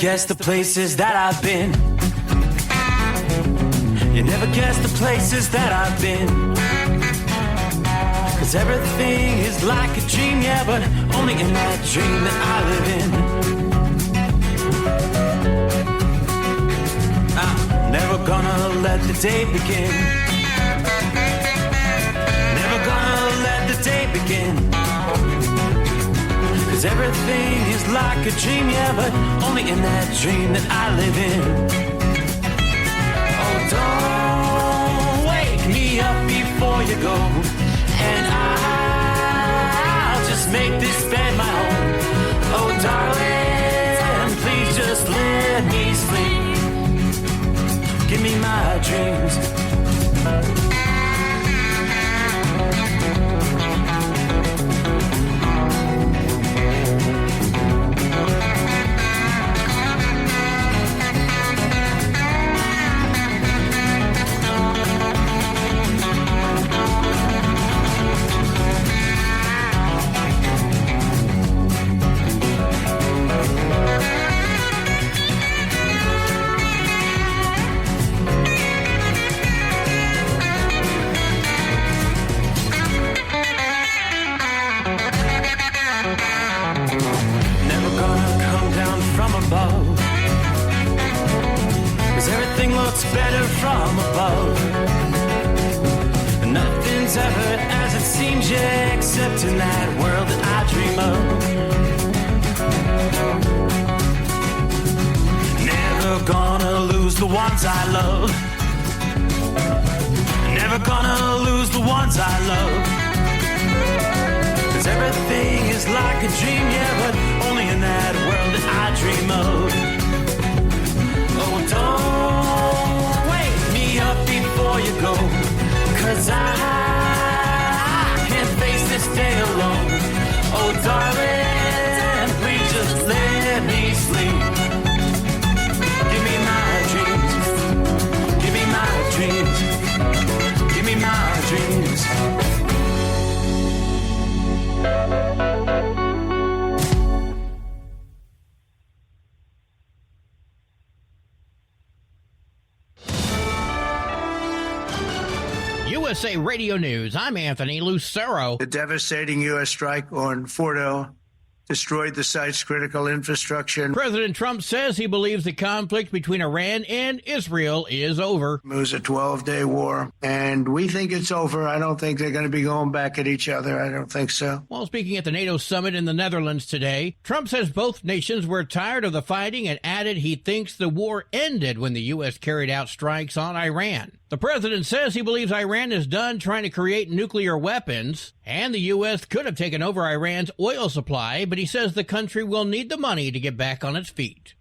guess the places that I've been. You never guess the places that I've been. 'Cause everything is like a dream, yeah, but only in that dream that I live in. I'm never gonna let the day begin. Never gonna let the day begin. 'Cause everything is like a dream, yeah, but only in that dream that I live in. Oh, don't wake me up before you go, and I'll just make this bed my home. Oh, darling, please just let me sleep. Give me my dreams. Better from above. Nothing's ever as it seems, yeah, except in that world that I dream of. Never gonna lose the ones I love. Never gonna lose the ones I love. 'Cause everything is like a dream, yeah, but only in that world that I dream of. Oh, don't wake me up before you go, 'cause I can't face this day alone. Oh, darling, please just let me sleep. Give me my dreams. Give me my dreams. Give me my dreams. USA Radio News, I'm Anthony Lucero. The devastating U.S. strike on Fordo destroyed the site's critical infrastructure. President Trump says he believes the conflict between Iran and Israel is over. It was a 12-day war, and we think it's over. I don't think they're going to be going back at each other. I don't think so. While speaking at the NATO summit in the Netherlands today, Trump says both nations were tired of the fighting and added he thinks the war ended when the U.S. carried out strikes on Iran. The president says he believes Iran is done trying to create nuclear weapons, and the U.S. could have taken over Iran's oil supply, but he says the country will need the money to get back on its feet.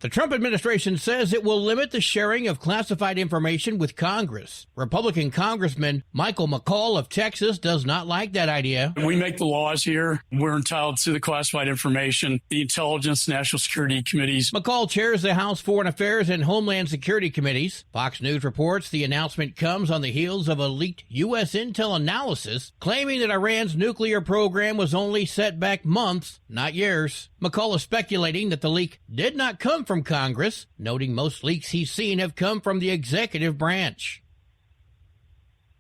The Trump administration says it will limit the sharing of classified information with Congress. Republican Congressman Michael McCaul of Texas does not like that idea. We make the laws here. We're entitled to the classified information. The Intelligence, National Security Committees. McCaul chairs the House Foreign Affairs and Homeland Security Committees. Fox News reports the announcement comes on the heels of a leaked U.S. intel analysis claiming that Iran's nuclear program was only set back months, not years. McCaul is speculating that the leak did not come from Congress, noting most leaks he's seen have come from the executive branch.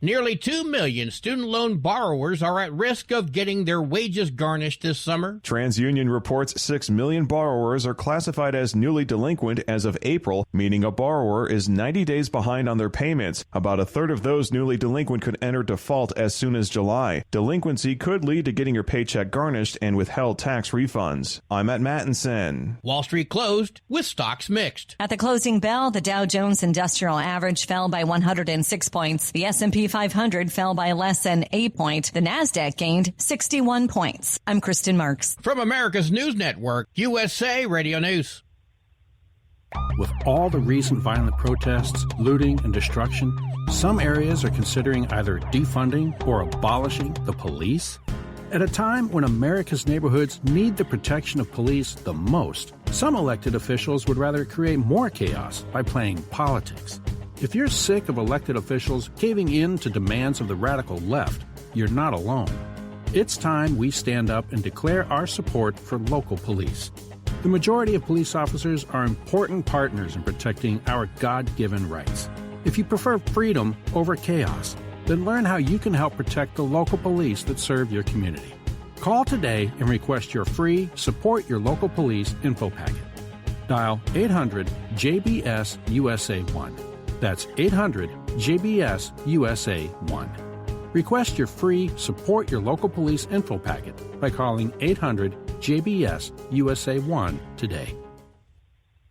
Nearly 2 million student loan borrowers are at risk of getting their wages garnished this summer. TransUnion reports 6 million borrowers are classified as newly delinquent as of April, meaning a borrower is 90 days behind on their payments. About a third of those newly delinquent could enter default as soon as July. Delinquency could lead to getting your paycheck garnished and withheld tax refunds. I'm at Mattinson. Wall Street closed with stocks mixed. At the closing bell, the Dow Jones Industrial Average fell by 106 points. The S&P 500 fell by less than 8 points. The NASDAQ gained 61 points. I'm Kristen Marks. From America's News Network, USA Radio News. With all the recent violent protests, looting, and destruction, some areas are considering either defunding or abolishing the police. At a time when America's neighborhoods need the protection of police the most, some elected officials would rather create more chaos by playing politics. If you're sick of elected officials caving in to demands of the radical left, you're not alone. It's time we stand up and declare our support for local police. The majority of police officers are important partners in protecting our God-given rights. If you prefer freedom over chaos, then learn how you can help protect the local police that serve your community. Call today and request your free Support Your Local Police info packet. Dial 800-JBS-USA-1. That's 800-JBS-USA-1. Request your free Support Your Local Police info packet by calling 800-JBS-USA-1 today.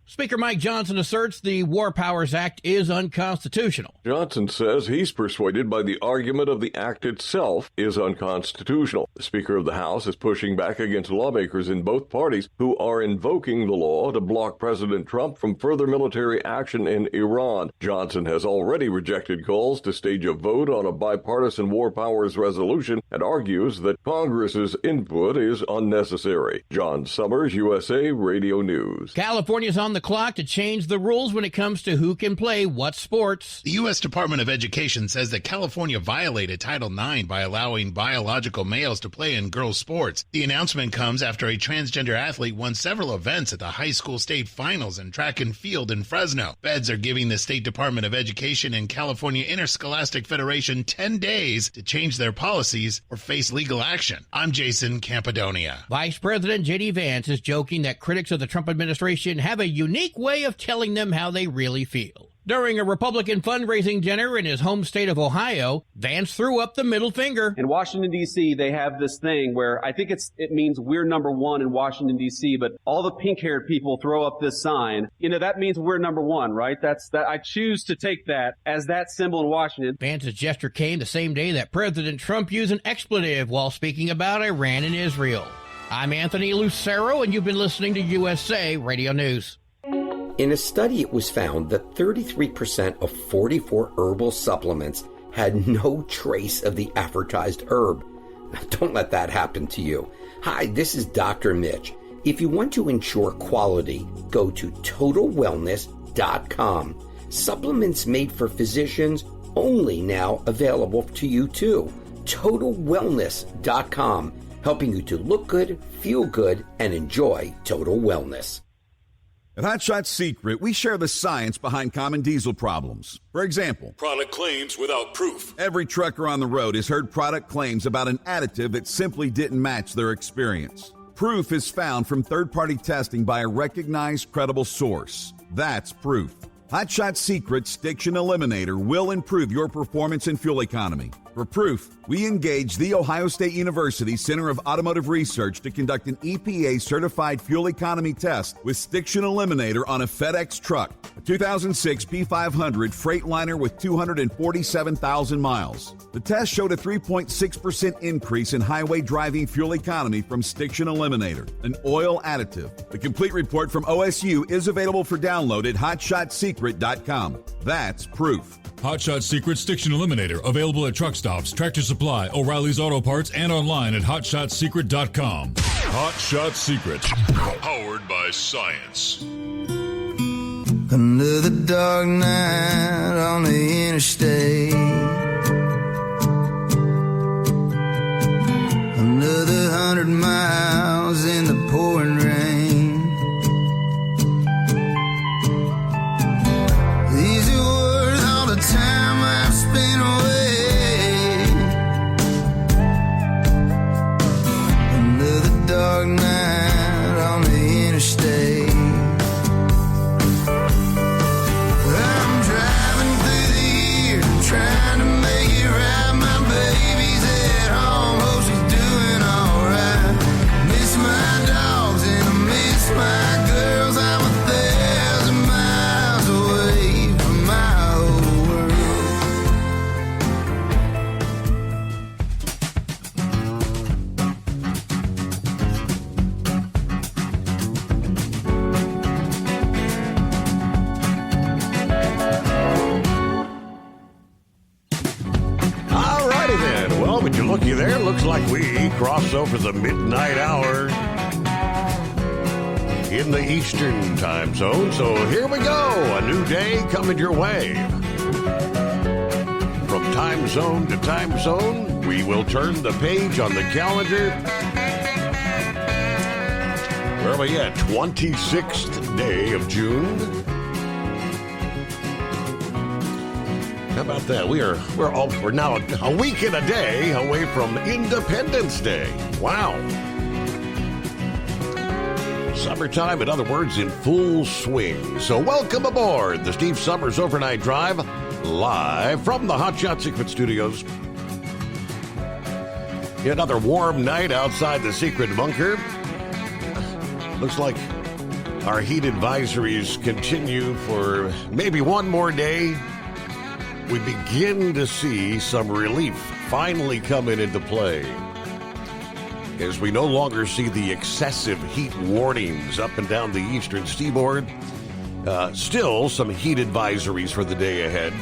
Speaker Mike Johnson asserts the War Powers Act is unconstitutional. Johnson says he's persuaded by the argument of the act itself is unconstitutional. The Speaker of the House is pushing back against lawmakers in both parties who are invoking the law to block President Trump from further military action in Iran. Johnson has already rejected calls to stage a vote on a bipartisan War Powers resolution and argues that Congress's input is unnecessary. John Summers, USA Radio News. California's on the clock to change the rules when it comes to who can play what sports. The U.S. Department of Education says that California violated Title IX by allowing biological males to play in girls' sports. The announcement comes after a transgender athlete won several events at the high school state finals in track and field in Fresno. Feds are giving the State Department of Education and California Interscholastic Federation 10 days to change their policies or face legal action. I'm Jason Campidonia. Vice President J.D. Vance is joking that critics of the Trump administration have a unique way of telling them how they really feel. During a Republican fundraising dinner in his home state of Ohio, Vance threw up the middle finger. In Washington, D.C., they have this thing where I think it means we're number one in Washington, D.C., but all the pink-haired people throw up this sign. You know, that means we're number one, right? I choose to take that as that symbol in Washington. Vance's gesture came the same day that President Trump used an expletive while speaking about Iran and Israel. I'm Anthony Lucero, and you've been listening to USA Radio News. In a study, it was found that 33% of 44 herbal supplements had no trace of the advertised herb. Don't let that happen to you. Hi, this is Dr. Mitch. If you want to ensure quality, go to TotalWellness.com. Supplements made for physicians, only now available to you too. TotalWellness.com, helping you to look good, feel good, and enjoy total wellness. At Hot Shot Secret, we share the science behind common diesel problems. For example, product claims without proof. Every trucker on the road has heard product claims about an additive that simply didn't match their experience. Proof is found from third-party testing by a recognized, credible source. That's proof. Hot Shot Secret Stiction Eliminator will improve your performance and fuel economy. For proof, we engaged the Ohio State University Center of Automotive Research to conduct an EPA-certified fuel economy test with Stiction Eliminator on a FedEx truck, a 2006 P500 Freightliner with 247,000 miles. The test showed a 3.6% increase in highway driving fuel economy from Stiction Eliminator, an oil additive. The complete report from OSU is available for download at hotshotsecret.com. That's proof. Hot Shot Secret Stiction Eliminator, available at truck stops, Tractor Supply, O'Reilly's Auto Parts, and online at hotshotsecret.com. Hot Shot Secret, powered by science. Under the dark night on the interstate, another 100 miles in the pouring rain. These are worth all the time I've spent away under the dark night on the interstate. I'm driving through the year, trying to make it right. My baby's at home, hope she's doing alright. Miss my dogs and I miss my girls. I'm 1,000 miles away from my old world. Alrighty then. Well, would you looky there? Looks like we cross over the midnight hour in the Eastern time zone. So here we go. A new day coming your way. From time zone to time zone, we will turn the page on the calendar. Where are we at? 26th day of June. How about that? We're now a week and a day away from Independence Day. Wow. Summertime, in other words, in full swing. So welcome aboard the Steve Summers Overnight Drive, live from the Hot Shot Secret Studios. Another warm night outside the secret bunker. Looks like our heat advisories continue for maybe one more day. We begin to see some relief finally coming into play, as we no longer see the excessive heat warnings up and down the eastern seaboard. Still some heat advisories for the day ahead,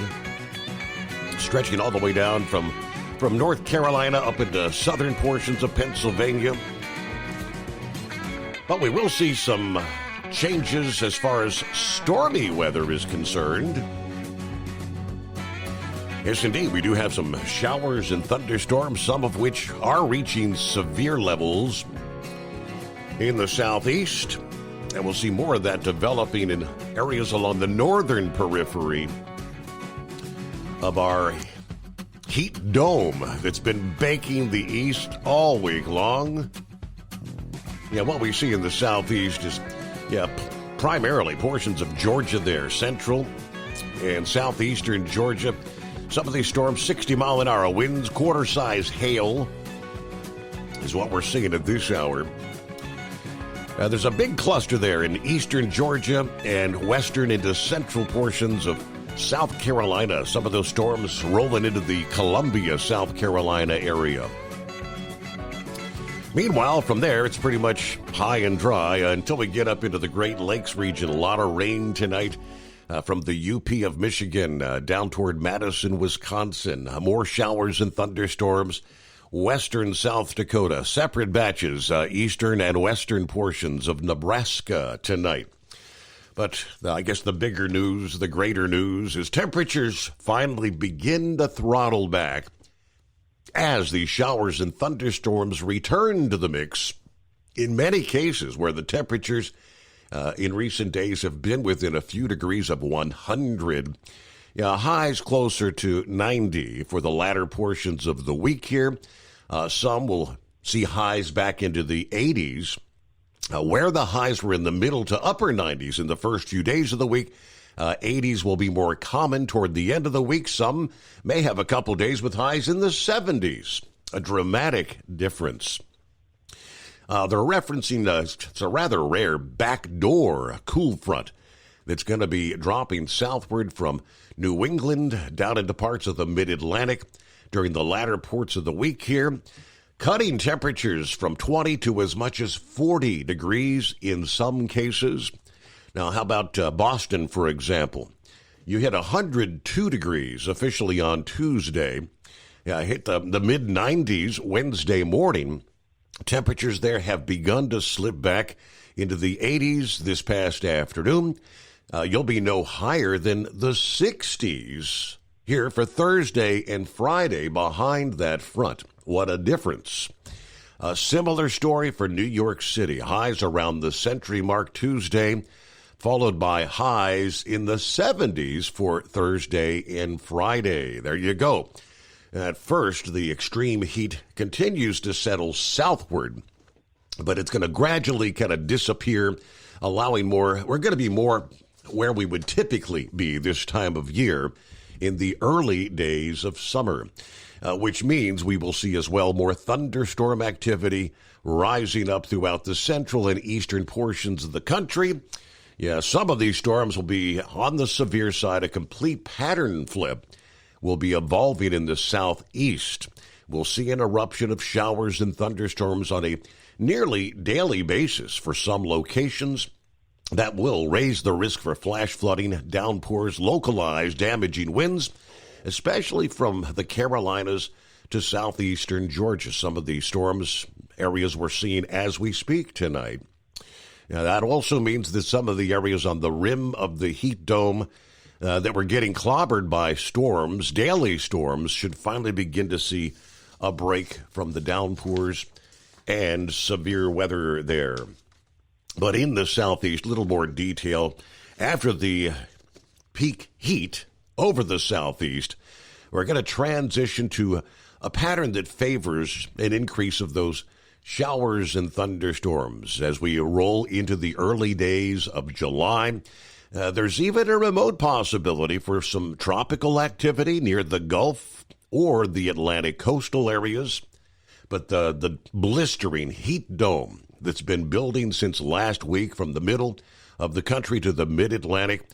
stretching all the way down from North Carolina up into southern portions of Pennsylvania. But we will see some changes as far as stormy weather is concerned. Yes, indeed, we do have some showers and thunderstorms, some of which are reaching severe levels in the southeast. And we'll see more of that developing in areas along the northern periphery of our heat dome that's been baking the east all week long. Yeah, what we see in the southeast is, primarily portions of Georgia there, central and southeastern Georgia. Some of these storms, 60-mile-an-hour winds, quarter-size hail is what we're seeing at this hour. There's a big cluster there in eastern Georgia and western into central portions of South Carolina. Some of those storms rolling into the Columbia, South Carolina area. Meanwhile, from there, it's pretty much high and dry until we get up into the Great Lakes region. A lot of rain tonight. From the UP of Michigan down toward Madison, Wisconsin. More showers and thunderstorms. Western South Dakota. Separate batches, eastern and western portions of Nebraska tonight. But I guess the bigger news, the greater news, is temperatures finally begin to throttle back as the showers and thunderstorms return to the mix. In many cases where the temperatures in recent days have been within a few degrees of 100. Highs closer to 90 for the latter portions of the week here. Some will see highs back into the 80s. Where the highs were in the middle to upper 90s in the first few days of the week, 80s will be more common toward the end of the week. Some may have a couple days with highs in the 70s. A dramatic difference. They're referencing it's a rather rare backdoor cool front that's going to be dropping southward from New England down into parts of the mid-Atlantic during the latter parts of the week here, cutting temperatures from 20 to as much as 40 degrees in some cases. Now, how about Boston, for example? You hit 102 degrees officially on Tuesday. Hit the mid-90s Wednesday morning. Temperatures there have begun to slip back into the 80s this past afternoon. You'll be no higher than the 60s here for Thursday and Friday behind that front. What a difference. A similar story for New York City. Highs around the century mark Tuesday, followed by highs in the 70s for Thursday and Friday. There you go. At first, the extreme heat continues to settle southward, but it's going to gradually kind of disappear, allowing more. We're going to be more where we would typically be this time of year in the early days of summer, which means we will see as well more thunderstorm activity rising up throughout the central and eastern portions of the country. Yeah, some of these storms will be on the severe side. A complete pattern flip will be evolving in the southeast. We'll see an eruption of showers and thunderstorms on a nearly daily basis for some locations. That will raise the risk for flash flooding, downpours, localized damaging winds, especially from the Carolinas to southeastern Georgia. Some of the storms areas we're seeing as we speak tonight. Now, that also means that some of the areas on the rim of the heat dome that were getting clobbered by storms, daily storms, should finally begin to see a break from the downpours and severe weather there. But in the southeast, a little more detail. After the peak heat over the southeast, we're going to transition to a pattern that favors an increase of those showers and thunderstorms as we roll into the early days of July. There's even a remote possibility for some tropical activity near the Gulf or the Atlantic coastal areas. But the blistering heat dome that's been building since last week from the middle of the country to the mid-Atlantic,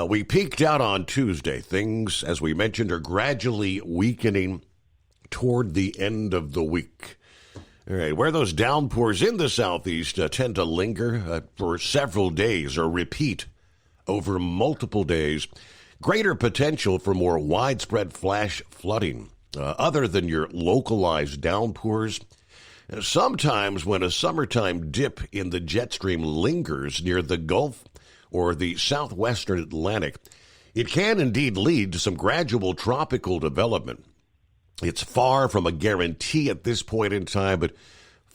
we peaked out on Tuesday. Things, as we mentioned, are gradually weakening toward the end of the week. All right, where those downpours in the southeast tend to linger for several days or repeat over multiple days, greater potential for more widespread flash flooding. Other than your localized downpours, sometimes when a summertime dip in the jet stream lingers near the Gulf or the southwestern Atlantic, it can indeed lead to some gradual tropical development. It's far from a guarantee at this point in time, but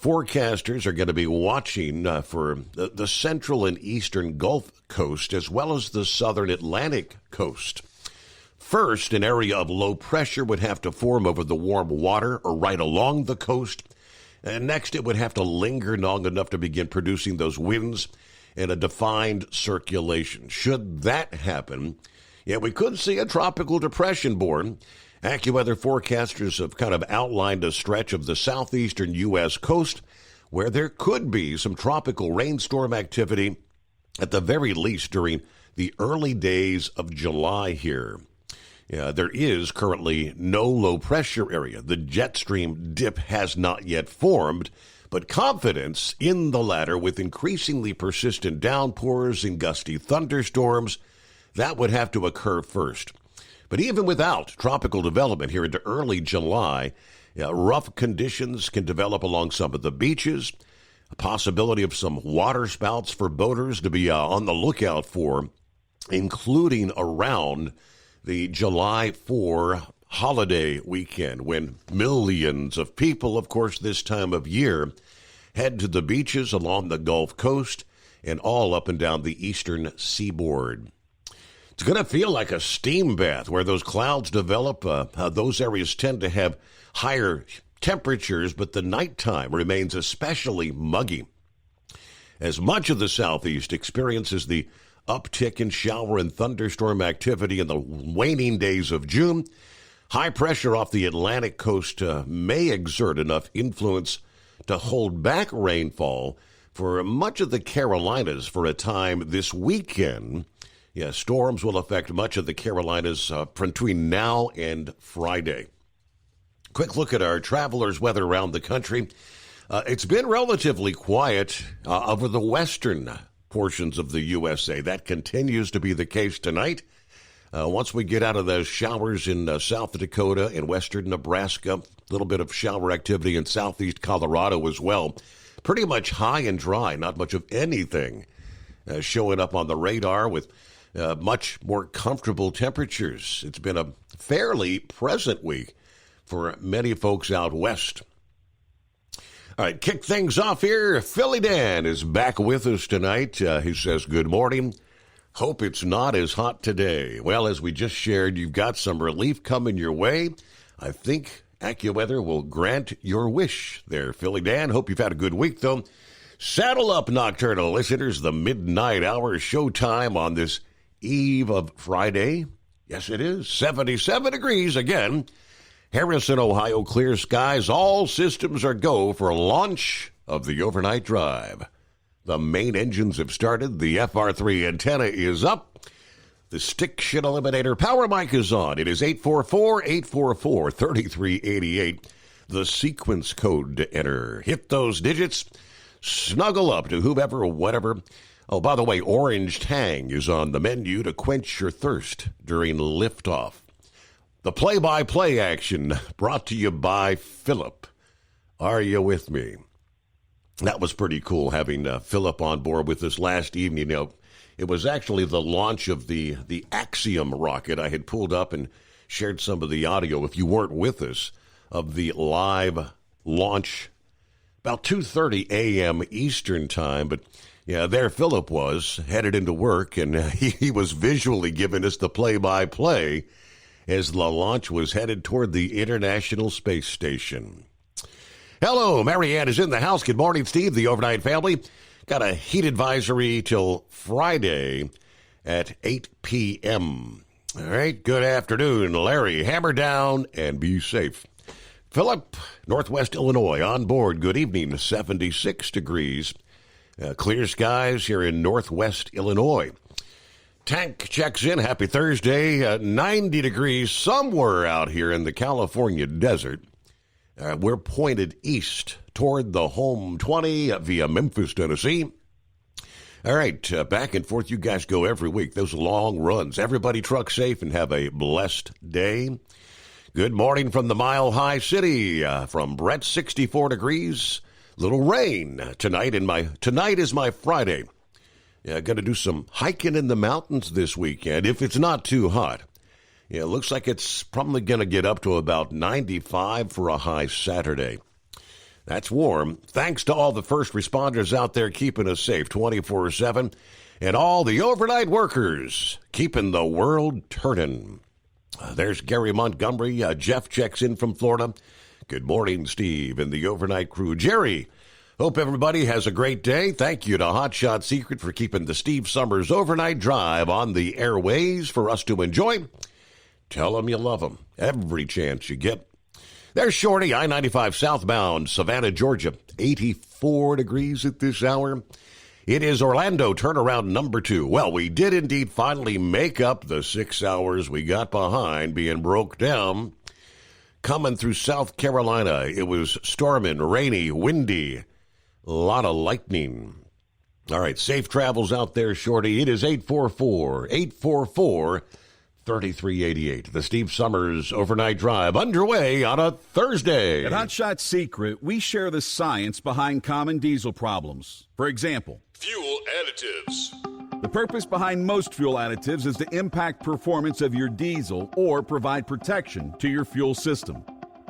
forecasters are going to be watching for the central and eastern Gulf Coast as well as the southern Atlantic coast. First, an area of low pressure would have to form over the warm water or right along the coast. And next, it would have to linger long enough to begin producing those winds and a defined circulation. Should that happen, we could see a tropical depression born. AccuWeather forecasters have kind of outlined a stretch of the southeastern U.S. coast where there could be some tropical rainstorm activity, at the very least during the early days of July here. There is currently no low-pressure area. The jet stream dip has not yet formed, but confidence in the latter with increasingly persistent downpours and gusty thunderstorms, that would have to occur first. But even without tropical development here into early July, rough conditions can develop along some of the beaches, a possibility of some water spouts for boaters to be on the lookout for, including around the July 4 holiday weekend, when millions of people, of course, this time of year, head to the beaches along the Gulf Coast and all up and down the eastern seaboard. It's going to feel like a steam bath where those clouds develop. Those areas tend to have higher temperatures, but the nighttime remains especially muggy. As much of the southeast experiences the uptick in shower and thunderstorm activity in the waning days of June, high pressure off the Atlantic coast may exert enough influence to hold back rainfall for much of the Carolinas for a time this weekend. Storms will affect much of the Carolinas between now and Friday. Quick look at our travelers' weather around the country. It's been relatively quiet over the western portions of the USA. That continues to be the case tonight. Once we get out of those showers in South Dakota and western Nebraska, a little bit of shower activity in southeast Colorado as well. Pretty much high and dry, not much of anything showing up on the radar with much more comfortable temperatures. It's been a fairly pleasant week for many folks out west. All right, kick things off here. Philly Dan is back with us tonight. He says, good morning. Hope it's not as hot today. Well, as we just shared, you've got some relief coming your way. I think AccuWeather will grant your wish there, Philly Dan. Hope you've had a good week, though. Saddle up, nocturnal listeners. The midnight hour showtime on this eve of Friday. Yes, it is. 77 degrees again. Harrison, Ohio, clear skies. All systems are go for launch of the overnight drive. The main engines have started. The FR3 antenna is up. The Stiction Eliminator power mic is on. It is 844-844-3388. The sequence code to enter. Hit those digits. Snuggle up to whomever or whatever. Oh, by the way, Orange Tang is on the menu to quench your thirst during liftoff. The play-by-play action brought to you by Philip. Are you with me? That was pretty cool having Philip on board with us last evening. It was actually the launch of the Axiom rocket. I had pulled up and shared some of the audio, if you weren't with us, of the live launch about 2:30 a.m. Eastern time. But yeah, there Philip was headed into work, and he was visually giving us the play-by-play as the launch was headed toward the International Space Station. Hello, Marianne is in the house. Good morning, Steve, the overnight family. Got a heat advisory till Friday at 8 p.m. All right, good afternoon, Larry. Hammer down and be safe. Philip, Northwest Illinois, on board. Good evening, 76 degrees. Clear skies here in Northwest Illinois. Tank checks in. Happy Thursday. 90 degrees somewhere out here in the California desert. We're pointed east toward the home 20 via Memphis, Tennessee. All right, back and forth you guys go every week. Those long runs. Everybody truck safe and have a blessed day. Good morning from the Mile High City. From Brett, 64 degrees. Little rain tonight. Tonight is my Friday. Yeah, going to do some hiking in the mountains this weekend if it's not too hot. Yeah, it looks like it's probably going to get up to about 95 for a high Saturday. That's warm. Thanks to all the first responders out there keeping us safe 24/7 and all the overnight workers keeping the world turning. There's Gary Montgomery. Jeff checks in from Florida. Good morning, Steve, and the overnight crew. Jerry, hope everybody has a great day. Thank you to Hot Shot Secret for keeping the Steve Summers overnight drive on the airways for us to enjoy. Tell them you love them every chance you get. There's Shorty, I-95 southbound, Savannah, Georgia, 84 degrees at this hour. It is Orlando turnaround number 2. Well, we did indeed finally make up the 6 hours we got behind being broke down. Coming through South Carolina, it was storming, rainy, windy, a lot of lightning. All right, safe travels out there, Shorty. It is 844-3388. The Steve Summers Overnight Drive underway on a Thursday. At Hot Shot Secret, we share the science behind common diesel problems. For example, fuel additives. The purpose behind most fuel additives is to impact performance of your diesel or provide protection to your fuel system.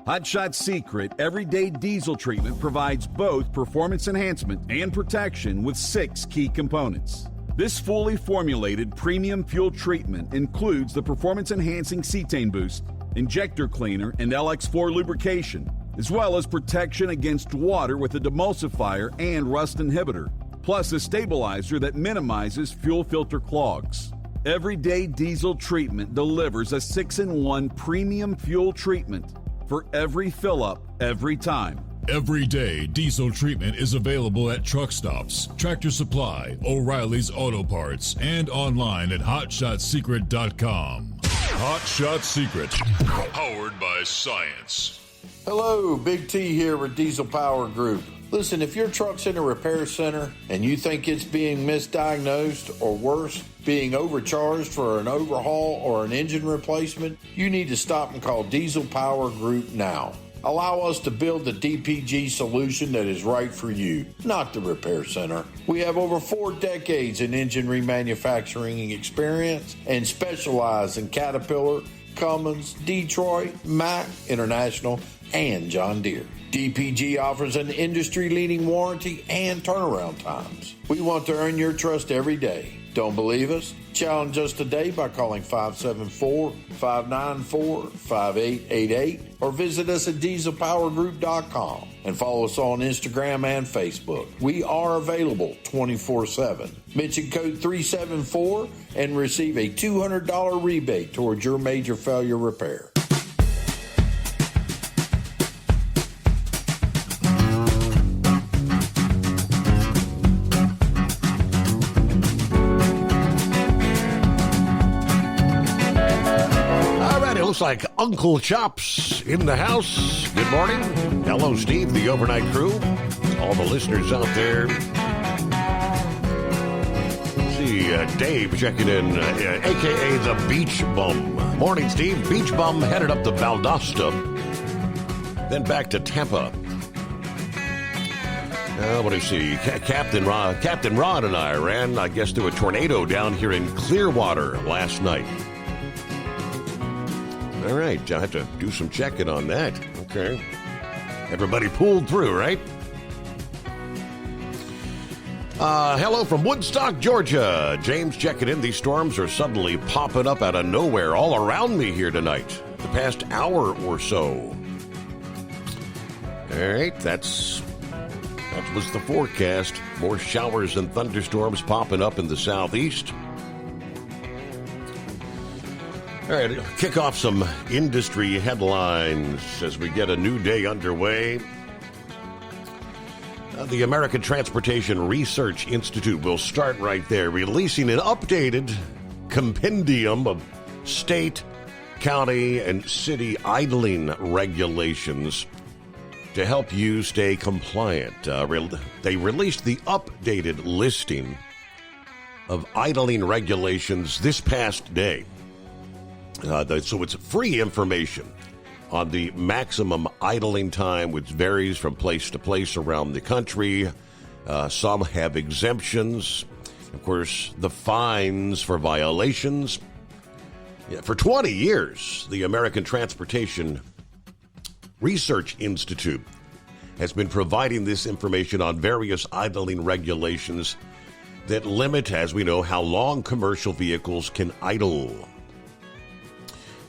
Hot Shot Secret Everyday Diesel Treatment provides both performance enhancement and protection with 6 key components. This fully formulated premium fuel treatment includes the performance-enhancing cetane boost, injector cleaner, and LX4 lubrication, as well as protection against water with a demulsifier and rust inhibitor, plus a stabilizer that minimizes fuel filter clogs. Everyday Diesel Treatment delivers a 6-in-1 premium fuel treatment for every fill-up, every time. Everyday Diesel Treatment is available at truck stops, Tractor Supply, O'Reilly's Auto Parts, and online at HotShotSecret.com. Hot Shot Secret, powered by science. Hello, Big T here with Diesel Power Group. Listen, if your truck's in a repair center and you think it's being misdiagnosed or worse, being overcharged for an overhaul or an engine replacement, you need to stop and call Diesel Power Group now. Allow us to build the DPG solution that is right for you, not the repair center. We have over 4 decades in engine remanufacturing experience and specialize in Caterpillar, Cummins, Detroit, Mack, International, and John Deere. DPG offers an industry-leading warranty and turnaround times. We want to earn your trust every day. Don't believe us? Challenge us today by calling 574-594-5888 or visit us at dieselpowergroup.com and follow us on Instagram and Facebook. We are available 24/7. Mention code 374 and receive a $200 rebate towards your major failure repair. Looks like Uncle Chops in the house. Good morning. Hello, Steve, the overnight crew. All the listeners out there. Let's see, Dave checking in, a.k.a. the Beach Bum. Morning, Steve. Beach Bum headed up to Valdosta, then back to Tampa. What do you see? Captain Ron and I ran, I guess, through a tornado down here in Clearwater last night. All right, I have to do some checking on that. Okay. Everybody pulled through, right? Hello from Woodstock, Georgia. James checking in. These storms are suddenly popping up out of nowhere all around me here tonight, the past hour or so. All right, that was the forecast. More showers and thunderstorms popping up in the southeast. All right, kick off some industry headlines as we get a new day underway. The American Transportation Research Institute will start right there, releasing an updated compendium of state, county, and city idling regulations to help you stay compliant. They released the updated listing of idling regulations this past day. So it's free information on the maximum idling time, which varies from place to place around the country. Some have exemptions. Of course, the fines for violations. For 20 years, the American Transportation Research Institute has been providing this information on various idling regulations that limit, as we know, how long commercial vehicles can idle.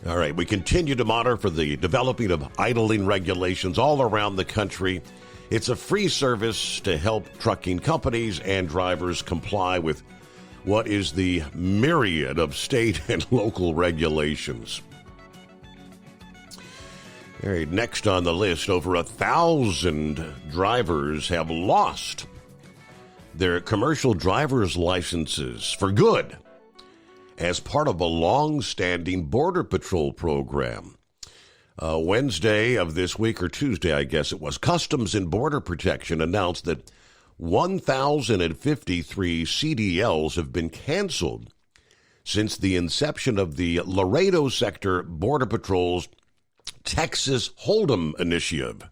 All right, we continue to monitor for the developing of idling regulations all around the country. It's a free service to help trucking companies and drivers comply with what is the myriad of state and local regulations. All right, next on the list, over 1,000 drivers have lost their commercial driver's licenses for good as part of a long-standing Border Patrol program. Wednesday of this week, or Tuesday, I guess it was, Customs and Border Protection announced that 1,053 CDLs have been canceled since the inception of the Laredo Sector Border Patrol's Texas Hold'em initiative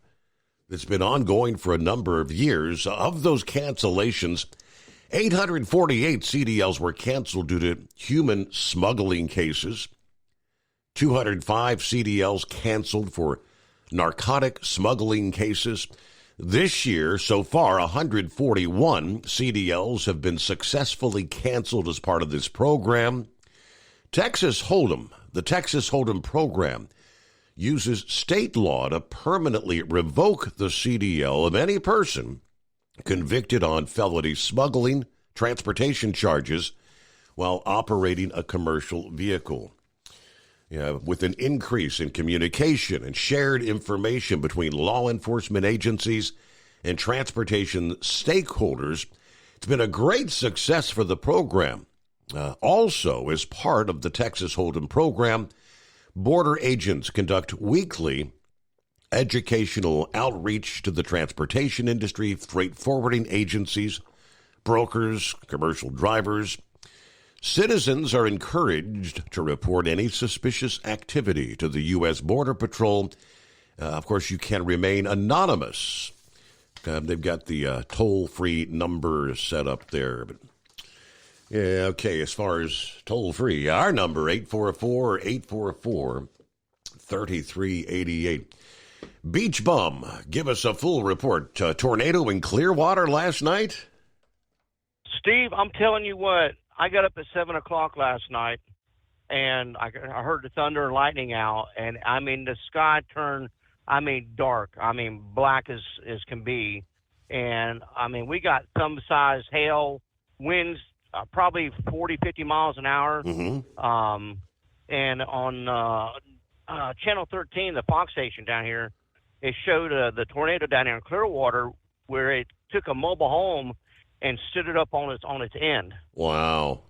that's been ongoing for a number of years. Of those cancellations, 848 CDLs were canceled due to human smuggling cases. 205 CDLs canceled for narcotic smuggling cases. This year, so far, 141 CDLs have been successfully canceled as part of this program. Texas Hold'em, the Texas Hold'em program, uses state law to permanently revoke the CDL of any person convicted on felony smuggling, transportation charges while operating a commercial vehicle. With an increase in communication and shared information between law enforcement agencies and transportation stakeholders, it's been a great success for the program. Also, as part of the Texas Hold'em program, border agents conduct weekly educational outreach to the transportation industry, freight forwarding agencies, brokers, commercial drivers. Citizens are encouraged to report any suspicious activity to the U.S. Border Patrol. Of course, you can remain anonymous. They've got the toll-free number set up there. But yeah, okay, as far as toll-free, our number, 844-844-3388. Beach Bum, give us a full report. Tornado in Clearwater last night? Steve, I'm telling you what, I got up at 7 o'clock last night, and I heard the thunder and lightning out, and, I mean, the sky turned, dark. Black as can be. And, we got some size hail, winds probably 40, 50 miles an hour. Mm-hmm. And on Channel 13, the Fox station down here, it showed the tornado down here in Clearwater where it took a mobile home and stood it up on its end. Wow.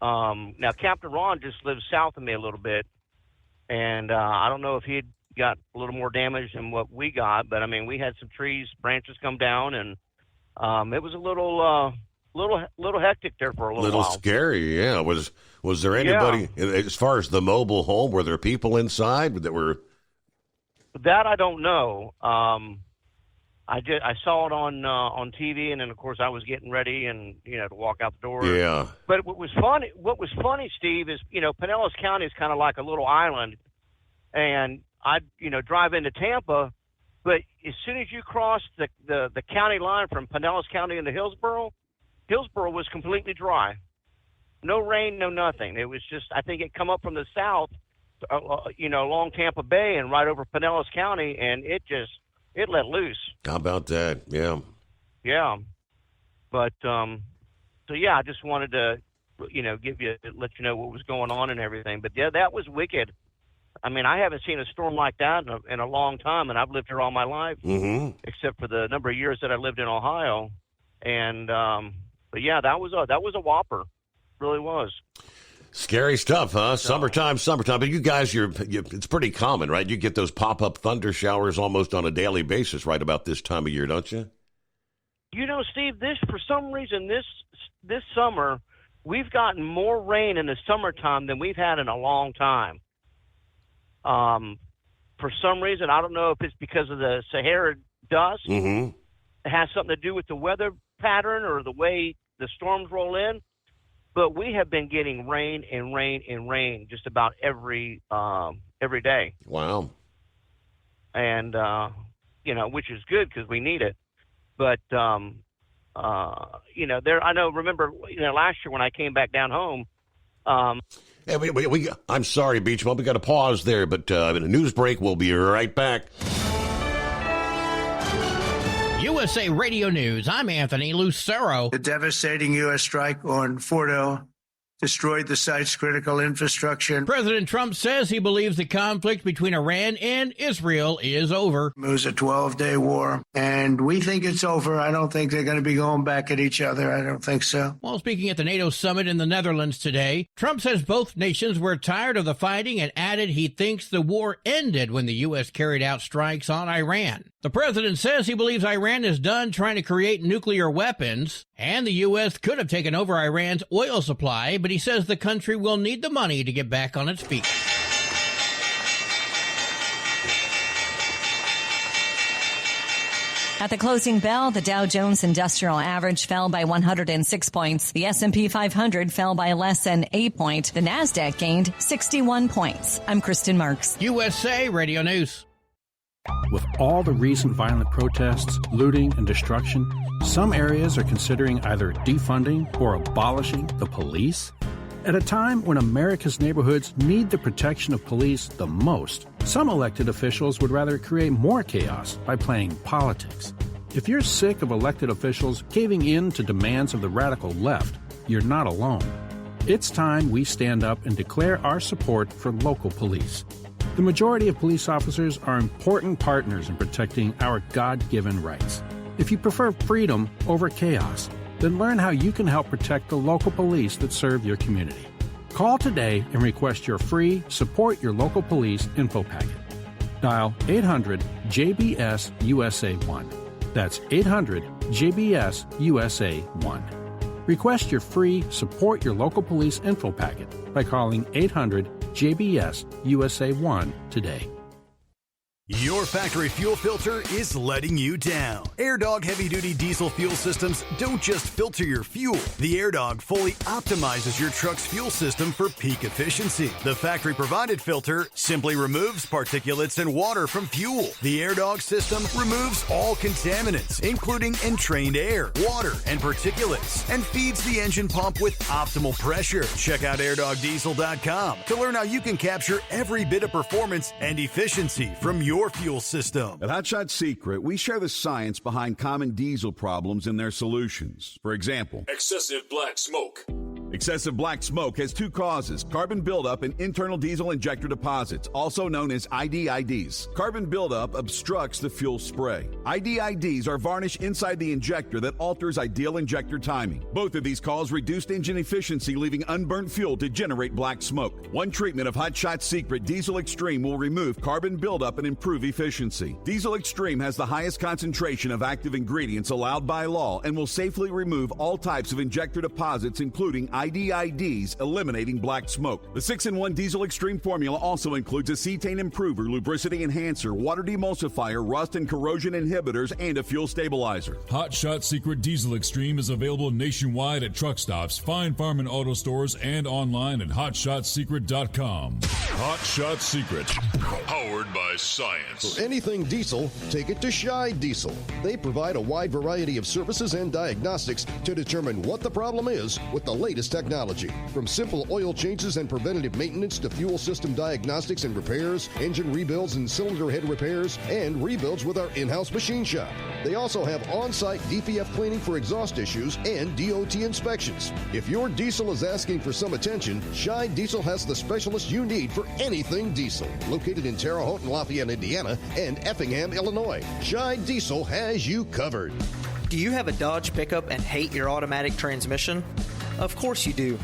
Now, Captain Ron just lives south of me a little bit, and I don't know if he'd got a little more damage than what we got, but, we had some trees, branches come down, and it was a little hectic there for a little while. Scary, yeah. Was there anybody, as far as the mobile home, were there people inside that were... That I don't know. I saw it on TV, and then of course I was getting ready and to walk out the door. Yeah. But what was funny, Steve, is Pinellas County is kind of like a little island, and I drive into Tampa, But as soon as you cross the county line from Pinellas County into Hillsborough was completely dry. No rain, no nothing. It was just, I think it come up from the south, along Tampa Bay and right over Pinellas County, and it let loose. How about that? Yeah. Yeah. But, I just wanted to, let you know what was going on and everything. But yeah, that was wicked. I mean, I haven't seen a storm like that in a long time, and I've lived here all my life, except for the number of years that I lived in Ohio. And, but yeah, that was a whopper. It really was. Scary stuff, huh? Summertime. But you guys, it's pretty common, right? You get those pop-up thunder showers almost on a daily basis right about this time of year, don't you? Steve, for some reason, this summer, we've gotten more rain in the summertime than we've had in a long time. For some reason, I don't know if it's because of the Sahara dust. It has something to do with the weather pattern or the way the storms roll in. But we have been getting rain and rain and rain just about every day. Wow. And, which is good because we need it. But, remember last year when I came back down home, Hey, I'm sorry, Beach Bum. We got to pause there, but in a news break, we'll be right back. USA Radio News. I'm Anthony Lucero. The devastating U.S. strike on Fordo destroyed the site's critical infrastructure. President Trump says he believes the conflict between Iran and Israel is over. It was a 12-day war, and we think it's over. I don't think they're going to be going back at each other. I don't think so. While speaking at the NATO summit in the Netherlands today, Trump says both nations were tired of the fighting and added he thinks the war ended when the U.S. carried out strikes on Iran. The president says he believes Iran is done trying to create nuclear weapons, and the U.S. could have taken over Iran's oil supply, but he says the country will need the money to get back on its feet. At the closing bell, the Dow Jones Industrial Average fell by 106 points. The S&P 500 fell by less than 8 points. The Nasdaq gained 61 points. I'm Kristen Marks. USA Radio News. With all the recent violent protests, looting, and destruction, some areas are considering either defunding or abolishing the police. At a time when America's neighborhoods need the protection of police the most, some elected officials would rather create more chaos by playing politics. If you're sick of elected officials caving in to demands of the radical left, you're not alone. It's time we stand up and declare our support for local police. The majority of police officers are important partners in protecting our God-given rights. If you prefer freedom over chaos, then learn how you can help protect the local police that serve your community. Call today and request your free Support Your Local Police info packet. Dial 800-JBS-USA-1. That's 800-JBS-USA-1. Request your free Support Your Local Police info packet by calling 800-JBS-USA-1 today. Your factory fuel filter is letting you down. AirDog heavy-duty diesel fuel systems don't just filter your fuel. The AirDog fully optimizes your truck's fuel system for peak efficiency. The factory-provided filter simply removes particulates and water from fuel. The AirDog system removes all contaminants, including entrained air, water, and particulates, and feeds the engine pump with optimal pressure. Check out airdogdiesel.com to learn how you can capture every bit of performance and efficiency from your fuel system. At Hot Shot Secret, we share the science behind common diesel problems and their solutions. For example, excessive black smoke. Excessive black smoke has two causes: carbon buildup and internal diesel injector deposits, also known as IDIDs. Carbon buildup obstructs the fuel spray. IDIDs are varnish inside the injector that alters ideal injector timing. Both of these cause reduced engine efficiency, leaving unburnt fuel to generate black smoke. One treatment of Hot Shot Secret Diesel Extreme will remove carbon buildup and improve efficiency. Diesel Extreme has the highest concentration of active ingredients allowed by law and will safely remove all types of injector deposits, including IDIDs, eliminating black smoke. The 6-in-1 Diesel Extreme formula also includes a cetane improver, lubricity enhancer, water demulsifier, rust and corrosion inhibitors, and a fuel stabilizer. Hot Shot Secret Diesel Extreme is available nationwide at truck stops, fine farm and auto stores, and online at hotshotsecret.com. Hot Shot Secret, powered by science. For anything diesel, take it to Scheid Diesel. They provide a wide variety of services and diagnostics to determine what the problem is with the latest technology. From simple oil changes and preventative maintenance to fuel system diagnostics and repairs, engine rebuilds and cylinder head repairs, and rebuilds with our in-house machine shop. They also have on-site DPF cleaning for exhaust issues and DOT inspections. If your diesel is asking for some attention, Scheid Diesel has the specialist you need for anything diesel. Located in Terre Haute and Lafayette, Indiana, and Effingham, Illinois, Scheid Diesel has you covered. Do you have a Dodge pickup and hate your automatic transmission? Of course you do.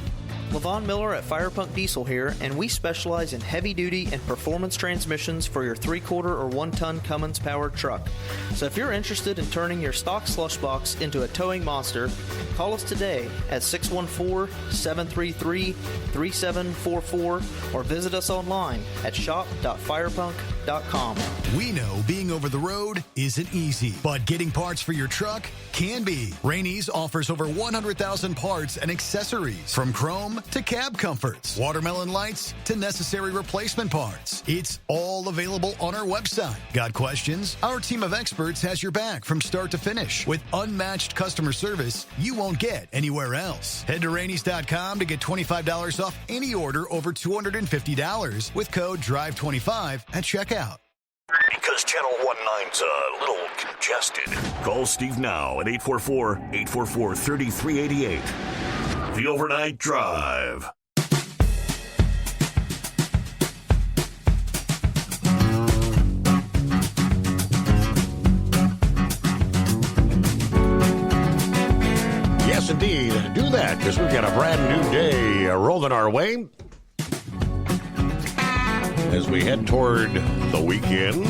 Levon Miller at Firepunk Diesel here, and we specialize in heavy-duty and performance transmissions for your 3-quarter or 1-ton Cummins-powered truck. So if you're interested in turning your stock slush box into a towing monster, call us today at 614-733-3744 or visit us online at shop.firepunk.com. We know being over the road isn't easy, but getting parts for your truck can be. Rainey's offers over 100,000 parts and accessories, from chrome to cab comforts, watermelon lights to necessary replacement parts. It's all available on our website. Got questions? Our team of experts has your back from start to finish with unmatched customer service you won't get anywhere else. Head to Rainey's.com to get $25 off any order over $250 with code DRIVE25 at checkout. Because Channel 19's a little congested. Call Steve now at 844-844-3388. The Overnight Drive. Yes, indeed. Do that, because we've got a brand new day rolling our way as we head toward the weekend.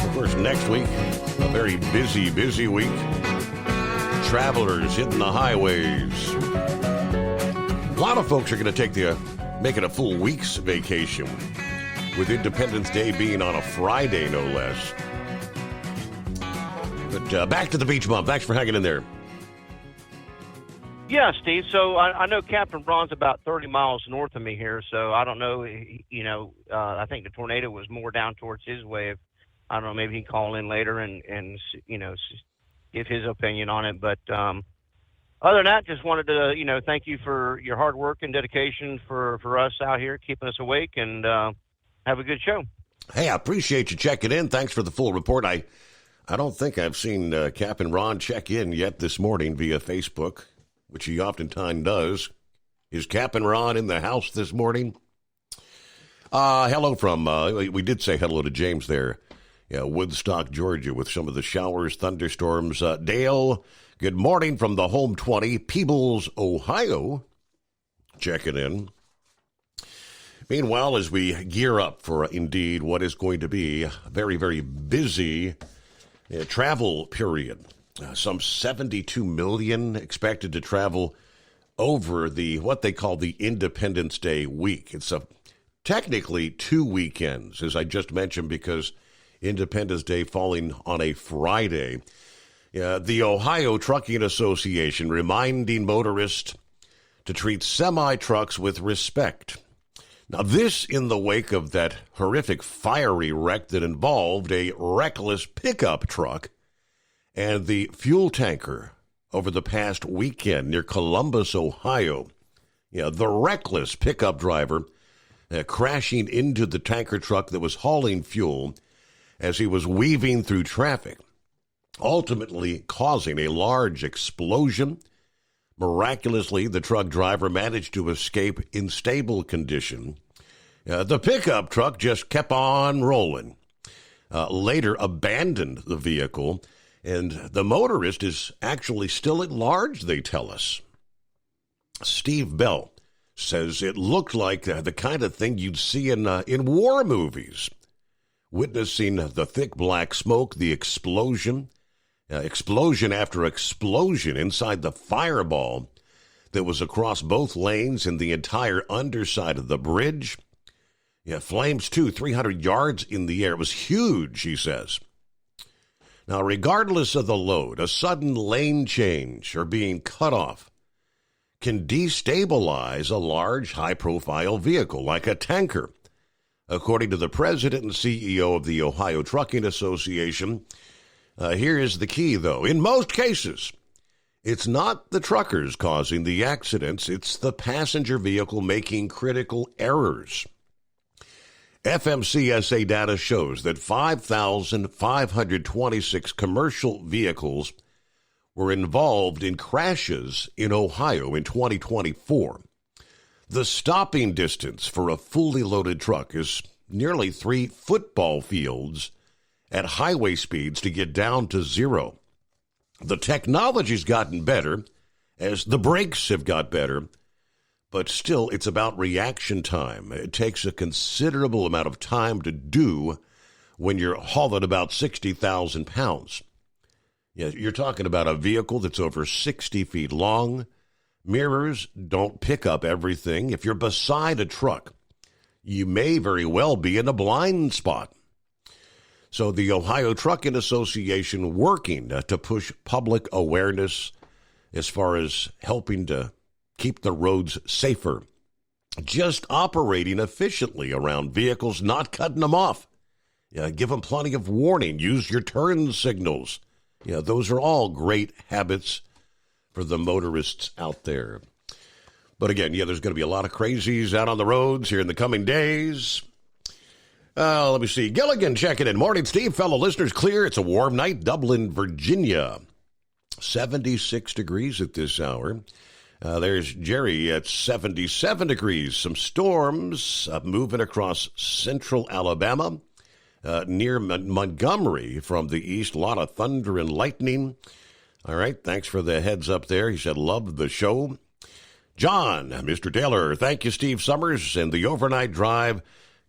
Of course, next week, a very busy week. Travelers hitting the highways. A lot of folks are going to make it a full week's vacation, with Independence Day being on a Friday, no less. But back to the beach, Mom. Thanks for hanging in there. Yeah, Steve. So I know Captain Ron's about 30 miles north of me here, so I don't know. I think the tornado was more down towards his way. I don't know. Maybe he can call in later and give his opinion on it. But other than that, just wanted to thank you for your hard work and dedication for us out here, keeping us awake, and have a good show. Hey, I appreciate you checking in. Thanks for the full report. I don't think I've seen Captain Ron check in yet this morning via Facebook, which he oftentimes does. Is Captain Ron in the house this morning? Hello from, we did say hello to James there. Yeah, Woodstock, Georgia, with some of the showers, thunderstorms. Dale, good morning from the home 20, Peebles, Ohio, checking in. Meanwhile, as we gear up for indeed what is going to be a very, very busy travel period, some 72 million expected to travel over what they call the Independence Day week. It's technically 2 weekends, as I just mentioned, because Independence Day falling on a Friday. The Ohio Trucking Association reminding motorists to treat semi-trucks with respect. Now, this in the wake of that horrific fiery wreck that involved a reckless pickup truck and the fuel tanker over the past weekend near Columbus, Ohio. The reckless pickup driver crashing into the tanker truck that was hauling fuel as he was weaving through traffic, ultimately causing a large explosion. Miraculously, the truck driver managed to escape in stable condition. The pickup truck just kept on rolling, later abandoned the vehicle, and the motorist is actually still at large, they tell us. Steve Bell says it looked like the kind of thing you'd see in war movies. Witnessing the thick black smoke, the explosion, Explosion after explosion inside the Fireball that was across both lanes and the entire underside of the bridge. Yeah, flames too, 300 yards in the air. It was huge, he says. Now, regardless of the load, a sudden lane change or being cut off can destabilize a large, high-profile vehicle like a tanker. According to the president and CEO of the Ohio Trucking Association, here is the key, though. In most cases, it's not the truckers causing the accidents. It's the passenger vehicle making critical errors. FMCSA data shows that 5,526 commercial vehicles were involved in crashes in Ohio in 2024. The stopping distance for a fully loaded truck is nearly 3 football fields at highway speeds to get down to zero. The technology's gotten better as the brakes have got better, but still it's about reaction time. It takes a considerable amount of time to do when you're hauling about 60,000 pounds. Yeah, you're talking about a vehicle that's over 60 feet long. Mirrors don't pick up everything. If you're beside a truck, you may very well be in a blind spot. So the Ohio Trucking Association working to push public awareness as far as helping to keep the roads safer, just operating efficiently around vehicles, not cutting them off. Give them plenty of warning. Use your turn signals. Those are all great habits for the motorists out there. But again, there's going to be a lot of crazies out on the roads here in the coming days. Let me see. Gilligan checking in. Morning, Steve. Fellow listeners, clear. It's a warm night. Dublin, Virginia. 76 degrees at this hour. There's Jerry at 77 degrees. Some storms moving across central Alabama near Montgomery from the east. A lot of thunder and lightning. All right, thanks for the heads up there. He said, love the show. John, Mr. Taylor, thank you, Steve Summers, and the overnight drive.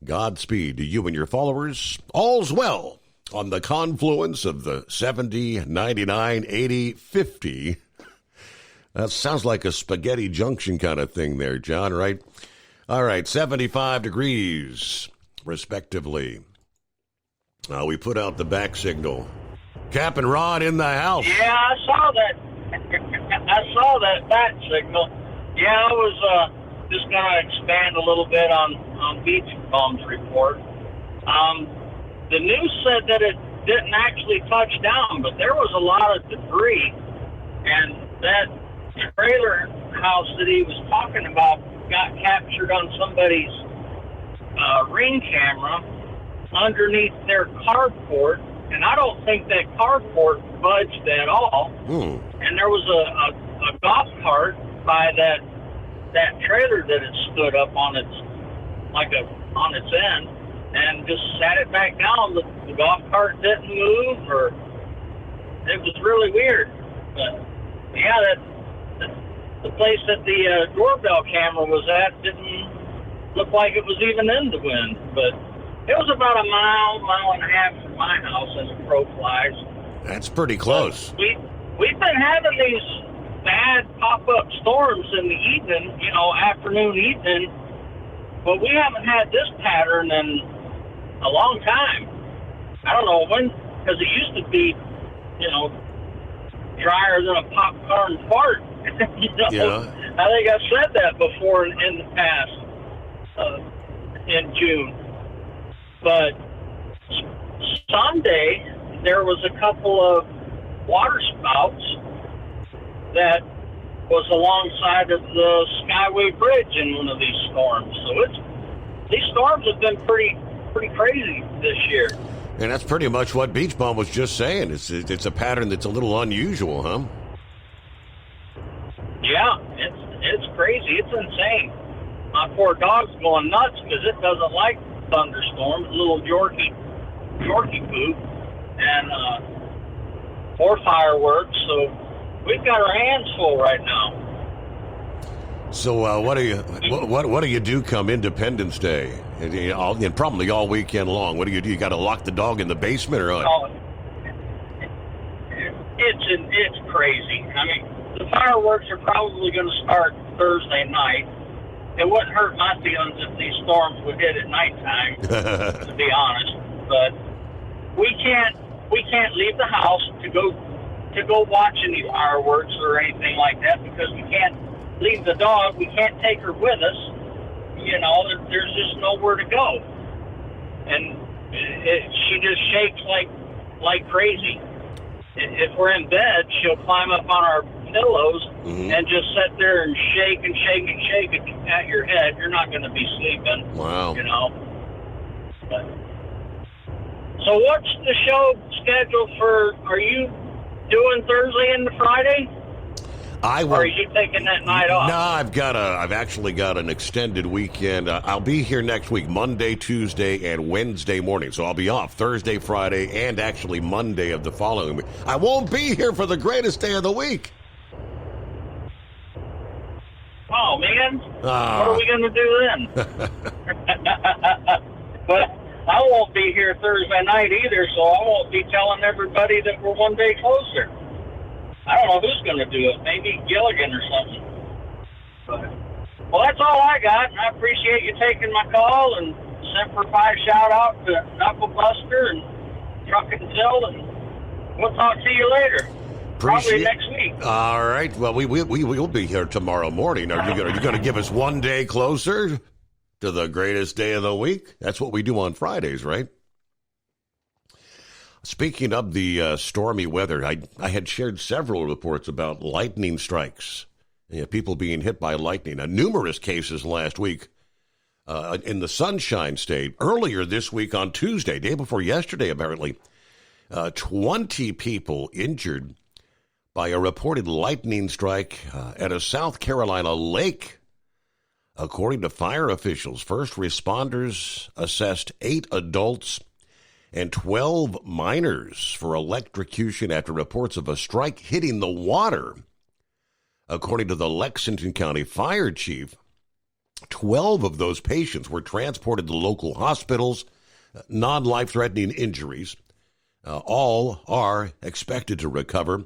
Godspeed to you and your followers. All's well on the confluence of the 70, 99, 80, 50. That sounds like a spaghetti junction kind of thing there, John, right? All right, 75 degrees, respectively. We put out the back signal. Cap and Rod in the house. Yeah, I saw that. I saw that back signal. Yeah, I was just going to expand a little bit on Beach Bum's report. The news said that it didn't actually touch down, but there was a lot of debris, and that trailer house that he was talking about got captured on somebody's ring camera underneath their carport, and I don't think that carport budged at all. And there was a golf cart by that trailer that had stood up on its end and just sat it back down. The golf cart didn't move, or it was really weird. But yeah, the place that the doorbell camera was at didn't look like it was even in the wind, but it was about a mile and a half from my house as the crow flies. That's pretty close. We've been having these bad pop-up storms in the evening, afternoon, evening, but we haven't had this pattern in a long time. I don't know when, because it used to be, drier than a popcorn fart. Yeah. I think I've said that before in the past, in June. But Sunday, there was a couple of water spouts that was alongside of the Skyway Bridge in one of these storms. So these storms have been pretty crazy this year. And that's pretty much what Beach Bum was just saying. It's a pattern that's a little unusual, huh? Yeah, it's crazy. It's insane. My poor dog's going nuts because it doesn't like thunderstorms. Little Yorkie poop, and more fireworks. So we've got our hands full right now. So what do you do come Independence Day, and probably all weekend long? What do? You got to lock the dog in the basement or what? It's crazy. I mean, the fireworks are probably going to start Thursday night. It wouldn't hurt my feelings if these storms would hit at nighttime, to be honest. But we can't leave the house to go watch any fireworks or anything like that because we can't leave the dog. We can't take her with us. You know, there's just nowhere to go, and she just shakes like crazy. If we're in bed, she'll climb up on our pillows and just sit there and shake and shake and shake at your head. You're not going to be sleeping. Wow. You know. But, so what's the show schedule for? Are you doing Thursday into Friday? Or are you taking that night off? No, I've actually got an extended weekend. I'll be here next week, Monday, Tuesday, and Wednesday morning. So I'll be off Thursday, Friday, and actually Monday of the following week. I won't be here for the greatest day of the week. Oh, man. What are we going to do then? But I won't be here Thursday night either, so I won't be telling everybody that we're one day closer. I don't know who's going to do it. Maybe Gilligan or something. But, well, that's all I got. And I appreciate you taking my call and Semper Fi shout out to Knuckle Buster and Truck and Till. And we'll talk to you later. Probably next week. All right. Well, we will be here tomorrow morning. Are you going to give us one day closer to the greatest day of the week? That's what we do on Fridays, right? Speaking of the stormy weather, I had shared several reports about lightning strikes, people being hit by lightning. Numerous cases last week in the Sunshine State. Earlier this week on Tuesday, day before yesterday, apparently, 20 people injured by a reported lightning strike at a South Carolina lake. According to fire officials, first responders assessed 8 adults and 12 minors for electrocution after reports of a strike hitting the water. According to the Lexington County Fire Chief, 12 of those patients were transported to local hospitals, non-life-threatening injuries. All are expected to recover.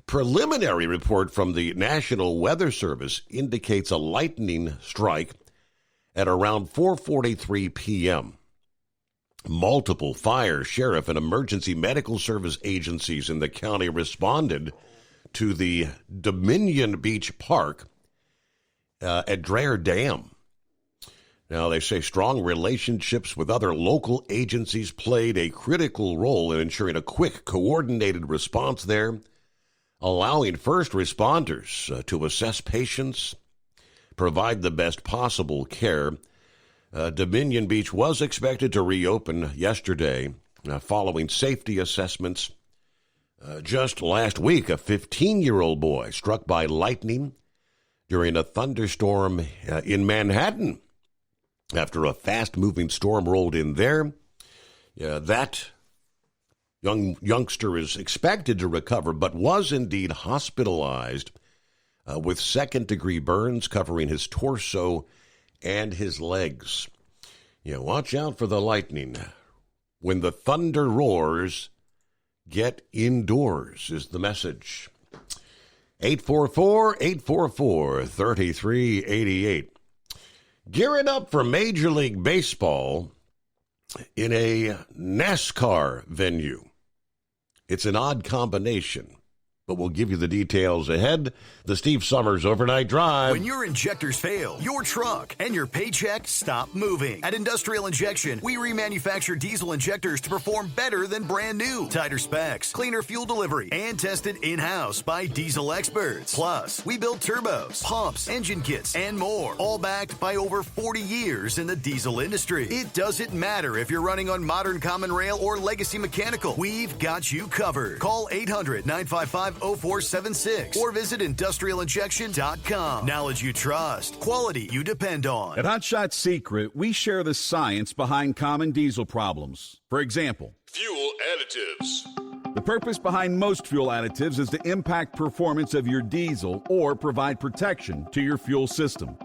Preliminary report from the National Weather Service indicates a lightning strike at around 4:43 p.m. Multiple fire, sheriff, and emergency medical service agencies in the county responded to the Dominion Beach Park at Dreher Dam. Now, they say strong relationships with other local agencies played a critical role in ensuring a quick, coordinated response there, allowing first responders to assess patients, provide the best possible care. Dominion Beach was expected to reopen yesterday following safety assessments. Just last week, a 15-year-old boy struck by lightning during a thunderstorm in Manhattan. After a fast-moving storm rolled in there, that youngster is expected to recover, but was indeed hospitalized with second-degree burns covering his torso and his legs. Watch out for the lightning. When the thunder roars, get indoors is the message. 844-844-3388. Gearing up for Major League Baseball in a NASCAR venue. It's an odd combination, but we'll give you the details ahead. The Steve Summers Overnight Drive. When your injectors fail, your truck and your paycheck stop moving. At Industrial Injection, we remanufacture diesel injectors to perform better than brand new. Tighter specs, cleaner fuel delivery, and tested in-house by diesel experts. Plus, we build turbos, pumps, engine kits, and more, all backed by over 40 years in the diesel industry. It doesn't matter if you're running on modern common rail or legacy mechanical. We've got you covered. Call 800-955-0476 or visit industrialinjection.com. Knowledge you trust. Quality you depend on. At Hot Shot Secret, we share the science behind common diesel problems. For example, fuel additives. The purpose behind most fuel additives is to impact performance of your diesel or provide protection to your fuel system.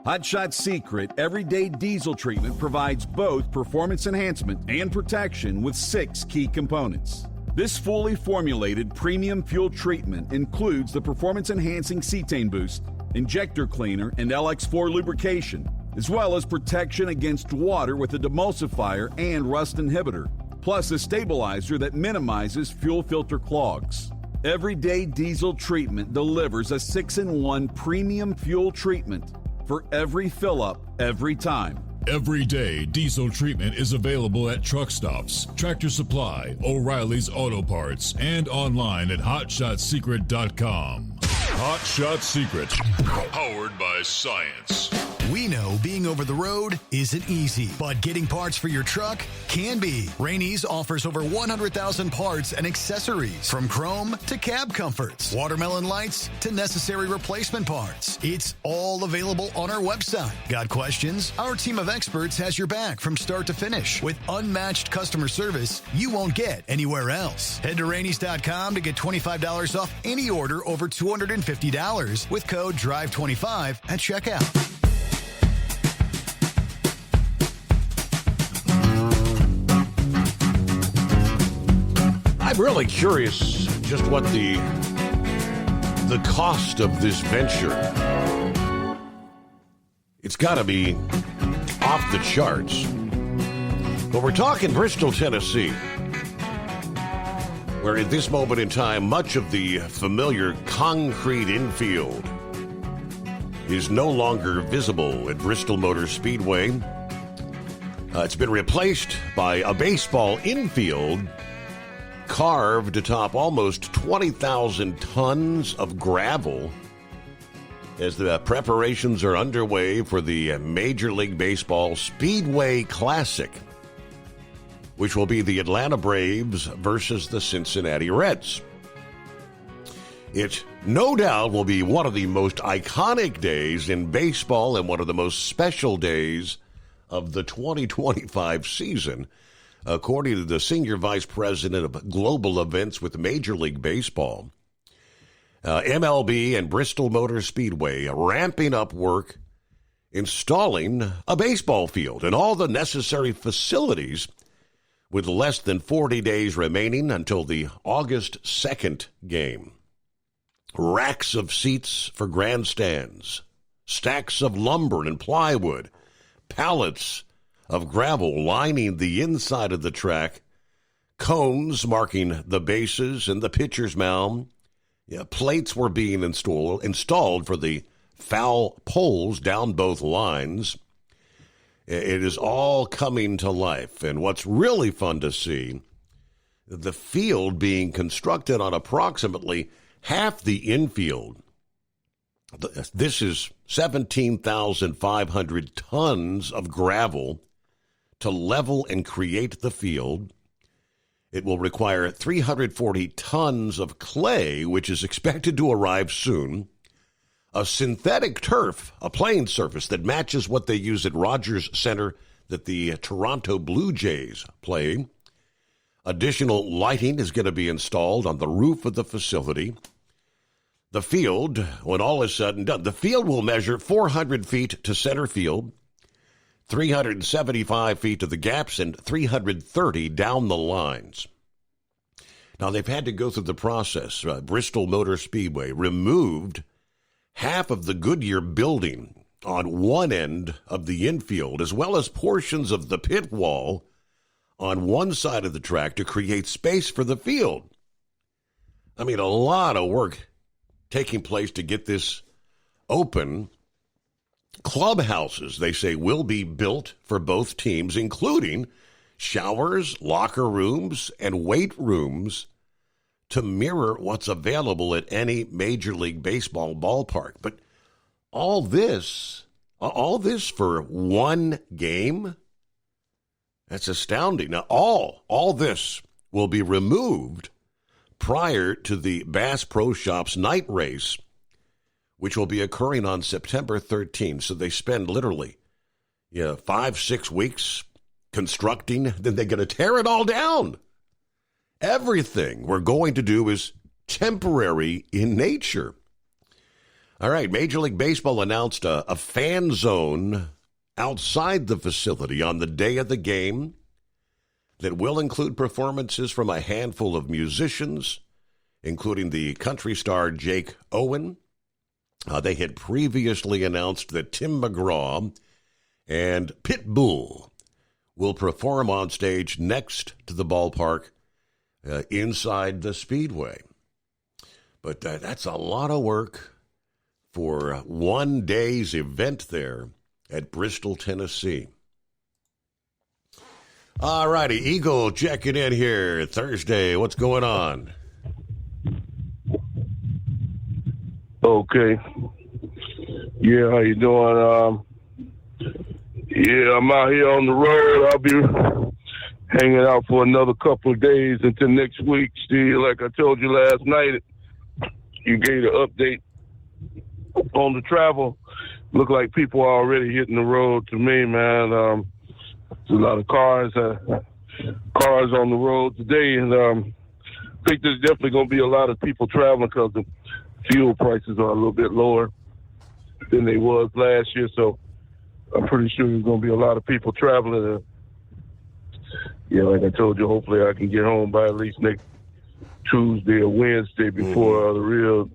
Hot Shot Secret Everyday Diesel Treatment provides both performance enhancement and protection with 6 key components. This fully formulated premium fuel treatment includes the performance-enhancing cetane boost, injector cleaner, and LX4 lubrication, as well as protection against water with a demulsifier and rust inhibitor, plus a stabilizer that minimizes fuel filter clogs. Everyday Diesel treatment delivers a 6-in-1 premium fuel treatment for every fill-up, every time. Everyday Diesel treatment is available at truck stops, Tractor Supply, O'Reilly's Auto Parts, and online at HotShotSecret.com. Hot Shot Secret, powered by science. We know being over the road isn't easy, but getting parts for your truck can be. Rainey's offers over 100,000 parts and accessories, from chrome to cab comforts, watermelon lights to necessary replacement parts. It's all available on our website. Got questions? Our team of experts has your back from start to finish with unmatched customer service you won't get anywhere else. Head to Rainey's.com to get $25 off any order over $250 with code DRIVE25 at checkout. I'm really curious just what the cost of this venture. It's got to be off the charts. But we're talking Bristol, Tennessee, where at this moment in time, much of the familiar concrete infield is no longer visible at Bristol Motor Speedway. It's been replaced by a baseball infield carved atop almost 20,000 tons of gravel as the preparations are underway for the Major League Baseball Speedway Classic, which will be the Atlanta Braves versus the Cincinnati Reds. It no doubt will be one of the most iconic days in baseball and one of the most special days of the 2025 season, according to the Senior Vice President of Global Events with Major League Baseball. MLB and Bristol Motor Speedway ramping up work, installing a baseball field and all the necessary facilities with less than 40 days remaining until the August 2nd game. Racks of seats for grandstands, stacks of lumber and plywood, pallets of gravel lining the inside of the track, cones marking the bases and the pitcher's mound. Plates were being installed for the foul poles down both lines. It is all coming to life. And what's really fun to see, the field being constructed on approximately half the infield. This is 17,500 tons of gravel to level and create the field. It will require 340 tons of clay, which is expected to arrive soon, a synthetic turf, a playing surface that matches what they use at Rogers Center that the Toronto Blue Jays play. Additional lighting is going to be installed on the roof of the facility. The field, when all is said and done, the field will measure 400 feet to center field, 375 feet to the gaps, and 330 down the lines. Now, they've had to go through the process. Bristol Motor Speedway removed half of the Goodyear building on one end of the infield, as well as portions of the pit wall on one side of the track to create space for the field. I mean, a lot of work taking place to get this open. Clubhouses, they say, will be built for both teams, including showers, locker rooms, and weight rooms to mirror what's available at any Major League Baseball ballpark. But all this for one game? That's astounding. Now, all this will be removed prior to the Bass Pro Shops night race, which will be occurring on September 13th. So they spend literally 5-6 weeks constructing, then they're going to tear it all down. Everything we're going to do is temporary in nature. All right, Major League Baseball announced a fan zone outside the facility on the day of the game. that will include performances from a handful of musicians, including the country star Jake Owen. They had previously announced that Tim McGraw and Pitbull will perform on stage next to the ballpark inside the Speedway. But that's a lot of work for one day's event there at Bristol, Tennessee. All righty, Eagle checking in here Thursday. What's going on? Okay. Yeah, how you doing? Yeah, I'm out here on the road. I'll be hanging out for another couple of days until next week. Steve, like I told you last night, you gave an update on the travel. Look like people are already hitting the road to me, man. There's a lot of cars on the road today, and I think there's definitely going to be a lot of people traveling because the fuel prices are a little bit lower than they was last year, so I'm pretty sure there's going to be a lot of people traveling. Yeah, like I told you, hopefully I can get home by at least next Tuesday or Wednesday before the real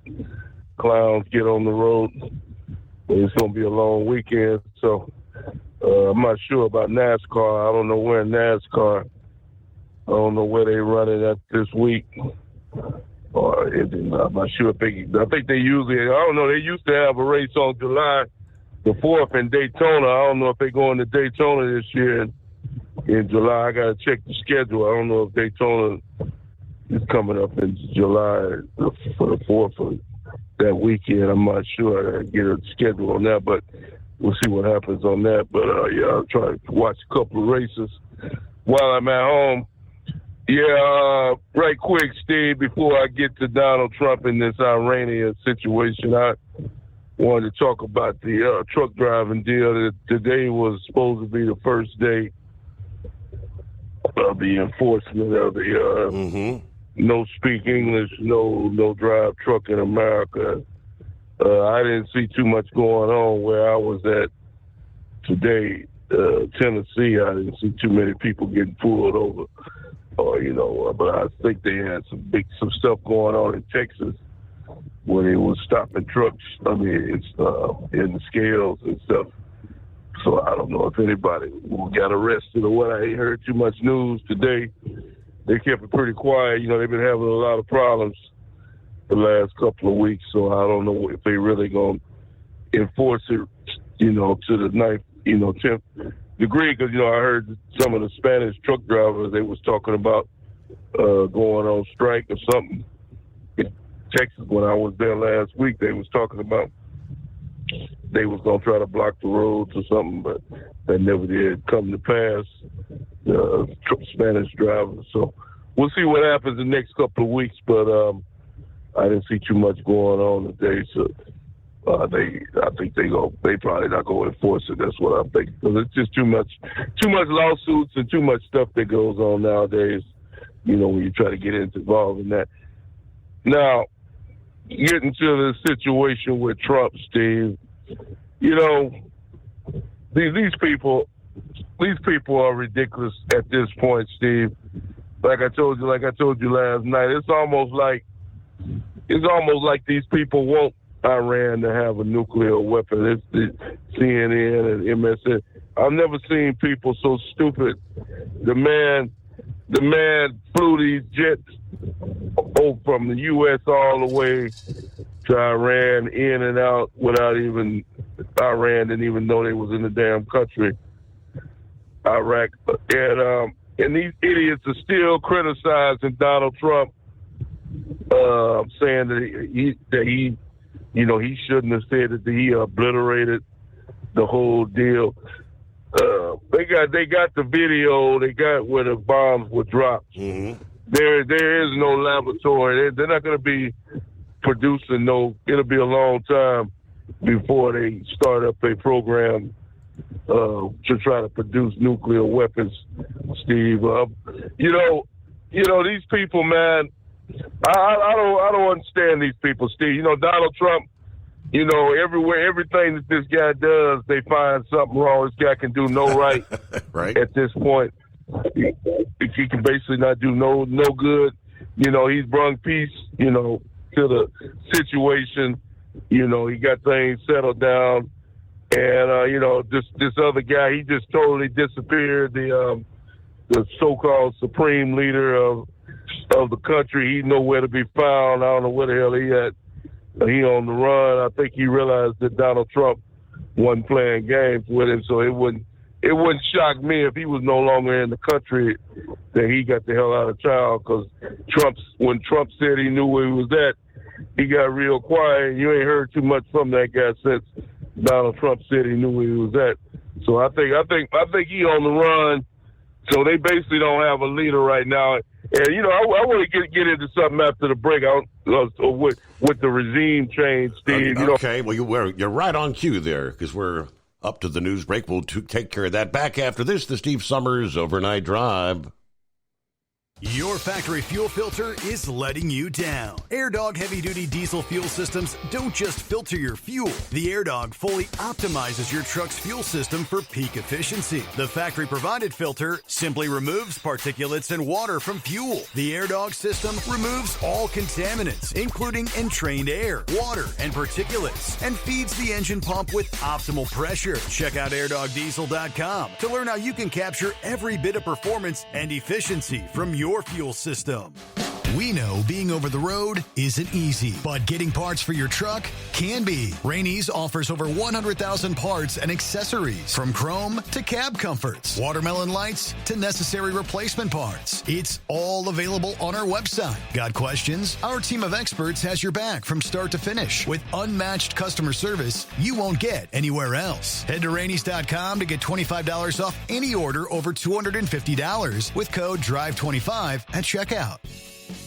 clowns get on the road. It's going to be a long weekend, so I'm not sure about NASCAR. I don't know where NASCAR. I don't know where they running at this week. I'm not sure if I think they usually, I don't know, they used to have a race on July the 4th in Daytona. I don't know if they're going to Daytona this year in July. I got to check the schedule. I don't know if Daytona is coming up in July for the 4th of that weekend. I'm not sure. I get a schedule on that, but we'll see what happens on that. But, yeah, I'll try to watch a couple of races while I'm at home. Yeah, right quick, Steve, before I get to Donald Trump and this Iranian situation, I wanted to talk about the truck driving deal. Today was supposed to be the first day of the enforcement of the no speak English, no drive truck in America. I didn't see too much going on where I was at today, Tennessee. I didn't see too many people getting pulled over, but I think they had some stuff going on in Texas where they were stopping trucks. I mean, it's in the scales and stuff. So I don't know if anybody got arrested or what. I ain't heard too much news today. They kept it pretty quiet. They've been having a lot of problems the last couple of weeks, so I don't know if they really going to enforce it, to the ninth, 10th degree, because, I heard some of the Spanish truck drivers, they was talking about going on strike or something. In Texas, when I was there last week, they was talking about they was going to try to block the roads or something, but that never did come to pass, Spanish drivers. So we'll see what happens the next couple of weeks, but I didn't see too much going on today, so I think they probably not going to enforce it. That's what I'm thinking, because it's just too much lawsuits and too much stuff that goes on nowadays, when you try to get involved in that. Now, getting to the situation with Trump, Steve, these people are ridiculous at this point, Steve. Like I told you last night, it's almost like these people want Iran to have a nuclear weapon. It's the CNN and MSN. I've never seen people so stupid. The man flew these jets from the U.S. all the way to Iran, in and out, without even, Iran didn't even know they was in the damn country, Iraq. And these idiots are still criticizing Donald Trump, saying that he shouldn't have said that he obliterated the whole deal. They got the video. They got where the bombs were dropped. Mm-hmm. There is no laboratory. They're not going to be producing it'll be a long time before they start up a program to try to produce nuclear weapons, Steve. These people, man, I don't understand these people, Steve. Donald Trump, everything that this guy does, they find something wrong. This guy can do no right, right, at this point. he can basically not do no good. You know, he's brought peace, you know, to the situation. You know, he got things settled down. And, you know, this other guy, he just totally disappeared, the so-called supreme leader of the country. He's nowhere to be found. I don't know where the hell he at. He on the run. I think he realized that Donald Trump wasn't playing games with him, so it wouldn't shock me if he was no longer in the country that he got the hell out of town, because when Trump said he knew where he was at, he got real quiet. You ain't heard too much from that guy since Donald Trump said he knew where he was at. So I think he on the run. So they basically don't have a leader right now. And you know, I want to get into something after the break. With the regime change, Steve. Okay, well you're right on cue there, because we're up to the news break. We'll take care of that back after this. The Steve Summers Overnight Drive. Your factory fuel filter is letting you down. AirDog heavy-duty diesel fuel systems don't just filter your fuel. The AirDog fully optimizes your truck's fuel system for peak efficiency. The factory-provided filter simply removes particulates and water from fuel. The AirDog system removes all contaminants, including entrained air, water, and particulates, and feeds the engine pump with optimal pressure. Check out airdogdiesel.com to learn how you can capture every bit of performance and efficiency from your fuel system. We know being over the road isn't easy, but getting parts for your truck can be. Rainey's offers over 100,000 parts and accessories, from chrome to cab comforts, watermelon lights to necessary replacement parts. It's all available on our website. Got questions? Our team of experts has your back from start to finish with unmatched customer service you won't get anywhere else. Head to Rainey's.com to get $25 off any order over $250 with code DRIVE25 at checkout.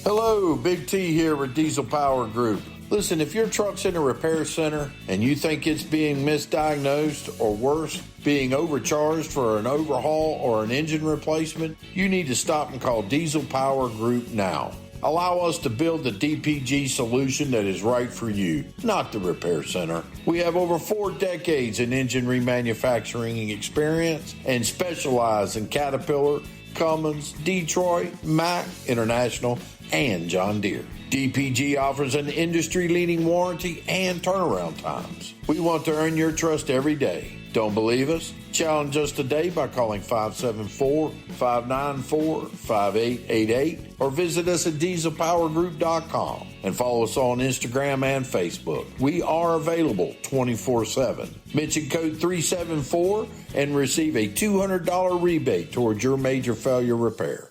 Hello, Big T here with Diesel Power Group. Listen, if your truck's in a repair center and you think it's being misdiagnosed or worse, being overcharged for an overhaul or an engine replacement, you need to stop and call Diesel Power Group now. Allow us to build the DPG solution that is right for you, not the repair center. We have over 4 decades in engine remanufacturing experience and specialize in Caterpillar, Cummins, Detroit, Mack, International, and John Deere. DPG offers an industry-leading warranty and turnaround times. We want to earn your trust every day. Don't believe us? Challenge us today by calling 574-594-5888 or visit us at dieselpowergroup.com and follow us on Instagram and Facebook. We are available 24/7. Mention code 374 and receive a $200 rebate towards your major failure repair.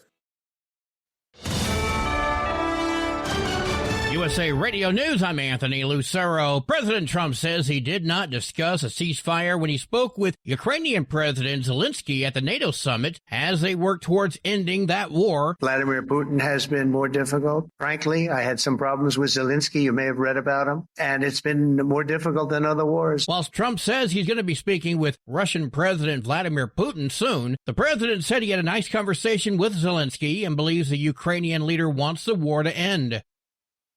USA Radio News, I'm Anthony Lucero. President Trump says he did not discuss a ceasefire when he spoke with Ukrainian President Zelensky at the NATO summit as they work towards ending that war. Vladimir Putin has been more difficult. Frankly, I had some problems with Zelensky. You may have read about him. And it's been more difficult than other wars. Whilst Trump says he's going to be speaking with Russian President Vladimir Putin soon, the president said he had a nice conversation with Zelensky and believes the Ukrainian leader wants the war to end.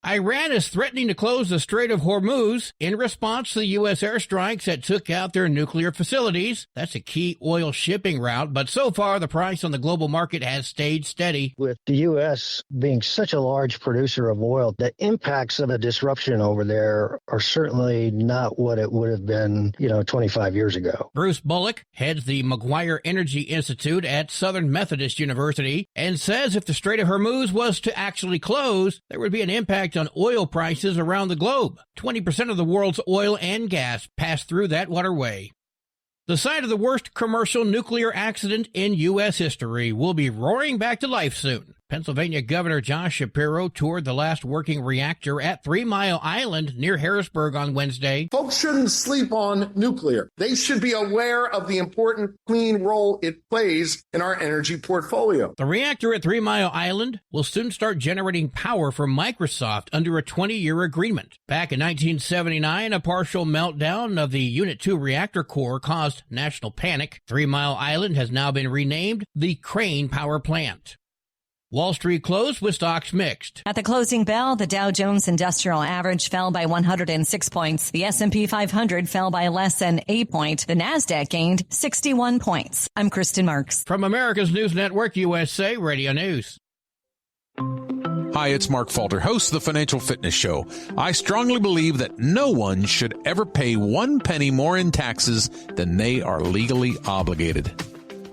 Iran is threatening to close the Strait of Hormuz in response to the U.S. airstrikes that took out their nuclear facilities. That's a key oil shipping route, but so far the price on the global market has stayed steady. With the U.S. being such a large producer of oil, the impacts of a disruption over there are certainly not what it would have been, 25 years ago. Bruce Bullock heads the McGuire Energy Institute at Southern Methodist University and says if the Strait of Hormuz was to actually close, there would be an impact on oil prices around the globe. 20% of the world's oil and gas pass through that waterway. The site of the worst commercial nuclear accident in U.S. history will be roaring back to life soon. Pennsylvania Governor Josh Shapiro toured the last working reactor at 3 Mile Island near Harrisburg on Wednesday. Folks shouldn't sleep on nuclear. They should be aware of the important clean role it plays in our energy portfolio. The reactor at 3 Mile Island will soon start generating power for Microsoft under a 20-year agreement. Back in 1979, a partial meltdown of the Unit 2 reactor core caused national panic. 3 Mile Island has now been renamed the Crane Power Plant. Wall Street closed with stocks mixed. At the closing bell, the Dow Jones Industrial Average fell by 106 points. The S&P 500 fell by less than a point. The Nasdaq gained 61 points. I'm Kristen Marks. From America's News Network, USA Radio News. Hi, it's Mark Falter, host of the Financial Fitness Show. I strongly believe that no one should ever pay 1 penny more in taxes than they are legally obligated.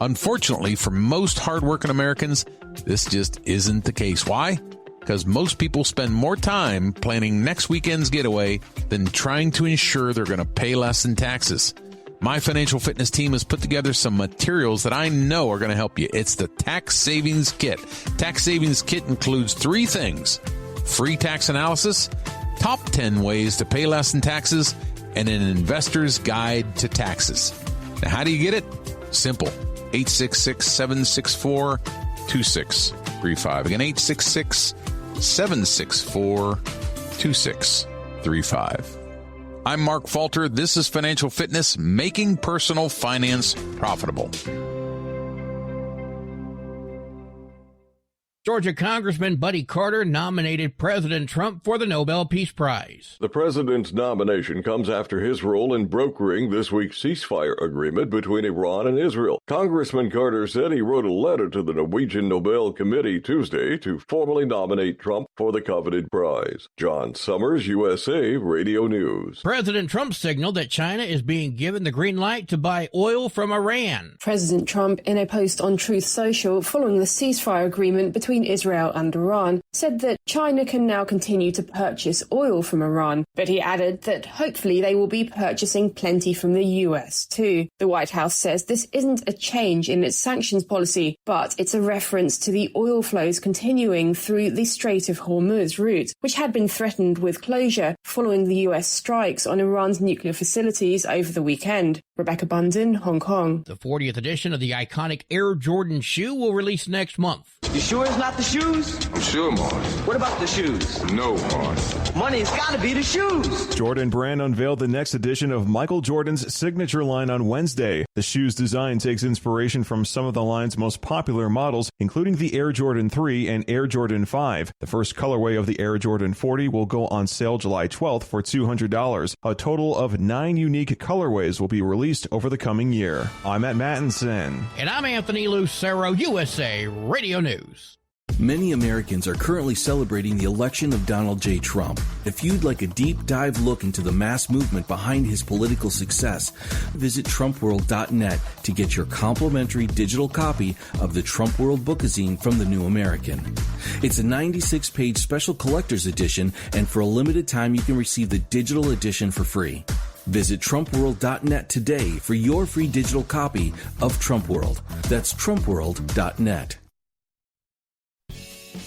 Unfortunately, for most hardworking Americans, this just isn't the case. Why? Because most people spend more time planning next weekend's getaway than trying to ensure they're going to pay less in taxes. My financial fitness team has put together some materials that I know are going to help you. It's the Tax Savings Kit. Tax Savings Kit includes 3 things: free tax analysis, top 10 ways to pay less in taxes, and an investor's guide to taxes. Now, how do you get it? Simple. 866-764-2635. Again, 866-764-2635. I'm Mark Falter. This is Financial Fitness, making personal finance profitable. Georgia Congressman Buddy Carter nominated President Trump for the Nobel Peace Prize. The president's nomination comes after his role in brokering this week's ceasefire agreement between Iran and Israel. Congressman Carter said he wrote a letter to the Norwegian Nobel Committee Tuesday to formally nominate Trump for the coveted prize. John Summers, USA Radio News. President Trump signaled that China is being given the green light to buy oil from Iran. President Trump, in a post on Truth Social following the ceasefire agreement between Israel and Iran, said that China can now continue to purchase oil from Iran, but he added that hopefully they will be purchasing plenty from the US too. The White House says this isn't a change in its sanctions policy, but it's a reference to the oil flows continuing through the Strait of Hormuz route, which had been threatened with closure following the US strikes on Iran's nuclear facilities over the weekend. Rebecca Bunden, Hong Kong. The 40th edition of the iconic Air Jordan shoe will release next month. You sure it's not the shoes? I'm sure, Mars. What about the shoes? No, Mars. Money's gotta be the shoes. Jordan Brand unveiled the next edition of Michael Jordan's signature line on Wednesday. The shoe's design takes inspiration from some of the line's most popular models, including the Air Jordan 3 and Air Jordan 5. The first colorway of the Air Jordan 40 will go on sale July 12th for $200. A total of 9 unique colorways will be released over the coming year. I'm Matt Mattinson. And I'm Anthony Lucero, USA Radio News. Many Americans are currently celebrating the election of Donald J. Trump. If you'd like a deep dive look into the mass movement behind his political success, visit TrumpWorld.net to get your complimentary digital copy of the Trump World Bookazine from the New American. It's a 96-page special collector's edition, and for a limited time you can receive the digital edition for free. Visit TrumpWorld.net today for your free digital copy of Trump World. That's TrumpWorld.net.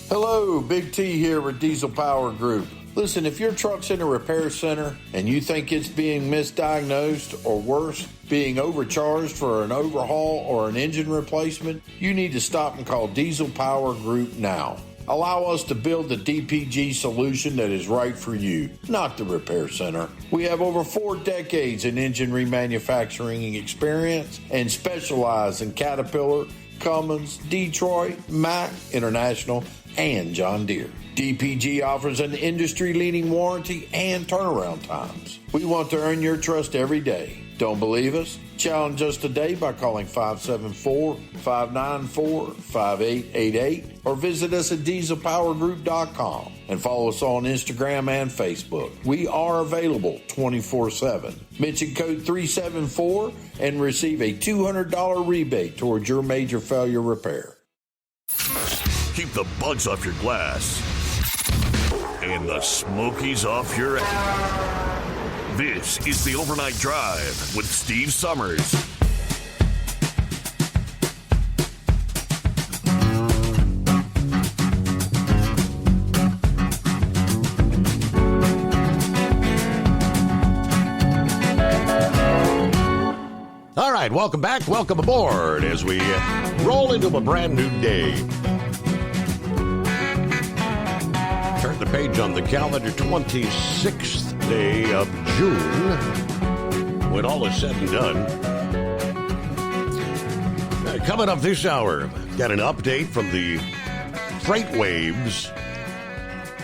Hello, Big T here with Diesel Power Group. Listen, if your truck's in a repair center and you think it's being misdiagnosed or worse, being overcharged for an overhaul or an engine replacement, you need to stop and call Diesel Power Group now. Allow us to build the DPG solution that is right for you, not the repair center. We have over 4 decades in engine remanufacturing experience and specialize in Caterpillar, Cummins, Detroit, Mack, International, and John Deere. DPG offers an industry-leading warranty and turnaround times. We want to earn your trust every day. Don't believe us? Challenge us today by calling 574-594-5888 or visit us at dieselpowergroup.com and follow us on Instagram and Facebook. We are available 24/7. Mention code 374 and receive a $200 rebate towards your major failure repair. Keep the bugs off your glass and the smokies off your ass. This is the Overnight Drive with Steve Summers. All right, welcome back. Welcome aboard as we roll into a brand new day. Turn the page on the calendar, 26th day of June. When all is said and done. Coming up this hour, got an update from the freight waves.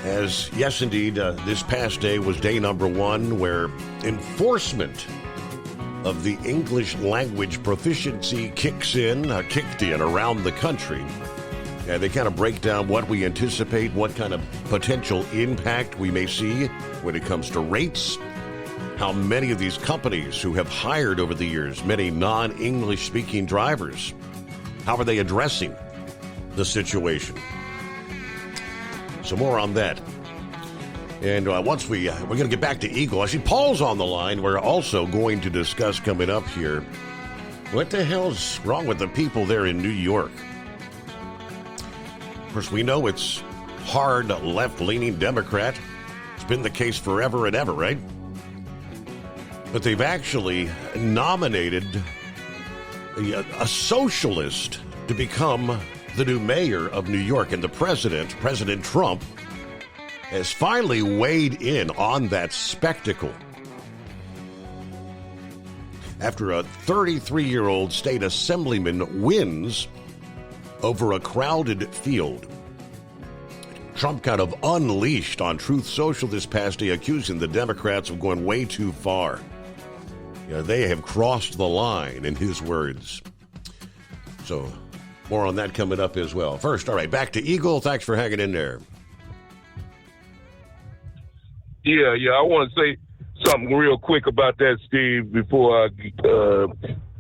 As, yes, indeed, this past day was day number 1 where enforcement of the English language proficiency kicked in around the country. And they kind of break down what we anticipate, what kind of potential impact we may see when it comes to rates, how many of these companies who have hired over the years many non-English speaking drivers, how are they addressing the situation? So more on that. And once we're going to get back to Eagle. I see Paul's on the line. We're also going to discuss coming up here what the hell's wrong with the people there in New York. Of course, we know it's hard left-leaning Democrat. It's been the case forever and ever, right? But they've actually nominated a socialist to become the new mayor of New York. And the President Trump, has finally weighed in on that spectacle. After a 33-year-old state assemblyman wins over a crowded field, Trump kind of unleashed on Truth Social this past day, accusing the Democrats of going way too far. They have crossed the line, in his words. So, more on that coming up as well. First, all right, back to Eagle. Thanks for hanging in there. Yeah, I want to say something real quick about that, Steve, before I the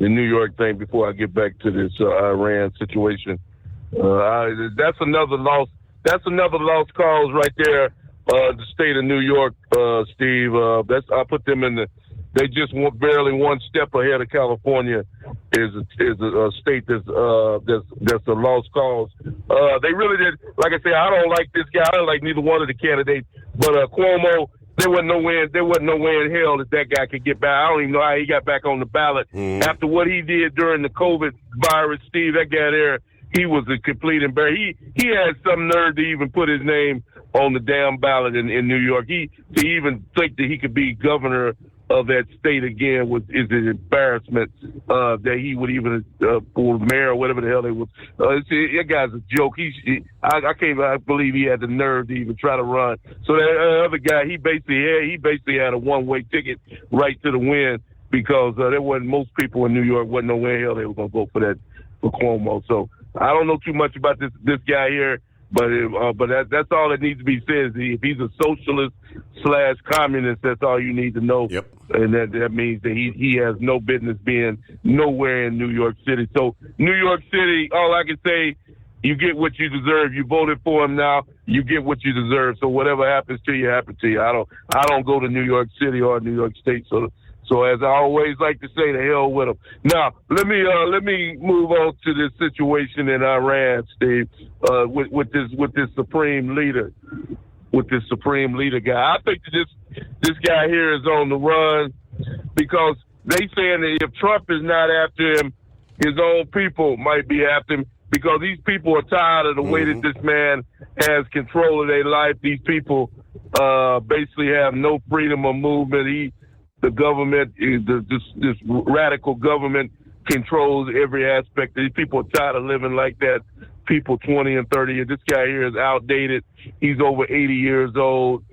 New York thing, before I get back to this Iran situation. That's another lost cause right there. The state of New York, Steve. I put them in the. They just barely one step ahead of California. Is a state that's a lost cause. They really did. Like I said, I don't like this guy. I don't like neither one of the candidates. But Cuomo, there wasn't no way in hell that guy could get back. I don't even know how he got back on the ballot after what he did during the COVID virus. Steve, that guy there, he was a complete embarrassment. He had some nerve to even put his name on the damn ballot in New York. To even think that he could be governor of that state again is an embarrassment. That he would even for mayor or whatever the hell they was. That guy's a joke. I can't believe he had the nerve to even try to run. So that other guy, he basically had a one-way ticket right to the win because there wasn't most people in New York wasn't no way in hell they were gonna vote for Cuomo. So I don't know too much about this guy here. But that's all that needs to be said. If he's a socialist / communist, that's all you need to know. Yep. And that means that he has no business being nowhere in New York City. So New York City, all I can say, you get what you deserve. You voted for him now. You get what you deserve. So whatever happens to you, happens to you. I don't go to New York City or New York State. So as I always like to say, the hell with them. Now, let me move on to this situation in Iran, Steve, with this supreme leader guy. I think that this guy here is on the run because they saying that if Trump is not after him, his own people might be after him because these people are tired of the way that this man has control of their life. These people basically have no freedom of movement. The government, this radical government controls every aspect. These people are tired of living like that. People 20 and 30. This guy here is outdated. He's over 80 years old.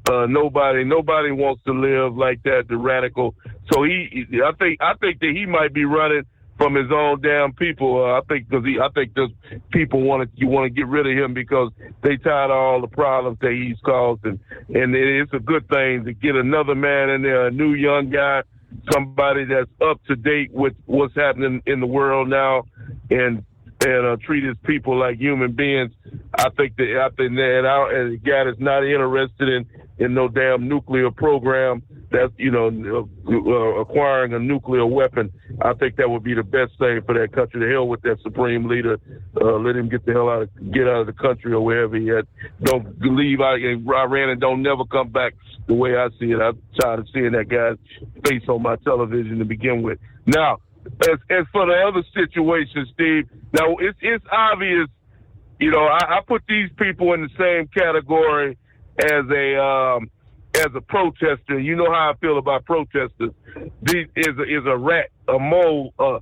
Nobody wants to live like that. The radical. So I think that he might be running from his own damn people. I think those people want to get rid of him because they tired of all the problems that he's caused, and it's a good thing to get another man in there, a new young guy, somebody that's up to date with what's happening in the world now, and treat his people like human beings. I think that a guy that's not interested in no damn nuclear program, that's acquiring a nuclear weapon. I think that would be the best thing for that country. To hell with that supreme leader. Let him get out of the country or wherever he at. Don't leave out in Iran and don't never come back. The way I see it, I'm tired of seeing that guy's face on my television to begin with. Now, as for the other situation, Steve, now it's obvious. I put these people in the same category as a protester. You know how I feel about protesters. This is a rat, a mole, a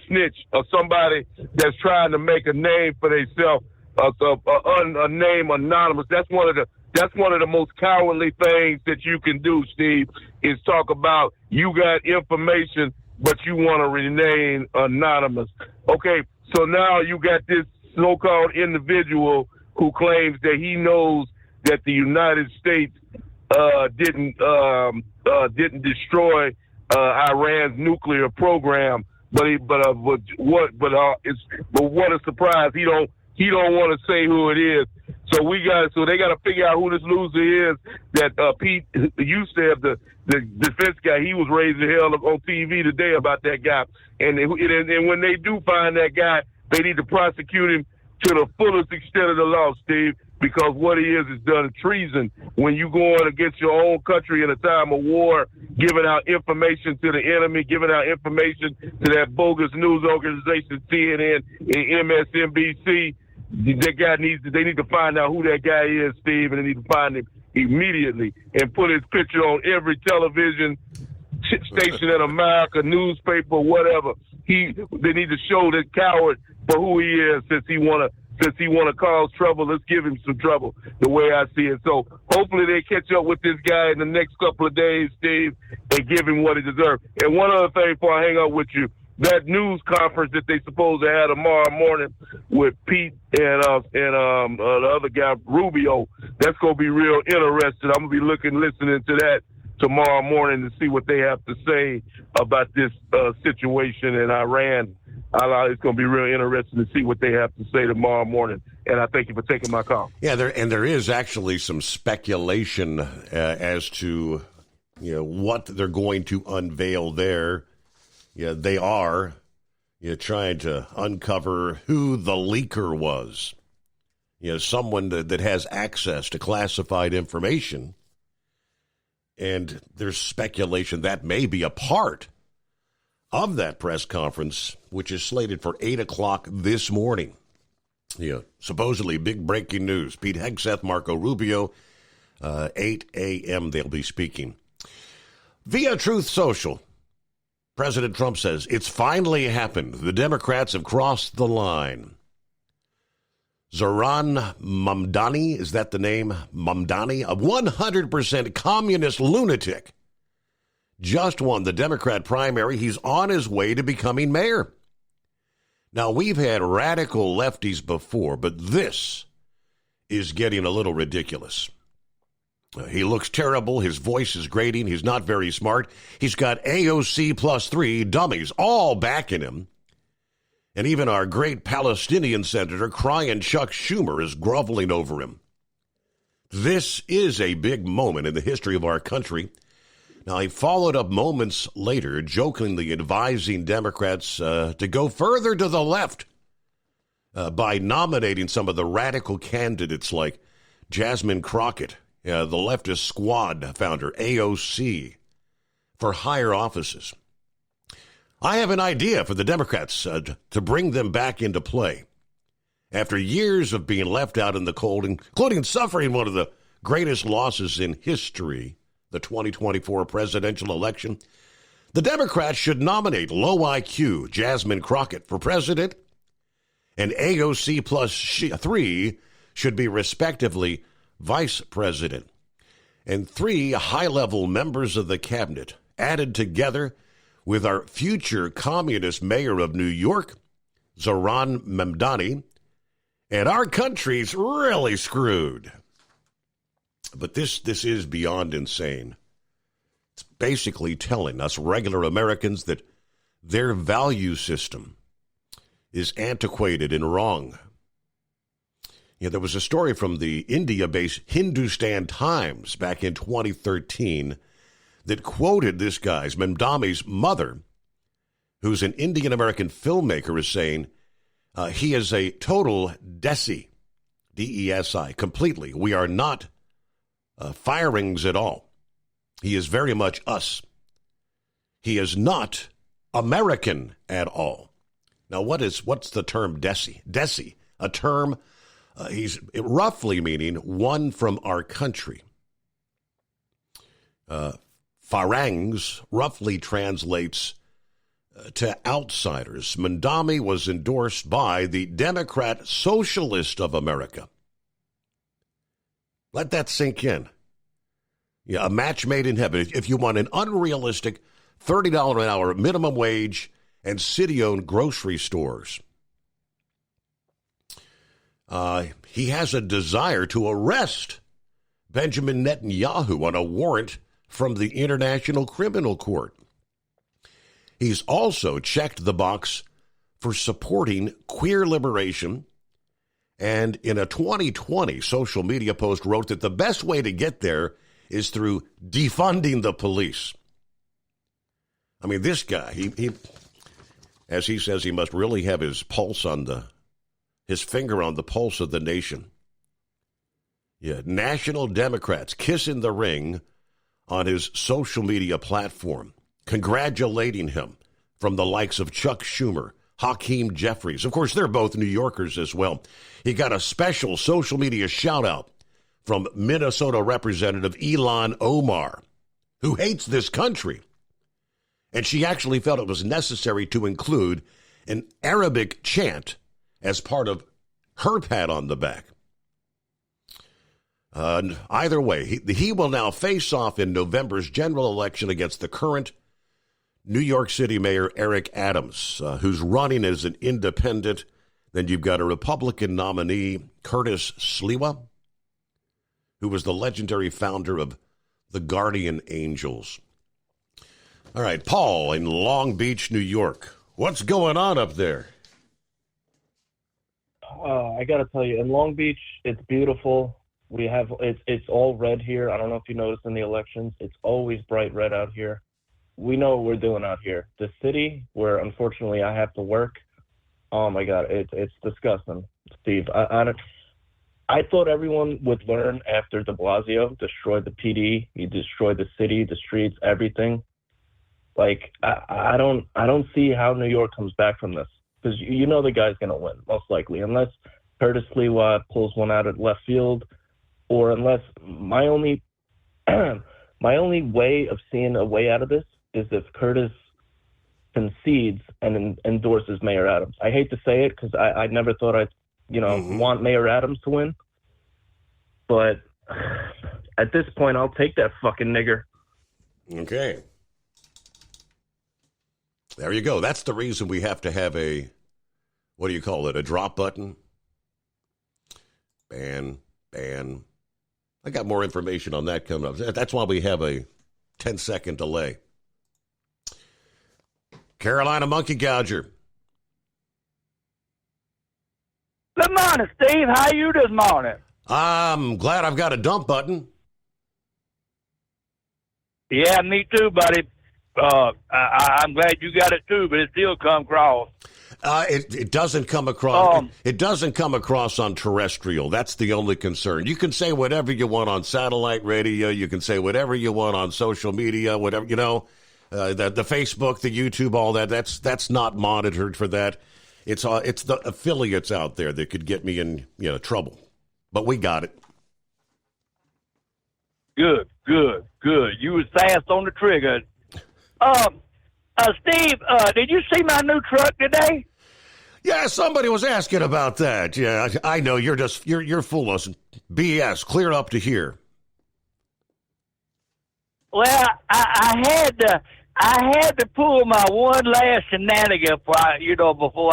snitch, or somebody that's trying to make a name for themselves. a name anonymous. That's one of the most cowardly things that you can do, Steve, is talk about you got information, but you want to remain anonymous. Okay, so now you got this so-called individual who claims that he knows that the United States didn't destroy Iran's nuclear program, but what a surprise! He don't want to say who it is. So they got to figure out who this loser is. That Pete, you said the defense guy, he was raising hell on TV today about that guy. And when they do find that guy, they need to prosecute him to the fullest extent of the law, Steve, because what he is done treason. When you go on against your own country in a time of war, giving out information to the enemy, giving out information to that bogus news organization, CNN and MSNBC, they need to find out who that guy is, Steve, and they need to find him immediately and put his picture on every television station in America, newspaper, whatever. They need to show that coward for who he is. Since he want to cause trouble, let's give him some trouble, the way I see it. So hopefully they catch up with this guy in the next couple of days, Steve, and give him what he deserves. And one other thing before I hang up with you, that news conference that they supposed to have tomorrow morning with Pete and the other guy, Rubio, that's going to be real interesting. I'm going to be listening to that tomorrow morning to see what they have to say about this situation in Iran. It's going to be real interesting to see what they have to say tomorrow morning. And I thank you for taking my call. Yeah, there is actually some speculation as to what they're going to unveil there. Yeah, they are trying to uncover who the leaker was. Someone that has access to classified information. And there's speculation that may be a part of that press conference, which is slated for 8 o'clock this morning. Supposedly big breaking news. Pete Hegseth, Marco Rubio, 8 a.m. they'll be speaking. Via Truth Social, President Trump says, it's finally happened. The Democrats have crossed the line. Zohran Mamdani, is that the name? Mamdani, a 100% communist lunatic, just won the Democrat primary. He's on his way to becoming mayor. Now, we've had radical lefties before, but this is getting a little ridiculous. He looks terrible. His voice is grating. He's not very smart. He's got AOC plus 3 dummies all backing him. And even our great Palestinian senator, crying Chuck Schumer, is groveling over him. This is a big moment in the history of our country. Now, he followed up moments later, jokingly advising Democrats to go further to the left by nominating some of the radical candidates like Jasmine Crockett, the leftist squad founder, AOC, for higher offices. I have an idea for the Democrats to bring them back into play. After years of being left out in the cold, including suffering one of the greatest losses in history, the 2024 presidential election, the Democrats should nominate low IQ Jasmine Crockett for president, and AOC plus 3 should be respectively vice president, and 3 high-level members of the cabinet added together with our future communist mayor of New York, Zohran Mamdani, and our country's really screwed. But this is beyond insane. It's basically telling us regular Americans that their value system is antiquated and wrong. There was a story from the India-based Hindustan Times back in 2013 that quoted this guy's, Mamdani's mother, who's an Indian-American filmmaker, is saying he is a total desi, D-E-S-I, completely. We are not firings at all. He is very much us. He is not American at all. Now, what's the term desi? Desi, a term he's roughly meaning one from our country. Phalanx roughly translates to outsiders. Mamdani was endorsed by the Democrat Socialist of America. Let that sink in. Yeah, a match made in heaven. If you want an unrealistic $30 an hour minimum wage and city-owned grocery stores. He has a desire to arrest Benjamin Netanyahu on a warrant from the International Criminal Court. He's also checked the box for supporting queer liberation, and in a 2020 social media post wrote that the best way to get there is through defunding the police. I mean, this guy, he as he says, he must really have his pulse on his finger on the pulse of the nation. Yeah, National Democrats kissing the ring on his social media platform, congratulating him from the likes of Chuck Schumer, Hakeem Jeffries. Of course, they're both New Yorkers as well. He got a special social media shout-out from Minnesota Representative Ilhan Omar, who hates this country. And she actually felt it was necessary to include an Arabic chant as part of her pat on the back. Either way, he will now face off in November's general election against the current New York City Mayor Eric Adams, who's running as an independent. Then you've got a Republican nominee, Curtis Sliwa, who was the legendary founder of the Guardian Angels. All right, Paul in Long Beach, New York. What's going on up there? I got to tell you, in Long Beach, it's beautiful. We have it's all red here. I don't know if you noticed in the elections, it's always bright red out here. We know what we're doing out here. The city where unfortunately I have to work, oh my God, it's disgusting, Steve. I thought everyone would learn after de Blasio destroyed the PD. He destroyed the city, the streets, everything. Like I don't see how New York comes back from this, because you know the guy's gonna win most likely, unless Curtis Sliwa pulls one out at left field, or unless my only way of seeing a way out of this is if Curtis concedes and endorses Mayor Adams. I hate to say it because I never thought I'd want Mayor Adams to win, but at this point I'll take that fucking nigger. Okay. There you go. That's the reason we have to have a, what do you call it, a drop button? Ban. I got more information on that coming up. That's why we have a 10-second delay. Carolina Monkey Gouger. Good morning, Steve. How you this morning? I'm glad I've got a dump button. Yeah, me too, buddy. I'm glad you got it too, but it still come across. It doesn't come across. It doesn't come across on terrestrial. That's the only concern. You can say whatever you want on satellite radio. You can say whatever you want on social media. Whatever the Facebook, the YouTube, all that. That's not monitored for that. It's the affiliates out there that could get me in trouble. But we got it. Good. You was fast on the trigger. Steve, did you see my new truck today? Yeah, somebody was asking about that. Yeah, I know you're full of BS. Clear up to here. Well, I had to pull my one last shenanigan before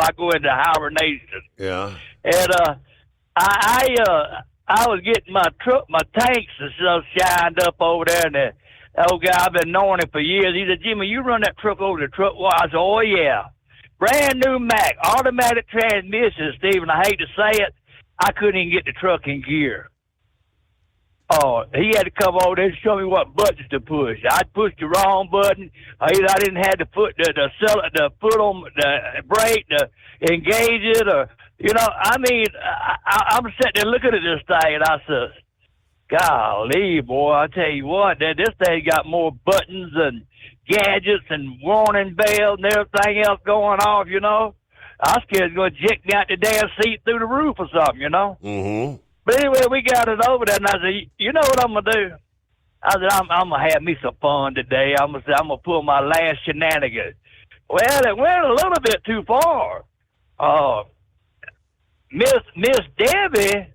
I go into hibernation. Yeah. And I was getting my tanks and stuff shined up over there, and the old guy, I've been knowing him for years. He said, Jimmy, you run that truck over the truck wash. I said, oh, yeah. Brand new Mack, automatic transmission, Stephen. I hate to say it. I couldn't even get the truck in gear. Oh, he had to come over there and show me what buttons to push. I pushed the wrong button. Either I didn't have to put the foot on the brake to engage it, or, I'm sitting there looking at this thing, and I said, golly, boy, I tell you what, this thing got more buttons and gadgets and warning bells and everything else going off, I was scared it's going to jick me out the damn seat through the roof or something, Mm-hmm. But anyway, we got it over there, and I said, you know what I'm going to do? I said, I'm going to have me some fun today. I'm going to pull my last shenanigan. Well, it went a little bit too far. Miss Debbie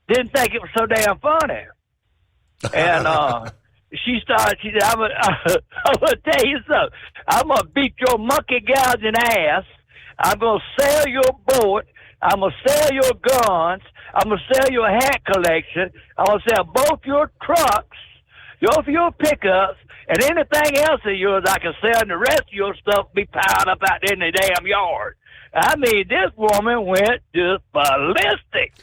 didn't think it was so damn funny. And she said, I'm going to tell you something. I'm going to beat your monkey gouging ass. I'm going to sell your boat. I'm going to sell your guns. I'm going to sell your hat collection. I'm going to sell both your trucks, both your pickups, and anything else of yours I can sell, and the rest of your stuff be piled up out there in the damn yard. I mean, this woman went just ballistic.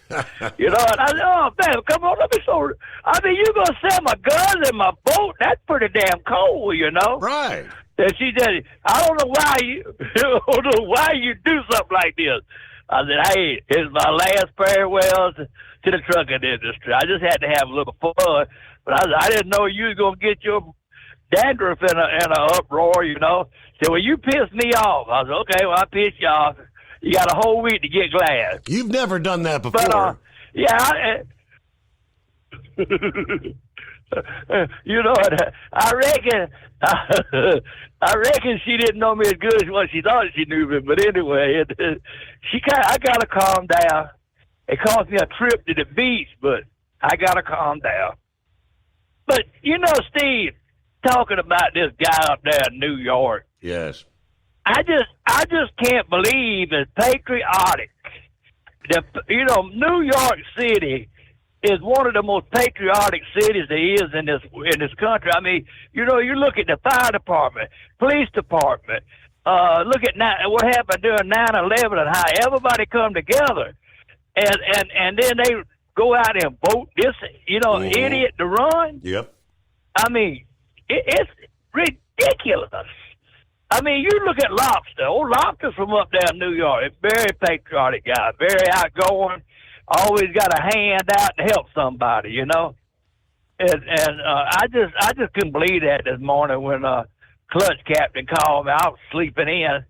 You know, and I said, oh, man, come on, let me show her. I mean, you going to sell my guns and my boat? That's pretty damn cold, you know? Right. And she said, I don't know why you do something like this. I said, hey, it's my last farewell to the trucking industry. I just had to have a little fun. But I didn't know you was going to get your dandruff in a uproar, you know. Said, well, you pissed me off. I said, okay, well, I pissed you off. You got a whole week to get glad. You've never done that before. But, yeah, you know, I reckon she didn't know me as good as what she thought she knew me. But anyway, I got to calm down. It cost me a trip to the beach, but I got to calm down. But, you know, Steve, talking about this guy up there in New York. Yes. I just can't believe it's patriotic. You know, New York City is one of the most patriotic cities there is in this country. I mean, you know, you look at the fire department, police department, look at what happened during 9/11 and how everybody come together, and then they go out and vote this, you know, idiot to run. Yep. I mean, it's ridiculous. I mean, you look at Lobster. Old Lobster's from up there in New York. Very patriotic guy, very outgoing. Always got a hand out to help somebody, you know. And I just couldn't believe that this morning when Clutch Captain called me. I was sleeping in,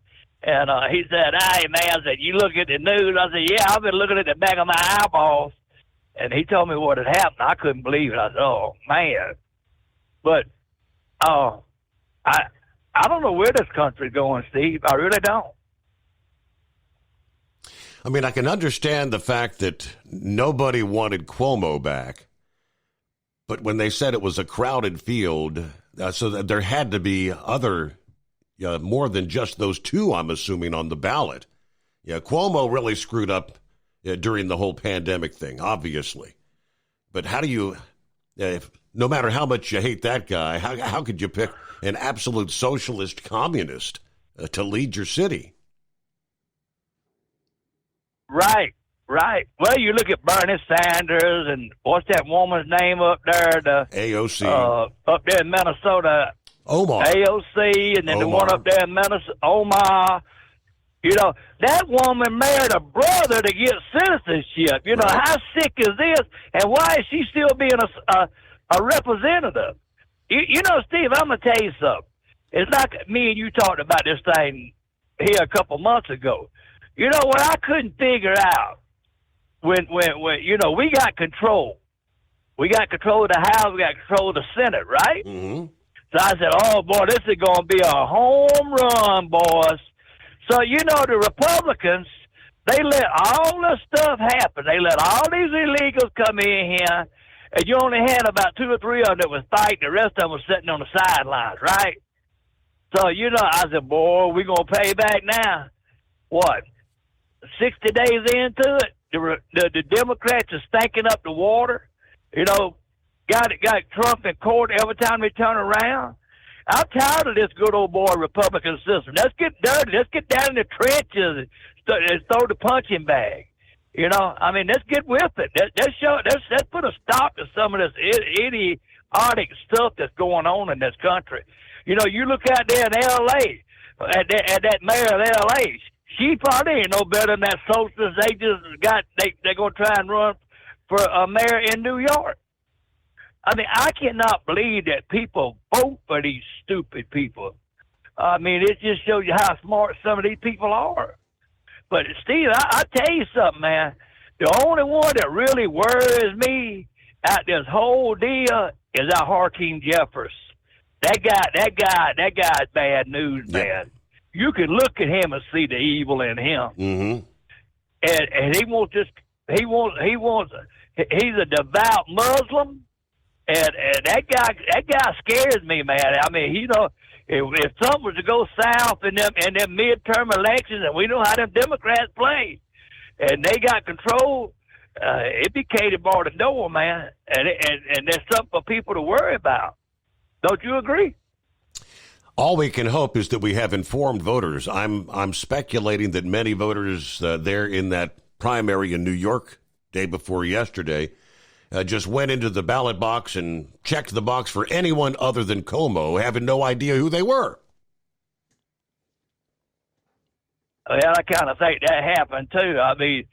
and he said, "Hey man," I said, "You look at the news?" I said, "Yeah, I've been looking at the back of my eyeballs." And he told me what had happened. I couldn't believe it. I said, "Oh man," but I don't know where this country's going, Steve. I really don't. I mean, I can understand the fact that nobody wanted Cuomo back, but when they said it was a crowded field, so that there had to be other, more than just those two, I'm assuming, on the ballot. Yeah, Cuomo really screwed up during the whole pandemic thing, obviously. But how do you, no matter how much you hate that guy, how could you pick an absolute socialist communist to lead your city? Right. Well, you look at Bernie Sanders and what's that woman's name up there? The AOC. Up there in Minnesota. Omar. AOC, and then the one up there in Minnesota, Omar. You know, that woman married a brother to get citizenship. You know, how sick is this? And why is she still being a representative? You know, Steve, I'm going to tell you something. It's like me and you talked about this thing here a couple months ago. You know what I couldn't figure out when you know, we got control. We got control of the House, we got control of the Senate, right? Mm-hmm. So I said, oh, boy, this is going to be a home run, boys. So, you know, the Republicans, they let all this stuff happen. They let all these illegals come in here, and you only had about 2 or 3 of them that was fighting. The rest of them was sitting on the sidelines, right? So, you know, I said, boy, we're going to pay back now. What, 60 days into it, the Democrats are stanking up the water. You know, got Trump in court every time they turn around. I'm tired of this good old boy Republican system. Let's get dirty. Let's get down in the trenches and throw the punching bag. You know, I mean, let's get with it. Let's put a stop to some of this idiotic stuff that's going on in this country. You know, you look out there in L.A., at that mayor of L.A., she probably ain't no better than that socialist they're going to try and run for a mayor in New York. I mean, I cannot believe that people vote for these stupid people. I mean, it just shows you how smart some of these people are. But, Steve, I tell you something, man. The only one that really worries me at this whole deal is that Hakeem Jeffries. That guy's bad news, man. you can look at him and see the evil in him. Mm-hmm. And he's a devout Muslim, and that guy scares me, man. I mean, you know, if something was to go south in them midterm elections, and we know how them Democrats play, and they got control, it'd be Katie bar the door, man, and there's something for people to worry about. Don't you agree? All we can hope is that we have informed voters. I'm speculating that many voters there in that primary in New York day before yesterday just went into the ballot box and checked the box for anyone other than Cuomo, having no idea who they were. Well, I kind of think that happened too. I mean,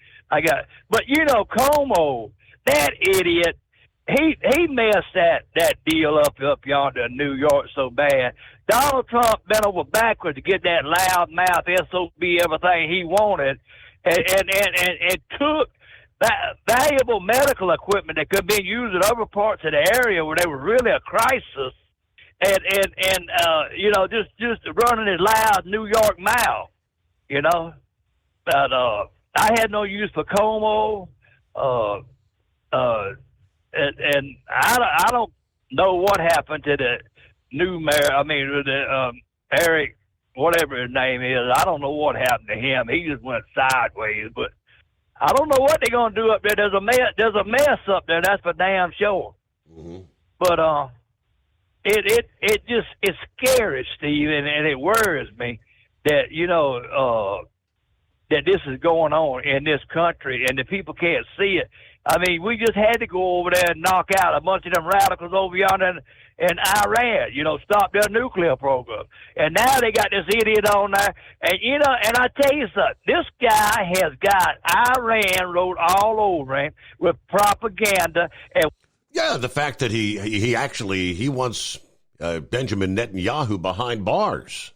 but you know, Cuomo, that idiot, he messed that deal up yonder in New York so bad. Donald Trump bent over backwards to get that loudmouth SOB everything he wanted, and took that valuable medical equipment that could be used in other parts of the area where there was really a crisis, and you know, just running his loud New York mouth, you know. But I had no use for Cuomo, and I don't know what happened to the new mayor. I mean, Eric, whatever his name is. I don't know what happened to him. He just went sideways. But I don't know what they're gonna do up there. There's a mess up there. That's for damn sure. Mm-hmm. But it's scary, Steve, and it worries me that, you know, that this is going on in this country and the people can't see it. I mean, we just had to go over there and knock out a bunch of them radicals over yonder in Iran, you know, stop their nuclear program. And now they got this idiot on there. And, you know, and I tell you something, this guy has got Iran wrote all over him with propaganda. And yeah, the fact that he wants Benjamin Netanyahu behind bars.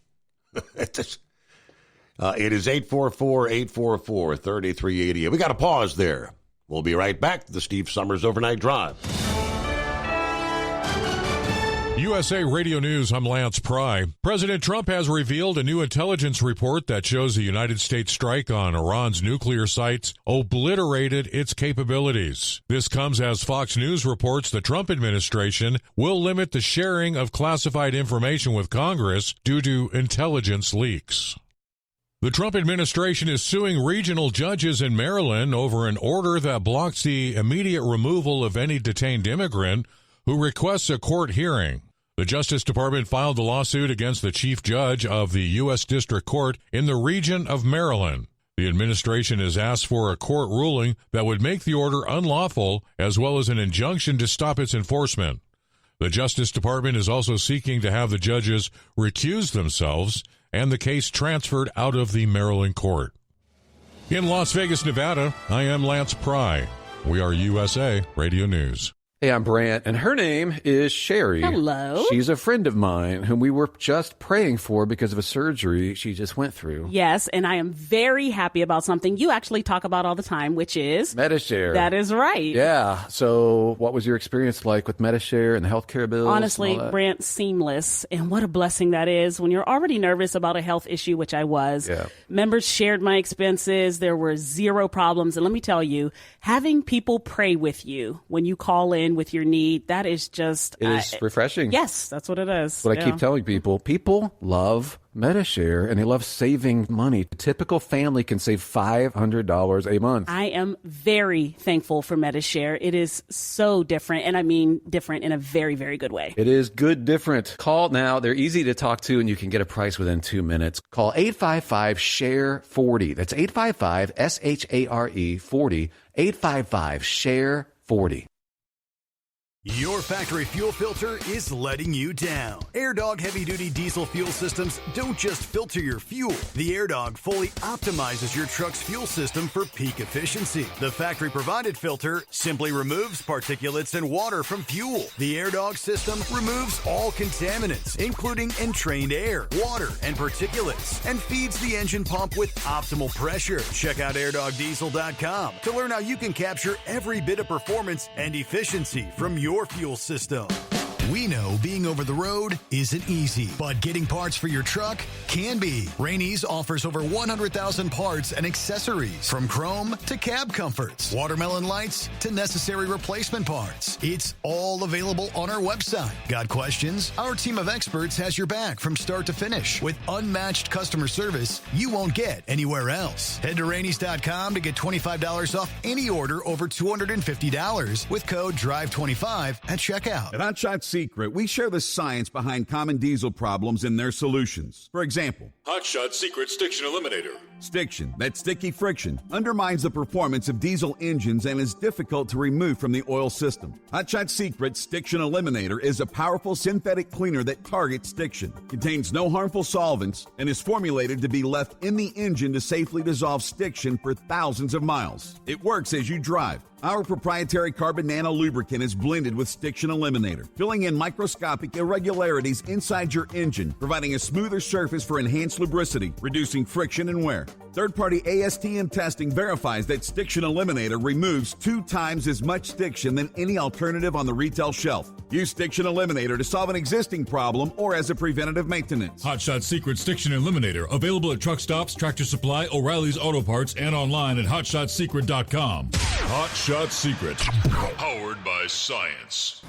It is 844-844-3380. We got to pause there. We'll be right back to the Steve Summers Overnight Drive. USA Radio News, I'm Lance Pry. President Trump has revealed a new intelligence report that shows the United States strike on Iran's nuclear sites obliterated its capabilities. This comes as Fox News reports the Trump administration will limit the sharing of classified information with Congress due to intelligence leaks. The Trump administration is suing regional judges in Maryland over an order that blocks the immediate removal of any detained immigrant who requests a court hearing. The Justice Department filed the lawsuit against the chief judge of the U.S. District Court in the region of Maryland. The administration has asked for a court ruling that would make the order unlawful, as well as an injunction to stop its enforcement. The Justice Department is also seeking to have the judges recuse themselves and the case transferred out of the Maryland court. In Las Vegas, Nevada, I am Lance Pry. We are USA Radio News. Hey, I'm Brant, and her name is Sherry. Hello. She's a friend of mine whom we were just praying for because of a surgery she just went through. Yes, and I am very happy about something you actually talk about all the time, which is Medi-Share. That is right. Yeah. So what was your experience like with Medi-Share and the healthcare bills? Honestly, Brant, seamless. And what a blessing that is when you're already nervous about a health issue, which I was. Yeah. Members shared my expenses. There were zero problems. And let me tell you, having people pray with you when you call in with your need, that is just... It is refreshing. Yes, that's what it is. What I keep telling people. People love Medi-Share, and they love saving money. A typical family can save $500 a month. I am very thankful for Medi-Share. It is so different, and I mean different in a very, very good way. It is good different. Call now. They're easy to talk to, and you can get a price within 2 minutes. Call 855-SHARE-40. That's 855-SHARE-40. 855-SHARE-40. Your factory fuel filter is letting you down. AirDog heavy-duty diesel fuel systems don't just filter your fuel. The AirDog fully optimizes your truck's fuel system for peak efficiency. The factory-provided filter simply removes particulates and water from fuel. The AirDog system removes all contaminants, including entrained air, water, and particulates, and feeds the engine pump with optimal pressure. Check out airdogdiesel.com to learn how you can capture every bit of performance and efficiency from your fuel system. We know being over the road isn't easy, but getting parts for your truck can be. Rainey's offers over 100,000 parts and accessories, from chrome to cab comforts, watermelon lights to necessary replacement parts. It's all available on our website. Got questions? Our team of experts has your back from start to finish with unmatched customer service you won't get anywhere else. Head to Rainey's.com to get $25 off any order over $250 with code DRIVE25 at checkout. At Hot Shot Secret, we share the science behind common diesel problems and their solutions. For example, Hot Shot Secret Stiction Eliminator. Stiction, that sticky friction, undermines the performance of diesel engines and is difficult to remove from the oil system. Hot Shot Secret Stiction Eliminator is a powerful synthetic cleaner that targets stiction, contains no harmful solvents, and is formulated to be left in the engine to safely dissolve stiction for thousands of miles. It works as you drive. Our proprietary carbon nano lubricant is blended with Stiction Eliminator, filling in microscopic irregularities inside your engine, providing a smoother surface for enhanced lubricity, reducing friction and wear. Third-party ASTM testing verifies that Stiction Eliminator removes 2 times as much stiction than any alternative on the retail shelf. Use Stiction Eliminator to solve an existing problem or as a preventative maintenance. Hot Shot Secret Stiction Eliminator, available at truck stops, Tractor Supply, O'Reilly's Auto Parts, and online at hotshotsecret.com. Hot Shot Secret, powered by science.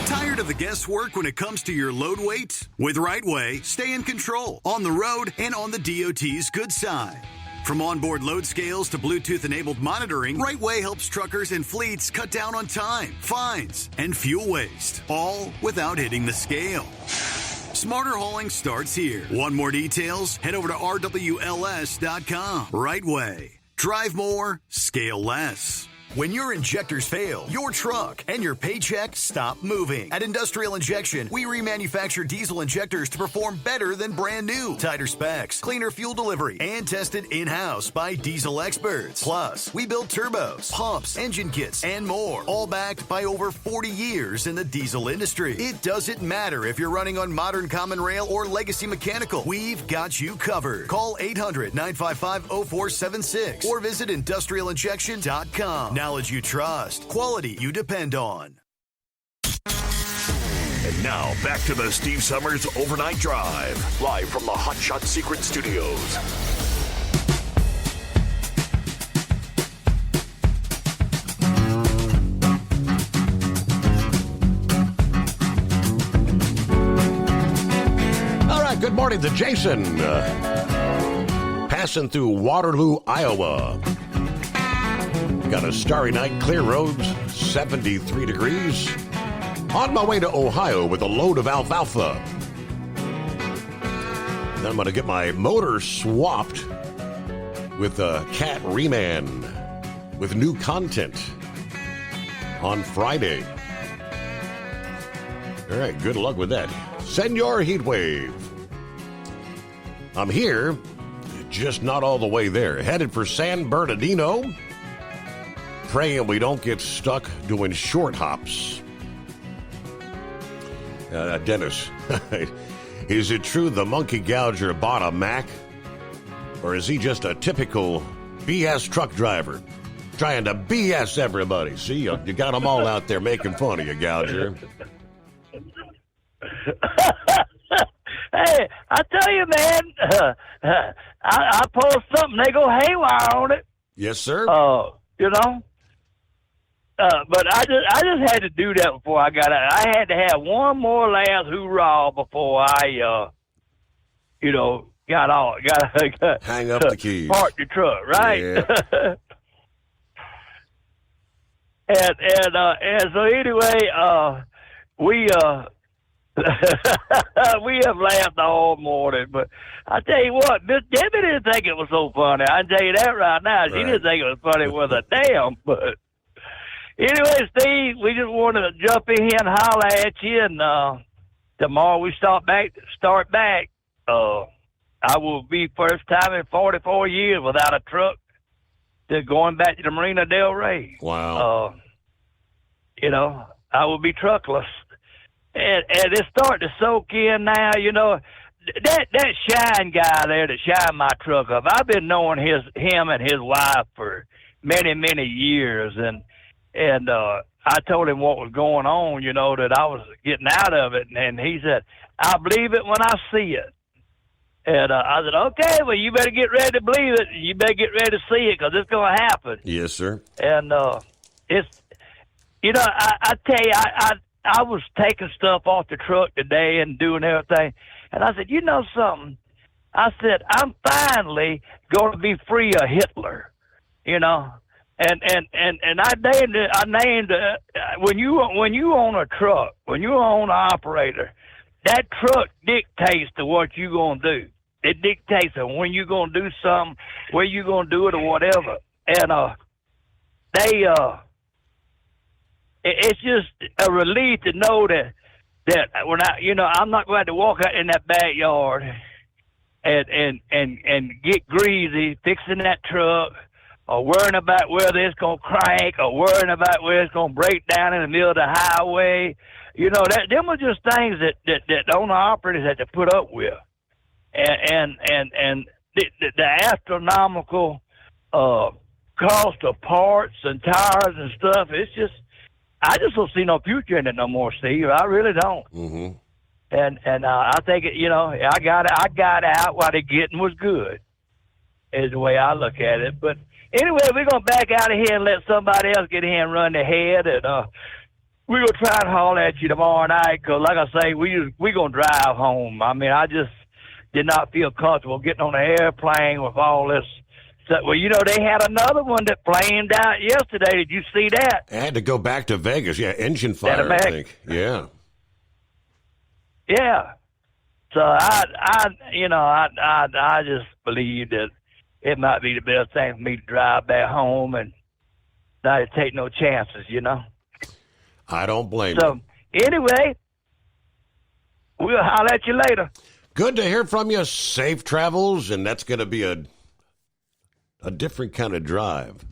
Tired of the guesswork when it comes to your load weight? With RightWay, stay in control on the road and on the DOT's good side. From onboard load scales to Bluetooth-enabled monitoring, RightWay helps truckers and fleets cut down on time, fines, and fuel waste, all without hitting the scale. Smarter hauling starts here. Want more details? Head over to RWLS.com. RightWay. Drive more, scale less. When your injectors fail, your truck and your paycheck stop moving. At Industrial Injection, we remanufacture diesel injectors to perform better than brand new. Tighter specs, cleaner fuel delivery, and tested in-house by diesel experts. Plus, we build turbos, pumps, engine kits, and more, all backed by over 40 years in the diesel industry. It doesn't matter if you're running on modern common rail or legacy mechanical. We've got you covered. Call 800-955-0476 or visit industrialinjection.com. Knowledge you trust, quality you depend on. And now, back to the Steve Summers Overnight Drive, live from the Hot Shot Secret Studios. All right, good morning to Jason. Passing through Waterloo, Iowa. Got a starry night, clear roads, 73 degrees. On my way to Ohio with a load of alfalfa. Then I'm going to get my motor swapped with a Cat Reman with new content on Friday. All right, good luck with that. Senor Heatwave. I'm here, just not all the way there. Headed for San Bernardino. Praying we don't get stuck doing short hops. Dennis, is it true the monkey gouger bought a Mac? Or is he just a typical BS truck driver trying to BS everybody? See, you got them all out there making fun of you, gouger. Hey, I tell you, man, I post something, they go haywire on it. Yes, sir. You know? But I just had to do that before I got out. I had to have one more last hoorah before I, got hang up the keys, park the truck, right? Yeah. and so anyway, we we have laughed all morning. But I tell you what, Miss Debbie didn't think it was so funny. I can tell you that right now. She didn't think it was funny with a damn, but. Anyway, Steve, we just wanted to jump in here and holler at you, and tomorrow we start back. I will be first time in 44 years without a truck to going back to the Marina Del Rey. Wow. I will be truckless, and it's starting to soak in now. That Shine guy there that shined my truck up. I've been knowing him and his wife for many, many years, and I told him what was going on, you know, that I was getting out of it. And he said, I believe it when I see it. And I said, okay, well, you better get ready to believe it. You better get ready to see it because it's going to happen. Yes, sir. And it's, you know, I tell you, I was taking stuff off the truck today and doing everything. And I said, you know something? I said, I'm finally going to be free of Hitler, you know. And I named when you own a truck, when you own an operator, that truck dictates to what you're going to do. It dictates to when you're going to do something, where you're going to do it or whatever. And it's just a relief to know that when I'm not going to walk out in that backyard and get greasy fixing that truck, or worrying about whether it's going to crank, or worrying about whether it's going to break down in the middle of the highway. You know, them are just things that owner-operators had to put up with. And the astronomical cost of parts and tires and stuff, it's just, I just don't see no future in it no more, Steve. I really don't. Mm-hmm. And I think, I got out while the getting was good, is the way I look at it. But anyway, we're going to back out of here and let somebody else get in here and run the head. And we're going to try and holler at you tomorrow night because, like I say, we're going to drive home. I mean, I just did not feel comfortable getting on an airplane with all this. So, well, they had another one that flamed out yesterday. Did you see that? I had to go back to Vegas. Yeah, engine fire, I think. Yeah. Yeah. So I just believe that it might be the best thing for me to drive back home and not to take no chances, I don't blame you. So anyway, we'll holler at you later. Good to hear from you. Safe travels, and that's going to be a different kind of drive.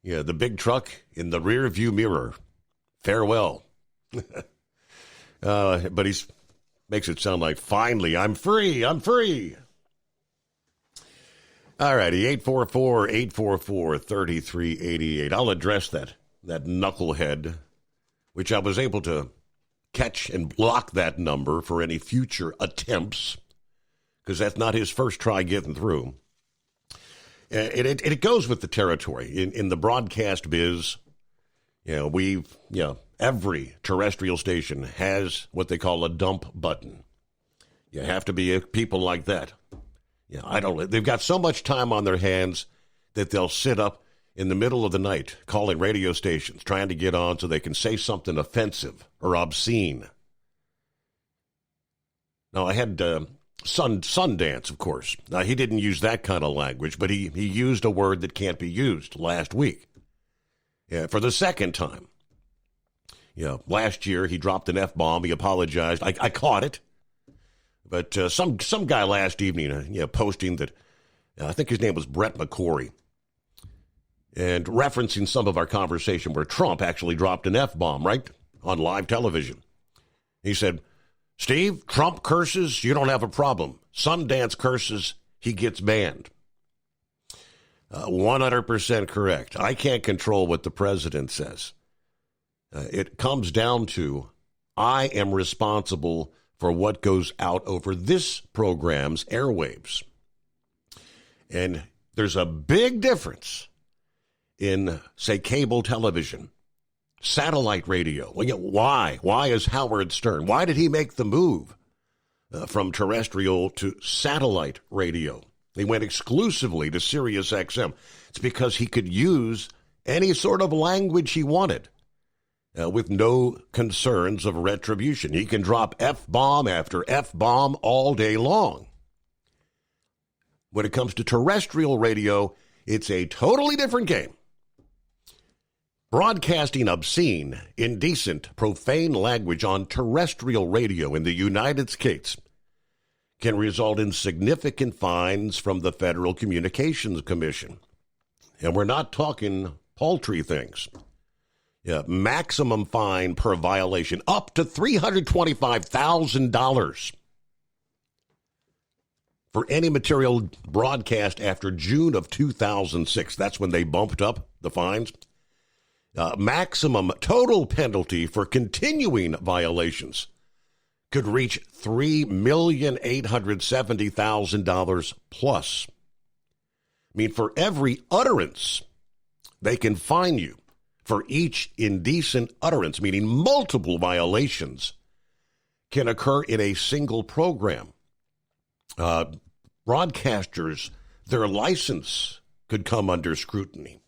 Yeah, the big truck in the rear view mirror. Farewell. But he makes it sound like, finally, I'm free. I'm free. All righty, 844-844-3388. I'll address that knucklehead, which I was able to catch and block that number for any future attempts, because that's not his first try getting through. It goes with the territory. In the broadcast biz, every terrestrial station has what they call a dump button. You have to be people like that. They've got so much time on their hands that they'll sit up in the middle of the night calling radio stations, trying to get on so they can say something offensive or obscene. Now, I had Sundance, of course. Now, he didn't use that kind of language, but he used a word that can't be used last week. Yeah, for the second time. Last year he dropped an F-bomb. He apologized. I caught it. But some guy last evening, posting that, I think his name was Brett McCory, and referencing some of our conversation where Trump actually dropped an F-bomb, right, on live television. He said, Steve, Trump curses, you don't have a problem. Sundance curses, he gets banned. 100% correct. I can't control what the president says. It comes down to, I am responsible for what goes out over this program's airwaves. And there's a big difference in, say, cable television, satellite radio. Well, why? Why is Howard Stern? Why did he make the move from terrestrial to satellite radio? He went exclusively to Sirius XM. It's because he could use any sort of language he wanted. With no concerns of retribution. He can drop F-bomb after F-bomb all day long. When it comes to terrestrial radio, it's a totally different game. Broadcasting obscene, indecent, profane language on terrestrial radio in the United States can result in significant fines from the Federal Communications Commission. And we're not talking paltry things. Yeah, maximum fine per violation, up to $325,000 for any material broadcast after June of 2006. That's when they bumped up the fines. Maximum total penalty for continuing violations could reach $3,870,000 plus. I mean, for every utterance, they can fine you. For each indecent utterance, meaning multiple violations, can occur in a single program. Broadcasters, their license could come under scrutiny.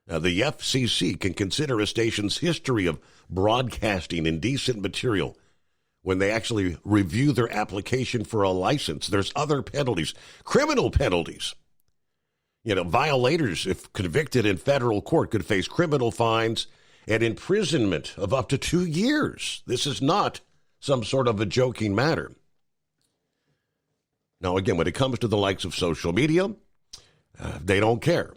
The FCC can consider a station's history of broadcasting indecent material when they actually review their application for a license. There's other penalties, criminal penalties. Violators, if convicted in federal court, could face criminal fines and imprisonment of up to 2 years. This is not some sort of a joking matter. Now, again, when it comes to the likes of social media, they don't care.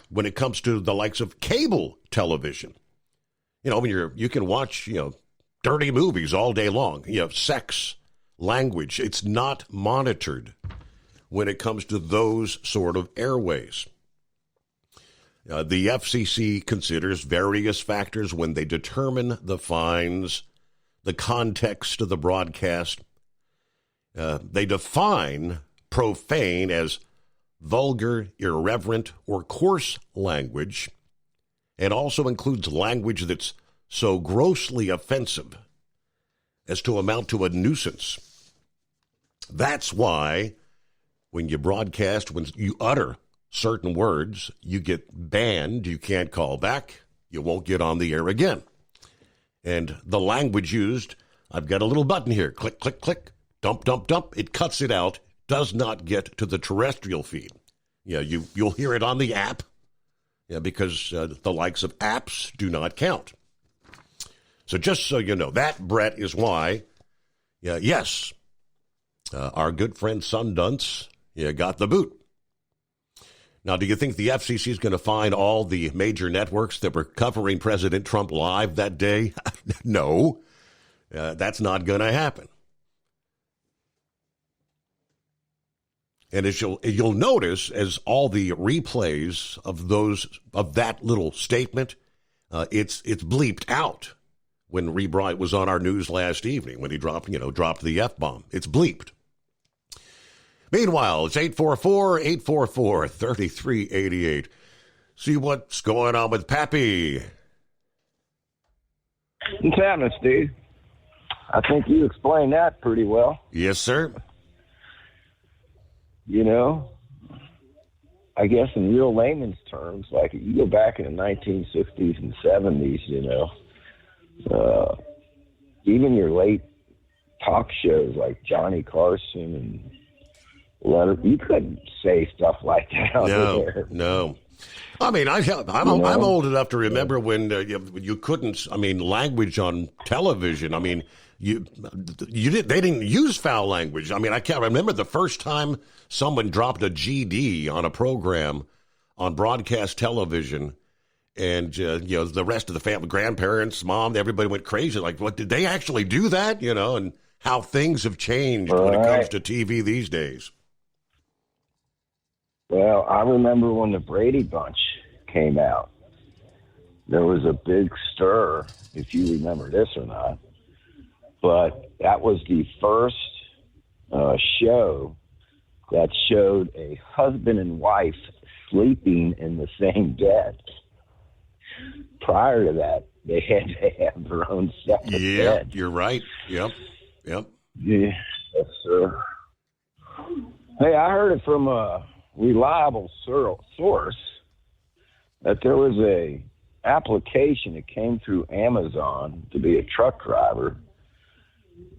When it comes to the likes of cable television, when you can watch, dirty movies all day long, sex, language, it's not monitored when it comes to those sort of airways. The FCC considers various factors when they determine the fines, the context of the broadcast. They define profane as vulgar, irreverent, or coarse language, and also includes language that's so grossly offensive as to amount to a nuisance. That's why when you broadcast, when you utter certain words, you get banned, you can't call back, you won't get on the air again. And the language used, I've got a little button here, click, click, click, dump, dump, dump, it cuts it out, does not get to the terrestrial feed. You'll hear it on the app, because the likes of apps do not count. So just so you know, that, Brett, is why, yes, our good friend Sundance got the boot. Now, do you think the FCC is going to fine all the major networks that were covering President Trump live that day? No, that's not going to happen. And as you'll notice, as all the replays of that little statement, it's bleeped out. When Rebright was on our news last evening, when he dropped the F-bomb, it's bleeped. Meanwhile, it's 844-844-3388. See what's going on with Pappy. What's happening, Steve? I think you explained that pretty well. Yes, sir. I guess in real layman's terms, like you go back in the 1960s and 70s, even your late talk shows like Johnny Carson and Leonard, you couldn't say stuff like that on there. No. I mean, I'm old enough to remember when you couldn't. I mean, language on television. I mean, they didn't use foul language. I mean, I can't remember the first time someone dropped a GD on a program on broadcast television, and the rest of the family, grandparents, mom, everybody went crazy. Like, what, did they actually do that? And how things have changed when it comes to TV these days. Well, I remember when the Brady Bunch came out, there was a big stir, if you remember this or not, but that was the first show that showed a husband and wife sleeping in the same bed. Prior to that, they had to have their own separate bed. Yeah, you're right. Yep. Yeah, yes, sir. Hey, I heard it from a reliable source that there was a application that came through Amazon to be a truck driver,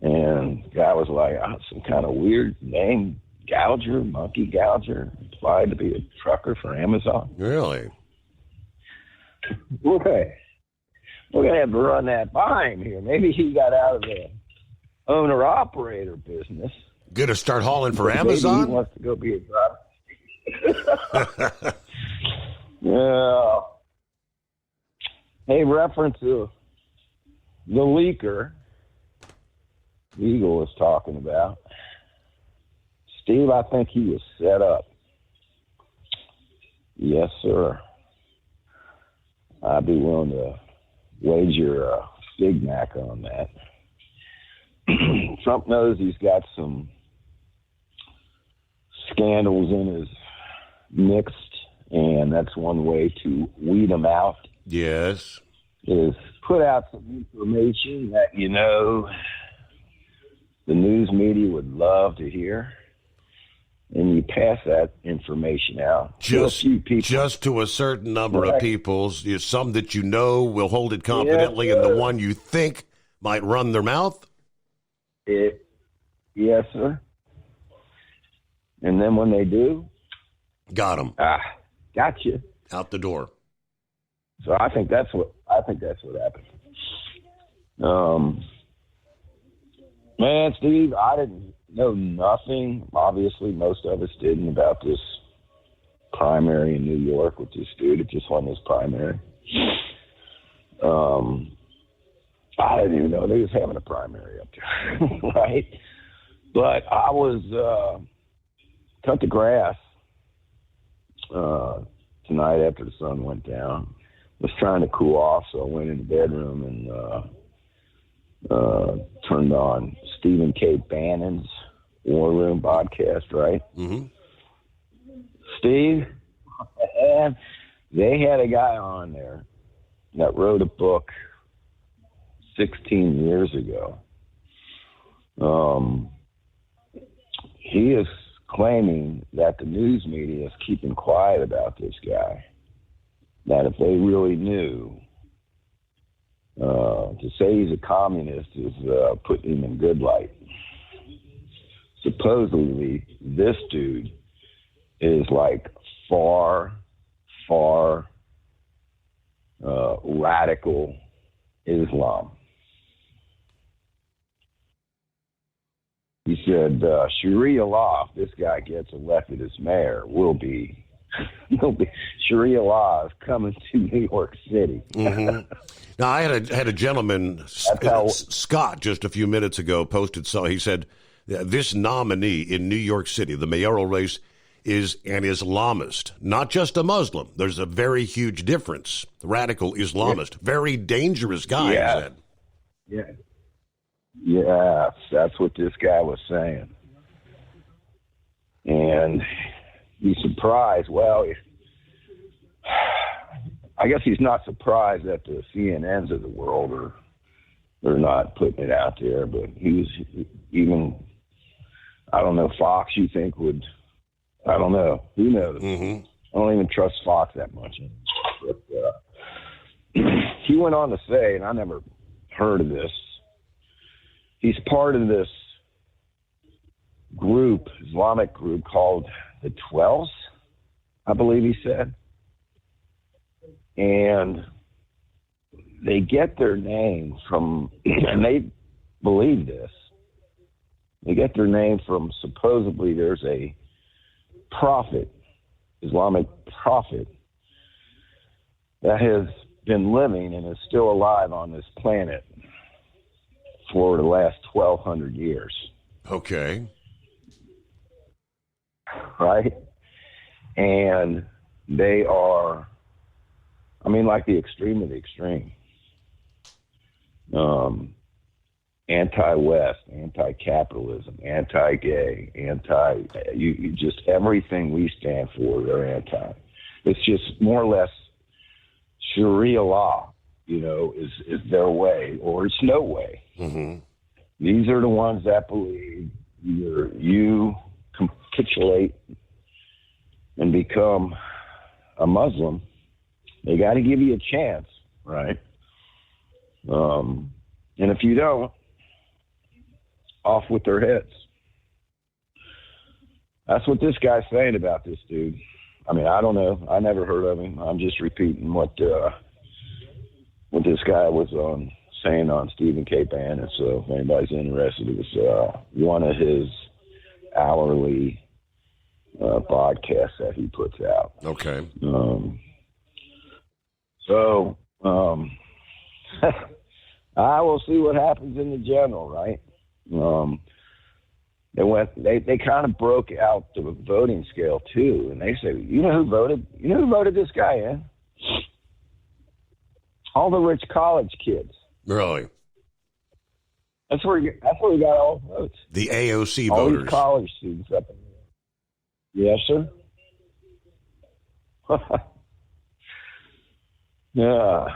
and the guy was like, some kind of weird name, Monkey Gouger, applied to be a trucker for Amazon. Really? Okay. We're going to have to run that by him here. Maybe he got out of the owner-operator business. Going to start hauling for Amazon? Maybe he wants to go be a driver. Yeah. Hey, reference to the leaker Eagle was talking about. Steve, I think he was set up. Yes, sir. I'd be willing to wager a Big Mac on that. Trump knows he's got some scandals in his mix, and that's one way to weed them out. Yes. Is put out some information that, you know, the news media would love to hear, and you pass that information out to a few people. Just to a certain number of people. Some that you know will hold it confidently, and the one you think might run their mouth? Yes, sir. And then when they do? Got them. Gotcha. Out the door. So I think that's what happened. Man, Steve, I didn't know nothing. Obviously, most of us didn't about this primary in New York with this dude. It just wasn't his primary. I didn't even know they was having a primary up there, right? But I was cut the grass tonight after the sun went down. Was trying to cool off, so I went in the bedroom and turned on Stephen K. Bannon's War Room podcast, right? Mm-hmm. Steve, and they had a guy on there that wrote a book 16 years ago. He is claiming that the news media is keeping quiet about this guy. That if they really knew, to say he's a communist is putting him in good light. Supposedly, this dude is like far radical Islam. He said, Sharia law, if this guy gets elected as mayor, will be Sharia law is coming to New York City. Mm-hmm. Now, I had a gentleman, Scott, just a few minutes ago, posted, so he said, this nominee in New York City, the mayoral race, is an Islamist, not just a Muslim. There's a very huge difference. Radical Islamist, very dangerous guy, he said. Yeah. Yes, that's what this guy was saying. And he's surprised. Well, I guess he's not surprised that the CNNs of the world they're not putting it out there, but he's even, I don't know, Fox you think would, I don't know, who knows? Mm-hmm. I don't even trust Fox that much. But he went on to say, and I never heard of this, he's part of this group, Islamic group called the 12s, I believe he said. And they get their name from, and they believe this, they get their name from supposedly there's a prophet, Islamic prophet, that has been living and is still alive on this planet for the last 1,200 years. Okay. Right? And they are, I mean, like the extreme of the extreme. Anti-West, anti-capitalism, anti-gay, you just everything we stand for, they're anti. It's just more or less Sharia law, is their way, or it's no way. Mm-hmm. These are the ones that believe either you capitulate and become a Muslim, they got to give you a chance, right? And if you don't, off with their heads. That's what this guy's saying about this dude. I mean, I don't know. I never heard of him. I'm just repeating what this guy was saying on Stephen K. Bannon. So if anybody's interested, it was one of his hourly podcasts that he puts out. Okay. I will see what happens in the general, right? They kind of broke out the voting scale too, and they say, you know who voted this guy in? All the rich college kids. Really? That's where we got all the votes. The AOC all voters. These college students up in there. Yes, sir. Yeah.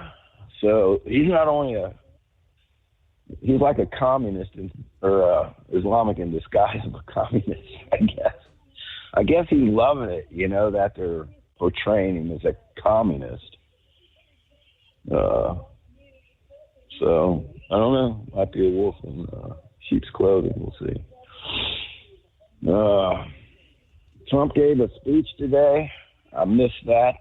So he's not only he's like a communist or Islamic in disguise of a communist, I guess. I guess he's loving it, that they're portraying him as a communist. So I don't know. Might be a wolf in sheep's clothing. We'll see. Trump gave a speech today. I missed that.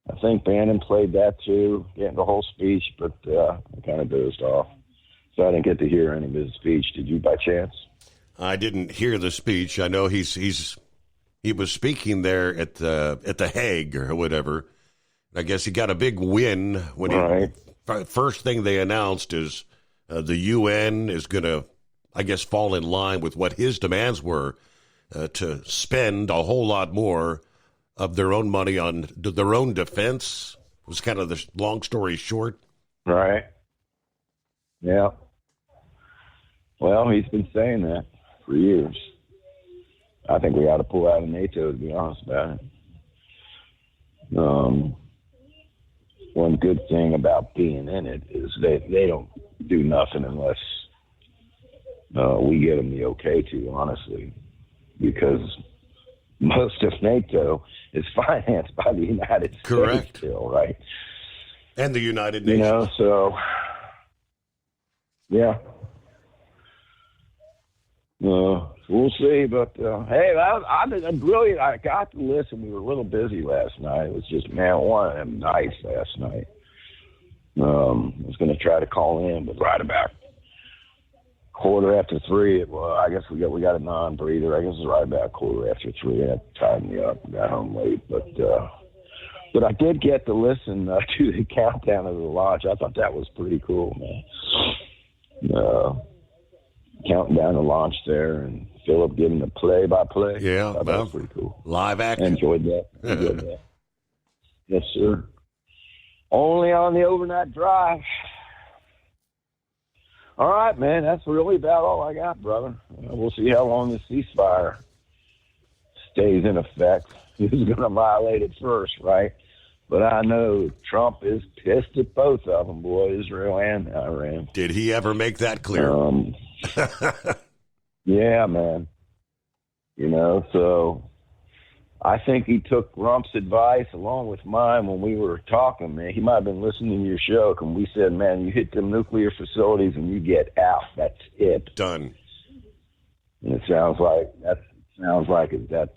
I think Bannon played that too, getting the whole speech, but I kind of dozed off. So I didn't get to hear any of his speech. Did you by chance? I didn't hear the speech. I know he was speaking there at the Hague or whatever. I guess he got a big win when first thing they announced is the UN is going to, I guess, fall in line with what his demands were to spend a whole lot more of their own money on their own defense. Was kind of the long story short. Right. Yeah. Well, he's been saying that for years. I think we ought to pull out of NATO, to be honest about it. One good thing about being in it is they don't do nothing unless we get them the okay to, honestly, because most of NATO is financed by the United States. Correct. Still, right? And the United Nations. So, yeah. We'll see, but hey, I got to listen. We were a little busy last night. It was just, man, one of them nights last night. I was going to try to call in, but right about 3:15. Well, I guess we got a non-breather. I guess it's right about 3:15. That tied me up. Got home late, but I did get to listen to the countdown of the launch. I thought that was pretty cool, man. Counting down the launch there, and Philip giving the play-by-play. Yeah, that was pretty cool. Live action. Enjoyed that. Yes, sir. Only on the overnight drive. All right, man. That's really about all I got, brother. We'll see how long this ceasefire stays in effect. Who's going to violate it first, right? But I know Trump is pissed at both of them, boy, Israel and Iran. Did he ever make that clear? Yeah, man. So I think he took Rump's advice along with mine when we were talking, man. He might have been listening to your show, and we said, man, you hit them nuclear facilities and you get out. That's it. Done. And it sounds like that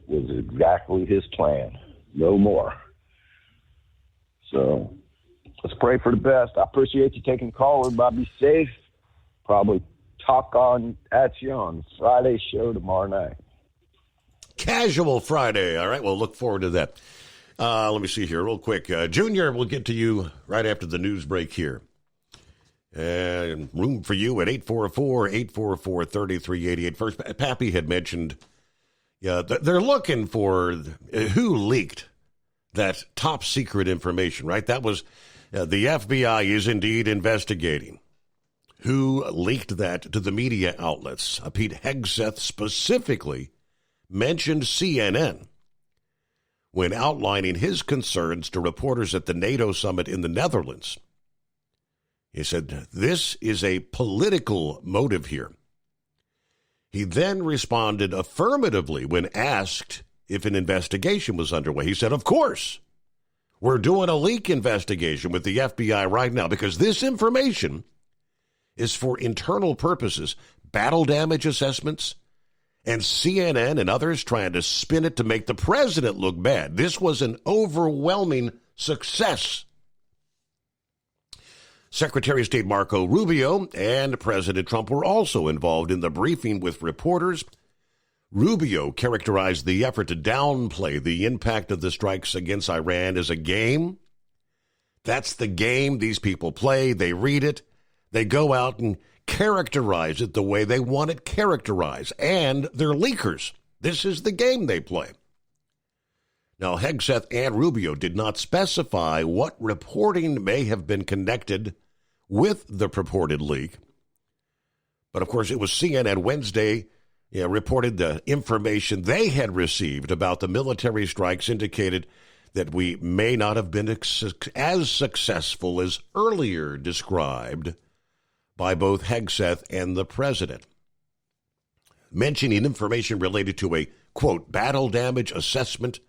was exactly his plan. No more. So let's pray for the best. I appreciate you taking the call. Everybody be safe. Probably talk at you on Friday's show tomorrow night. Casual Friday. All right, we'll look forward to that. Let me see here real quick. Junior, we'll get to you right after the news break here. And room for you at 844-844-3388. First, Pappy had mentioned they're looking for who leaked that top secret information, right? That was the FBI is indeed investigating who leaked that to the media outlets. Pete Hegseth specifically mentioned CNN when outlining his concerns to reporters at the NATO summit in the Netherlands. He said, this is a political motive here. He then responded affirmatively when asked if an investigation was underway. He said, of course, we're doing a leak investigation with the FBI right now because this information is for internal purposes, battle damage assessments, and CNN and others trying to spin it to make the president look bad. This was an overwhelming success. Secretary of State Marco Rubio and President Trump were also involved in the briefing with reporters. Rubio characterized the effort to downplay the impact of the strikes against Iran as a game. That's the game these people play. They read it. They go out and characterize it the way they want it characterized. And they're leakers. This is the game they play. Now, Hegseth and Rubio did not specify what reporting may have been connected with the purported leak. But, of course, it was CNN Wednesday reported the information they had received about the military strikes indicated that we may not have been as successful as earlier described by both Hegseth and the president, mentioning information related to a, quote, battle damage assessment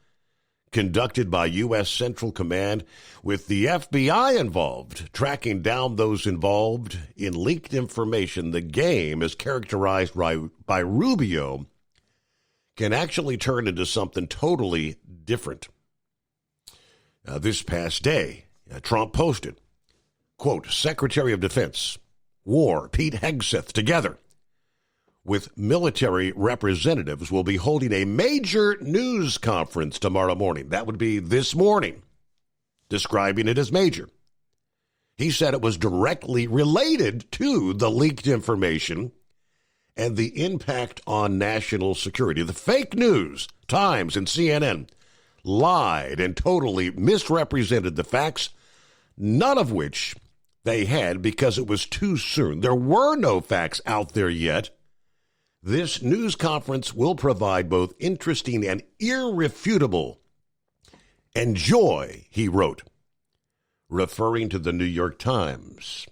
conducted by U.S. Central Command with the FBI involved, tracking down those involved in leaked information. The game, as characterized by Rubio, can actually turn into something totally different. This past day, Trump posted, quote, Secretary of Defense, War, Pete Hegseth, together with military representatives will be holding a major news conference tomorrow morning. That would be this morning, describing it as major. He said it was directly related to the leaked information and the impact on national security. The fake news, Times and CNN, lied and totally misrepresented the facts, none of which they had because it was too soon. There were no facts out there yet. This news conference will provide both interesting and irrefutable enjoy, he wrote, referring to the New York Times.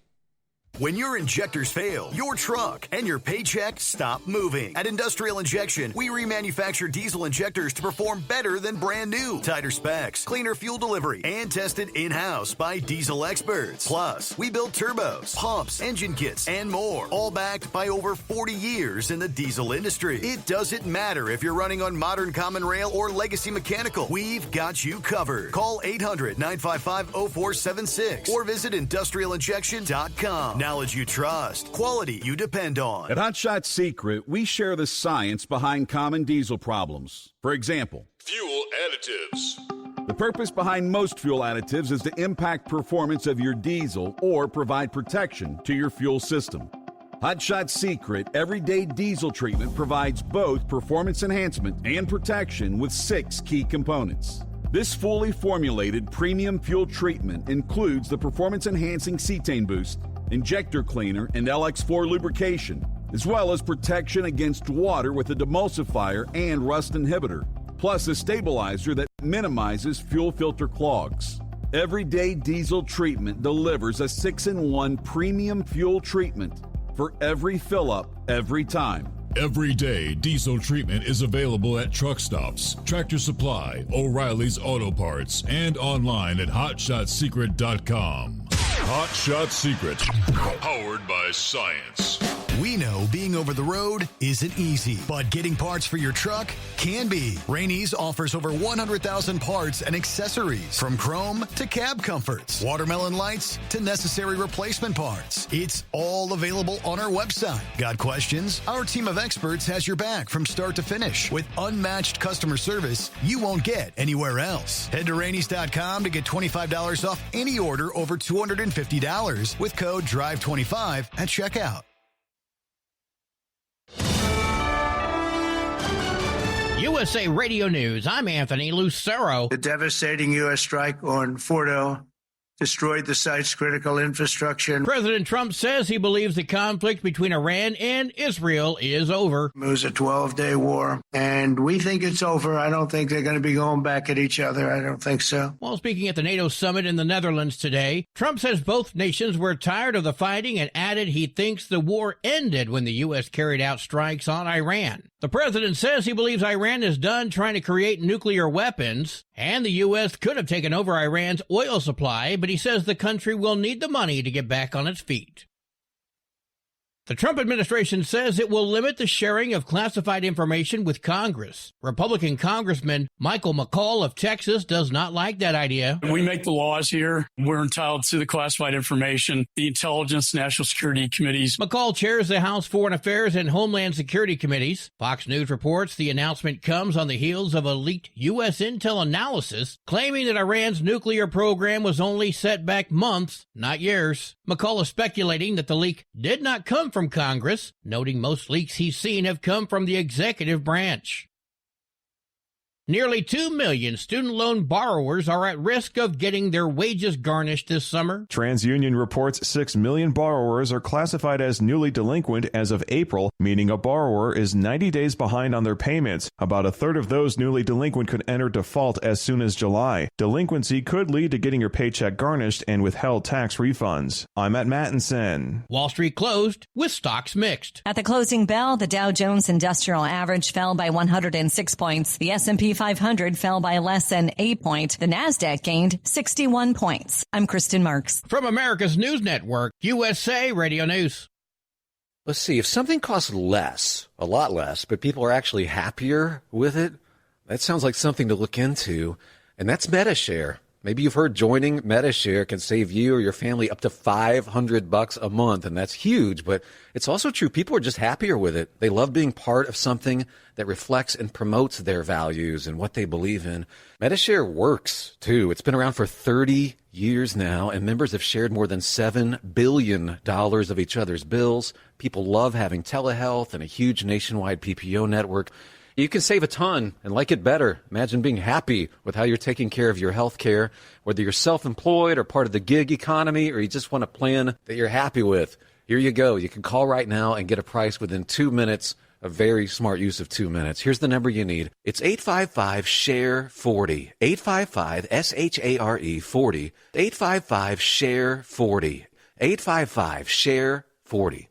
When your injectors fail, your truck and your paycheck stop moving. At Industrial Injection, we remanufacture diesel injectors to perform better than brand new. Tighter specs, cleaner fuel delivery, and tested in-house by diesel experts. Plus, we build turbos, pumps, engine kits, and more, all backed by over 40 years in the diesel industry. It doesn't matter if you're running on modern common rail or legacy mechanical. We've got you covered. Call 800-955-0476 or visit industrialinjection.com. Knowledge you trust, quality you depend on. At Hot Shot Secret, we share the science behind common diesel problems. For example, fuel additives. The purpose behind most fuel additives is to impact performance of your diesel or provide protection to your fuel system. Hot Shot Secret Everyday Diesel Treatment provides both performance enhancement and protection with 6 key components. This fully formulated premium fuel treatment includes the performance-enhancing cetane boost, injector cleaner, and LX4 lubrication, as well as protection against water with a demulsifier and rust inhibitor, plus a stabilizer that minimizes fuel filter clogs. Everyday Diesel Treatment delivers a 6-in-1 premium fuel treatment for every fill-up, every time. Everyday Diesel Treatment is available at truck stops, Tractor Supply, O'Reilly's Auto Parts, and online at HotShotSecret.com. Hot Shot Secret, powered by science. We know being over the road isn't easy, but getting parts for your truck can be. Rainey's offers over 100,000 parts and accessories, from chrome to cab comforts, watermelon lights to necessary replacement parts. It's all available on our website. Got questions? Our team of experts has your back from start to finish with unmatched customer service you won't get anywhere else. Head to Rainey's.com to get $25 off any order over $250 with code DRIVE25 at checkout. USA Radio News, I'm Anthony Lucero. The devastating U.S. strike on Fordo destroyed the site's critical infrastructure. President Trump says he believes the conflict between Iran and Israel is over. It was a 12-day war, and we think it's over. I don't think they're going to be going back at each other. I don't think so. While speaking at the NATO summit in the Netherlands today, Trump says both nations were tired of the fighting and added he thinks the war ended when the U.S. carried out strikes on Iran. The president says he believes Iran is done trying to create nuclear weapons, and the U.S. could have taken over Iran's oil supply, but he says the country will need the money to get back on its feet. The Trump administration says it will limit the sharing of classified information with Congress. Republican Congressman Michael McCaul of Texas does not like that idea. We make the laws here. We're entitled to the classified information. The Intelligence National Security Committees. McCaul chairs the House Foreign Affairs and Homeland Security Committees. Fox News reports the announcement comes on the heels of a leaked U.S. intel analysis claiming that Iran's nuclear program was only set back months, not years. McCaul is speculating that the leak did not come from Congress, noting most leaks he's seen have come from the executive branch. Nearly 2 million student loan borrowers are at risk of getting their wages garnished this summer. TransUnion reports 6 million borrowers are classified as newly delinquent as of April, meaning a borrower is 90 days behind on their payments. About a third of those newly delinquent could enter default as soon as July. Delinquency could lead to getting your paycheck garnished and withheld tax refunds. I'm Matt Mattinson. Wall Street closed with stocks mixed. At the closing bell, the Dow Jones Industrial Average fell by 106 points. The S&P 500 fell by less than 8 points. The NASDAQ gained 61 points. I'm Kristen Marks. From America's News Network, USA Radio News. Let's see, if something costs less, a lot less, but people are actually happier with it, that sounds like something to look into, and that's Medi-Share. Maybe you've heard joining Medi-Share can save you or your family up to $500 a month, and that's huge, but it's also true. People are just happier with it. They love being part of something that reflects and promotes their values and what they believe in. Medi-Share works, too. It's been around for 30 years now, and members have shared more than $7 billion of each other's bills. People love having telehealth and a huge nationwide PPO network. You can save a ton and like it better. Imagine being happy with how you're taking care of your health care, whether you're self-employed or part of the gig economy, or you just want a plan that you're happy with. Here you go. You can call right now and get a price within 2 minutes. A very smart use of 2 minutes. Here's the number you need. It's 855-SHARE-40. 855-SHARE-40. 855-SHARE-40. 855-SHARE-40.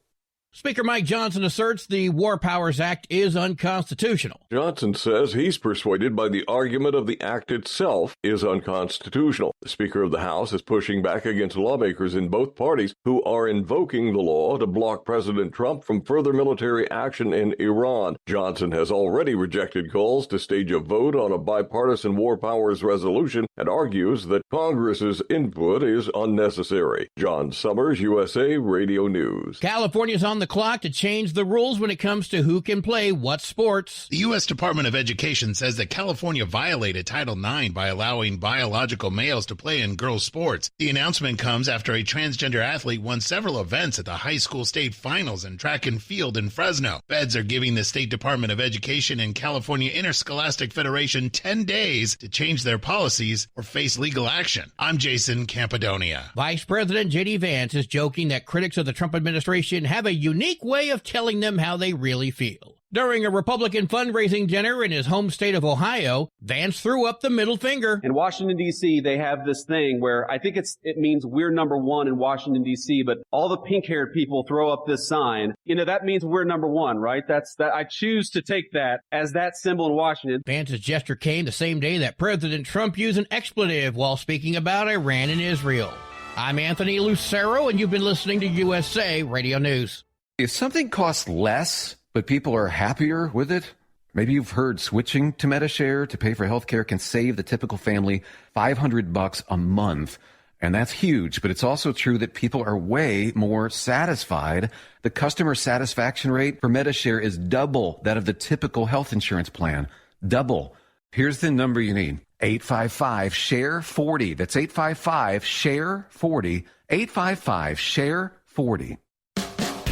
Speaker Mike Johnson asserts the War Powers Act is unconstitutional. Johnson says he's persuaded by the argument of the act itself is unconstitutional. The Speaker of the House is pushing back against lawmakers in both parties who are invoking the law to block President Trump from further military action in Iran. Johnson has already rejected calls to stage a vote on a bipartisan War Powers resolution and argues that Congress's input is unnecessary. John Summers, USA Radio News. California's on the clock to change the rules when it comes to who can play what sports. The U.S. Department of Education says that California violated Title IX by allowing biological males to play in girls' sports. The announcement comes after a transgender athlete won several events at the high school state finals in track and field in Fresno. Feds are giving the State Department of Education and California Interscholastic Federation 10 days to change their policies or face legal action. I'm Jason Campidonia. Vice President J.D. Vance is joking that critics of the Trump administration have a unique way of telling them how they really feel. During a Republican fundraising dinner in his home state of Ohio, Vance threw up the middle finger. In Washington, D.C., they have this thing where I think it means we're number one in Washington, D.C., but all the pink-haired people throw up this sign. That means we're number one, right? I choose to take that as that symbol in Washington. Vance's gesture came the same day that President Trump used an expletive while speaking about Iran and Israel. I'm Anthony Lucero, and you've been listening to USA Radio News. If something costs less, but people are happier with it, maybe you've heard switching to Medi-Share to pay for healthcare can save the typical family $500 a month. And that's huge, but it's also true that people are way more satisfied. The customer satisfaction rate for Medi-Share is double that of the typical health insurance plan. Double. Here's the number you need. 855-SHARE-40. That's 855-SHARE-40. 855-SHARE-40.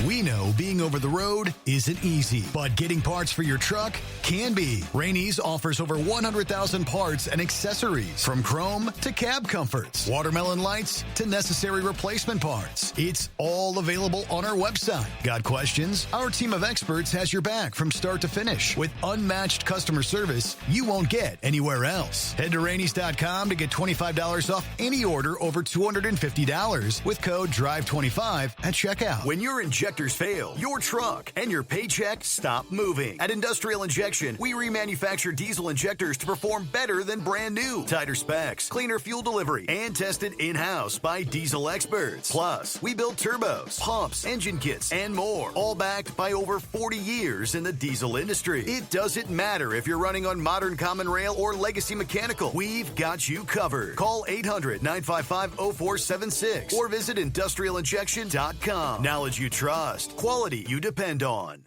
We know being over the road isn't easy, but getting parts for your truck can be. Rainey's offers over 100,000 parts and accessories, from chrome to cab comforts, watermelon lights to necessary replacement parts. It's all available on our website. Got questions? Our team of experts has your back from start to finish with unmatched customer service you won't get anywhere else. Head to Rainey's.com to get $25 off any order over $250 with code DRIVE25 at checkout. When your injectors fail, your truck and your paycheck stop moving. At Industrial Injection, we remanufacture diesel injectors to perform better than brand new. Tighter specs, cleaner fuel delivery, and tested in-house by diesel experts. Plus, we build turbos, pumps, engine kits, and more, all backed by over 40 years in the diesel industry. It doesn't matter if you're running on modern common rail or legacy mechanical. We've got you covered. Call 800-955-0476 or visit industrialinjection.com. Knowledge you trust. Quality you depend on.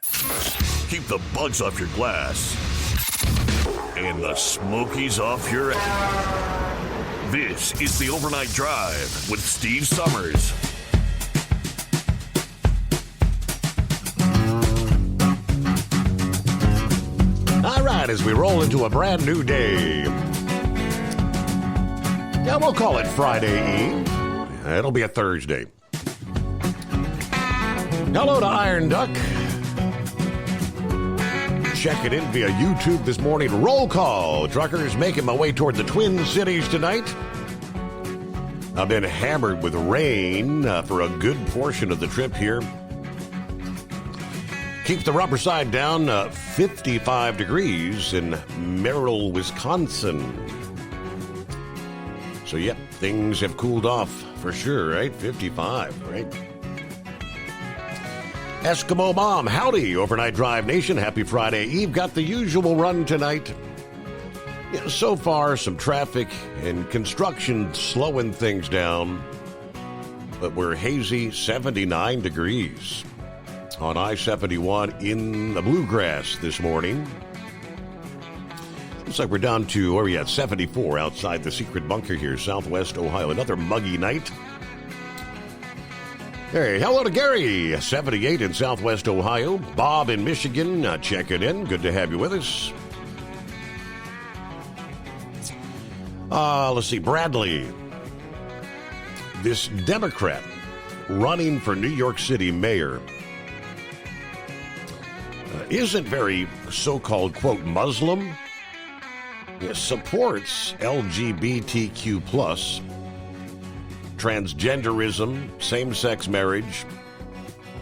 Keep the bugs off your glass and the Smokies off your ass. This is the Overnight Drive with Steve Summers. All right, tonight as we roll into a brand new day. Yeah, we'll call it Friday Eve. It'll be a Thursday. Hello to Iron Duck. Checking in via YouTube this morning. Roll call. Truckers making my way toward the Twin Cities tonight. I've been hammered with rain for a good portion of the trip here. Keep the rubber side down, 55 degrees in Merrill, Wisconsin. So, yep, things have cooled off for sure, right? 55, right? Eskimo Mom, howdy, Overnight Drive Nation. Happy Friday Eve. Got the usual run tonight. Yeah, so far, some traffic and construction slowing things down. But we're hazy, 79 degrees on I-71 in the Bluegrass this morning. Looks like we're down to, where are we at, 74 outside the secret bunker here, Southwest Ohio. Another muggy night. Hey, hello to Gary, 78 in Southwest Ohio. Bob in Michigan, checking in. Good to have you with us. Let's see, Bradley. This Democrat running for New York City mayor isn't very so-called, quote, Muslim. Supports LGBTQ+, transgenderism, same-sex marriage.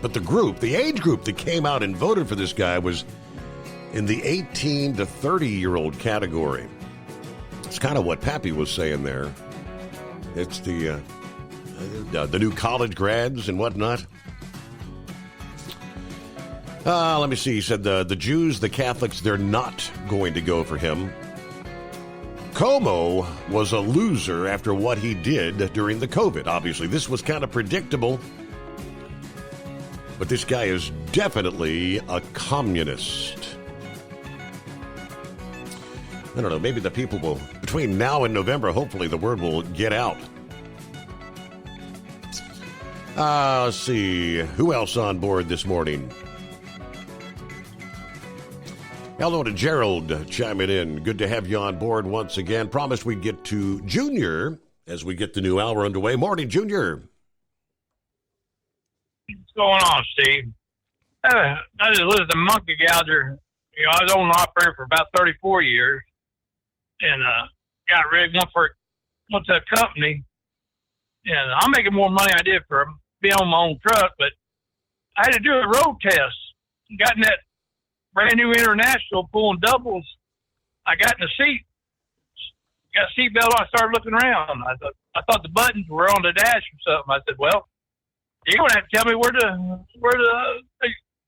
But the age group that came out and voted for this guy was in the 18 to 30-year-old category. It's kind of what Pappy was saying there. It's the new college grads and whatnot. Let me see. He said the Jews, the Catholics, they're not going to go for him. Cuomo was a loser after what he did during the COVID. Obviously, this was kind of predictable. But this guy is definitely a communist. I don't know, maybe the people will, between now and November, hopefully the word will get out. Let's see, who else on board this morning? Hello to Gerald chiming in. Good to have you on board once again. Promised we'd get to Junior as we get the new hour underway. Morning, Junior. What's going on, Steve? I just listened to Monkey Gouger. I was on and operator for about 34 years. And got ready, went to a company, and I'm making more money than I did for being on my own truck, but I had to do a road test. Got in that brand new International pulling doubles. I got in the seat, got a seatbelt on. I started looking around. I thought the buttons were on the dash or something. I said, "Well, you're gonna have to tell me where the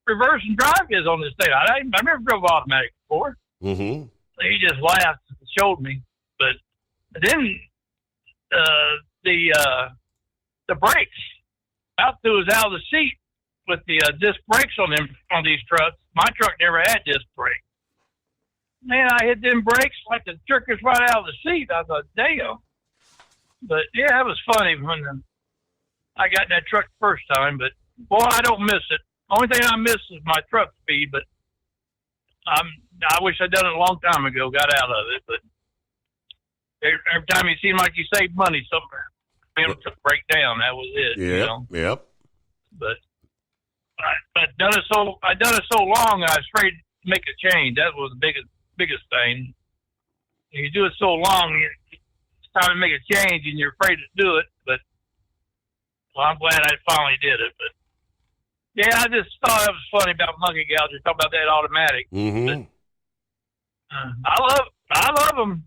reverse and drive is on this thing. I never drove automatic before." Mm-hmm. He just laughed and showed me. But then the brakes, about to was out of the seat with the disc brakes on these trucks. My truck never had disc brakes. Man, I hit them brakes like the jerk was right out of the seat. I thought, damn. But yeah, it was funny when I got in that truck the first time. But boy, I don't miss it. Only thing I miss is my truck speed. But I wish I'd done it a long time ago, got out of it, but every time you seem like you saved money somewhere, it took break down. That was it. Yep, you know? Yep. But I'd done it so long, I was afraid to make a change. That was the biggest thing. You do it so long, it's time to make a change, and you're afraid to do it. But well, I'm glad I finally did it. But yeah, I just thought it was funny about Monkey Gouger, talking about that automatic. Mm-hmm. But, I love them.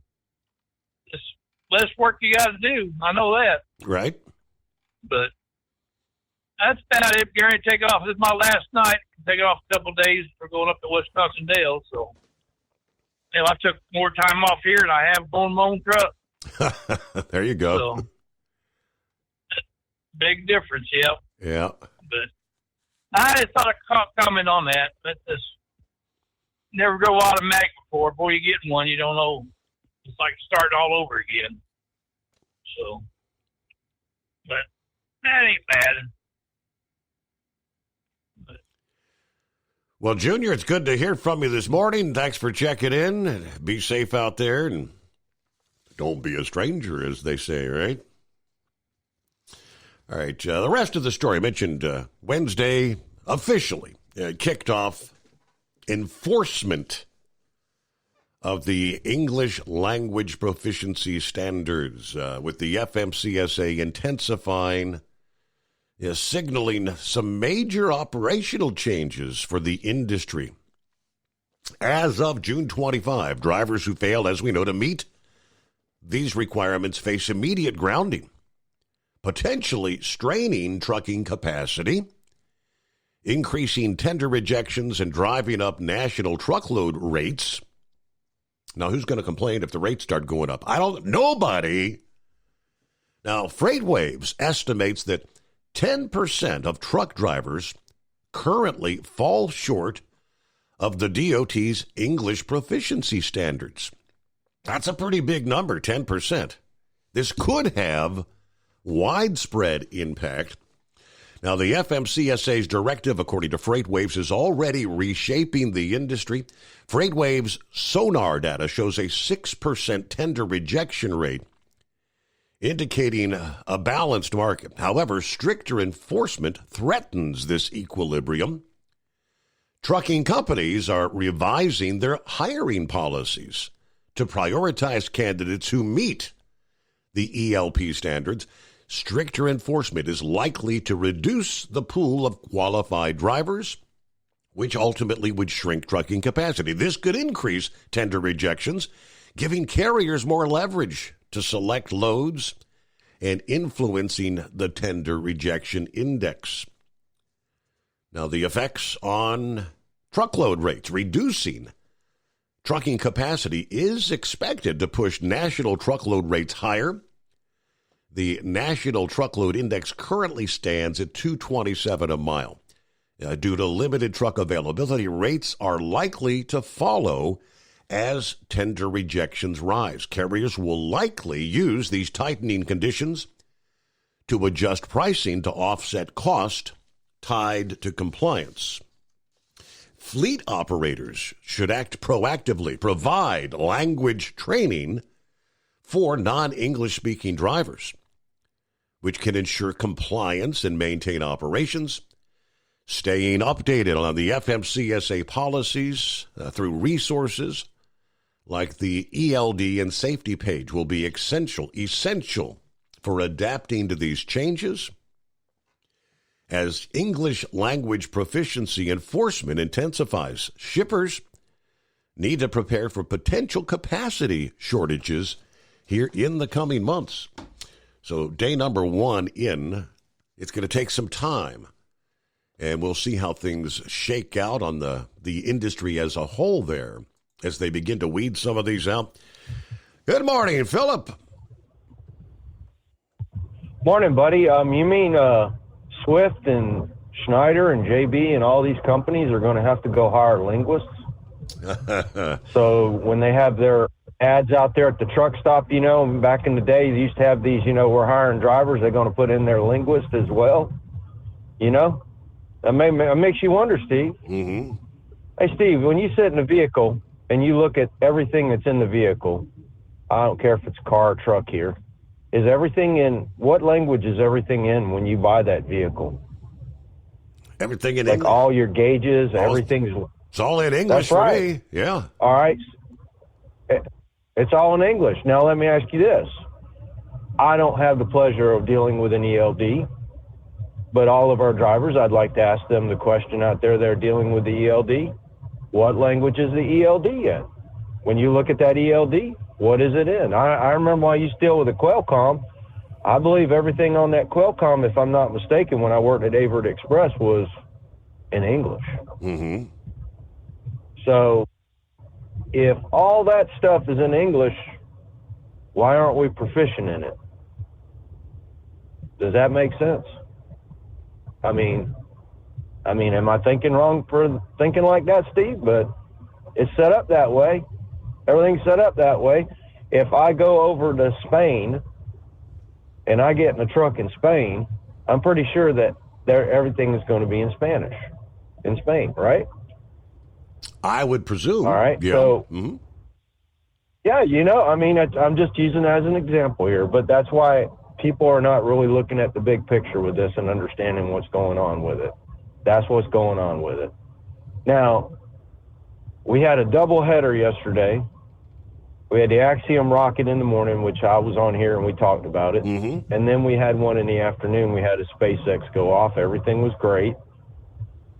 Just less work you got to do. I know that. Right. But that's about it. Gary, take off. This is my last night. Take off a couple of days for going up to Wisconsin Dale. So, I took more time off here than I have going my own truck. There you go. So, big difference, yeah. Yeah. But I just thought I'd comment on that. But this never drove automatic before. Before you get in one, you don't know. It's like starting all over again. So, but that ain't bad. But, Well, Junior, it's good to hear from you this morning. Thanks for checking in. Be safe out there and don't be a stranger, as they say, right? All right, the rest of the story mentioned Wednesday officially kicked off enforcement of the English language proficiency standards with the FMCSA intensifying, signaling some major operational changes for the industry. As of June 25, drivers who fail, as we know, to meet these requirements face immediate grounding, potentially straining trucking capacity, increasing tender rejections, and driving up national truckload rates. Now, who's going to complain if the rates start going up? Nobody. Now, FreightWaves estimates that 10% of truck drivers currently fall short of the DOT's English proficiency standards. That's a pretty big number, 10%. This could have widespread impact. Now, the FMCSA's directive, according to FreightWaves, is already reshaping the industry. FreightWaves sonar data shows a 6% tender rejection rate, indicating a balanced market. However, stricter enforcement threatens this equilibrium. Trucking companies are revising their hiring policies to prioritize candidates who meet the ELP standards. Stricter enforcement is likely to reduce the pool of qualified drivers, which ultimately would shrink trucking capacity. This could increase tender rejections, giving carriers more leverage to select loads and influencing the tender rejection index. Now, the effects on truckload rates, reducing trucking capacity, is expected to push national truckload rates higher. The National Truckload Index currently stands at 227 a mile. Due to limited truck availability, rates are likely to follow as tender rejections rise. Carriers will likely use these tightening conditions to adjust pricing to offset cost tied to compliance. Fleet operators should act proactively, provide language training for non-English speaking drivers, which can ensure compliance and maintain operations. Staying updated on the FMCSA policies through resources like the ELD and safety page will be essential for adapting to these changes. As English language proficiency enforcement intensifies, shippers need to prepare for potential capacity shortages here in the coming months. So day number one in, it's going to take some time, and we'll see how things shake out on the industry as a whole there as they begin to weed some of these out. Good morning, Philip. Morning, buddy. You mean Swift and Schneider and JB and all these companies are going to have to go hire linguists? So when they have their ads out there at the truck stop, back in the day, they used to have these, we're hiring drivers. They're going to put in their linguist as well. That makes you wonder, Steve. Mm-hmm. Hey, Steve, when you sit in a vehicle and you look at everything that's in the vehicle, I don't care if it's car or truck here, is everything in, what language is everything in when you buy that vehicle? Everything in Like English. all your gauges, everything's... It's all in English for me. Yeah. All right. It's all in English. Now, let me ask you this. I don't have the pleasure of dealing with an ELD, but all of our drivers, I'd like to ask them the question out there. They're dealing with the ELD. What language is the ELD in? When you look at that ELD, what is it in? I remember when I used to deal with a Qualcomm. I believe everything on that Qualcomm, if I'm not mistaken, when I worked at Averitt Express, was in English. Mm-hmm. So if all that stuff is in English, why aren't we proficient in it? Does that make sense? I mean, am I thinking wrong for thinking like that, Steve? But it's set up that way. Everything's set up that way. If I go over to Spain and I get in a truck in Spain, I'm pretty sure that everything is going to be in Spanish in Spain, right? I would presume. All right. Yeah. So, mm-hmm. yeah, I mean, I'm just using it as an example here, but that's why people are not really looking at the big picture with this and understanding what's going on with it. That's what's going on with it. Now, we had a doubleheader yesterday. We had the Axiom rocket in the morning, which I was on here and we talked about it. Mm-hmm. And then we had one in the afternoon. We had a SpaceX go off. Everything was great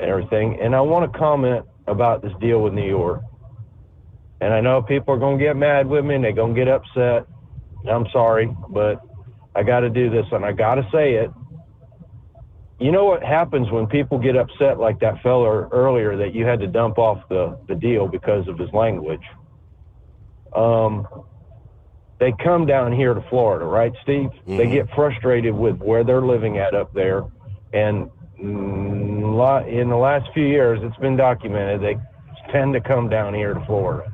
and everything. And I want to comment about this deal with New York. And I know people are going to get mad with me and they're going to get upset. I'm sorry, but I got to do this and I got to say it. You know what happens when people get upset like that fella earlier that you had to dump off the deal because of his language? They come down here to Florida, right, Steve? Mm-hmm. They get frustrated with where they're living at up there. And in the last few years, it's been documented, they tend to come down here to Florida.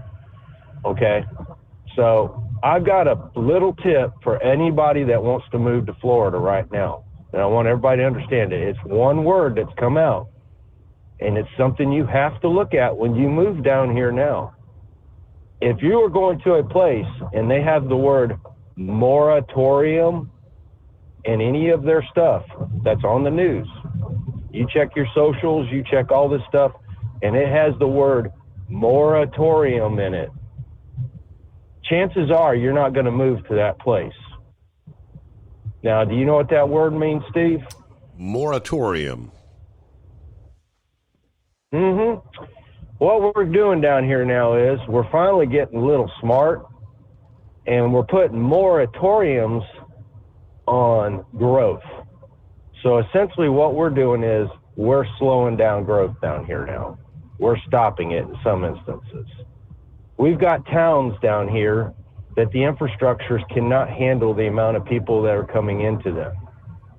Okay? So I've got a little tip for anybody that wants to move to Florida right now. And I want everybody to understand it. It's one word that's come out. And it's something you have to look at when you move down here now. If you are going to a place and they have the word moratorium in any of their stuff that's on the news, you check your socials, you check all this stuff, and it has the word moratorium in it, chances are you're not going to move to that place. Now, do you know what that word means, Steve? Moratorium. Mm-hmm. What we're doing down here now is we're finally getting a little smart, and we're putting moratoriums on growth. So essentially what we're doing is we're slowing down growth down here now. We're stopping it in some instances. We've got towns down here that the infrastructures cannot handle the amount of people that are coming into them.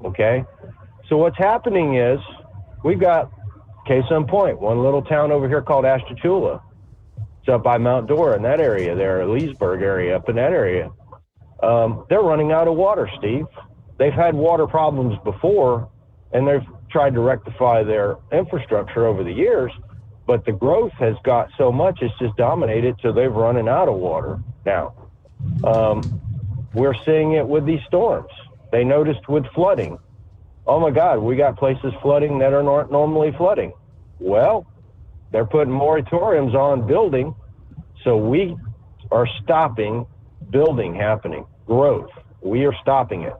Okay? So what's happening is we've got, case in point, one little town over here called Ashtabula. It's up by Mount Dora in that area there, Leesburg area, up in that area. They're running out of water, Steve. They've had water problems before, and they've tried to rectify their infrastructure over the years, but the growth has got so much, it's just dominated, so they're running out of water now. We're seeing it with these storms. They noticed with flooding. Oh my God, we got places flooding that aren't normally flooding. Well, they're putting moratoriums on building, so we are stopping building happening, growth. We are stopping it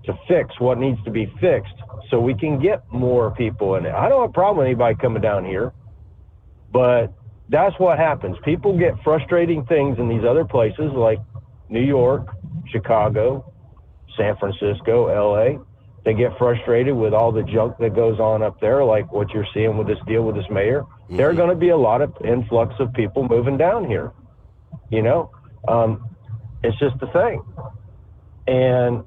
to fix what needs to be fixed so we can get more people in it. I don't have a problem with anybody coming down here, but that's what happens. People get frustrating things in these other places like New York, Chicago, San Francisco, LA. They get frustrated with all the junk that goes on up there, like what you're seeing with this deal with this mayor. Mm-hmm. There are going to be a lot of influx of people moving down here. You know, it's just a thing. And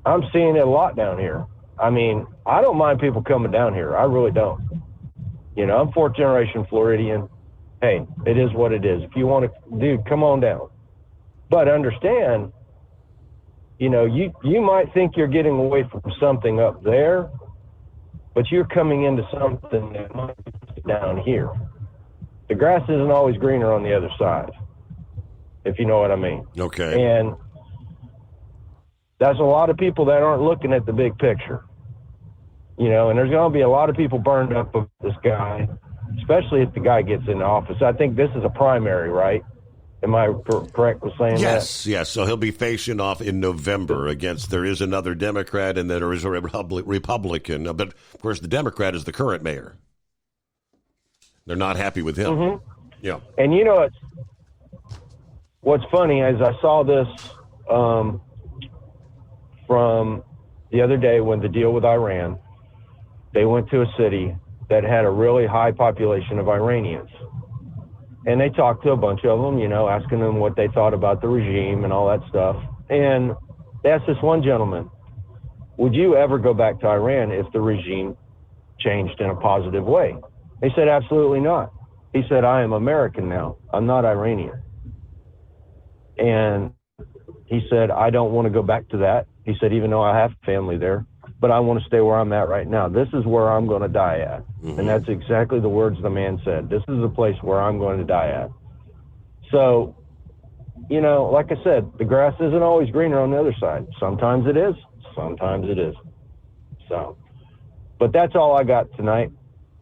I'm seeing it a lot down here. I mean, I don't mind people coming down here. I really don't. You know, I'm fourth generation Floridian. Hey, it is what it is. If you want to, dude, come on down. But understand, you know, you might think you're getting away from something up there, but you're coming into something that might be down here. The grass isn't always greener on the other side, if you know what I mean. Okay. And that's a lot of people that aren't looking at the big picture. You know, and there's going to be a lot of people burned up with this guy, especially if the guy gets in office. I think this is a primary, right? Am I correct with saying that? Yes. So he'll be facing off in November against, there is another Democrat and there is a Republican. But, of course, the Democrat is the current mayor. They're not happy with him. Mm-hmm. Yeah. And, you know, what's funny is I saw this from the other day when the deal with Iran, they went to a city that had a really high population of Iranians. And they talked to a bunch of them, you know, asking them what they thought about the regime and all that stuff. And they asked this one gentleman, would you ever go back to Iran if the regime changed in a positive way? He said, absolutely not. He said, I am American now. I'm not Iranian. And he said, I don't want to go back to that. He said, even though I have family there. but I want to stay where I'm at right now. This is where I'm going to die at. Mm-hmm. And that's exactly the words the man said. This is the place where I'm going to die at. So, you know, like I said, the grass isn't always greener on the other side. Sometimes it is. Sometimes it is. So, but that's all I got tonight.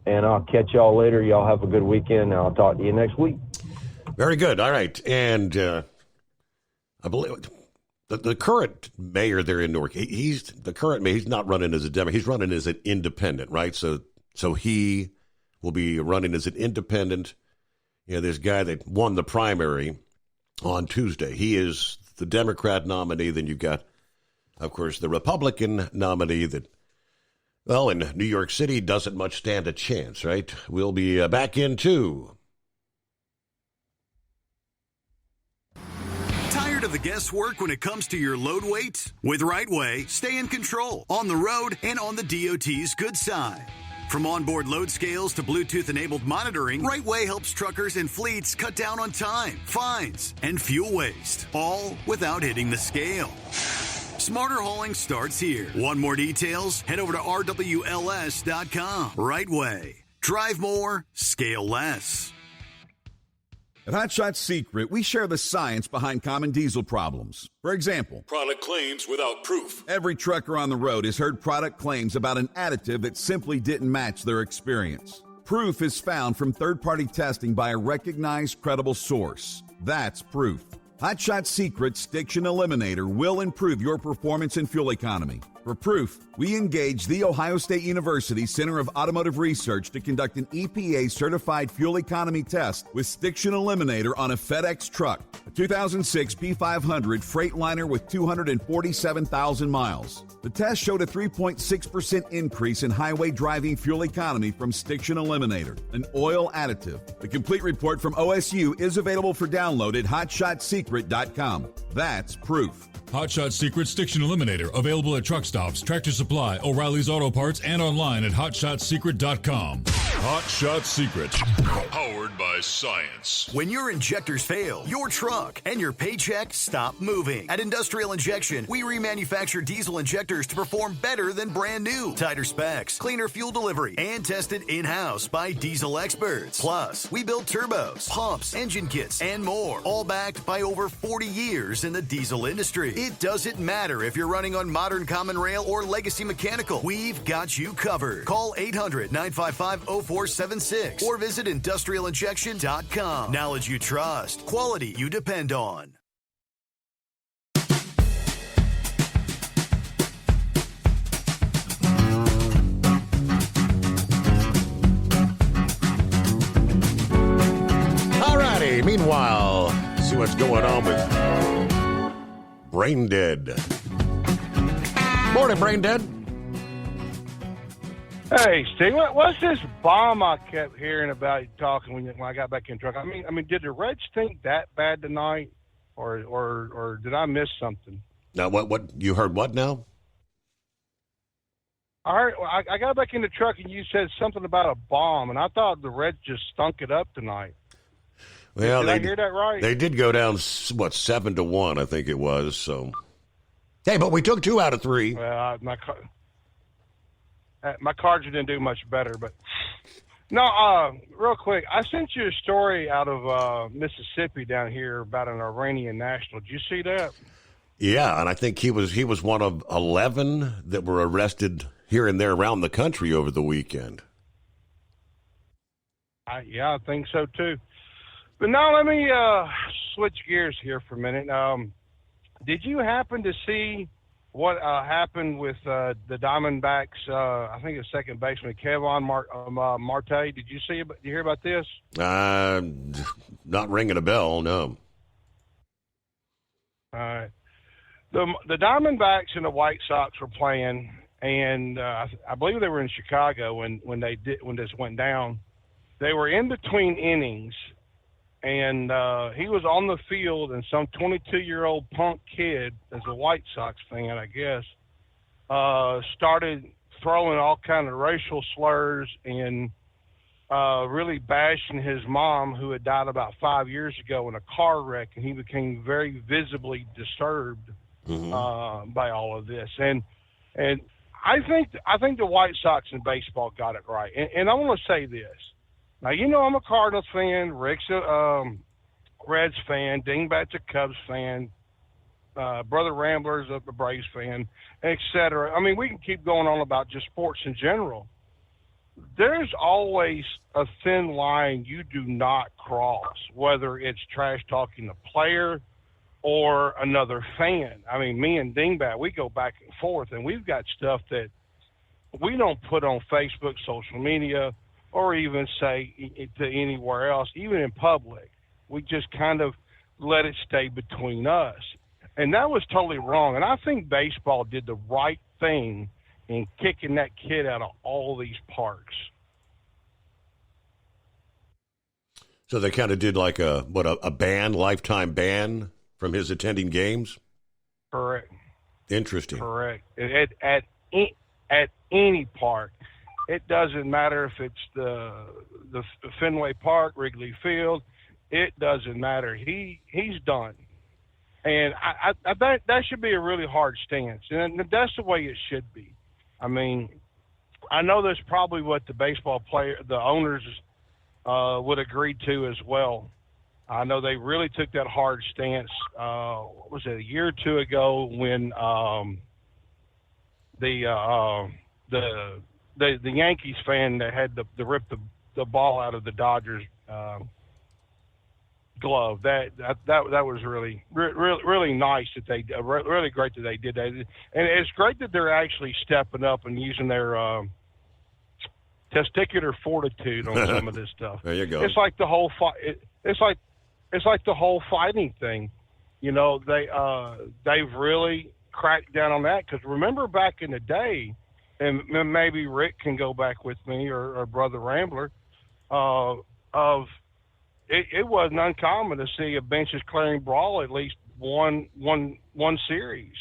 And I'll catch y'all later. Y'all have a good weekend, and I'll talk to you next week. Very good. All right. And I believe the current mayor there in Newark, he's the current mayor. He's not running as a Democrat. He's running as an independent, right? So he will be running as an independent. You know, this guy that won the primary on Tuesday, he is the Democrat nominee. Then you've got, of course, the Republican nominee that, well, in New York City doesn't much stand a chance, right? We'll be back in too. Tired of the guesswork when it comes to your load weight? With RightWay, stay in control on the road and on the DOT's good side. From onboard load scales to Bluetooth-enabled monitoring, RightWay helps truckers and fleets cut down on time, fines, and fuel waste, all without hitting the scale. Smarter hauling starts here. Want more details? Head over to RWLS.com. RightWay. Drive more, scale less. At Hot Shot Secret, we share the science behind common diesel problems. For example, product claims without proof. Every trucker on the road has heard product claims about an additive that simply didn't match their experience. Proof is found from third-party testing by a recognized, credible source. That's proof. Hot Shot Secret Stiction Eliminator will improve your performance and fuel economy. For proof, we engaged The Ohio State University Center of Automotive Research to conduct an EPA-certified fuel economy test with Stiction Eliminator on a FedEx truck, a 2006 P500 Freightliner with 247,000 miles. The test showed a 3.6% increase in highway driving fuel economy from Stiction Eliminator, an oil additive. The complete report from OSU is available for download at hotshotsecret.com. That's proof. Hot Shot Secret Stiction Eliminator, available at truck stops, Tractor Supply, O'Reilly's Auto Parts, and online at hotshotsecret.com. Hot Shot Secret, powered by science. When your injectors fail, your truck and your paycheck stop moving. At Industrial Injection, we remanufacture diesel injectors to perform better than brand new. Tighter specs, cleaner fuel delivery, and tested in-house by diesel experts. Plus, we build turbos, pumps, engine kits, and more, all backed by over 40 years in the diesel industry. It doesn't matter if you're running on modern common rail or legacy mechanical. We've got you covered. Call 800-955-0476 or visit industrialinjection.com. Knowledge you trust. Quality you depend on. All righty. Meanwhile, see what's going on with Brain Dead. Morning, Brain Dead. Hey, Steve, what's this bomb I kept hearing about you talking when I got back in the truck? I mean, did the Reds stink that bad tonight, or did I miss something? Now, what you heard? What now? I got back in the truck and you said something about a bomb, and I thought the Reds just stunk it up tonight. Well, did I hear that right? They did go down 7-1, I think it was. So, hey, but we took 2 out of 3. Well, my Cards didn't do much better, but no. Real quick, I sent you a story out of Mississippi down here about an Iranian national. Did you see that? Yeah, and I think he was one of 11 that were arrested here and there around the country over the weekend. I think so too. But now let me switch gears here for a minute. Did you happen to see what happened with the Diamondbacks? I think it's second baseman Kevin Marte. Did you see it? Did you hear about this? Not ringing a bell, no. All right. The Diamondbacks and the White Sox were playing, and I believe they were in Chicago when this went down. They were in between innings, and he was on the field, and some 22-year-old punk kid, as a White Sox fan, I guess, started throwing all kind of racial slurs and really bashing his mom, who had died about 5 years ago in a car wreck, and he became very visibly disturbed by all of this. And I think the White Sox in baseball got it right, and I want to say this. Now, I'm a Cardinals fan, Rick's a Reds fan, Dingbat's a Cubs fan, Brother Rambler's a Braves fan, etc. I mean, we can keep going on about just sports in general. There's always a thin line you do not cross, whether it's trash talking the player or another fan. I mean, me and Dingbat, we go back and forth, and we've got stuff that we don't put on Facebook, social media, or even say to anywhere else, even in public. We just kind of let it stay between us. And that was totally wrong. And I think baseball did the right thing in kicking that kid out of all these parks. So they kind of did like a ban, lifetime ban from his attending games? Correct. Interesting. Correct. At any park. It doesn't matter if it's the Fenway Park, Wrigley Field. It doesn't matter. He's done. And I that should be a really hard stance. And that's the way it should be. I mean, I know that's probably what the baseball the owners would agree to as well. I know they really took that hard stance. What was it, a year or two ago when the Yankees fan that had to rip the ball out of the Dodgers glove. That was really nice that they really great that they did that, and it's great that they're actually stepping up and using their testicular fortitude on some of this stuff. There you go. It's like the whole fight. It's like the whole fighting thing. They've really cracked down on that, because remember back in the day, and maybe Rick can go back with me or Brother Rambler, it wasn't uncommon to see a benches clearing brawl at least one series.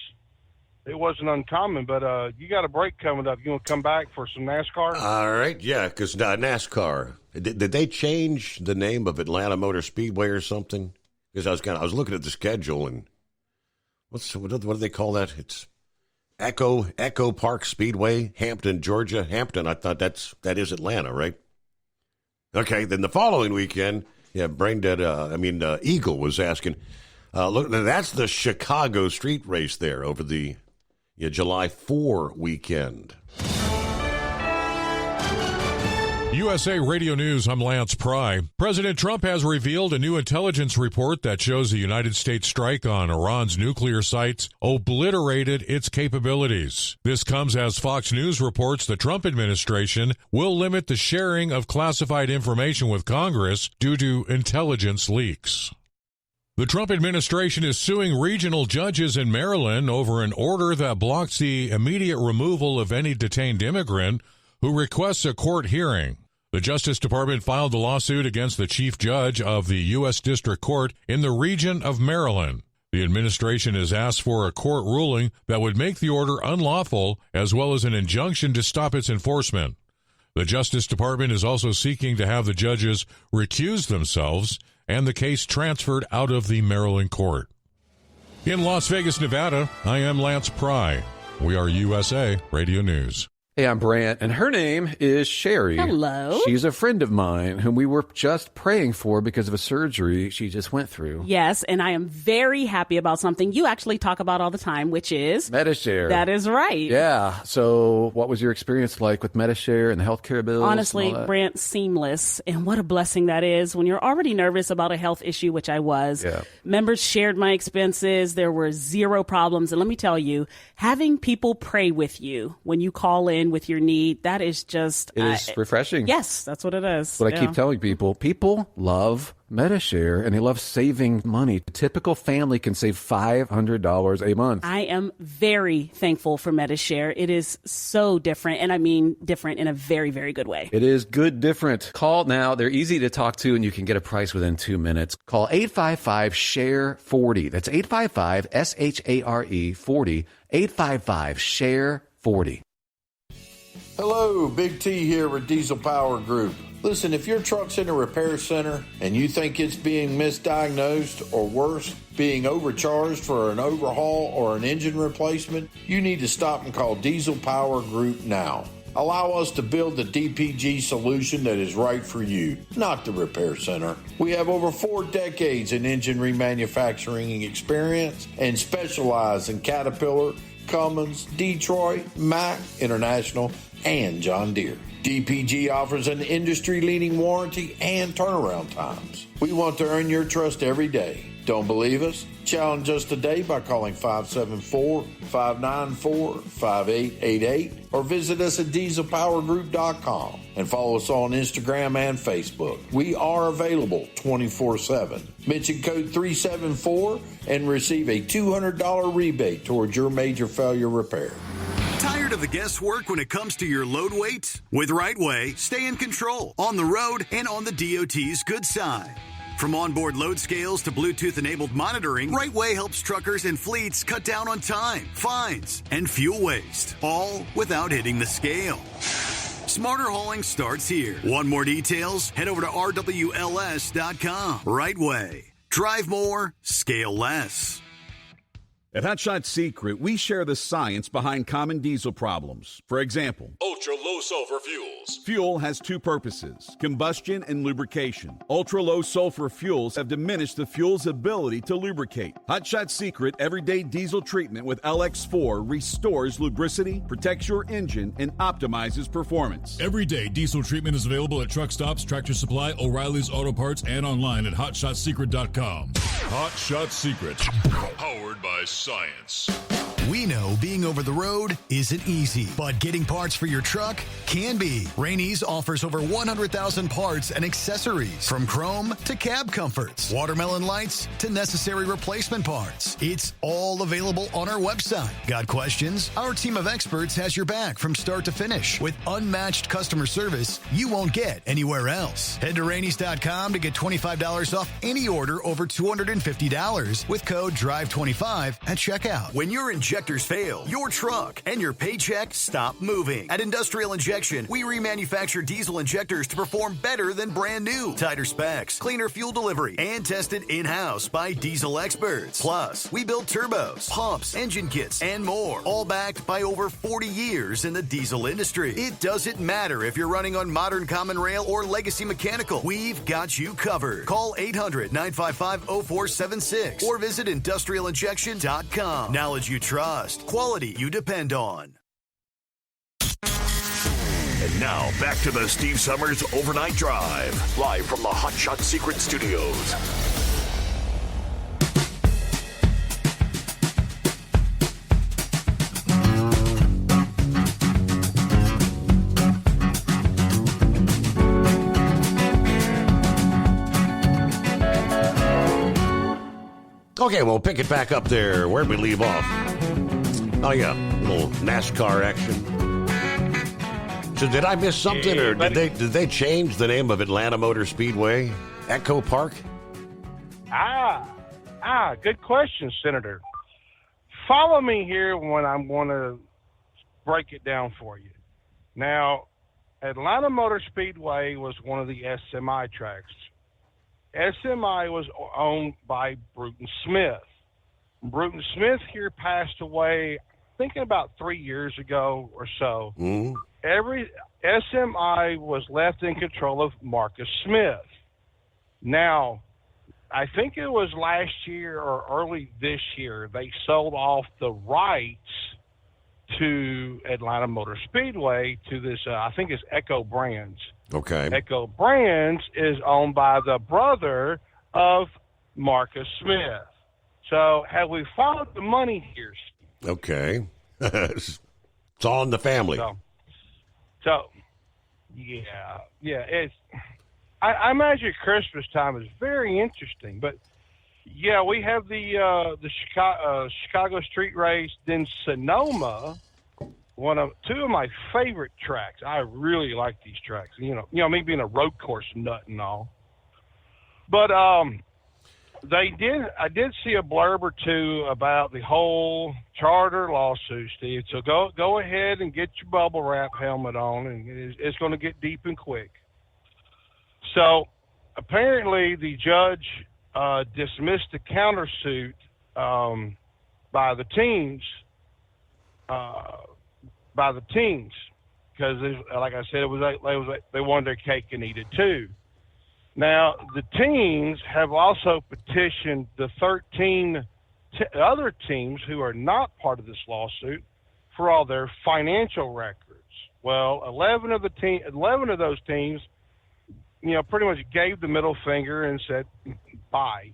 It wasn't uncommon, but you got a break coming up. You want to come back for some NASCAR? All right, yeah, because NASCAR. Did they change the name of Atlanta Motor Speedway or something? Because I was looking at the schedule, and what do they call that? It's Echo Park Speedway, Hampton, Georgia. Hampton, I thought that is Atlanta, right? Okay, then the following weekend, yeah, Eagle was asking. Look, that's the Chicago street race there over the July 4 weekend. USA Radio News, I'm Lance Pry. President Trump has revealed a new intelligence report that shows the United States strike on Iran's nuclear sites obliterated its capabilities. This comes as Fox News reports the Trump administration will limit the sharing of classified information with Congress due to intelligence leaks. The Trump administration is suing regional judges in Maryland over an order that blocks the immediate removal of any detained immigrant who requests a court hearing. The Justice Department filed the lawsuit against the chief judge of the U.S. District Court in the region of Maryland. The administration has asked for a court ruling that would make the order unlawful, as well as an injunction to stop its enforcement. The Justice Department is also seeking to have the judges recuse themselves and the case transferred out of the Maryland court. In Las Vegas, Nevada, I am Lance Pry. We are USA Radio News. Hey, I'm Brant, and her name is Sherry. Hello. She's a friend of mine whom we were just praying for because of a surgery she just went through. Yes, and I am very happy about something you actually talk about all the time, which is Medi-Share. That is right. Yeah. So what was your experience like with Medi-Share and the healthcare bills? Honestly, Brant, seamless. And what a blessing that is when you're already nervous about a health issue, which I was. Yeah. Members shared my expenses. There were zero problems. And let me tell you, having people pray with you when you call in with your need, that is just... It is refreshing. Yes, that's what it is. What I keep telling people. People love Medi-Share, and they love saving money. A typical family can save $500 a month. I am very thankful for Medi-Share. It is so different, and I mean different in a very, very good way. It is good different. Call now. They're easy to talk to, and you can get a price within 2 minutes. Call 855-SHARE-40. That's 855-SHARE-40. 855-SHARE-40. Hello, Big T here with Diesel Power Group. Listen, if your truck's in a repair center and you think it's being misdiagnosed or worse, being overcharged for an overhaul or an engine replacement, you need to stop and call Diesel Power Group now. Allow us to build the DPG solution that is right for you, not the repair center. We have over 4 decades in engine remanufacturing experience and specialize in Caterpillar, Cummins, Detroit, Mack, International, and John Deere. DPG offers an industry-leading warranty and turnaround times. We want to earn your trust every day. Don't believe us? Challenge us today by calling 574-594-5888 or visit us at dieselpowergroup.com and follow us on Instagram and Facebook. We are available 24/7. Mention code 374 and receive a $200 rebate towards your major failure repair. Tired of the guesswork when it comes to your load weight? With RightWay, stay in control on the road and on the DOT's good side. From onboard load scales to Bluetooth-enabled monitoring, RightWay helps truckers and fleets cut down on time, fines, and fuel waste, all without hitting the scale. Smarter hauling starts here. Want more details? Head over to rwls.com. RightWay. Drive more, scale less. At Hot Shot Secret, we share the science behind common diesel problems. For example, ultra-low sulfur fuels. Fuel has 2 purposes, combustion and lubrication. Ultra-low sulfur fuels have diminished the fuel's ability to lubricate. Hot Shot Secret Everyday Diesel Treatment with LX4 restores lubricity, protects your engine, and optimizes performance. Everyday Diesel Treatment is available at truck stops, Tractor Supply, O'Reilly's Auto Parts, and online at hotshotsecret.com. Hot Shot Secret, powered by science. We know being over the road isn't easy, but getting parts for your truck can be. Rainey's offers over 100,000 parts and accessories, from chrome to cab comforts, watermelon lights to necessary replacement parts. It's all available on our website. Got questions? Our team of experts has your back from start to finish with unmatched customer service you won't get anywhere else. Head to Rainey's.com to get $25 off any order over $250 with code DRIVE25 at checkout. When your injectors fail, your truck and your paycheck stop moving. At Industrial Injection, we remanufacture diesel injectors to perform better than brand new. Tighter specs, cleaner fuel delivery, and tested in-house by diesel experts. Plus, we build turbos, pumps, engine kits, and more, all backed by over 40 years in the diesel industry. It doesn't matter if you're running on modern common rail or legacy mechanical. We've got you covered. Call 800-955-0476 or visit industrialinjection.com. Knowledge you trust, quality you depend on. And now, back to the Steve Summers Overnight Drive, live from the Hot Shot Secret Studios. Okay, we'll pick it back up there. Where'd we leave off? Oh, yeah, a little NASCAR action. So did I miss something, or did they change the name of Atlanta Motor Speedway? Echo Park? Good question, Senator. Follow me here when I'm going to break it down for you. Now, Atlanta Motor Speedway was one of the SMI tracks. SMI was owned by Bruton Smith. Bruton Smith here passed away, I think about 3 years ago or so. Mm-hmm. Every SMI was left in control of Marcus Smith. Now, I think it was last year or early this year, they sold off the rights to Atlanta Motor Speedway to this, I think it's Echo Brands. Okay. Echo Brands is owned by the brother of Marcus Smith. So have we followed the money here, Steve? Okay. It's all in the family. So yeah. It's. I imagine Christmas time is very interesting, but yeah, we have the Chicago Street Race, then Sonoma. Two of my favorite tracks. I really like these tracks. You know, me being a road course nut and all. But I did see a blurb or two about the whole charter lawsuit, Steve. So go ahead and get your bubble wrap helmet on, and it's going to get deep and quick. So apparently the judge dismissed the countersuit by the teams because, like I said, they wanted their cake and eat it too. Now, the teams have also petitioned the 13 other teams who are not part of this lawsuit for all their financial records. Well, 11 of those teams, pretty much gave the middle finger and said, "Bye,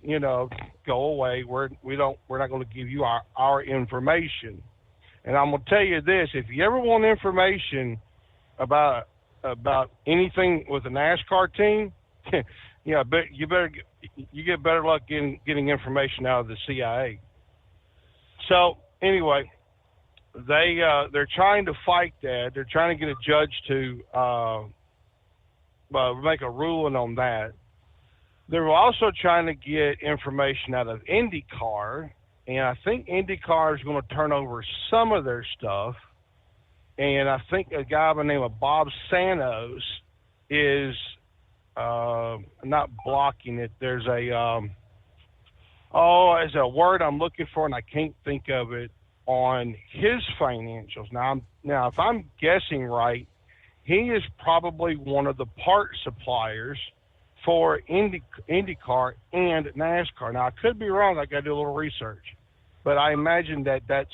go away. We're not going to give you our information." And I'm going to tell you this: if you ever want information about anything with a NASCAR team, but you get better luck getting information out of the CIA. So anyway, they're trying to fight that. They're trying to get a judge to make a ruling on that. They're also trying to get information out of IndyCar, and I think IndyCar is going to turn over some of their stuff. And I think a guy by the name of Bob Santos is not blocking it. There's a word I'm looking for, and I can't think of it, on his financials. Now, if I'm guessing right, he is probably one of the part suppliers for IndyCar and NASCAR. Now, I could be wrong. I got to do a little research, but I imagine that's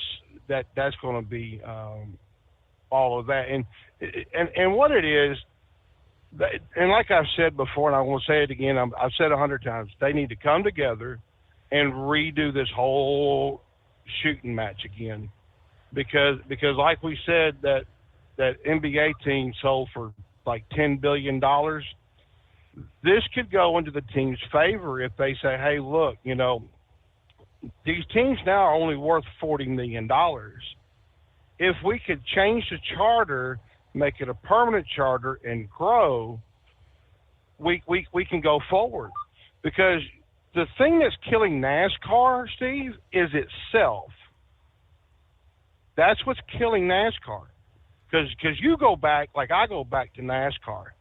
going to be all of that. And what it is, and like I've said before, and I want to say it again, I've said 100 times, they need to come together and redo this whole shooting match again, because like we said, that NBA team sold for like $10 billion. This could go into the team's favor if they say, "Hey, look, these teams now are only worth $40 million. If we could change the charter, make it a permanent charter, and grow, we can go forward." Because the thing that's killing NASCAR, Steve, is itself. That's what's killing NASCAR. Because you go back, like I go back to NASCAR.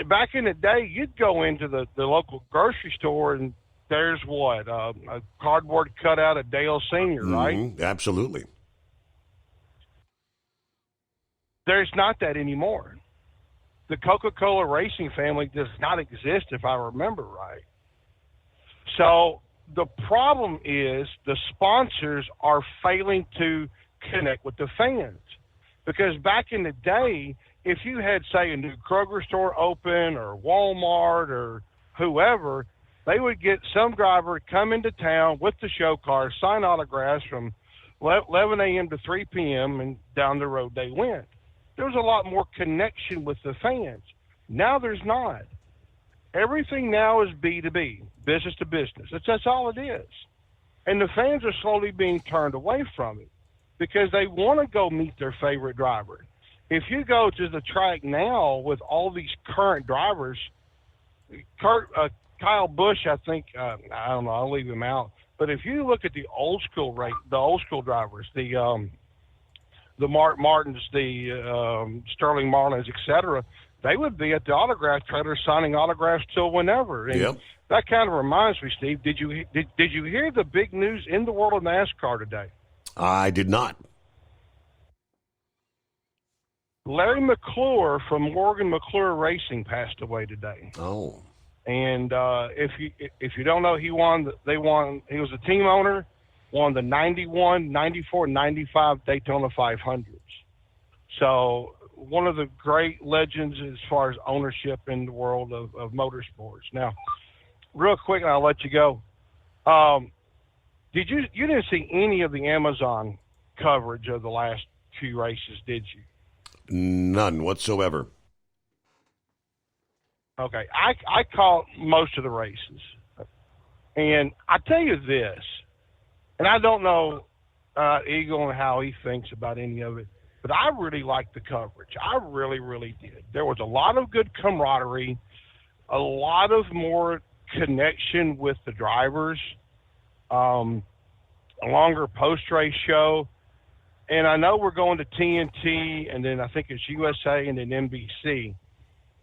Back in the day, you'd go into the local grocery store and there's a cardboard cutout of Dale Sr., right? Absolutely. There's not that anymore. The Coca-Cola Racing family does not exist, if I remember right. So the problem is the sponsors are failing to connect with the fans. Because back in the day, if you had, say, a new Kroger store open or Walmart or whoever, they would get some driver come into town with the show car, sign autographs from 11 a.m. to 3 p.m., and down the road they went. There was a lot more connection with the fans. Now there's not. Everything now is B2B, business to business. That's all it is. And the fans are slowly being turned away from it because they want to go meet their favorite driver. If you go to the track now with all these current drivers, Kyle Busch, I think, I don't know, I'll leave him out. But if you look at the old school drivers, the Mark Martins, the Sterling Marlins, etc., they would be at the autograph trailer signing autographs till whenever. And that kind of reminds me, Steve. Did you hear the big news in the world of NASCAR today? I did not. Larry McClure from Morgan McClure Racing passed away today. Oh. And if you don't know, he was a team owner, won the 91, 94, 95 Daytona 500s. So one of the great legends as far as ownership in the world of motorsports. Now, real quick, and I'll let you go. You didn't see any of the Amazon coverage of the last few races, did you? None whatsoever. Okay, I caught most of the races, and I tell you this, and I don't know Eagle and how he thinks about any of it, but I really liked the coverage. I really, really did. There was a lot of good camaraderie, a lot of more connection with the drivers, a longer post-race show. And I know we're going to TNT, and then I think it's USA and then NBC.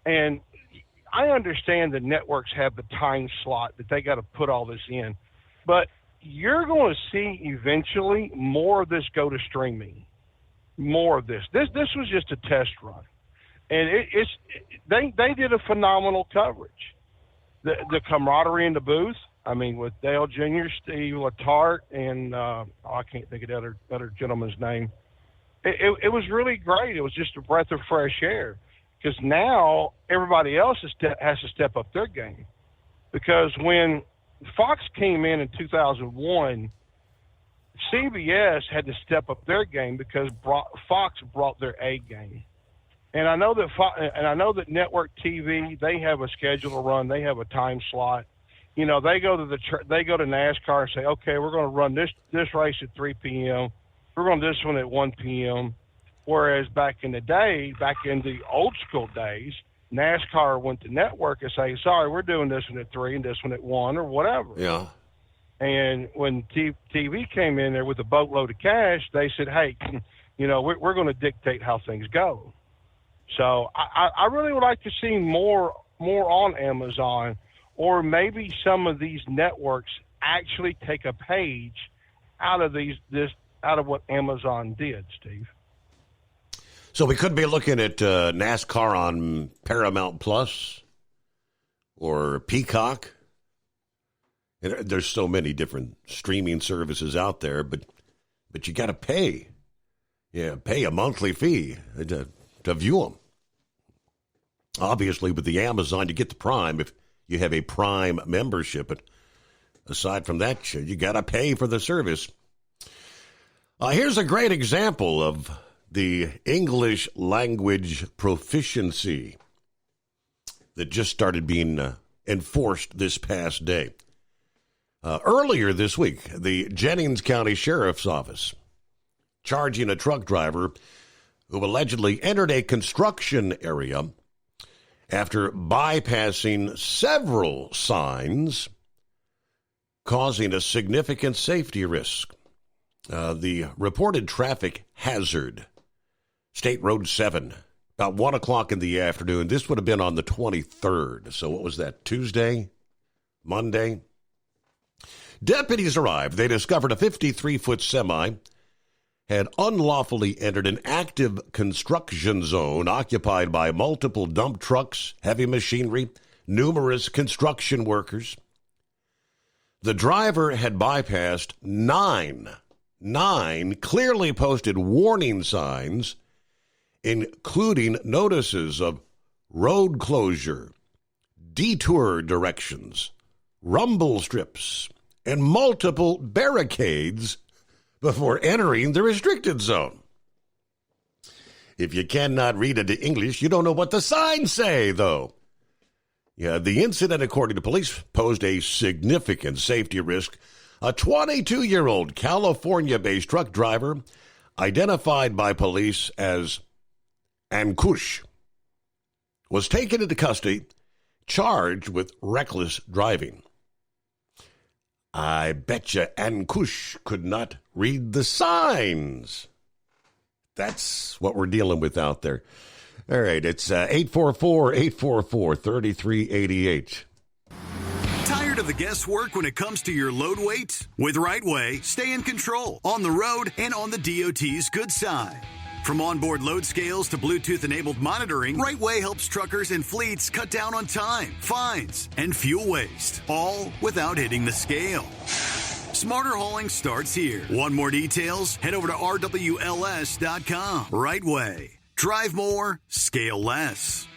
And I understand the networks have the time slot that they got to put all this in, but you're going to see eventually more of this go to streaming. More of this. This was just a test run, and they did a phenomenal coverage. The camaraderie in the booth. I mean, with Dale Jr., Steve Letarte, and I can't think of the other gentleman's name. It was really great. It was just a breath of fresh air, because now everybody else has to step up their game. Because when Fox came in 2001, CBS had to step up their game because Fox brought their A game. And I know that network TV, they have a schedule to run, they have a time slot. You know, they go to NASCAR and say, okay, we're going to run this race at 3 p.m. We're going to do this one at 1 p.m. Whereas back in the old school days, NASCAR went to network and say, sorry, we're doing this one at 3 and this one at 1 or whatever. Yeah. And when TV came in there with a boatload of cash, they said, hey, you know, we're going to dictate how things go. So I really would like to see more on Amazon, or maybe some of these networks actually take a page out of what Amazon did, Steve. So we could be looking at NASCAR on Paramount Plus or Peacock. And there's so many different streaming services out there, but you got to pay. Yeah, pay a monthly fee to view them. Obviously, with the Amazon, you get the Prime if you have a Prime membership. But aside from that, you got to pay for the service. Here's a great example of the English language proficiency that just started being enforced this past day. Earlier this week, the Jennings County Sheriff's Office charging a truck driver who allegedly entered a construction area after bypassing several signs, causing a significant safety risk. The reported traffic hazard, State Road 7, about 1 o'clock in the afternoon. This would have been on the 23rd. So what was that, Tuesday? Monday? Deputies arrived. They discovered a 53-foot semi had unlawfully entered an active construction zone occupied by multiple dump trucks, heavy machinery, numerous construction workers. The driver had bypassed nine clearly posted warning signs, including notices of road closure, detour directions, rumble strips, and multiple barricades before entering the restricted zone. If you cannot read into English, you don't know what the signs say, though. Yeah, the incident, according to police, posed a significant safety risk. A 22-year-old California-based truck driver, identified by police as Ankush, was taken into custody, charged with reckless driving. I bet you Ankush could not read the signs. That's what we're dealing with out there. All right, it's 844-844-3388. Tired of the guesswork when it comes to your load weight? With RightWay, stay in control on the road and on the DOT's good side. From onboard load scales to Bluetooth-enabled monitoring, RightWay helps truckers and fleets cut down on time, fines, and fuel waste, all without hitting the scale. Smarter hauling starts here. Want more details? Head over to RWLS.com. RightWay. Drive more, scale less.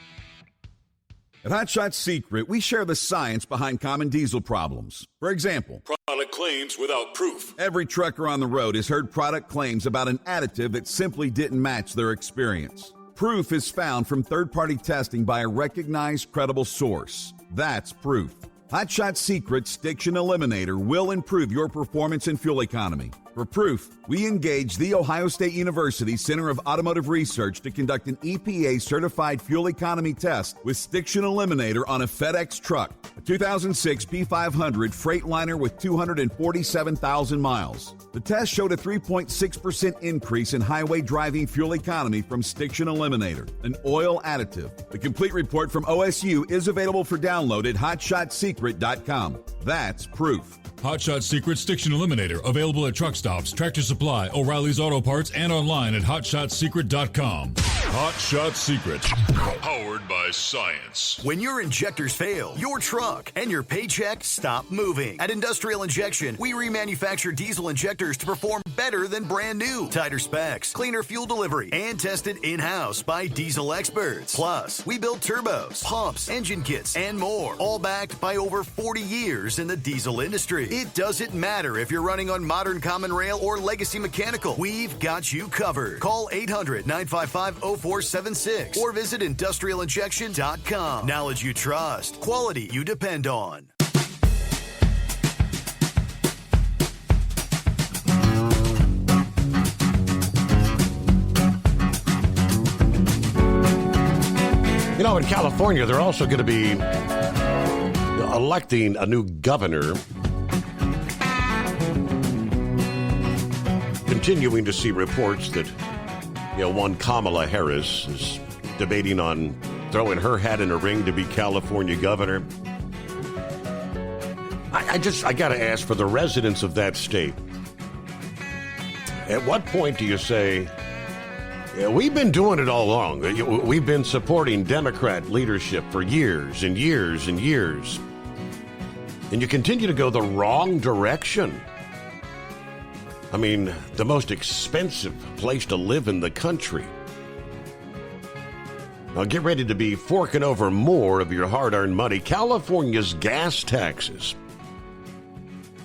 At Hot Shot Secret, we share the science behind common diesel problems. For example, product claims without proof. Every trucker on the road has heard product claims about an additive that simply didn't match their experience. Proof is found from third-party testing by a recognized, credible source. That's proof. Hot Shot Secret Stiction Eliminator will improve your performance and fuel economy. For proof, we engaged The Ohio State University Center of Automotive Research to conduct an EPA-certified fuel economy test with Stiction Eliminator on a FedEx truck, a 2006 P500 Freightliner with 247,000 miles. The test showed a 3.6% increase in highway driving fuel economy from Stiction Eliminator, an oil additive. The complete report from OSU is available for download at HotShotSecret.com. That's proof. Hot Shot Secret Stiction Eliminator, available at truck stops, Tractor Supply, O'Reilly's Auto Parts, and online at HotShotSecret.com. Hot Shot Secret, powered by science. When your injectors fail, your truck and your paycheck stop moving. At Industrial Injection, we remanufacture diesel injectors to perform better than brand new. Tighter specs, cleaner fuel delivery, and tested in-house by diesel experts. Plus, we build turbos, pumps, engine kits, and more, all backed by over 40 years in the diesel industry. It doesn't matter if you're running on modern common rail or legacy mechanical. We've got you covered. Call 800-955-0476 or visit industrialinjection.com. Knowledge you trust. Quality you depend on. You know, in California, they're also going to be electing a new governor. Continuing to see reports that, one Kamala Harris is debating on throwing her hat in a ring to be California governor. I got to ask, for the residents of that state, at what point do you say, we've been doing it all along. We've been supporting Democrat leadership for years and years and years, and you continue to go the wrong direction? I mean, the most expensive place to live in the country. Now get ready to be forking over more of your hard-earned money. California's gas taxes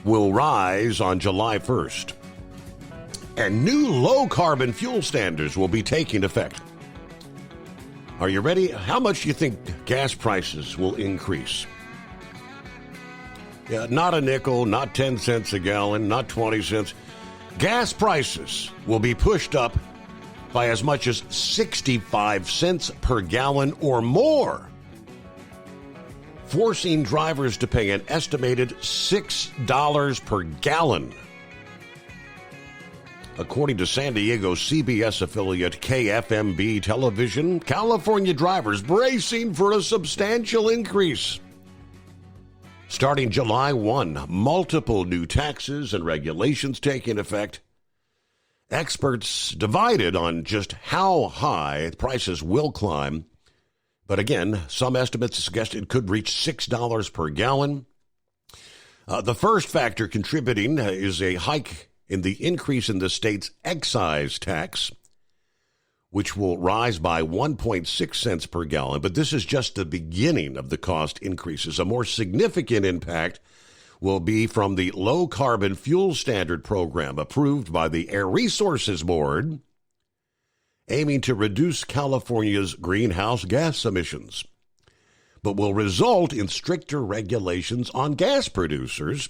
will rise on July 1st. And new low-carbon fuel standards will be taking effect. Are you ready? How much do you think gas prices will increase? Yeah, not a nickel, not 10 cents a gallon, not 20 cents. Gas prices will be pushed up by as much as 65 cents per gallon or more, forcing drivers to pay an estimated $6 per gallon. According to San Diego CBS affiliate KFMB Television, California drivers bracing for a substantial increase. Starting July 1, multiple new taxes and regulations taking effect. Experts divided on just how high prices will climb. But again, some estimates suggest it could reach $6 per gallon. The first factor contributing is a hike in the increase in the state's excise tax, which will rise by 1.6 cents per gallon. But this is just the beginning of the cost increases. A more significant impact will be from the Low Carbon Fuel Standard program approved by the Air Resources Board, aiming to reduce California's greenhouse gas emissions, but will result in stricter regulations on gas producers.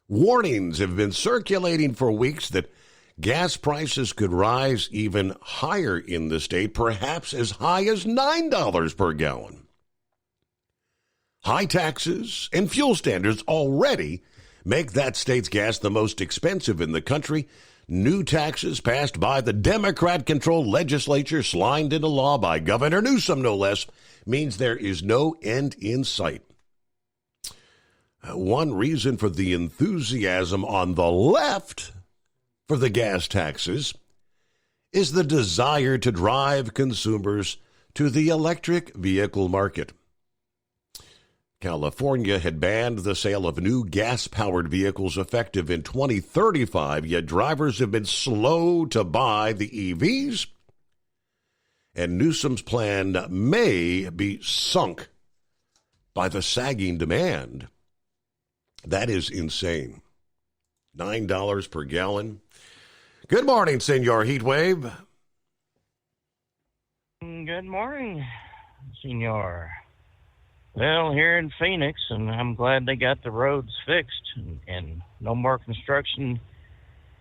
Warnings have been circulating for weeks that gas prices could rise even higher in the state, perhaps as high as $9 per gallon. High taxes and fuel standards already make that state's gas the most expensive in the country. New taxes passed by the Democrat-controlled legislature, signed into law by Governor Newsom, no less, means there is no end in sight. One reason for the enthusiasm on the left for the gas taxes is the desire to drive consumers to the electric vehicle market. California had banned the sale of new gas-powered vehicles effective in 2035, yet drivers have been slow to buy the EVs, and Newsom's plan may be sunk by the sagging demand. That is insane. $9 per gallon. Good morning, Senor Heatwave. Good morning, Senor. Well, here in Phoenix, and I'm glad they got the roads fixed and no more construction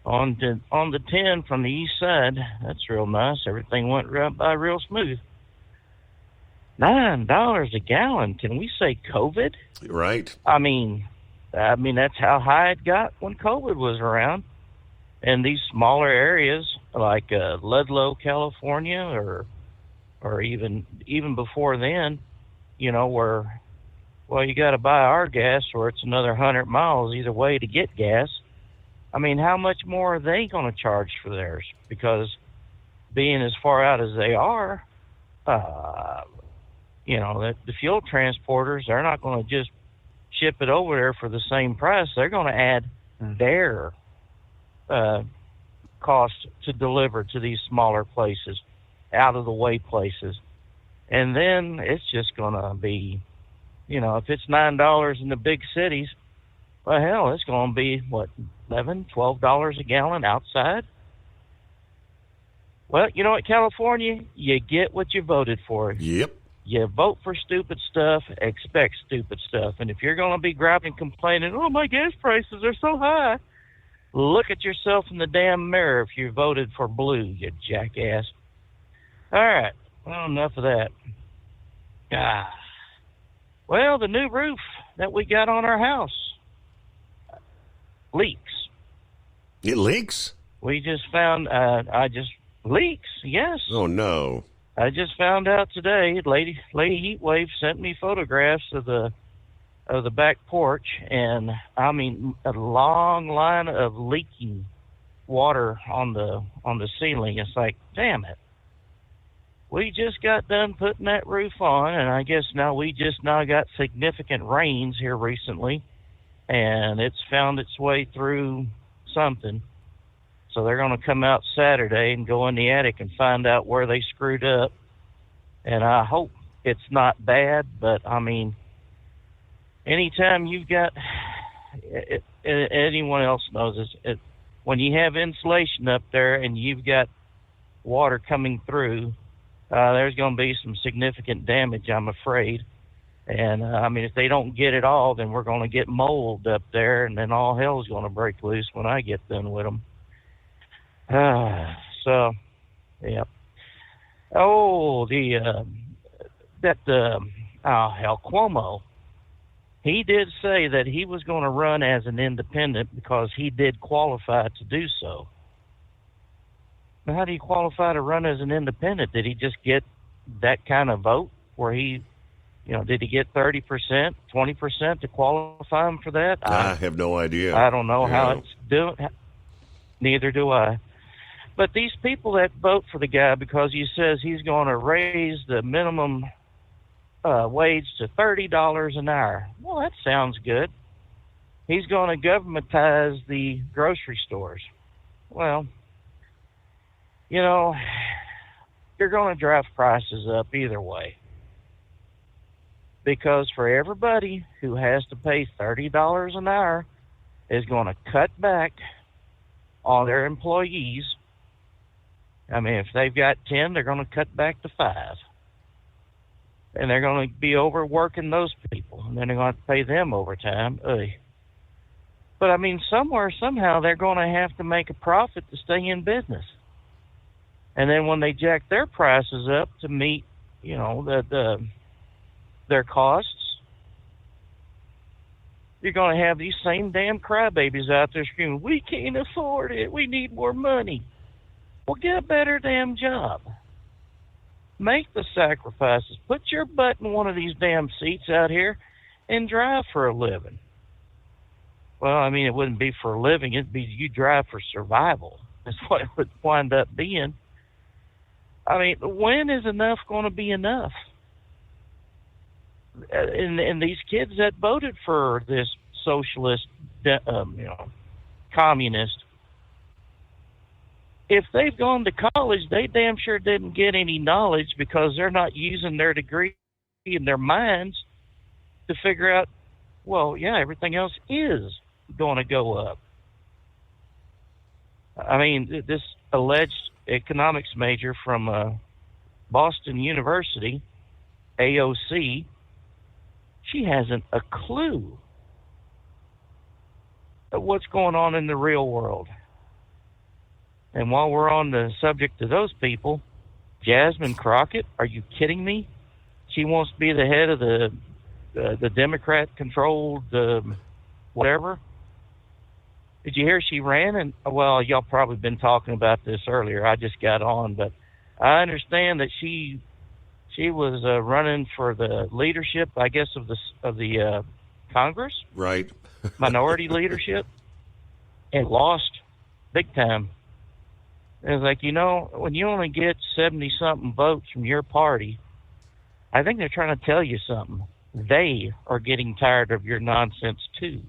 on the 10 from the east side. That's real nice. Everything went right by real smooth. $9 a gallon. Can we say COVID? Right. I mean, that's how high it got when COVID was around. And these smaller areas like Ludlow, California, or even before then, you know, where, well, you got to buy our gas or it's another 100 miles either way to get gas. I mean, how much more are they going to charge for theirs? Because being as far out as they are, you know, the fuel transporters, they're not going to just ship it over there for the same price. They're going to add their cost to deliver to these smaller places, out of the way places. And then it's just going to be, you know, if it's $9 in the big cities, well, hell, it's going to be, what, $11, $12 a gallon outside? Well, you know what, California, you get what you voted for. Yep. You vote for stupid stuff, expect stupid stuff. And if you're going to be griping and complaining, oh, my gas prices are so high, look at yourself in the damn mirror if you voted for blue, you jackass. All right. Well, enough of that. Well, the new roof that we got on our house leaks. It leaks? We just found, leaks, yes. Oh, no. I just found out today, Lady Heatwave sent me photographs of the back porch, and I mean a long line of leaking water on the ceiling. It's like, damn it. We just got done putting that roof on, and I guess we just got significant rains here recently, and it's found its way through something. So they're going to come out Saturday and go in the attic and find out where they screwed up. And I hope it's not bad, but I mean, anytime you've got, anyone else knows this, when you have insulation up there and you've got water coming through, there's going to be some significant damage, I'm afraid. And I mean, if they don't get it all, then we're going to get mold up there, and then all hell's going to break loose when I get done with them. So, yeah. Oh, Cuomo, he did say that he was going to run as an independent because he did qualify to do so. Now, how do you qualify to run as an independent? Did he just get that kind of vote where he, you know, did he get 30%, 20% to qualify him for that? I have no idea. I don't know how it's doing. Neither do I. But these people that vote for the guy because he says he's going to raise the minimum wage to $30 an hour. Well, that sounds good. He's going to governmentize the grocery stores. Well, you know, you're going to drive prices up either way. Because for everybody who has to pay $30 an hour is going to cut back on their employees. I mean, if they've got 10, they're going to cut back to 5. And they're going to be overworking those people. And then they're going to pay them overtime. Ugh. But, I mean, somehow, they're going to have to make a profit to stay in business. And then when they jack their prices up to meet, you know, their costs, you're going to have these same damn crybabies out there screaming, we can't afford it. We need more money. Well, get a better damn job. Make the sacrifices. Put your butt in one of these damn seats out here and drive for a living. Well, I mean, it wouldn't be for a living. It'd be you drive for survival. That's what it would wind up being. I mean, when is enough going to be enough? And these kids that voted for this socialist, communist, if they've gone to college, they damn sure didn't get any knowledge because they're not using their degree in their minds to figure out, well, yeah, everything else is going to go up. I mean, this alleged economics major from Boston University, AOC, she hasn't a clue of what's going on in the real world. And while we're on the subject of those people, Jasmine Crockett, are you kidding me? She wants to be the head of the Democrat-controlled whatever. Did you hear she ran? And well, y'all probably been talking about this earlier. I just got on, but I understand that she was running for the leadership, I guess, of the Congress, right? Minority leadership, and lost big time. It was like, when you only get 70-something votes from your party, I think they're trying to tell you something. They are getting tired of your nonsense, too.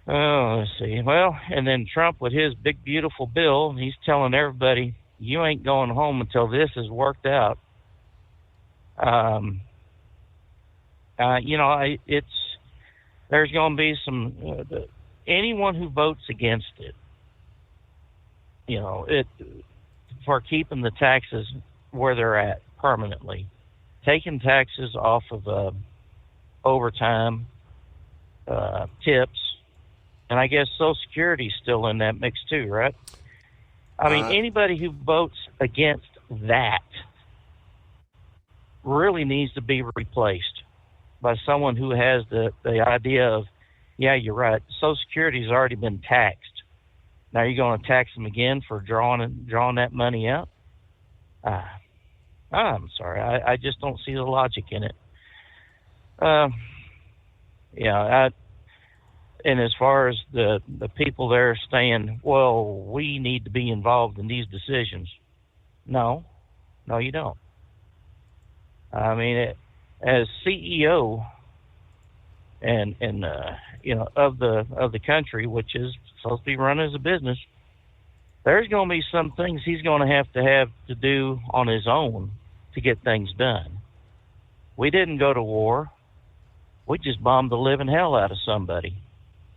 Oh, let's see. Well, and then Trump with his big, beautiful bill, he's telling everybody, you ain't going home until this is worked out. There's going to be some, anyone who votes against it, for keeping the taxes where they're at permanently, taking taxes off of overtime, tips, and I guess Social Security's still in that mix too, right? I mean, anybody who votes against that really needs to be replaced by someone who has the idea of, yeah, you're right, Social Security's already been taxed. Now you're going to tax them again for drawing that money out? I'm sorry. I just don't see the logic in it. And as far as the people there saying, well, we need to be involved in these decisions. No, you don't. I mean, as CEO and of the country, which is supposed to be run as a business, there's going to be some things he's going to have to do on his own to get things done. We didn't go to war. We just bombed the living hell out of somebody.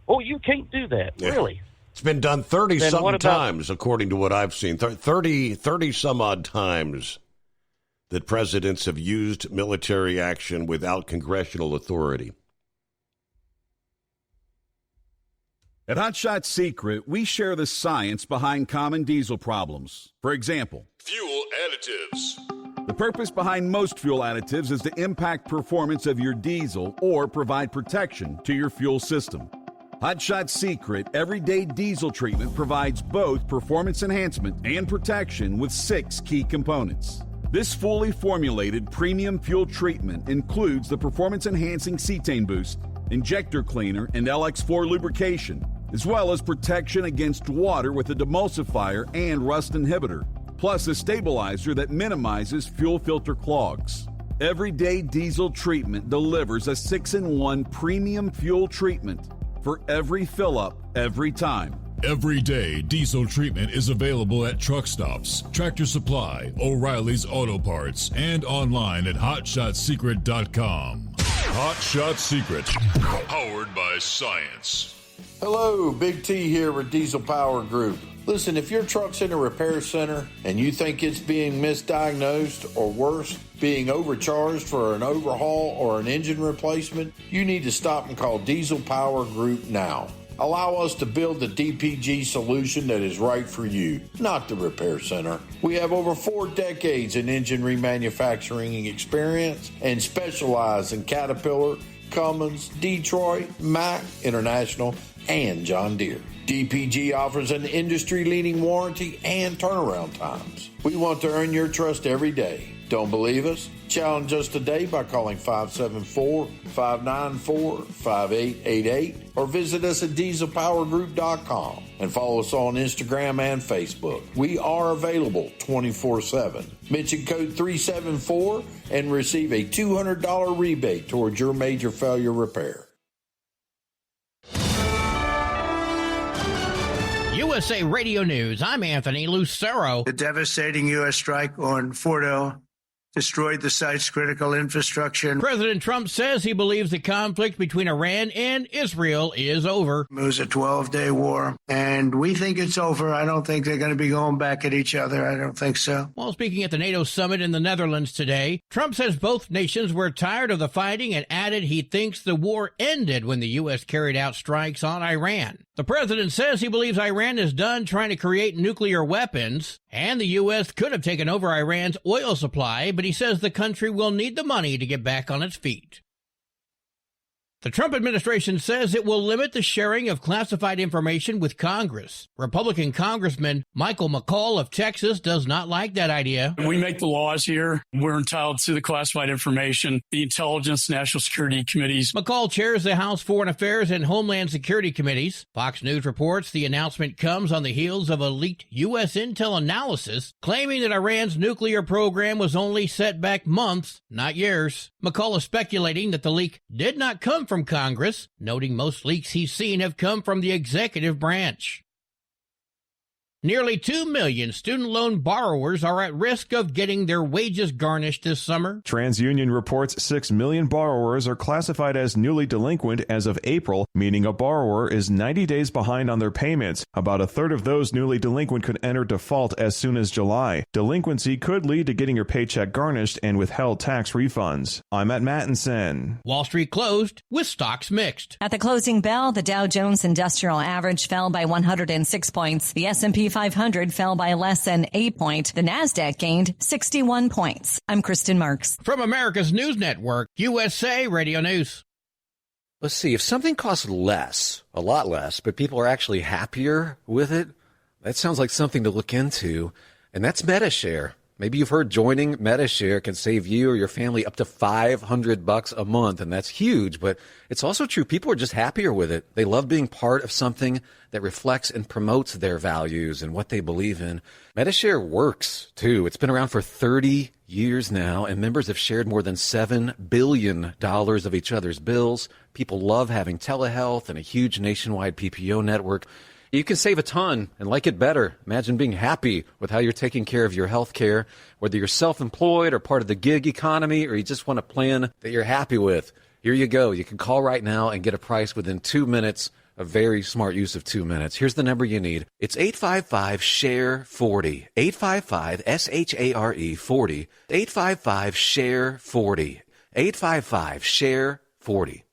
Oh, you can't do that, really. It's been done 30-some times, according to what I've seen. 30-some-odd times that presidents have used military action without congressional authority. At Hot Shot Secret, we share the science behind common diesel problems. For example, fuel additives. The purpose behind most fuel additives is to impact performance of your diesel or provide protection to your fuel system. Hot Shot Secret Everyday Diesel Treatment provides both performance enhancement and protection with 6 key components. This fully formulated premium fuel treatment includes the performance-enhancing cetane boost, injector cleaner, and LX4 lubrication, as well as protection against water with a demulsifier and rust inhibitor, plus a stabilizer that minimizes fuel filter clogs. Everyday Diesel Treatment delivers a 6-in-1 premium fuel treatment for every fill-up, every time. Everyday Diesel Treatment is available at truck stops, Tractor Supply, O'Reilly's Auto Parts, and online at HotShotSecret.com. Hot Shot Secret, powered by science. Hello, Big T here with Diesel Power Group. Listen, if your truck's in a repair center and you think it's being misdiagnosed or worse, being overcharged for an overhaul or an engine replacement, you need to stop and call Diesel Power Group now. Allow us to build the DPG solution that is right for you, not the repair center. We have over 4 decades in engine remanufacturing experience and specialize in Caterpillar, Cummins, Detroit, Mack, International, and John Deere. DPG offers an industry-leading warranty and turnaround times. We want to earn your trust every day. Don't believe us? Challenge us today by calling 574-594-5888 or visit us at dieselpowergroup.com and follow us on Instagram and Facebook. We are available 24/7. Mention code 374 and receive a $200 rebate towards your major failure repair. USA Radio News, I'm Anthony Lucero. The devastating U.S. strike on Fordo destroyed the site's critical infrastructure. President Trump says he believes the conflict between Iran and Israel is over. It was a 12-day war, and we think it's over. I don't think they're going to be going back at each other. I don't think so. While speaking at the NATO summit in the Netherlands today, Trump says both nations were tired of the fighting and added he thinks the war ended when the U.S. carried out strikes on Iran. The president says he believes Iran is done trying to create nuclear weapons, and the U.S. could have taken over Iran's oil supply, but he says the country will need the money to get back on its feet. The Trump administration says it will limit the sharing of classified information with Congress. Republican Congressman Michael McCaul of Texas does not like that idea. We make the laws here. We're entitled to the classified information. The Intelligence National Security Committees. McCaul chairs the House Foreign Affairs and Homeland Security Committees. Fox News reports the announcement comes on the heels of a leaked U.S. intel analysis claiming that Iran's nuclear program was only set back months, not years. McCaul is speculating that the leak did not come from Congress, noting most leaks he's seen have come from the executive branch. Nearly 2 million student loan borrowers are at risk of getting their wages garnished this summer. TransUnion reports 6 million borrowers are classified as newly delinquent as of April, meaning a borrower is 90 days behind on their payments. About a third of those newly delinquent could enter default as soon as July. Delinquency could lead to getting your paycheck garnished and withheld tax refunds. I'm at Mattinson. Wall Street closed with stocks mixed. At the closing bell, the Dow Jones Industrial Average fell by 106 points. The S&P 500 fell by less than 8 points. The Nasdaq gained 61 points. I'm Kristen Marks. From America's News Network, USA Radio News. Let's see, if something costs less, a lot less, but people are actually happier with it, that sounds like something to look into. And that's MediShare. Maybe you've heard joining MediShare can save you or your family up to $500 a month, and that's huge. But it's also true. People are just happier with it. They love being part of something that reflects and promotes their values and what they believe in. MediShare works, too. It's been around for 30 years now, and members have shared more than $7 billion of each other's bills. People love having telehealth and a huge nationwide PPO network. You can save a ton and like it better. Imagine being happy with how you're taking care of your health care, whether you're self-employed or part of the gig economy, or you just want a plan that you're happy with. Here you go. You can call right now and get a price within 2 minutes. A very smart use of 2 minutes. Here's the number you need. It's 855-SHARE-40. 855-SHARE-40. 855-SHARE-40. 855-SHARE-40.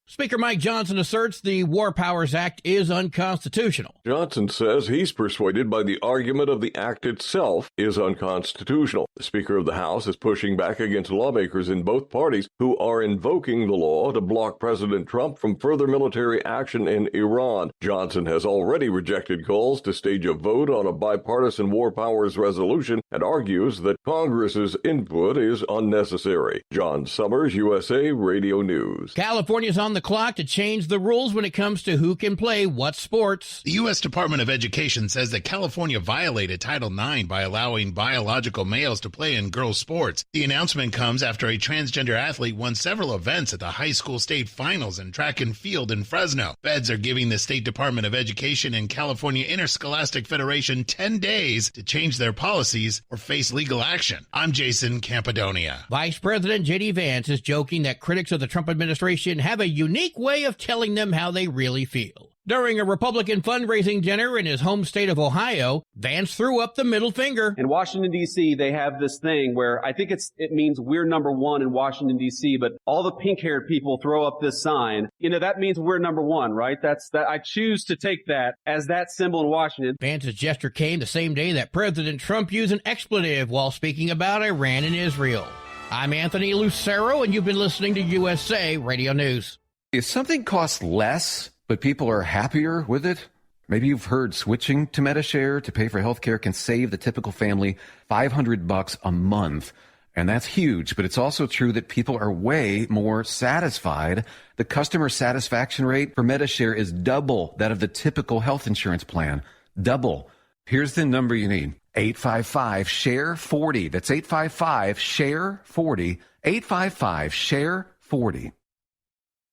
Speaker Mike Johnson asserts the War Powers Act is unconstitutional. Johnson says he's persuaded by the argument of the act itself is unconstitutional. The Speaker of the House is pushing back against lawmakers in both parties who are invoking the law to block President Trump from further military action in Iran. Johnson has already rejected calls to stage a vote on a bipartisan War Powers resolution and argues that Congress's input is unnecessary. John Summers, USA Radio News. California's on the clock to change the rules when it comes to who can play what sports. The U.S. Department of Education says that California violated Title IX by allowing biological males to play in girls' sports. The announcement comes after a transgender athlete won several events at the high school state finals in track and field in Fresno. Feds are giving the State Department of Education and California Interscholastic Federation 10 days to change their policies or face legal action. I'm Jason Campidonia. Vice President J.D. Vance is joking that critics of the Trump administration have a unique way of telling them how they really feel. During a Republican fundraising dinner in his home state of Ohio, Vance threw up the middle finger. In Washington, D.C., they have this thing where I think it means we're number one in Washington, D.C., but all the pink-haired people throw up this sign. That means we're number one, right? I choose to take that as that symbol in Washington. Vance's gesture came the same day that President Trump used an expletive while speaking about Iran and Israel. I'm Anthony Lucero, and you've been listening to USA Radio News. If something costs less, but people are happier with it, maybe you've heard switching to MediShare to pay for healthcare can save the typical family $500 a month. And that's huge, but it's also true that people are way more satisfied. The customer satisfaction rate for MediShare is double that of the typical health insurance plan. Double. Here's the number you need. 855-SHARE-40. That's 855-SHARE-40. 855-SHARE-40.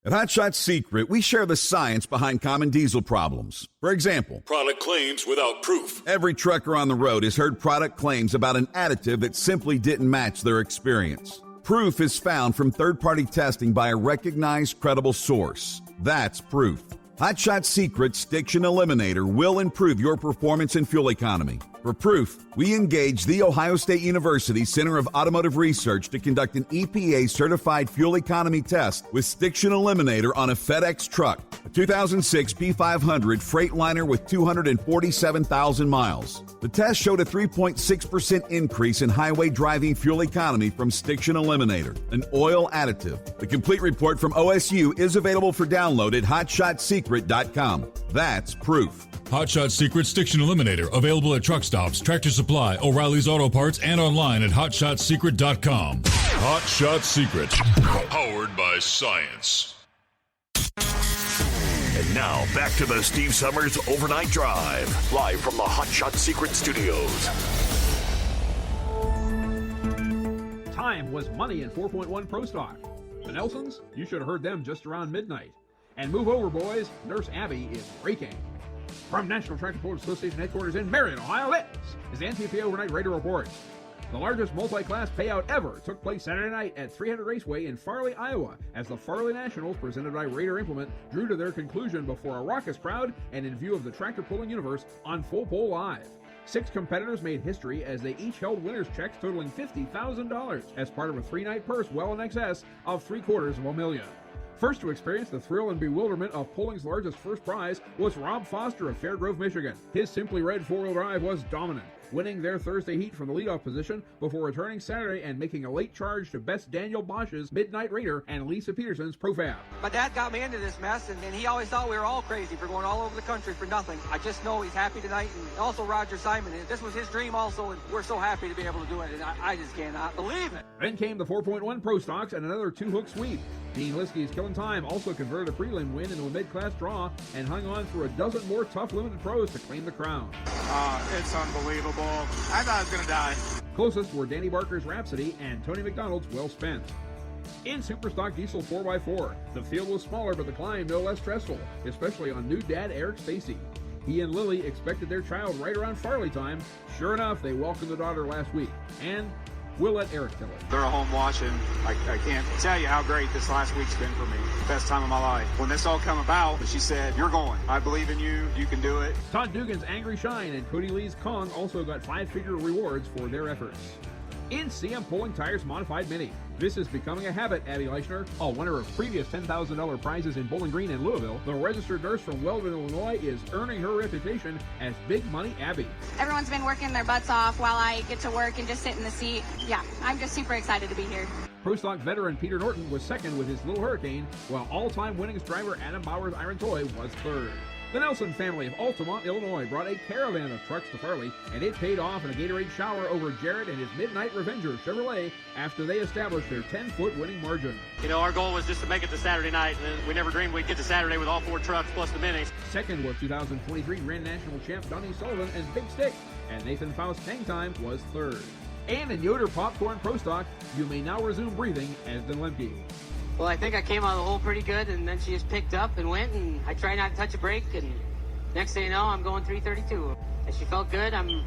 At Hot Shot Secret, we share the science behind common diesel problems. For example, product claims without proof. Every trucker on the road has heard product claims about an additive that simply didn't match their experience. Proof is found from third-party testing by a recognized, credible source. That's proof. Hot Shot Secret's Stiction Eliminator will improve your performance and fuel economy. For proof, we engaged the Ohio State University Center of Automotive Research to conduct an EPA-certified fuel economy test with Stiction Eliminator on a FedEx truck, a 2006 P500 Freightliner with 247,000 miles. The test showed a 3.6% increase in highway driving fuel economy from Stiction Eliminator, an oil additive. The complete report from OSU is available for download at hotshotsecret.com. That's proof. Hot Shot Secret Stiction Eliminator, available at truck stops, Tractor Supply, O'Reilly's Auto Parts, and online at hotshotsecret.com. Hot Shot Secret, powered by science. And now, back to the Steve Summers Overnight Drive, live from the Hot Shot Secret Studios. Time was money in 4.1 Pro Stock. The Nelsons, you should have heard them just around midnight. And move over, boys. Nurse Abby is breaking. From National Tractor Pullers Association headquarters in Marion, Ohio, this is the NTPA Overnight Raider Report. The largest multi-class payout ever took place Saturday night at 300 Raceway in Farley, Iowa, as the Farley Nationals, presented by Raider Implement, drew to their conclusion before a raucous crowd and in view of the tractor pulling universe on Full Pull Live. 6 competitors made history as they each held winners' checks totaling $50,000 as part of a 3-night purse well in excess of $750,000. First to experience the thrill and bewilderment of pulling's largest first prize was Rob Foster of Fairgrove, Michigan. His Simply Red 4-wheel drive was dominant, winning their Thursday heat from the leadoff position before returning Saturday and making a late charge to Best Daniel Bosch's Midnight Raider and Lisa Peterson's Profab. My dad got me into this mess, and he always thought we were all crazy for going all over the country for nothing. I just know he's happy tonight, and also Roger Simon. This was his dream also, and we're so happy to be able to do it, and I just cannot believe it. Then came the 4.1 Pro Stocks and another 2-hook sweep. Dean Liskey's Killin' Time also converted a prelim win into a mid-class draw and hung on through a dozen more tough limited pros to claim the crown. It's unbelievable. I thought I was going to die. Closest were Danny Barker's Rhapsody and Tony McDonald's Well Spent. In Superstock Diesel 4x4, the field was smaller but the climb no less stressful, especially on new dad Eric Stacy. He and Lily expected their child right around Farley time. Sure enough, they welcomed the daughter last week. And we'll let Eric tell it. They're at home watching. I can't tell you how great this last week's been for me. Best time of my life. When this all come about, she said, "You're going. I believe in you. You can do it." Todd Dugan's Angry Shine and Cody Lee's Kong also got 5-figure rewards for their efforts. In CM Pulling Tires Modified Mini, this is becoming a habit, Abby Leichner, a winner of previous $10,000 prizes in Bowling Green and Louisville. The registered nurse from Weldon, Illinois is earning her reputation as Big Money Abby. Everyone's been working their butts off while I get to work and just sit in the seat. Yeah, I'm just super excited to be here. Pro Stock veteran Peter Norton was second with his Little Hurricane, while all-time winningest driver Adam Bauer's Iron Toy was third. The Nelson family of Altamont, Illinois brought a caravan of trucks to Farley, and it paid off in a Gatorade shower over Jared and his Midnight Revenger Chevrolet after they established their 10-foot winning margin. You know, our goal was just to make it to Saturday night, and we never dreamed we'd get to Saturday with all 4 trucks plus the minis. Second was 2023 Grand National champ Donnie Sullivan and Big Stick, and Nathan Faust Hang Time was third. And in Yoder Popcorn Pro Stock, you may now resume breathing as Den Lemke. Well, I think I came out of the hole pretty good, and then she just picked up and went, and I tried not to touch a brake, and next thing you know, I'm going 332. And she felt good. I'm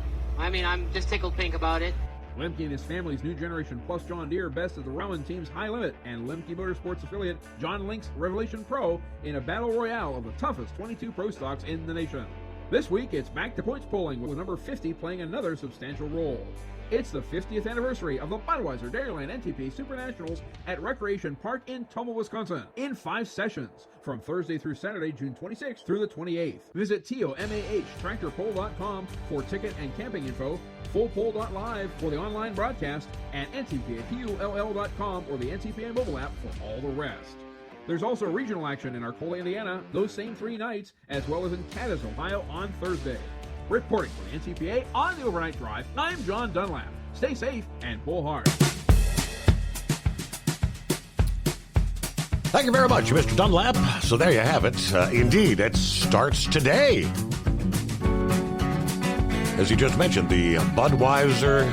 just tickled pink about it. Lemke and his family's new generation plus John Deere best of the Rowan team's High Limit and Lemke Motorsports affiliate John Link's Revelation Pro in a battle royale of the toughest 22 Pro Stocks in the nation. This week, it's back to points pulling with number 50 playing another substantial role. It's the 50th anniversary of the Budweiser Dairyland NTP Super Nationals at Recreation Park in Tomah, Wisconsin, in 5 sessions from Thursday through Saturday, June 26th through the 28th. Visit TOMAHTractorPull.com for ticket and camping info, FullPull.live for the online broadcast, and NTPAPULL.com or the NTPA mobile app for all the rest. There's also regional action in Arcola, Indiana, those same 3 nights, as well as in Cadiz, Ohio on Thursday. Reporting for the NTPA on the Overnight Drive, I'm John Dunlap. Stay safe and pull hard. Thank you very much, Mr. Dunlap. So there you have it. Indeed, it starts today. As you just mentioned, the Budweiser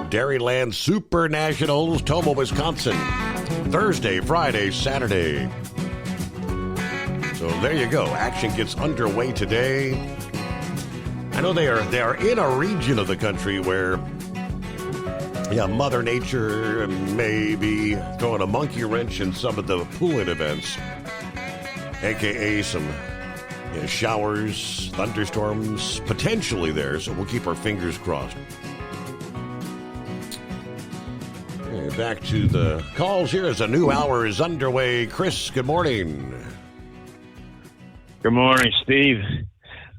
Dairyland Super Nationals, Tomah, Wisconsin. Thursday, Friday, Saturday. So there you go. Action gets underway today. I know they are in a region of the country where, Mother Nature may be throwing a monkey wrench in some of the pooling events, a.k.a. some showers, thunderstorms, potentially there, so we'll keep our fingers crossed. Okay, back to the calls here as a new hour is underway. Chris, good morning. Good morning, Steve.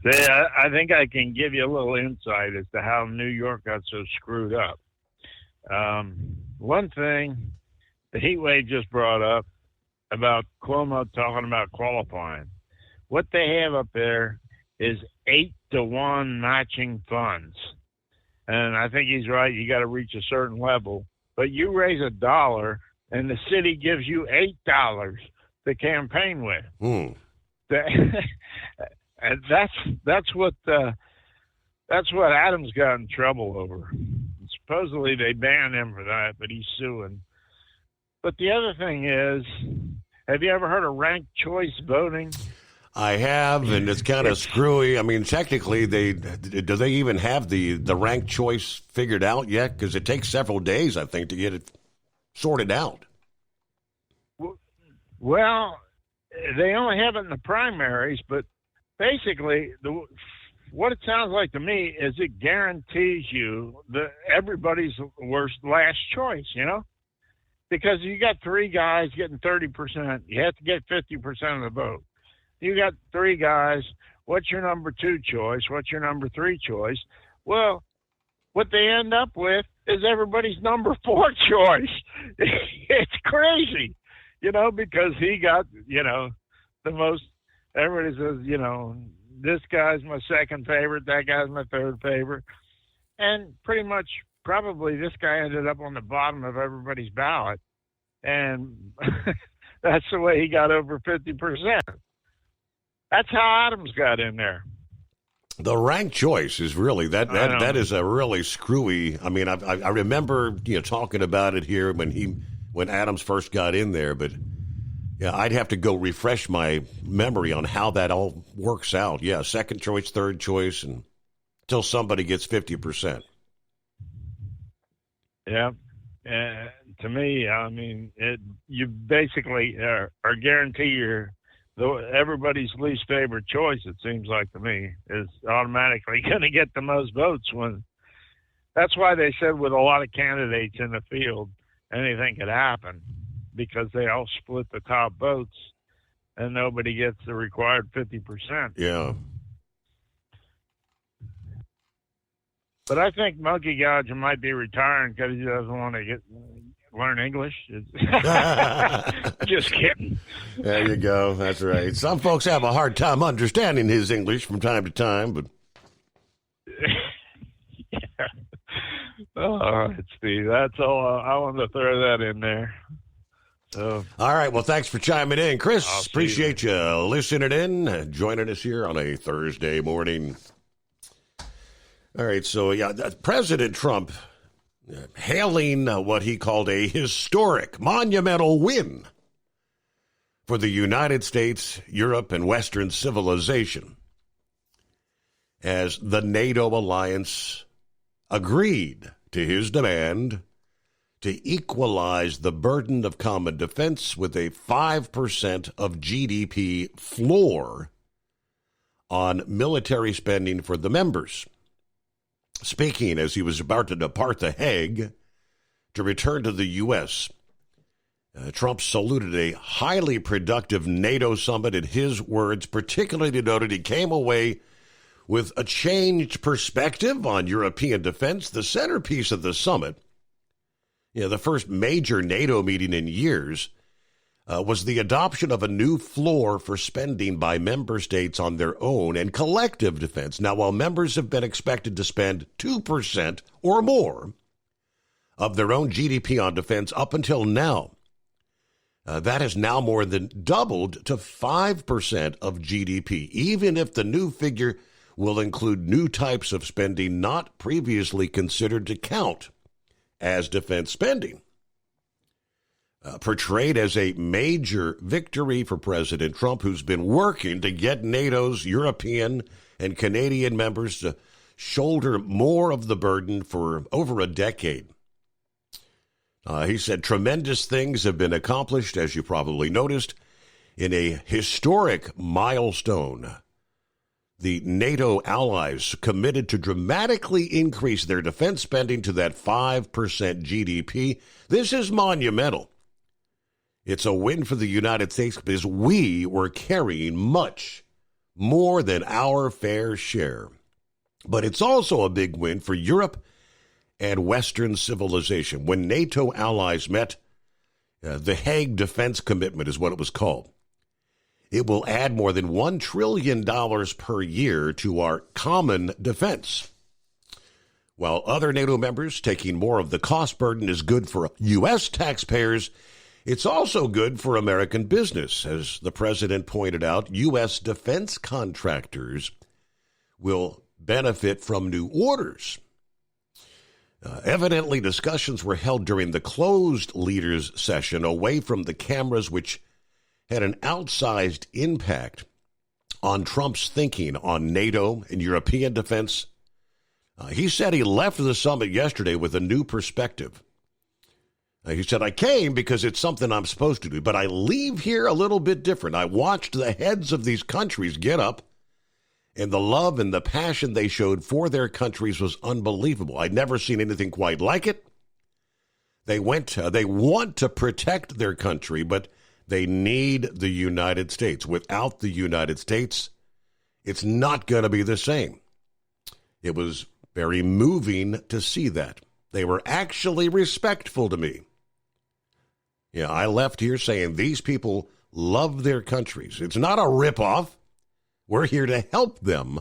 I think I can give you a little insight as to how New York got so screwed up. One thing, the heat wave just brought up about Cuomo talking about qualifying. What they have up there is 8-to-1 matching funds. And I think he's right. You got to reach a certain level. But you raise $1 and the city gives you $8 to campaign with. And that's what Adams got in trouble over. Supposedly they banned him for that, but he's suing. But the other thing is, have you ever heard of ranked choice voting? I have, and it's kind of screwy. I mean, technically, do they even have the ranked choice figured out yet? Because it takes several days, I think, to get it sorted out. Well, they only have it in the primaries, but basically, what it sounds like to me is it guarantees you that everybody's last choice, because you got three guys getting 30%. You have to get 50% of the vote. You got three guys. What's your number 2 choice? What's your number 3 choice? Well, what they end up with is everybody's number 4 choice. It's crazy, because he got, the most. Everybody says, this guy's my second favorite, that guy's my third favorite. And pretty much probably this guy ended up on the bottom of everybody's ballot. And that's the way he got over 50%. That's how Adams got in there. The ranked choice is really, that is a really screwy, I mean, I remember, talking about it here when Adams first got in there, but yeah, I'd have to go refresh my memory on how that all works out. Yeah, second choice, third choice, and until somebody gets 50%. Yeah. To me, I mean, you basically are guaranteed everybody's least favorite choice, it seems like to me, is automatically going to get the most votes. That's why they said with a lot of candidates in the field, anything could happen, because they all split the top votes and nobody gets the required 50%. Yeah. But I think Monkey Gouger might be retiring because he doesn't want to learn English. Just kidding. There you go. That's right. Some folks have a hard time understanding his English from time to time, but. Yeah. All right, Steve. That's all. I wanted to throw that in there. So. All right. Well, thanks for chiming in, Chris. Appreciate you listening in, joining us here on a Thursday morning. All right. So, President Trump hailing what he called a historic, monumental win for the United States, Europe, and Western civilization, as the NATO alliance agreed to his demand to equalize the burden of common defense with a 5% of GDP floor on military spending for the members. Speaking as he was about to depart The Hague to return to the U.S., Trump saluted a highly productive NATO summit. In his words, particularly noted he came away with a changed perspective on European defense. The centerpiece of the summit, the first major NATO meeting in years, was the adoption of a new floor for spending by member states on their own and collective defense. Now, while members have been expected to spend 2% or more of their own GDP on defense up until now, that has now more than doubled to 5% of GDP, even if the new figure will include new types of spending not previously considered to count as defense spending. portrayed as a major victory for President Trump, who's been working to get NATO's European and Canadian members to shoulder more of the burden for over a decade. He said tremendous things have been accomplished, as you probably noticed, in a historic milestone. The NATO allies committed to dramatically increase their defense spending to that 5% GDP. This is monumental. It's a win for the United States because we were carrying much more than our fair share. But it's also a big win for Europe and Western civilization. When NATO allies met, the Hague Defense Commitment is what it was called. It will add more than $1 trillion per year to our common defense. While other NATO members taking more of the cost burden is good for U.S. taxpayers, it's also good for American business. As the president pointed out, U.S. defense contractors will benefit from new orders. Evidently, discussions were held during the closed leaders' session away from the cameras, which had an outsized impact on Trump's thinking on NATO and European defense. He said he left the summit yesterday with a new perspective. He said, I came because it's something I'm supposed to do, but I leave here a little bit different. I watched the heads of these countries get up, and the love and the passion they showed for their countries was unbelievable. I'd never seen anything quite like it. They want to protect their country, but they need the United States. Without the United States, it's not going to be the same. It was very moving to see that. They were actually respectful to me. Yeah, I left here saying these people love their countries. It's not a ripoff. We're here to help them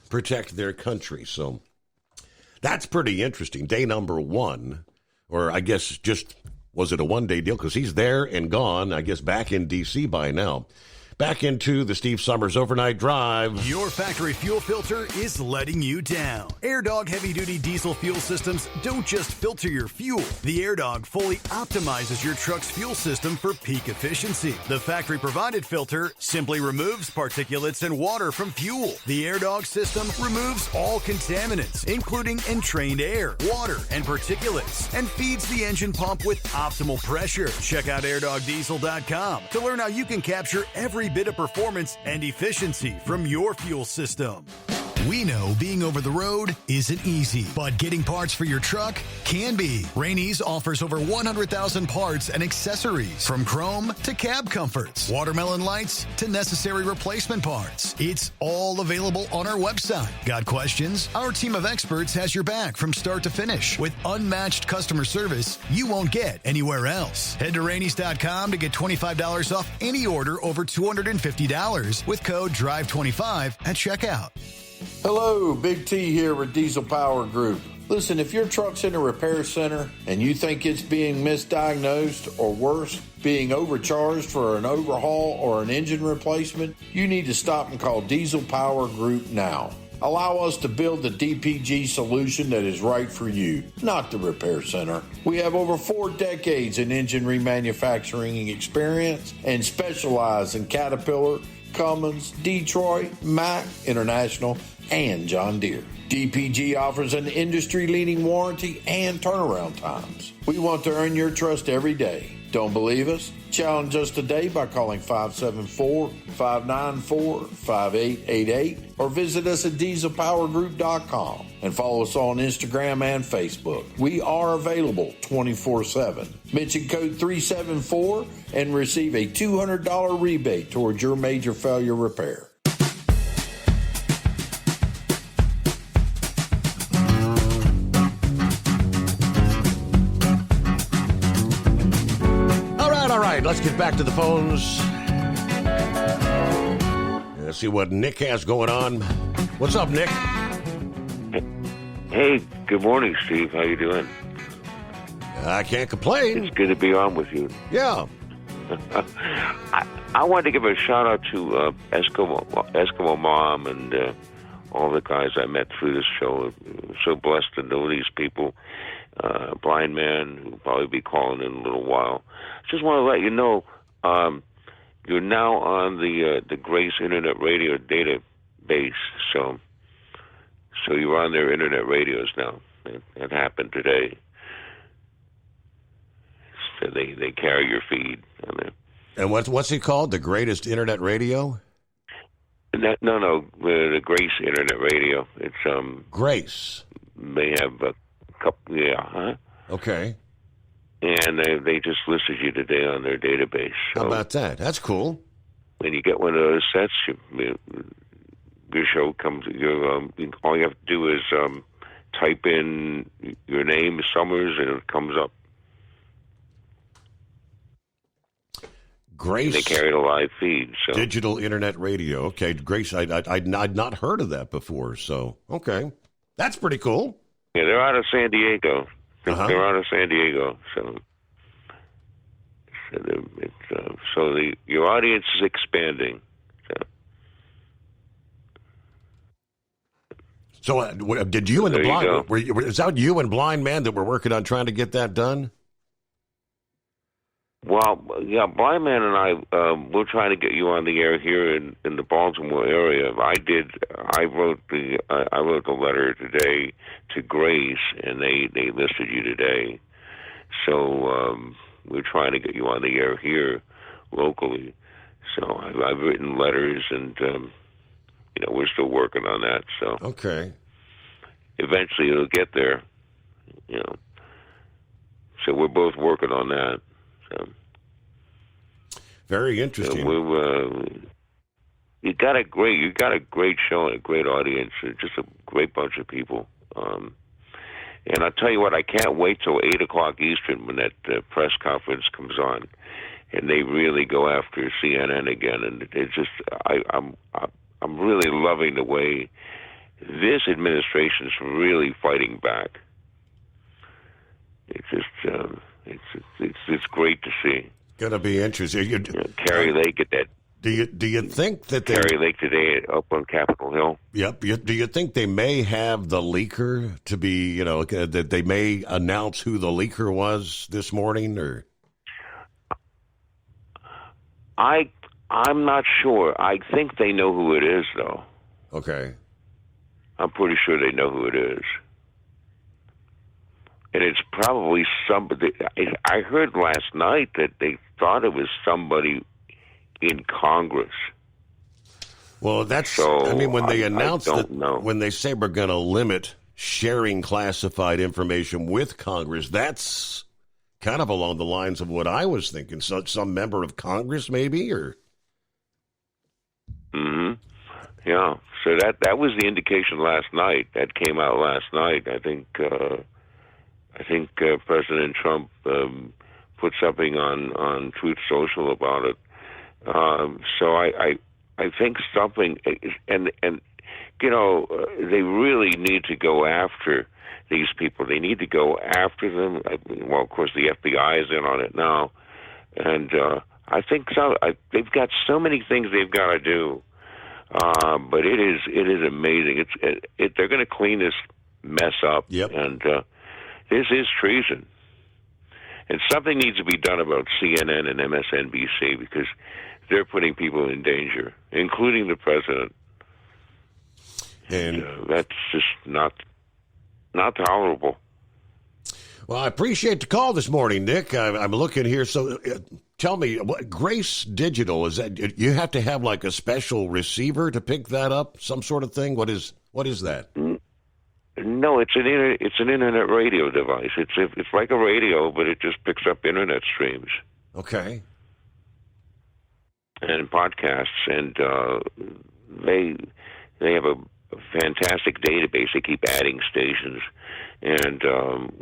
protect their country. So that's pretty interesting. Day number one, or I guess just, was it a one-day deal? Because he's there and gone, I guess back in D.C. by now. Back into the Steve Summers Overnight Drive. Your factory fuel filter is letting you down. AirDog heavy-duty diesel fuel systems don't just filter your fuel. The AirDog fully optimizes your truck's fuel system for peak efficiency. The factory-provided filter simply removes particulates and water from fuel. The AirDog system removes all contaminants, including entrained air, water, and particulates, and feeds the engine pump with optimal pressure. Check out airdogdiesel.com to learn how you can capture every bit of performance and efficiency from your fuel system. We know being over the road isn't easy, but getting parts for your truck can be. Rainey's offers over 100,000 parts and accessories, from chrome to cab comforts, watermelon lights to necessary replacement parts. It's all available on our website. Got questions? Our team of experts has your back from start to finish with unmatched customer service you won't get anywhere else. Head to Rainey's.com to get $25 off any order over $250 with code DRIVE25 at checkout. Hello, Big T here with Diesel Power Group. Listen, if your truck's in a repair center and you think it's being misdiagnosed or worse, being overcharged for an overhaul or an engine replacement, you need to stop and call Diesel Power Group now. Allow us to build the DPG solution that is right for you, not the repair center. We have over 4 decades in engine remanufacturing experience and specialize in Caterpillar, Cummins, Detroit, Mack, International, and John Deere. DPG offers an industry-leading warranty and turnaround times. We want to earn your trust every day. Don't believe us? Challenge us today by calling 574-594-5888 or visit us at dieselpowergroup.com and follow us on Instagram and Facebook. We are available 24/7. Mention code 374 and receive a $200 rebate towards your major failure repair. Let's get back to the phones. Let's see what Nick has going on. What's up, Nick? Hey, good morning, Steve. How you doing? I can't complain. It's good to be on with you. Yeah. I wanted to give a shout out to Eskimo Mom and all the guys I met through this show. I'm so blessed to know these people. blind man who'll probably be calling in a little while. Just want to let you know, you're now on the Grace Internet Radio database, so you're on their internet radios now. It happened today. So they carry your feed on there. And what's it called? The Greatest Internet Radio? No, the Grace Internet Radio. It's Grace. They have a couple. Yeah. Huh? Okay. And they just listed you today on their database. So how about that? That's cool. When you get one of those sets, your show comes. All you have to do is type in your name, Summers, and it comes up. Grace. And they carry a live feed. So. Digital Internet Radio. Okay, Grace. I'd not heard of that before. So okay, that's pretty cool. Yeah, they're out of San Diego. Uh-huh. They're out of San Diego. So your audience is expanding. So did you and the blind? Is that you and Blind Man that were working on trying to get that done? Well, yeah, Blind Man and I, we're trying to get you on the air here in the Baltimore area. I wrote the letter today to Grace, and they listed you today. So we're trying to get you on the air here locally. So I've written letters, and we're still working on that. So okay, eventually it'll get there. So we're both working on that. Very interesting. You got a great show and a great audience, just a great bunch of people. And I'll tell you what, I can't wait till 8:00 Eastern when that press conference comes on, and they really go after CNN again. And it's just, I'm really loving the way this administration is really fighting back. It's just. It's great to see. Gonna be interesting. Carrie Lake at that. Do you think that Carrie Lake today up on Capitol Hill? Yep. Do you think they may have the leaker to be? That they may announce who the leaker was this morning, or? I'm not sure. I think they know who it is, though. Okay. I'm pretty sure they know who it is. And it's probably somebody. I heard last night that they thought it was somebody in Congress. Well, that's. So, I mean, when they announce when they say we're going to limit sharing classified information with Congress, that's kind of along the lines of what I was thinking. So, some member of Congress, maybe, or. Mm-hmm. Yeah. So that was the indication last night. That came out last night. I think President Trump put something on Truth Social about it. So I think something, and they really need to go after these people. They need to go after them. Well, of course, the FBI is in on it now, and I think they've got so many things they've got to do. But it is amazing. They're going to clean this mess up. Yep. And this is treason. And something needs to be done about CNN and MSNBC because they're putting people in danger, including the president. And that's just not tolerable. Well, I appreciate the call this morning, Nick. I'm looking here. So tell me, Grace Digital, is that you have to have like a special receiver to pick that up, some sort of thing? What is that? No, it's an internet radio device. It's like a radio, but it just picks up internet streams. Okay. And podcasts, and they have a fantastic database. They keep adding stations, and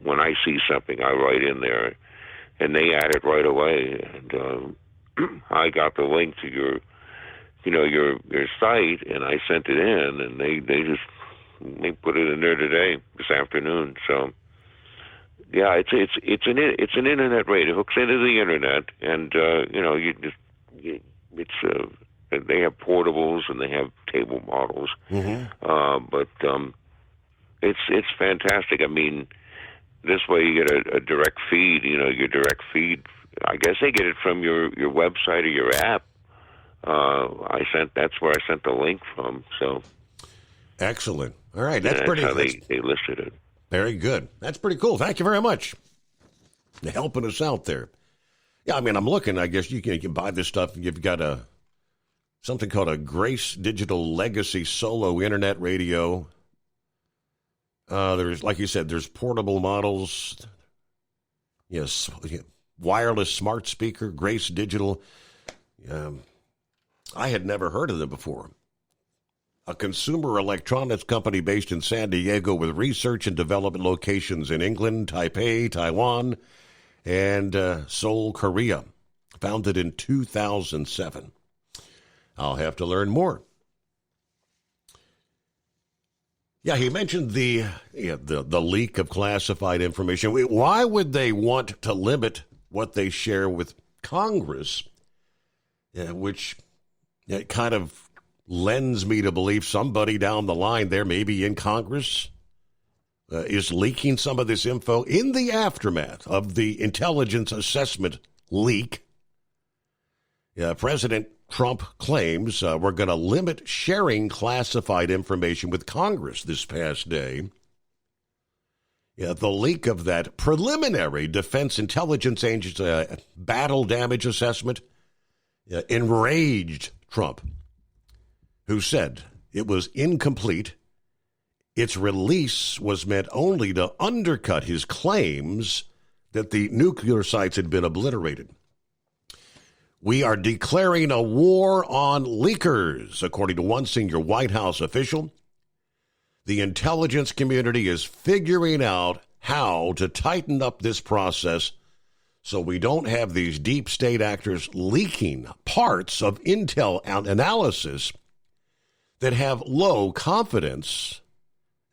when I see something, I write in there, and they add it right away. And I got the link to your site, and I sent it in, and they put it in there today, this afternoon. So, yeah, it's an internet radio. It hooks into the internet, and they have portables and they have table models. Mm-hmm. But it's fantastic. I mean, This way you get a direct feed, your direct feed. I guess they get it from your website or your app. That's where I sent the link from. So excellent. All right, that's pretty. How they listed it. Very good. That's pretty cool. Thank you very much for helping us out there. Yeah, I mean, I'm looking. I guess you can buy this stuff. You've got something called a Grace Digital Legacy Solo Internet Radio. There's, like you said, there's portable models. Yes, wireless smart speaker, Grace Digital. I had never heard of them before. A consumer electronics company based in San Diego with research and development locations in England, Taipei, Taiwan, and Seoul, Korea. Founded in 2007. I'll have to learn more. Yeah, he mentioned the leak of classified information. Why would they want to limit what they share with Congress, which kind of lends me to believe somebody down the line there, maybe in Congress, is leaking some of this info in the aftermath of the intelligence assessment leak. President Trump claims we're going to limit sharing classified information with Congress this past day. The leak of that preliminary Defense Intelligence Agency battle damage assessment enraged Trump, who said it was incomplete. Its release was meant only to undercut his claims that the nuclear sites had been obliterated. We are declaring a war on leakers, according to one senior White House official. The intelligence community is figuring out how to tighten up this process so we don't have these deep state actors leaking parts of intel analysis that have low confidence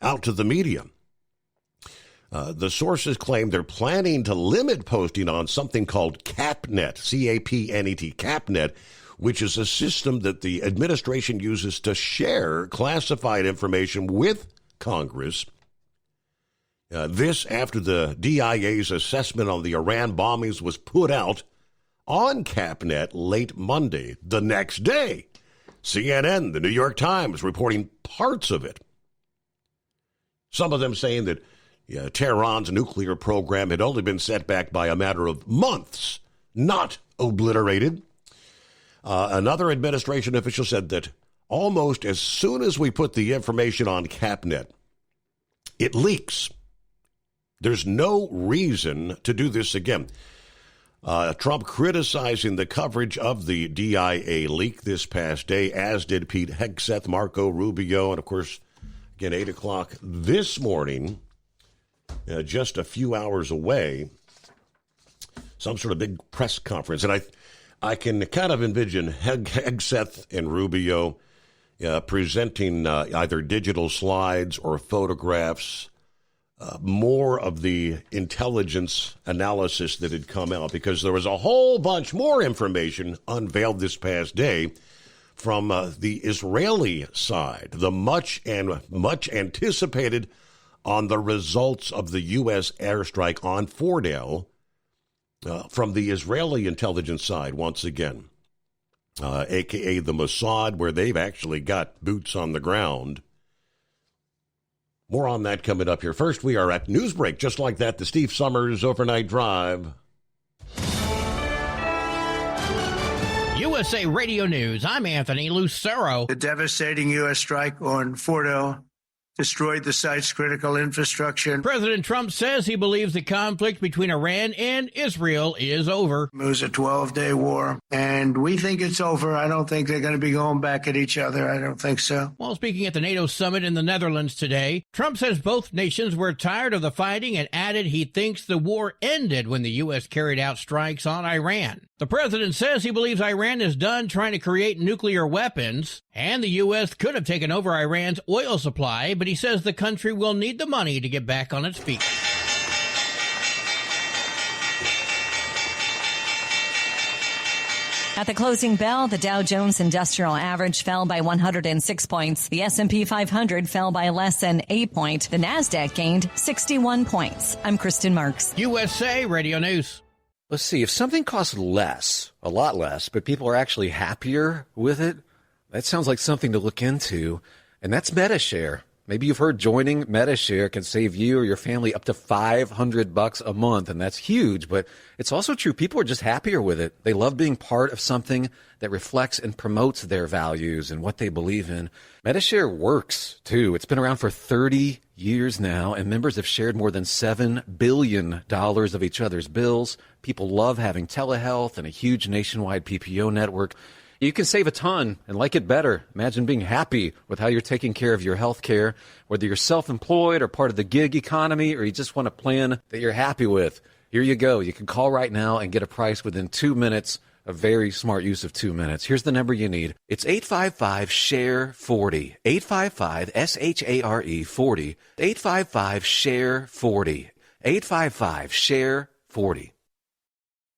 out to the media. The sources claim they're planning to limit posting on something called CAPNet, C-A-P-N-E-T, CAPNet, which is a system that the administration uses to share classified information with Congress. This after the DIA's assessment on the Iran bombings was put out on CAPNet late Monday. The next day, CNN, the New York Times, reporting parts of it. Some of them saying that Tehran's nuclear program had only been set back by a matter of months, not obliterated. Another administration official said that almost as soon as we put the information on CAPNet, it leaks. There's no reason to do this again. Trump criticizing the coverage of the DIA leak this past day, as did Pete Hegseth, Marco Rubio, and, of course, again, 8 o'clock this morning, just a few hours away, some sort of big press conference. And I can kind of envision Hegseth and Rubio presenting either digital slides or photographs, more of the intelligence analysis that had come out, because there was a whole bunch more information unveiled this past day from the Israeli side, the much anticipated on the results of the U.S. airstrike on Fordell from the Israeli intelligence side once again, a.k.a. the Mossad, where they've actually got boots on the ground. More on that coming up here. First, we are at Newsbreak, just like that, the Steve Summers Overnight Drive. USA Radio News, I'm Anthony Lucero. The devastating U.S. strike on Fordell destroyed the site's critical infrastructure. President Trump says he believes the conflict between Iran and Israel is over. It was a 12-day war, and we think it's over. I don't think they're going to be going back at each other. I don't think so. While speaking at the NATO summit in the Netherlands today, Trump says both nations were tired of the fighting and added he thinks the war ended when the U.S. carried out strikes on Iran. The president says he believes Iran is done trying to create nuclear weapons, and the U.S. could have taken over Iran's oil supply, but he says the country will need the money to get back on its feet. At the closing bell, the Dow Jones Industrial Average fell by 106 points. The S&P 500 fell by less than 8 points. The Nasdaq gained 61 points. I'm Kristen Marks. USA Radio News. Let's see, if something costs less, a lot less, but people are actually happier with it, that sounds like something to look into, and that's Medi-Share. Maybe you've heard joining Medi-Share can save you or your family up to $500 a month, and that's huge, but it's also true. People are just happier with it. They love being part of something that reflects and promotes their values and what they believe in. Medi-Share works, too. It's been around for 30 years now, and members have shared more than $7 billion of each other's bills. People love having telehealth and a huge nationwide PPO network. You can save a ton and like it better. Imagine being happy with how you're taking care of your health care, whether you're self-employed or part of the gig economy, or you just want a plan that you're happy with. Here you go. You can call right now and get a price within 2 minutes. A very smart use of 2 minutes. Here's the number you need. It's 855-SHARE-40. 855-SHARE-40. 855-SHARE-40. 855-SHARE-40.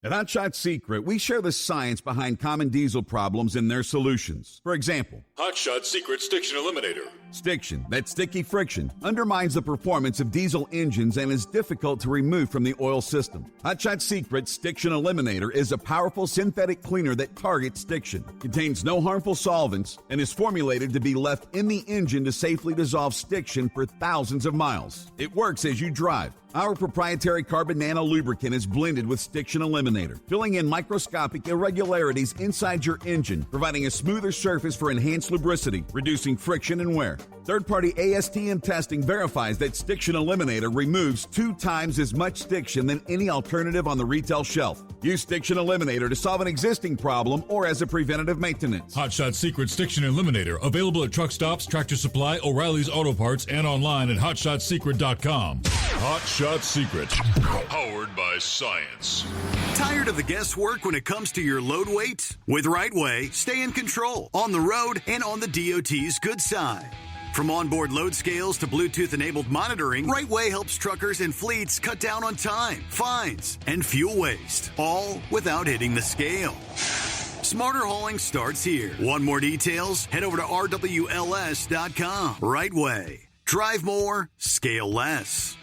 At Hot Shot Secret, we share the science behind common diesel problems and their solutions. For example, Hot Shot Secret Stiction Eliminator. Stiction, that sticky friction, undermines the performance of diesel engines and is difficult to remove from the oil system. Hot Shot Secret Stiction Eliminator is a powerful synthetic cleaner that targets stiction, contains no harmful solvents, and is formulated to be left in the engine to safely dissolve stiction for thousands of miles. It works as you drive. Our proprietary carbon nano lubricant is blended with Stiction Eliminator, filling in microscopic irregularities inside your engine, providing a smoother surface for enhanced lubricity, reducing friction and wear. Third-party ASTM testing verifies that Stiction Eliminator removes 2 times as much stiction than any alternative on the retail shelf. Use Stiction Eliminator to solve an existing problem or as a preventative maintenance. Hot Shot Secret Stiction Eliminator, available at truck stops, Tractor Supply, O'Reilly's Auto Parts, and online at hotshotsecret.com. Hot Shot Secret, powered by science. Tired of the guesswork when it comes to your load weight? With RightWay, stay in control on the road and on the DOT's good side. From onboard load scales to Bluetooth-enabled monitoring, RightWay helps truckers and fleets cut down on time, fines, and fuel waste, all without hitting the scale. Smarter hauling starts here. Want more details? Head over to RWLS.com. RightWay. Drive more, scale less.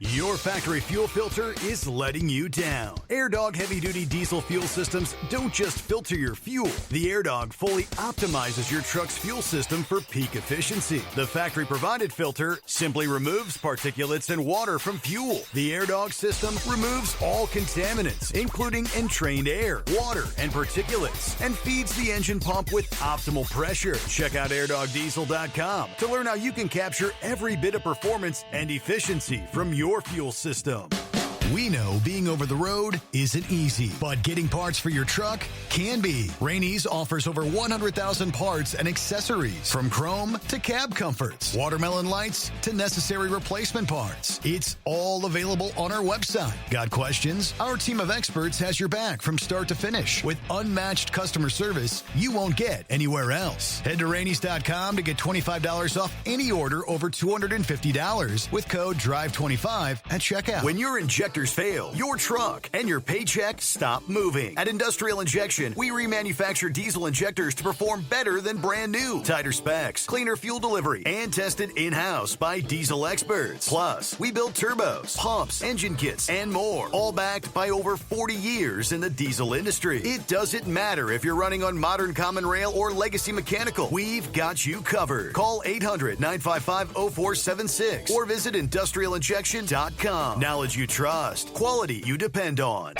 Your factory fuel filter is letting you down. AirDog heavy-duty diesel fuel systems don't just filter your fuel. The AirDog fully optimizes your truck's fuel system for peak efficiency. The factory-provided filter simply removes particulates and water from fuel. The AirDog system removes all contaminants, including entrained air, water, and particulates, and feeds the engine pump with optimal pressure. Check out airdogdiesel.com to learn how you can capture every bit of performance and efficiency from your fuel system. We know being over the road isn't easy, but getting parts for your truck can be. Rainey's offers over 100,000 parts and accessories, from chrome to cab comforts, watermelon lights to necessary replacement parts. It's all available on our website. Got questions? Our team of experts has your back from start to finish with unmatched customer service you won't get anywhere else. Head to Rainey's.com to get $25 off any order over $250 with code DRIVE25 at checkout. When your injectors fail, your truck and your paycheck stop moving. At Industrial Injection, we remanufacture diesel injectors to perform better than brand new. Tighter specs, cleaner fuel delivery, and tested in-house by diesel experts. Plus, we build turbos, pumps, engine kits, and more, all backed by over 40 years in the diesel industry. It doesn't matter if you're running on modern common rail or legacy mechanical. We've got you covered. Call 800-955-0476 or visit industrialinjection.com. Knowledge you trust. Quality you depend on.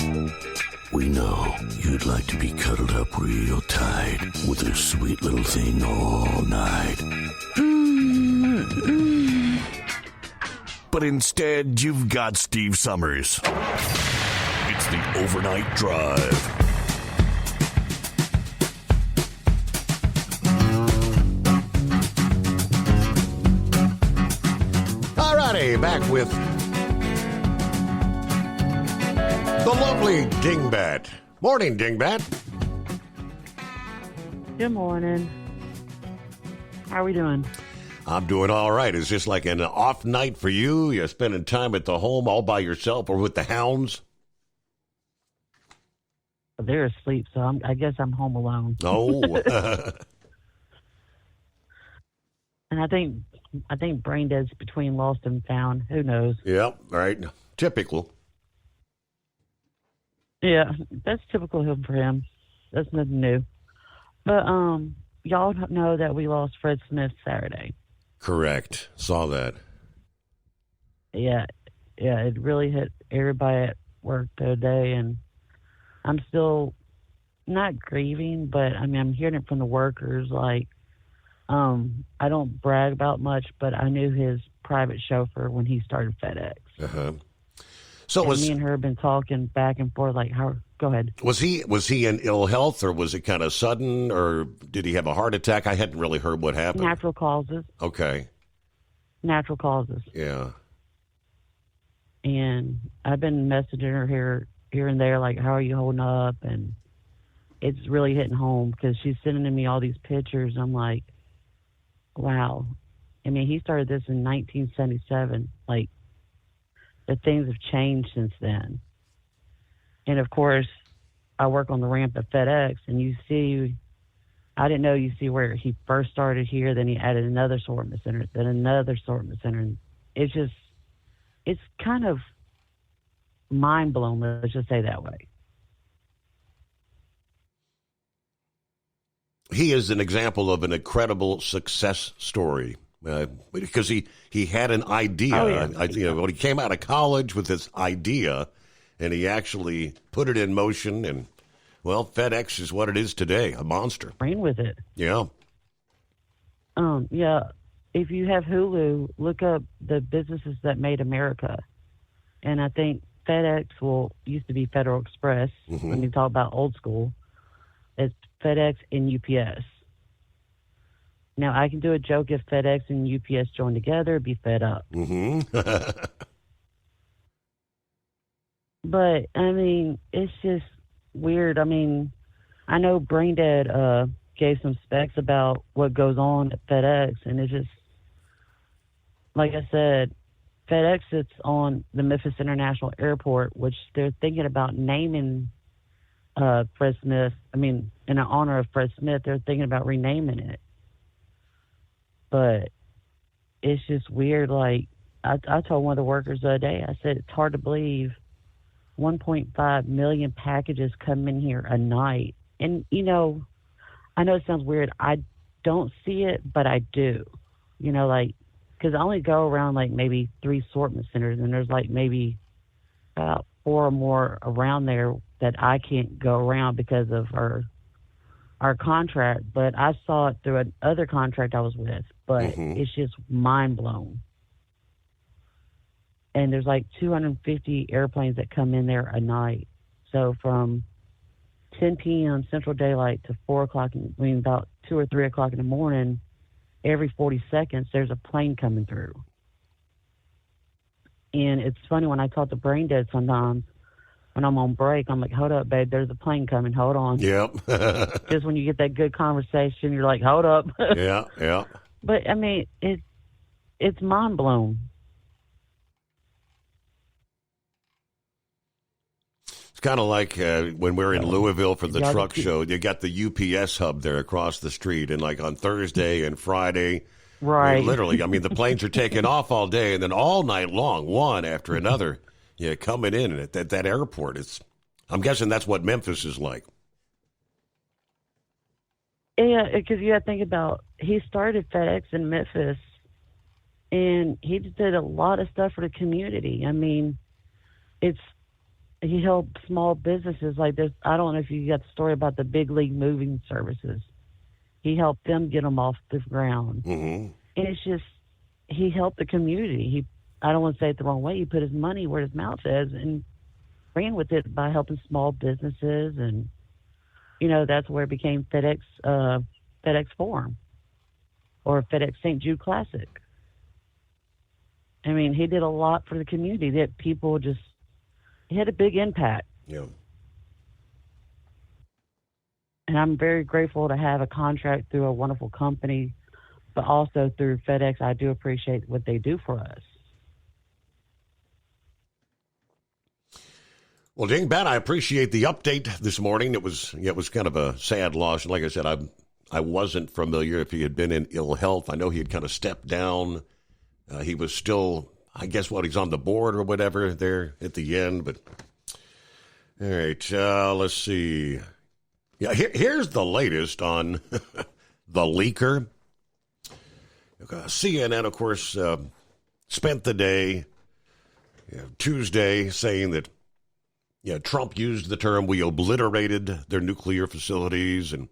We know you'd like to be cuddled up real tight with a sweet little thing all night. But instead, you've got Steve Summers. It's the Overnight Drive. All righty, back with the lovely Dingbat. Morning, Dingbat. Good morning. How are we doing? I'm doing all right. Is this like an off night for you? You're spending time at the home all by yourself or with the hounds? they're asleep, so I guess I'm home alone. Oh. And I think brain dead's between lost and found. Who knows? Yep, right. Typical. Yeah, that's typical for him. That's nothing new. But y'all know that we lost Fred Smith Saturday. Correct. Saw that. Yeah, it really hit everybody at work today, and I'm still not grieving, but I mean I'm hearing it from the workers. Like, I don't brag about much, but I knew his private chauffeur when he started FedEx. Uh-huh. So and me and her have been talking back and forth. Like, go ahead. Was he in ill health, or was it kind of sudden, or did he have a heart attack? I hadn't really heard what happened. Natural causes. Okay. Natural causes. Yeah. And I've been messaging her here and there, like, how are you holding up? And it's really hitting home because she's sending me all these pictures. I'm like, wow. I mean, he started this in 1977. Like, the things have changed since then. And of course, I work on the ramp at FedEx, and I didn't know you see where he first started here, then he added another sortment center, then another sortment center. And it's kind of mind blowing, let's just say that way. He is an example of an incredible success story because he had an idea. Oh, yeah. When he came out of college with this idea, and he actually put it in motion, and well, FedEx is what it is today, a monster. Ran with it. Yeah. Yeah. If you have Hulu, look up the businesses that made America, and I think FedEx used to be Federal Express. Mm-hmm. When you talk about old school, it's FedEx and UPS. Now, I can do a joke if FedEx and UPS join together, be fed up. Mm-hmm. But, I mean, it's just weird. I mean, I know Braindead gave some specs about what goes on at FedEx, and it's just, like I said, FedEx sits on the Memphis International Airport, which they're thinking about naming Fred Smith. I mean, in honor of Fred Smith, they're thinking about renaming it. But it's just weird. Like, I told one of the workers the other day, I said, it's hard to believe 1.5 million packages come in here a night. And, I know it sounds weird. I don't see it, but I do. Because I only go around, like, maybe 3 sortment centers, and there's, like, maybe about 4 or more around there that I can't go around because of our contract. But I saw it through another contract I was with. But It's just mind blown. And there's like 250 airplanes that come in there a night. So from 10 p.m. Central Daylight to 4 o'clock, about 2 or 3 o'clock in the morning, every 40 seconds, there's a plane coming through. And it's funny when I talk to Braindead sometimes, when I'm on break, I'm like, hold up, babe, there's a plane coming, hold on. Yep. Just when you get that good conversation, you're like, hold up. Yeah. But, I mean, it's mind blown. It's kind of like when we're in Louisville for the truck show, you got the UPS hub there across the street, and like on Thursday and Friday, right? Literally, I mean, the planes are taking off all day, and then all night long, one after another, coming in at that airport. I'm guessing that's what Memphis is like. Yeah, because you got to think about, he started FedEx in Memphis, and he just did a lot of stuff for the community. I mean, he helped small businesses like this. I don't know if you got the story about the Big League Moving Services. He helped them get them off the ground. Mm-hmm. And it's just, he helped the community. I don't want to say it the wrong way. He put his money where his mouth is and ran with it by helping small businesses. And, that's where it became FedEx Forum or FedEx St. Jude Classic. I mean, he did a lot for the community that people just, he had a big impact. Yeah. And I'm very grateful to have a contract through a wonderful company, but also through FedEx. I do appreciate what they do for us. Well, Dingbat, I appreciate the update this morning. It was kind of a sad loss. Like I said, I wasn't familiar if he had been in ill health. I know he had kind of stepped down. He was still, I guess, he's on the board or whatever there at the end. But all right, let's see. Yeah, here's the latest on the leaker. CNN, of course, spent the day Tuesday saying that Trump used the term, we obliterated their nuclear facilities. And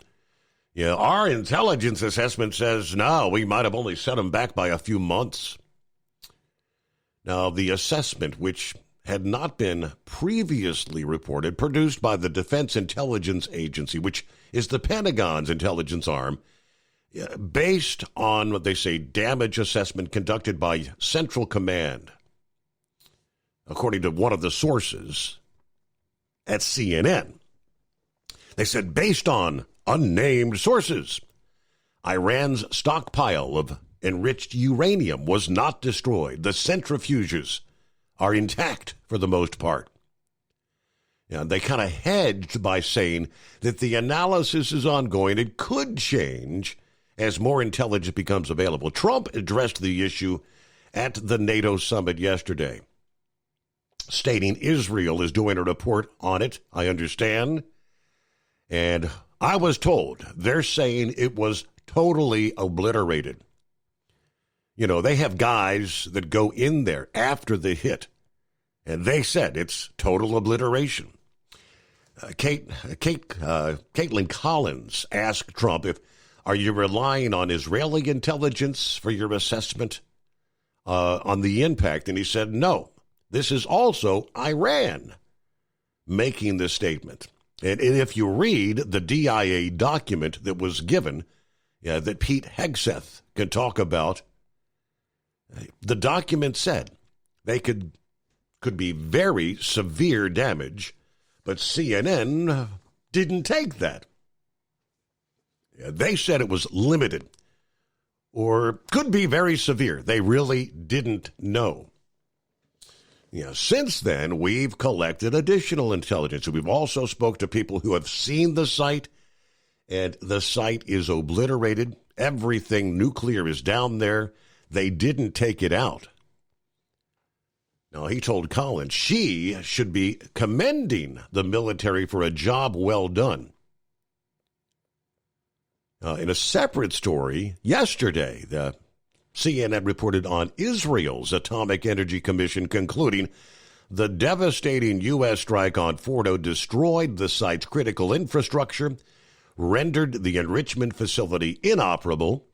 our intelligence assessment says, no, we might have only set them back by a few months. Now, the assessment, which had not been previously reported, produced by the Defense Intelligence Agency, which is the Pentagon's intelligence arm, based on what they say damage assessment conducted by Central Command. According to one of the sources at CNN, they said, based on unnamed sources, Iran's stockpile of enriched uranium was not destroyed. The centrifuges are intact for the most part. They kind of hedged by saying that the analysis is ongoing. It could change as more intelligence becomes available. Trump addressed the issue at the NATO summit yesterday, stating Israel is doing a report on it, I understand. And I was told they're saying it was totally obliterated. They have guys that go in there after the hit, and they said it's total obliteration. Caitlin Collins asked Trump, are you relying on Israeli intelligence for your assessment on the impact? And he said, no. This is also Iran making this statement. And if you read the DIA document that was given, that Pete Hegseth could talk about, the document said they could be very severe damage, but CNN didn't take that. They said it was limited or could be very severe. They really didn't know. Since then, we've collected additional intelligence. We've also spoke to people who have seen the site, and the site is obliterated. Everything nuclear is down there. They didn't take it out. Now, he told Collins she should be commending the military for a job well done. In a separate story, yesterday, the CNN reported on Israel's Atomic Energy Commission concluding the devastating U.S. strike on Fordo destroyed the site's critical infrastructure, rendered the enrichment facility inoperable.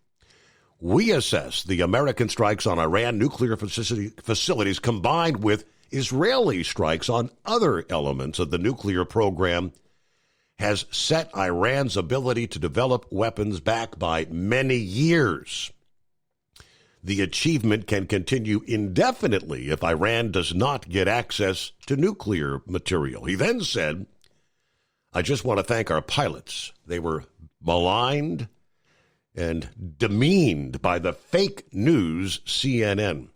We assess the American strikes on Iran nuclear facilities combined with Israeli strikes on other elements of the nuclear program has set Iran's ability to develop weapons back by many years. The achievement can continue indefinitely if Iran does not get access to nuclear material. He then said, I just want to thank our pilots. They were maligned and demeaned by the fake news CNN.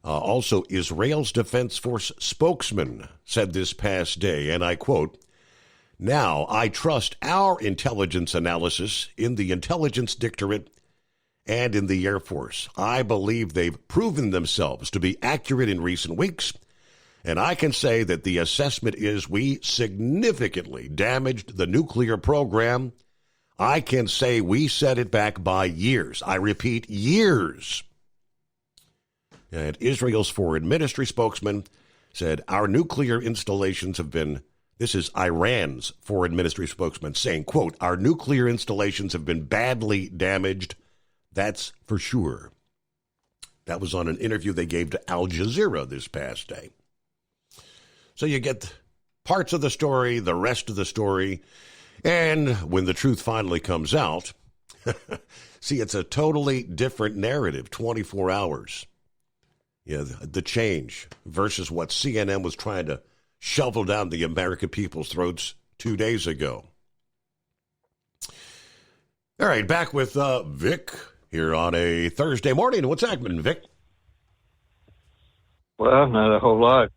Also, Israel's Defense Force spokesman said this past day, and I quote, now I trust our intelligence analysis in the intelligence directorate and in the Air Force. I believe they've proven themselves to be accurate in recent weeks, and I can say that the assessment is we significantly damaged the nuclear program. I can say we set it back by years. I repeat, years. And Israel's Foreign Ministry spokesman said, our nuclear installations have been, this is Iran's Foreign Ministry spokesman saying, quote, our nuclear installations have been badly damaged. That's for sure. That was on an interview they gave to Al Jazeera this past day. So you get parts of the story, the rest of the story, and when the truth finally comes out, see, it's a totally different narrative, 24 hours. The change versus what CNN was trying to shovel down the American people's throats 2 days ago. All right, back with Vic here on a Thursday morning. What's happening, Vic? Well, not a whole lot.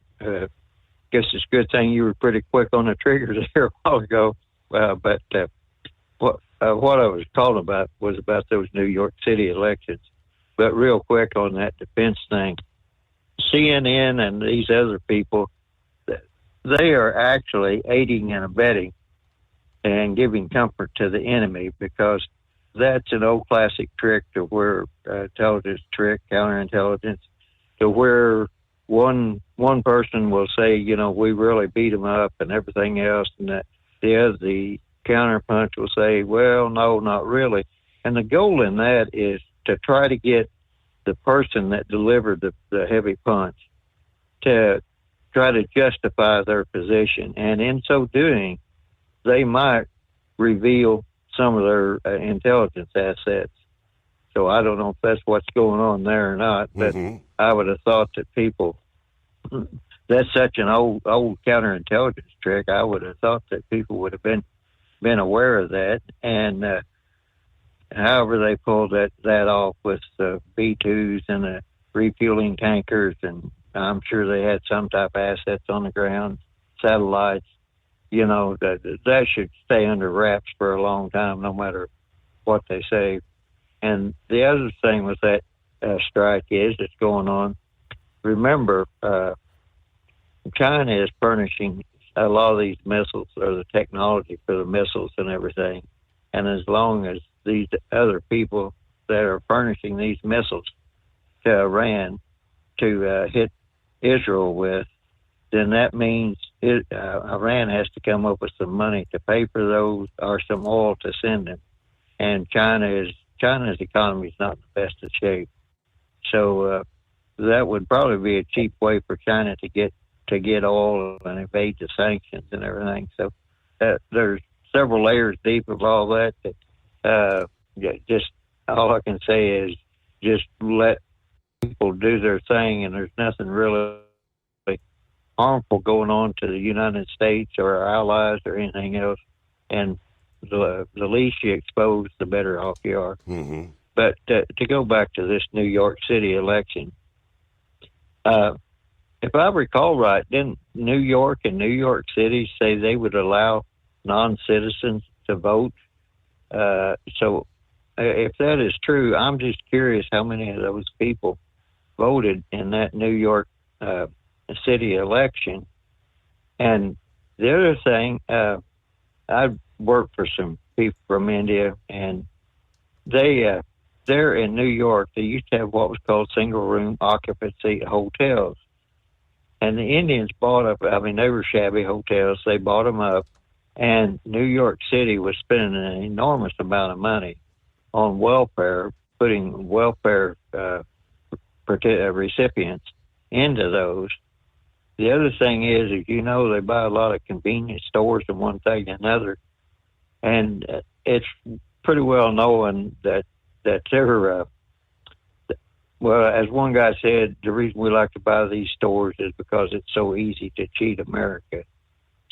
guess it's a good thing you were pretty quick on the trigger there a while ago. But what I was calling about was about those New York City elections. But real quick on that defense thing, CNN and these other people, they are actually aiding and abetting and giving comfort to the enemy, because that's an old classic trick to where intelligence trick, counterintelligence, to where one person will say, you know, we really beat them up and everything else, and that the counterpunch will say, well, no, not really. And the goal in that is to try to get the person that delivered the heavy punch to try to justify their position. And in so doing, they might reveal some of their intelligence assets. So I don't know if that's what's going on there or not, but I would have thought that people, that's such an old counterintelligence trick. I would have thought that people would have been aware of that. And however they pulled that off with the B-2s and the refueling tankers, and I'm sure they had some type of assets on the ground, satellites, you know, that should stay under wraps for a long time, no matter what they say. And the other thing with that strike that's going on, remember, China is furnishing a lot of these missiles, or the technology for the missiles and everything. And as long as these other people that are furnishing these missiles to Iran to hit Israel with, then that means Iran has to come up with some money to pay for those, or some oil to send them. And China's economy is not in the best of shape. So that would probably be a cheap way for China to get oil and evade the sanctions and everything. So there's several layers deep of all that. Just all I can say is just let people do their thing, and there's nothing really harmful going on to the United States or our allies or anything else. And the least you expose, the better off you are. Mm-hmm. But to go back to this New York City election, if I recall right, didn't New York and New York City say they would allow non-citizens to vote? So if that is true, I'm just curious how many of those people voted in that New York City election. And the other thing, I worked for some people from India, and they there in New York, they used to have what was called single room occupancy hotels. And the Indians bought up, I mean, they were shabby hotels. They bought them up, and New York City was spending an enormous amount of money on welfare, putting welfare recipients into those. The other thing is, you know, they buy a lot of convenience stores and one thing and another. And it's pretty well known that they're, well, as one guy said, the reason we like to buy these stores is because it's so easy to cheat America.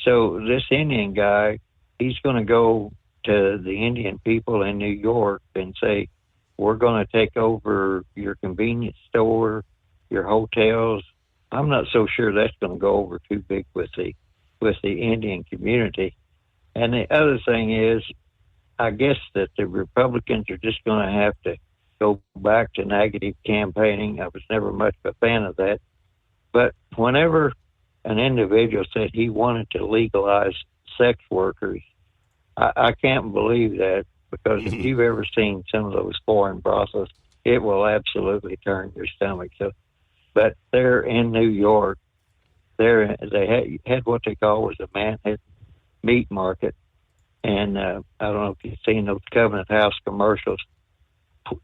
So this Indian guy, he's going to go to the Indian people in New York and say, we're going to take over your convenience store, your hotels. I'm not so sure that's going to go over too big with the Indian community. And the other thing is, I guess that the Republicans are just going to have to go back to negative campaigning. I was never much of a fan of that. But whenever an individual said he wanted to legalize sex workers, I can't believe that, because if you've ever seen some of those foreign brothels, it will absolutely turn your stomach. So, but they're in New York. They had what they call was a Manhattan meat market. And I don't know if you've seen those Covenant House commercials,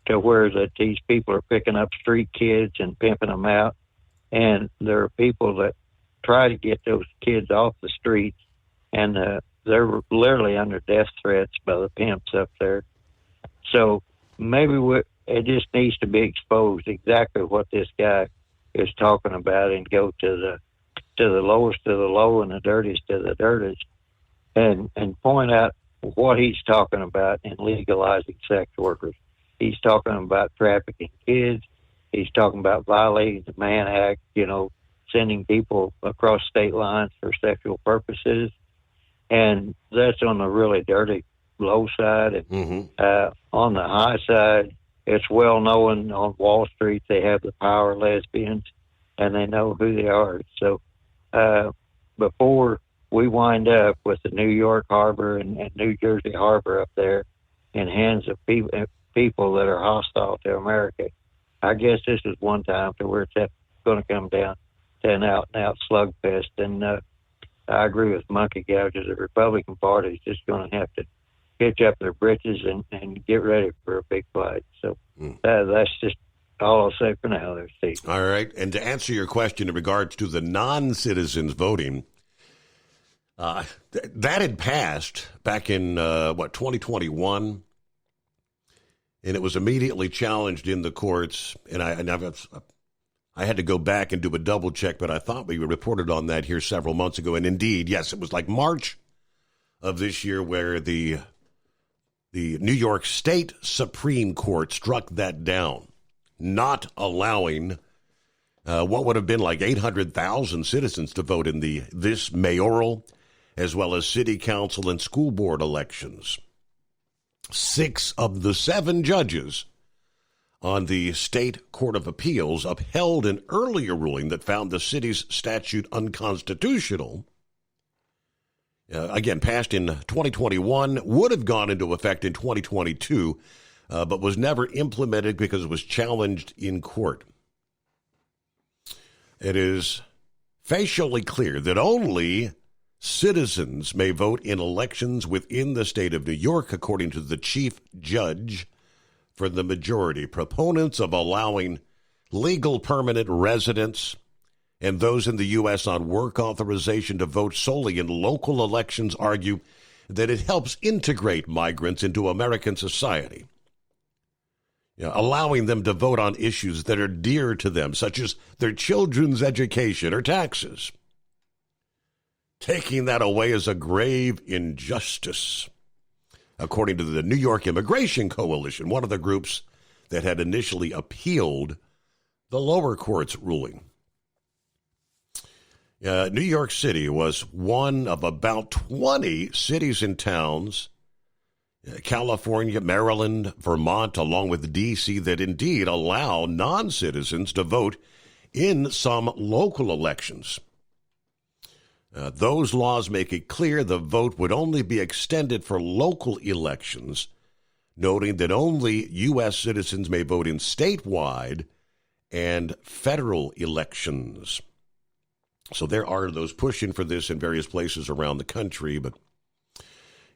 to where that these people are picking up street kids and pimping them out. And there are people that try to get those kids off the streets, and they're literally under death threats by the pimps up there. So maybe it just needs to be exposed exactly what this guy is talking about, and go to the lowest of the low and the dirtiest of the dirtiest, and point out what he's talking about in legalizing sex workers. He's talking about trafficking kids. He's talking about violating the Mann Act, you know, sending people across state lines for sexual purposes. And that's on the really dirty low side. And on the high side, it's well known on Wall Street they have the power lesbians, and they know who they are. So before we wind up with the New York Harbor and New Jersey Harbor up there in hands of people that are hostile to America, I guess this is one time to where it's going to come down to an out-and-out slugfest. And I agree with Monkey Gouges. The Republican Party is just going to have to hitch up their britches and get ready for a big fight. So that's just all I'll say for now there, Steve. All right. And to answer your question in regards to the non-citizens voting, that had passed back in, 2021, and it was immediately challenged in the courts, and I had to go back and do a double check, but I thought we reported on that here several months ago, and indeed, yes, it was like March of this year where the New York State Supreme Court struck that down, not allowing what would have been like 800,000 citizens to vote in this mayoral as well as city council and school board elections. 6 of the 7 judges on the State Court of Appeals upheld an earlier ruling that found the city's statute unconstitutional. Again, passed in 2021, would have gone into effect in 2022, but was never implemented because it was challenged in court. It is facially clear that only citizens may vote in elections within the state of New York, according to the chief judge for the majority. Proponents of allowing legal permanent residents and those in the U.S. on work authorization to vote solely in local elections argue that it helps integrate migrants into American society, allowing them to vote on issues that are dear to them, such as their children's education or taxes. Taking that away is a grave injustice, according to the New York Immigration Coalition, one of the groups that had initially appealed the lower court's ruling. New York City was one of about 20 cities and towns, California, Maryland, Vermont, along with D.C., that indeed allow non-citizens to vote in some local elections. Those laws make it clear the vote would only be extended for local elections, noting that only U.S. citizens may vote in statewide and federal elections. So there are those pushing for this in various places around the country. But,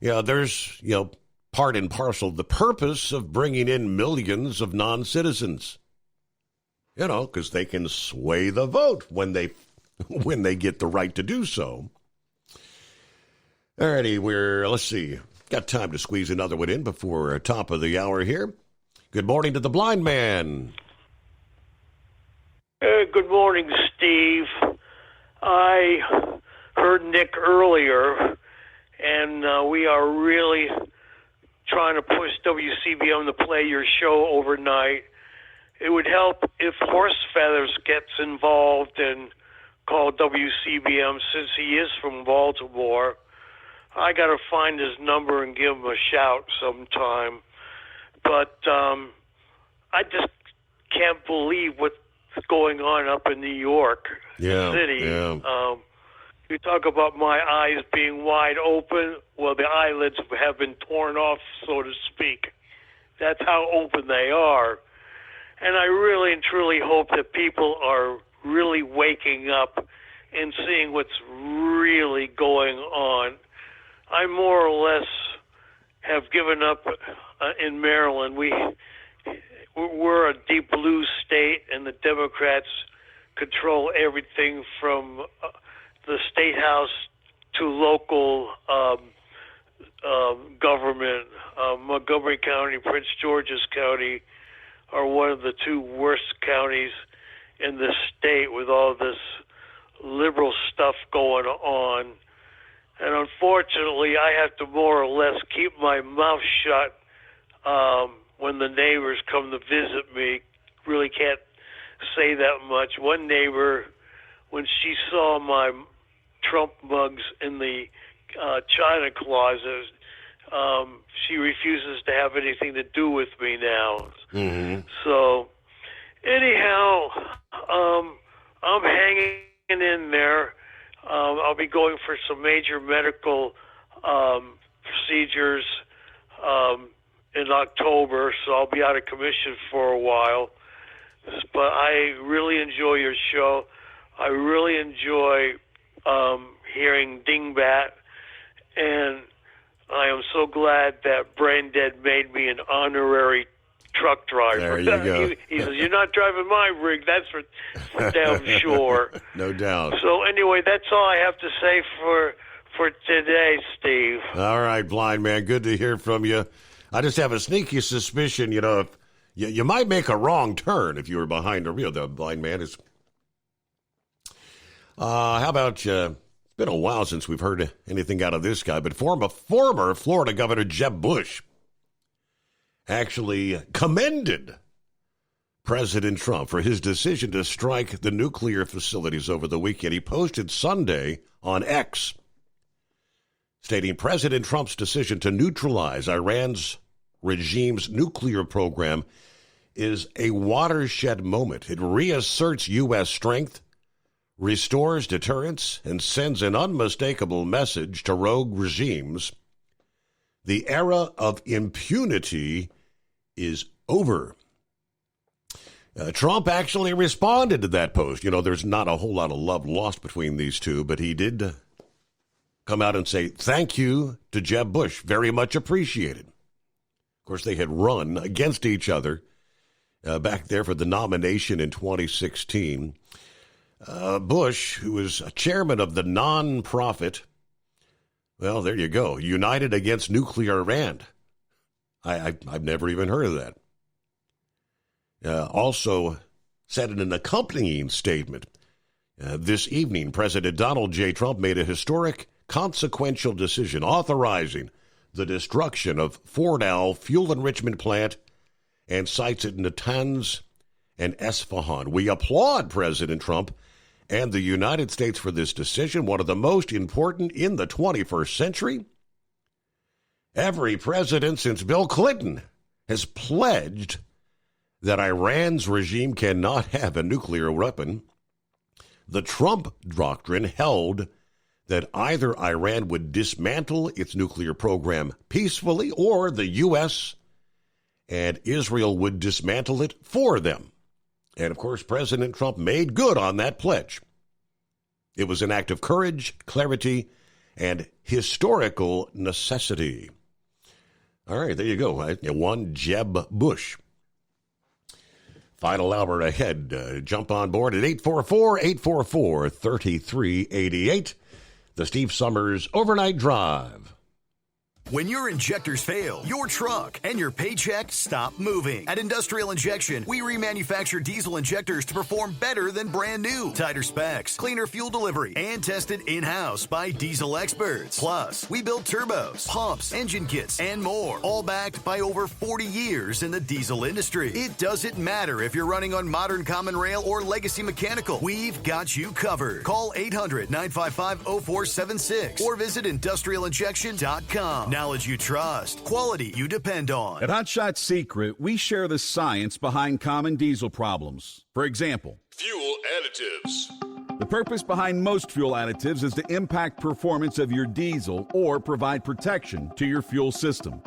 there's, part and parcel the purpose of bringing in millions of non-citizens, because they can sway the vote when they get the right to do so. All righty, let's see, got time to squeeze another one in before top of the hour here. Good morning to the blind man. Good morning, Steve. I heard Nick earlier, and we are really trying to push WCBM to play your show overnight. It would help if Horse Feathers gets involved and call WCBM since he is from Baltimore. I got to find his number and give him a shout sometime. But I just can't believe what's going on up in New York City. Yeah. You talk about my eyes being wide open. Well, the eyelids have been torn off, so to speak. That's how open they are. And I really and truly hope that people are really waking up and seeing what's really going on. I more or less have given up in Maryland. We're a deep blue state, and the Democrats control everything from the state house to local government. Montgomery County, Prince George's County are one of the 2 worst counties in the state with all this liberal stuff going on. And unfortunately, I have to more or less keep my mouth shut when the neighbors come to visit me. Really can't say that much. One neighbor when she saw my Trump mugs in the china closet. She refuses to have anything to do with me now. Mm-hmm. So, anyhow, I'm hanging in there. I'll be going for some major medical procedures in October, so I'll be out of commission for a while. But I really enjoy your show. I really enjoy hearing Dingbat, and I am so glad that Brain Dead made me an honorary truck driver. There you go. He says, "You're not driving my rig, that's for damn sure." No doubt. So anyway, that's all I have to say for today, Steve. All right, Blind Man, good to hear from you. I just have a sneaky suspicion, if you might make a wrong turn if you were behind a wheel. The Blind Man is... how about... it's been a while since we've heard anything out of this guy, but former Florida Governor Jeb Bush actually commended President Trump for his decision to strike the nuclear facilities over the weekend. He posted Sunday on X, stating President Trump's decision to neutralize Iran's regime's nuclear program is a watershed moment. It reasserts U.S. strength, restores deterrence, and sends an unmistakable message to rogue regimes. The era of impunity is over. Trump actually responded to that post. There's not a whole lot of love lost between these two, but he did come out and say, thank you to Jeb Bush. Very much appreciated. Of course, they had run against each other back there for the nomination in 2016. Bush, who was chairman of the nonprofit, well, there you go, United Against Nuclear Iran. I've never even heard of that. Also said in an accompanying statement, this evening, President Donald J. Trump made a historic, consequential decision authorizing the destruction of Fordow fuel enrichment plant and sites at Natanz and Esfahan. We applaud President Trump and the United States for this decision, one of the most important in the 21st century. Every president since Bill Clinton has pledged that Iran's regime cannot have a nuclear weapon. The Trump doctrine held that either Iran would dismantle its nuclear program peacefully or the U.S. and Israel would dismantle it for them. And, of course, President Trump made good on that pledge. It was an act of courage, clarity, and historical necessity. All right, there you go. One Jeb Bush. Final hour ahead. Jump on board at 844-844-3388. The Steve Summers Overnight Drive. When your injectors fail, your truck and your paycheck stop moving. At Industrial Injection, we remanufacture diesel injectors to perform better than brand new. Tighter specs, cleaner fuel delivery, and tested in-house by diesel experts. Plus, we build turbos, pumps, engine kits, and more, all backed by over 40 years in the diesel industry. It doesn't matter if you're running on modern common rail or legacy mechanical. We've got you covered. Call 800-955-0476 or visit industrialinjection.com. Knowledge you trust, quality you depend on. At Hot Shot Secret, we share the science behind common diesel problems. For example, fuel additives. The purpose behind most fuel additives is to impact performance of your diesel or provide protection to your fuel system.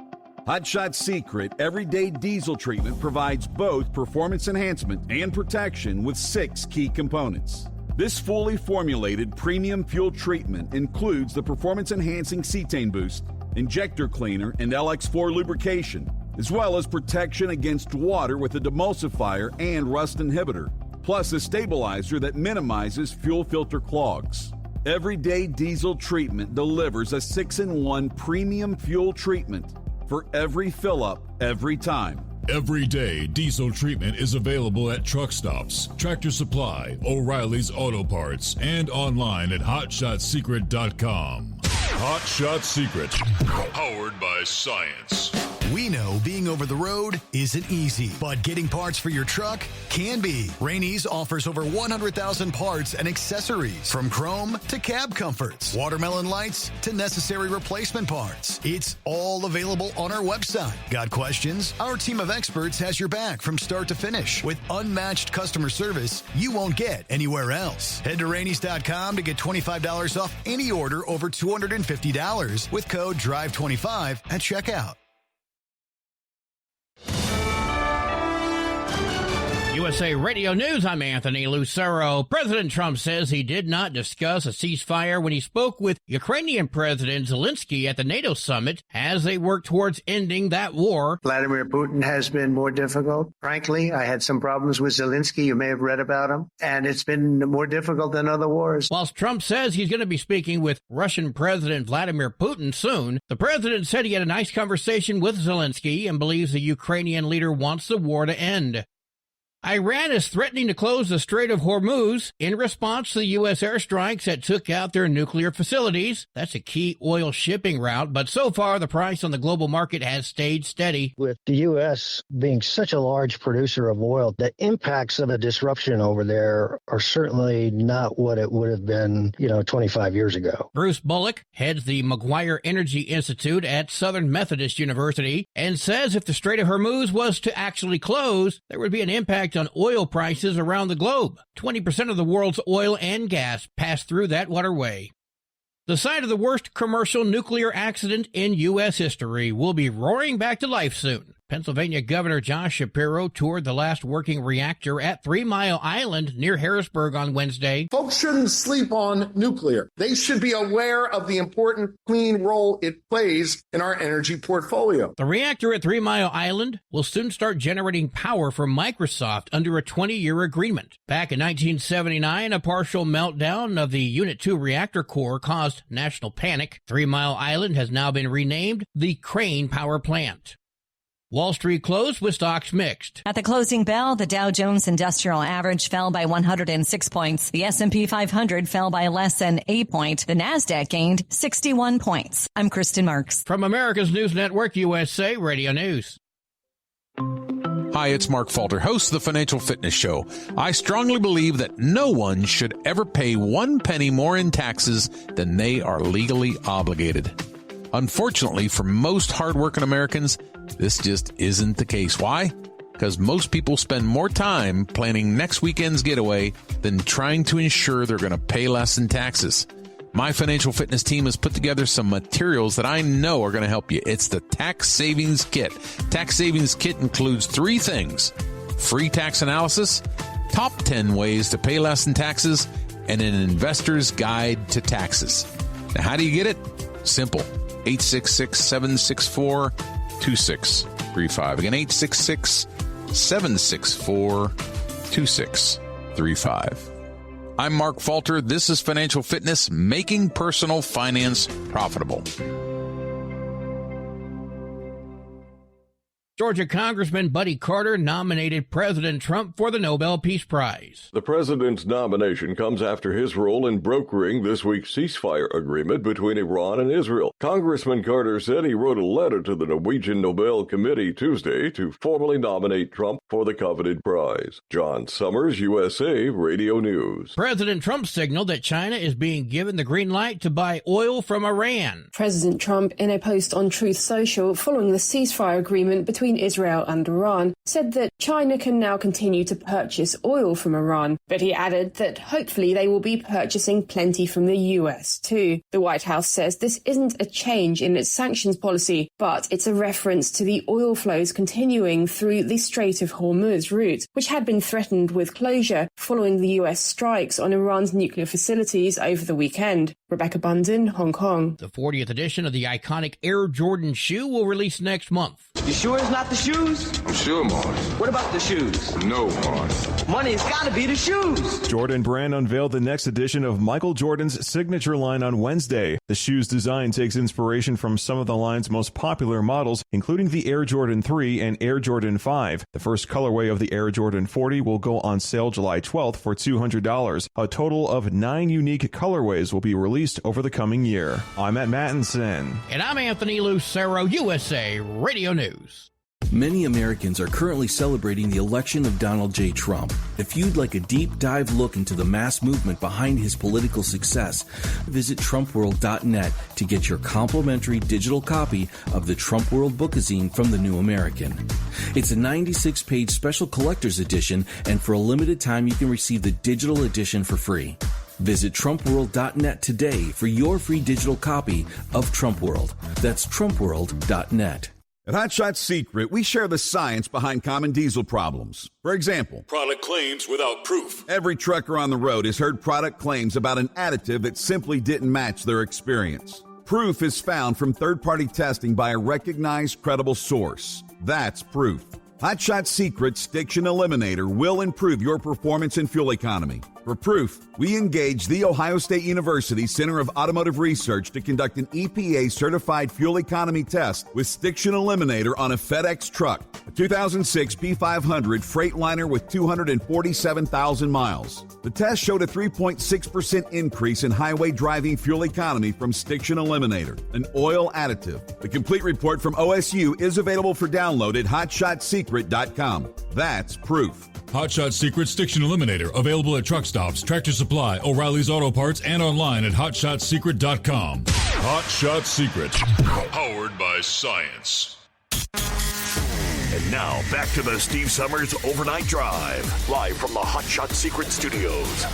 Hot Shot Secret Everyday Diesel Treatment provides both performance enhancement and protection with 6 key components. This fully formulated premium fuel treatment includes the performance-enhancing cetane boost, injector cleaner, and LX4 lubrication, as well as protection against water with a demulsifier and rust inhibitor, plus a stabilizer that minimizes fuel filter clogs. Everyday Diesel Treatment delivers a 6-in-1 premium fuel treatment for every fill-up, every time. Everyday Diesel Treatment is available at truck stops, Tractor Supply, O'Reilly's Auto Parts, and online at hotshotsecret.com. Hot Shot Secret, powered by science. We know being over the road isn't easy, but getting parts for your truck can be. Rainey's offers over 100,000 parts and accessories, from chrome to cab comforts, watermelon lights to necessary replacement parts. It's all available on our website. Got questions? Our team of experts has your back from start to finish with unmatched customer service you won't get anywhere else. Head to Rainey's.com to get $25 off any order over $250 with code DRIVE25 at checkout. USA Radio News, I'm Anthony Lucero. President Trump says he did not discuss a ceasefire when he spoke with Ukrainian President Zelensky at the NATO summit as they work towards ending that war. Vladimir Putin has been more difficult. Frankly, I had some problems with Zelensky. You may have read about him. And it's been more difficult than other wars. Whilst Trump says he's going to be speaking with Russian President Vladimir Putin soon, the president said he had a nice conversation with Zelensky and believes the Ukrainian leader wants the war to end. Iran is threatening to close the Strait of Hormuz in response to the U.S. airstrikes that took out their nuclear facilities. That's a key oil shipping route, but so far the price on the global market has stayed steady. With the U.S. being such a large producer of oil, the impacts of a disruption over there are certainly not what it would have been, 25 years ago. Bruce Bullock heads the McGuire Energy Institute at Southern Methodist University and says if the Strait of Hormuz was to actually close, there would be an impact on oil prices around the globe. 20% of the world's oil and gas pass through that waterway. The site of the worst commercial nuclear accident in U.S. history will be roaring back to life soon. Pennsylvania Governor Josh Shapiro toured the last working reactor at 3 Mile Island near Harrisburg on Wednesday. Folks shouldn't sleep on nuclear. They should be aware of the important clean role it plays in our energy portfolio. The reactor at 3 Mile Island will soon start generating power for Microsoft under a 20-year agreement. Back in 1979, a partial meltdown of the Unit 2 reactor core caused national panic. 3 Mile Island has now been renamed the Crane Power Plant. Wall Street closed with stocks mixed. At the closing bell, the Dow Jones Industrial Average fell by 106 points. The S&P 500 fell by less than 8 points. The Nasdaq gained 61 points. I'm Kristen Marks. From America's News Network, USA Radio News. Hi, it's Mark Falter, host of the Financial Fitness Show. I strongly believe that no one should ever pay 1 penny more in taxes than they are legally obligated. Unfortunately, for most hardworking Americans, this just isn't the case. Why? Because most people spend more time planning next weekend's getaway than trying to ensure they're going to pay less in taxes. My financial fitness team has put together some materials that I know are going to help you. It's the Tax Savings Kit. Tax Savings Kit includes 3 things: free tax analysis, top 10 ways to pay less in taxes, and an investor's guide to taxes. Now, how do you get it? Simple. 866-764-2635. Again, 866-764-2635. I'm Mark Falter. This is Financial Fitness, making personal finance profitable. Georgia Congressman Buddy Carter nominated President Trump for the Nobel Peace Prize. The president's nomination comes after his role in brokering this week's ceasefire agreement between Iran and Israel. Congressman Carter said he wrote a letter to the Norwegian Nobel Committee Tuesday to formally nominate Trump for the coveted prize. John Summers, USA Radio News. President Trump signaled that China is being given the green light to buy oil from Iran. President Trump, in a post on Truth Social following the ceasefire agreement between Israel and Iran, said that China can now continue to purchase oil from Iran, but he added that hopefully they will be purchasing plenty from the US too. The White House says this isn't a change in its sanctions policy, but it's a reference to the oil flows continuing through the Strait of Hormuz route, which had been threatened with closure following the US strikes on Iran's nuclear facilities over the weekend. Rebecca Bundin, Hong Kong. The 40th edition of the iconic Air Jordan shoe will release next month. You sure it's not the shoes? I'm sure, Morris. What about the shoes? No, Morris. Money's got to be the shoes. Jordan Brand unveiled the next edition of Michael Jordan's signature line on Wednesday. The shoe's design takes inspiration from some of the line's most popular models, including the Air Jordan 3 and Air Jordan 5. The first colorway of the Air Jordan 40 will go on sale July 12th for $200. A total of 9 unique colorways will be released over the coming year. I'm Matt Mattinson. And I'm Anthony Lucero, USA Radio News. Many Americans are currently celebrating the election of Donald J. Trump. If you'd like a deep dive look into the mass movement behind his political success, visit TrumpWorld.net to get your complimentary digital copy of the Trump World Bookazine from the New American. It's a 96-page special collector's edition, and for a limited time you can receive the digital edition for free. Visit TrumpWorld.net today for your free digital copy of Trump World. That's TrumpWorld.net. At Hot Shot Secret, we share the science behind common diesel problems. For example, product claims without proof. Every trucker on the road has heard product claims about an additive that simply didn't match their experience. Proof is found from third-party testing by a recognized, credible source. That's proof. Hot Shot Secret's Stiction Eliminator will improve your performance and fuel economy. For proof, we engaged the Ohio State University Center of Automotive Research to conduct an EPA-certified fuel economy test with Stiction Eliminator on a FedEx truck, a 2006 P500 Freightliner with 247,000 miles. The test showed a 3.6% increase in highway driving fuel economy from Stiction Eliminator, an oil additive. The complete report from OSU is available for download at hotshotsecret.com. That's proof. Hot Shot Secret Stiction Eliminator, available at truck stops, Tractor Supply, O'Reilly's Auto Parts, and online at hotshotsecret.com. Hot Shot Secret, powered by science. And now, back to the Steve Summers Overnight Drive, live from the Hot Shot Secret Studios.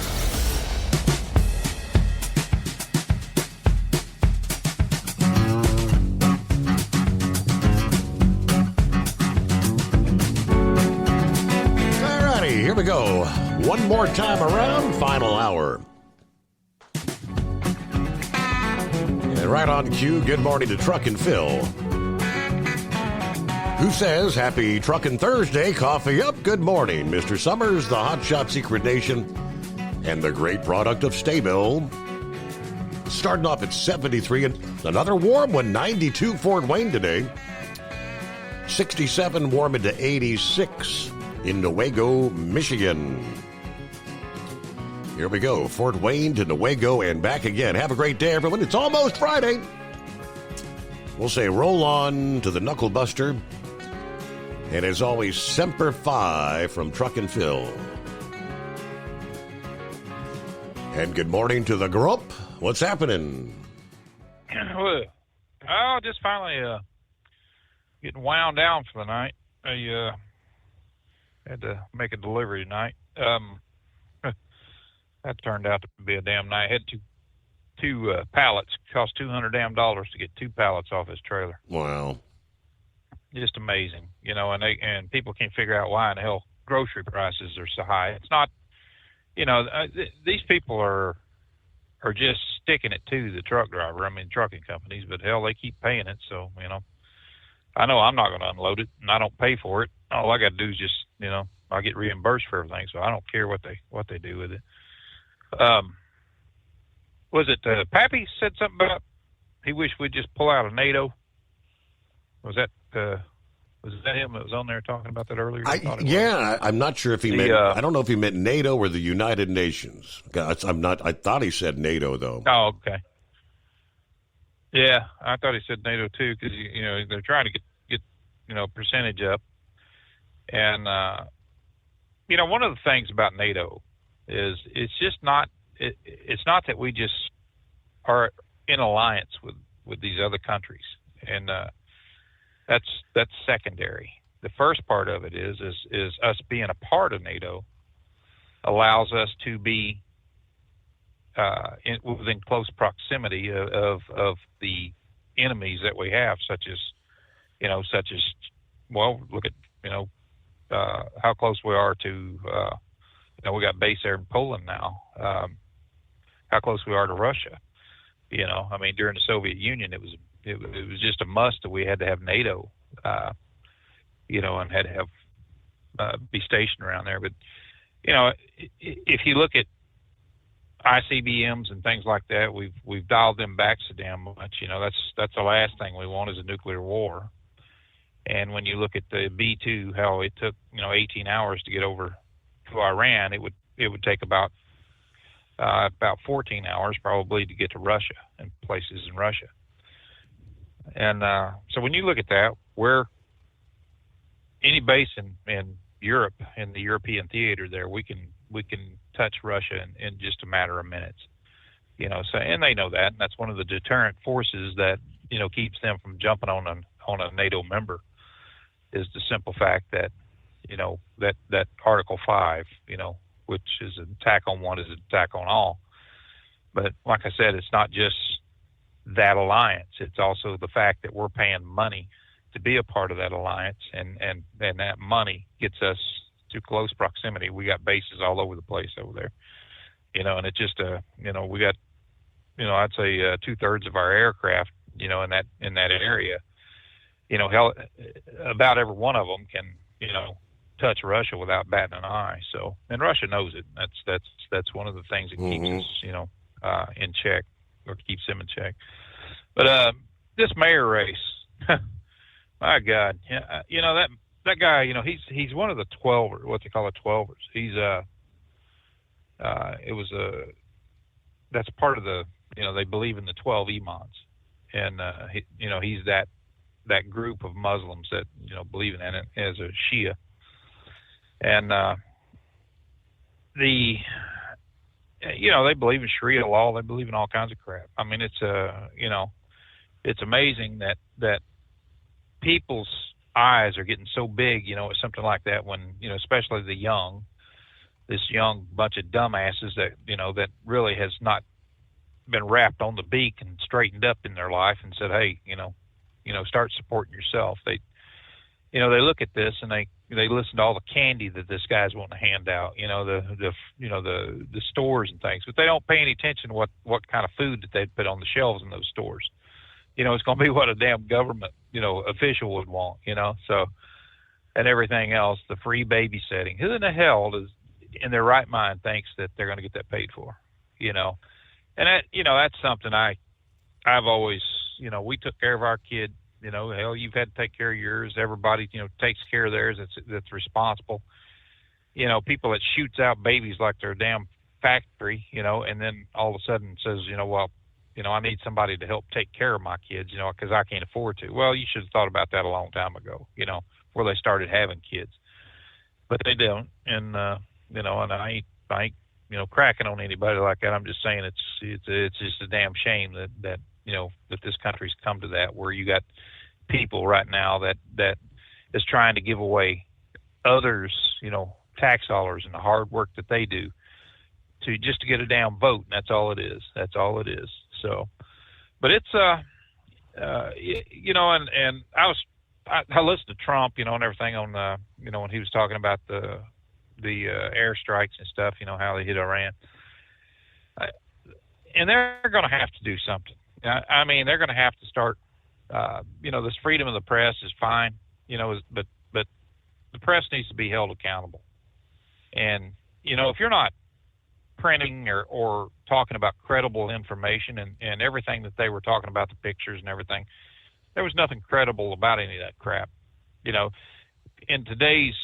Here we go. One more time around, final hour. And right on cue, good morning to Truckin' Phil, who says, happy Truckin' Thursday, coffee up, good morning, Mr. Summers, the Hot Shot Secret Nation, and the great product of Stabil. Starting off at 73, and another warm one, 92 Fort Wayne today. 67 warm into 86. In Newaygo, Michigan. Here we go. Fort Wayne to Newaygo and back again. Have a great day, everyone. It's almost Friday. We'll say roll on to the Knuckle Buster. And as always, Semper Fi from Truckin' Phil. And good morning to the group. What's happening? Oh, just finally getting wound down for the night. I had to make a delivery tonight. That turned out to be a damn night. I had two pallets. It cost $200 to get 2 pallets off his trailer. Wow. Just amazing, you know. And people can't figure out why in the hell grocery prices are so high. It's not, you know, these people are just sticking it to the truck driver. I mean, trucking companies, but hell, they keep paying it. So, you know I'm not going to unload it, and I don't pay for it. All I got to do is just, you know, I get reimbursed for everything, so I don't care what they do with it. Was it Pappy said something about he wished we'd just pull out of NATO? Was that him that was on there talking about that earlier? I'm not sure if he meant. I don't know if he meant NATO or the United Nations. I thought he said NATO though. Oh, okay. Yeah, I thought he said NATO too, because you know they're trying to get percentage up, and you know, one of the things about NATO is it's just not it's not that we just are in alliance with these other countries, and that's secondary. The first part of it is us being a part of NATO allows us to be within close proximity of the enemies that we have, such as well, look at how close we are to we got base there in Poland now. How close we are to Russia. You know, I mean, during the Soviet Union, it was just a must that we had to have NATO, and had to have be stationed around there. But if you look at ICBMs and things like that, we've dialed them back so damn much. That's the last thing we want is a nuclear war. And when you look at the B-2, how it took 18 hours to get over to Iran, it would take about 14 hours probably to get to Russia and places in Russia. And so when you look at that, where any base in Europe, in the European theater there, we can touch Russia in just a matter of minutes. So, and they know that, and that's one of the deterrent forces that keeps them from jumping on a NATO member, is the simple fact that that Article 5, which is an attack on one, is an attack on all. But like I said, it's not just that alliance; it's also the fact that we're paying money to be a part of that alliance, and that money gets us to close proximity. We got bases all over the place over there, and it's just we got, I'd say 2/3 of our aircraft, in that area, hell, about every one of them can, touch Russia without batting an eye. So, and Russia knows it. That's one of the things that keeps us, in check, or keeps them in check. But this mayor race, my God, that guy, he's one of the 12, what they call the 12ers. He's that's part of the, they believe in the 12 imams, and he's that group of Muslims that believe in it as a Shia, and they believe in Sharia law. They believe in all kinds of crap. I mean, it's amazing that people's eyes are getting so big, at something like that, when, especially this young bunch of dumbasses that, that really has not been wrapped on the beak and straightened up in their life and said, hey, start supporting yourself. They look at this and they listen to all the candy that this guy's wanting to hand out, the stores and things, but they don't pay any attention to what kind of food that they'd put on the shelves in those stores. It's going to be what a damn government, official would want, so, and everything else, the free babysitting. Who in the hell is in their right mind thinks that they're going to get that paid for, and that, that's something I've always, we took care of our kid, hell, you've had to take care of yours. Everybody, takes care of theirs. That's responsible. People that shoots out babies like they're a damn factory, and then all of a sudden says, well, I need somebody to help take care of my kids, because I can't afford to. Well, you should have thought about that a long time ago, before they started having kids. But they don't, and and I ain't cracking on anybody like that. I'm just saying it's just a damn shame that this country's come to that, where you got people right now that is trying to give away others, tax dollars and the hard work that they do to get a damn vote. And that's all it is. That's all it is. So, but it's, and I listened to Trump, and everything on, when he was talking about the airstrikes and stuff, how they hit Iran. And they're going to have to do something. I mean, they're going to have to start, this freedom of the press is fine, but the press needs to be held accountable. And, if you're not printing or talking about credible information and everything that they were talking about, the pictures and everything, there was nothing credible about any of that crap. In today's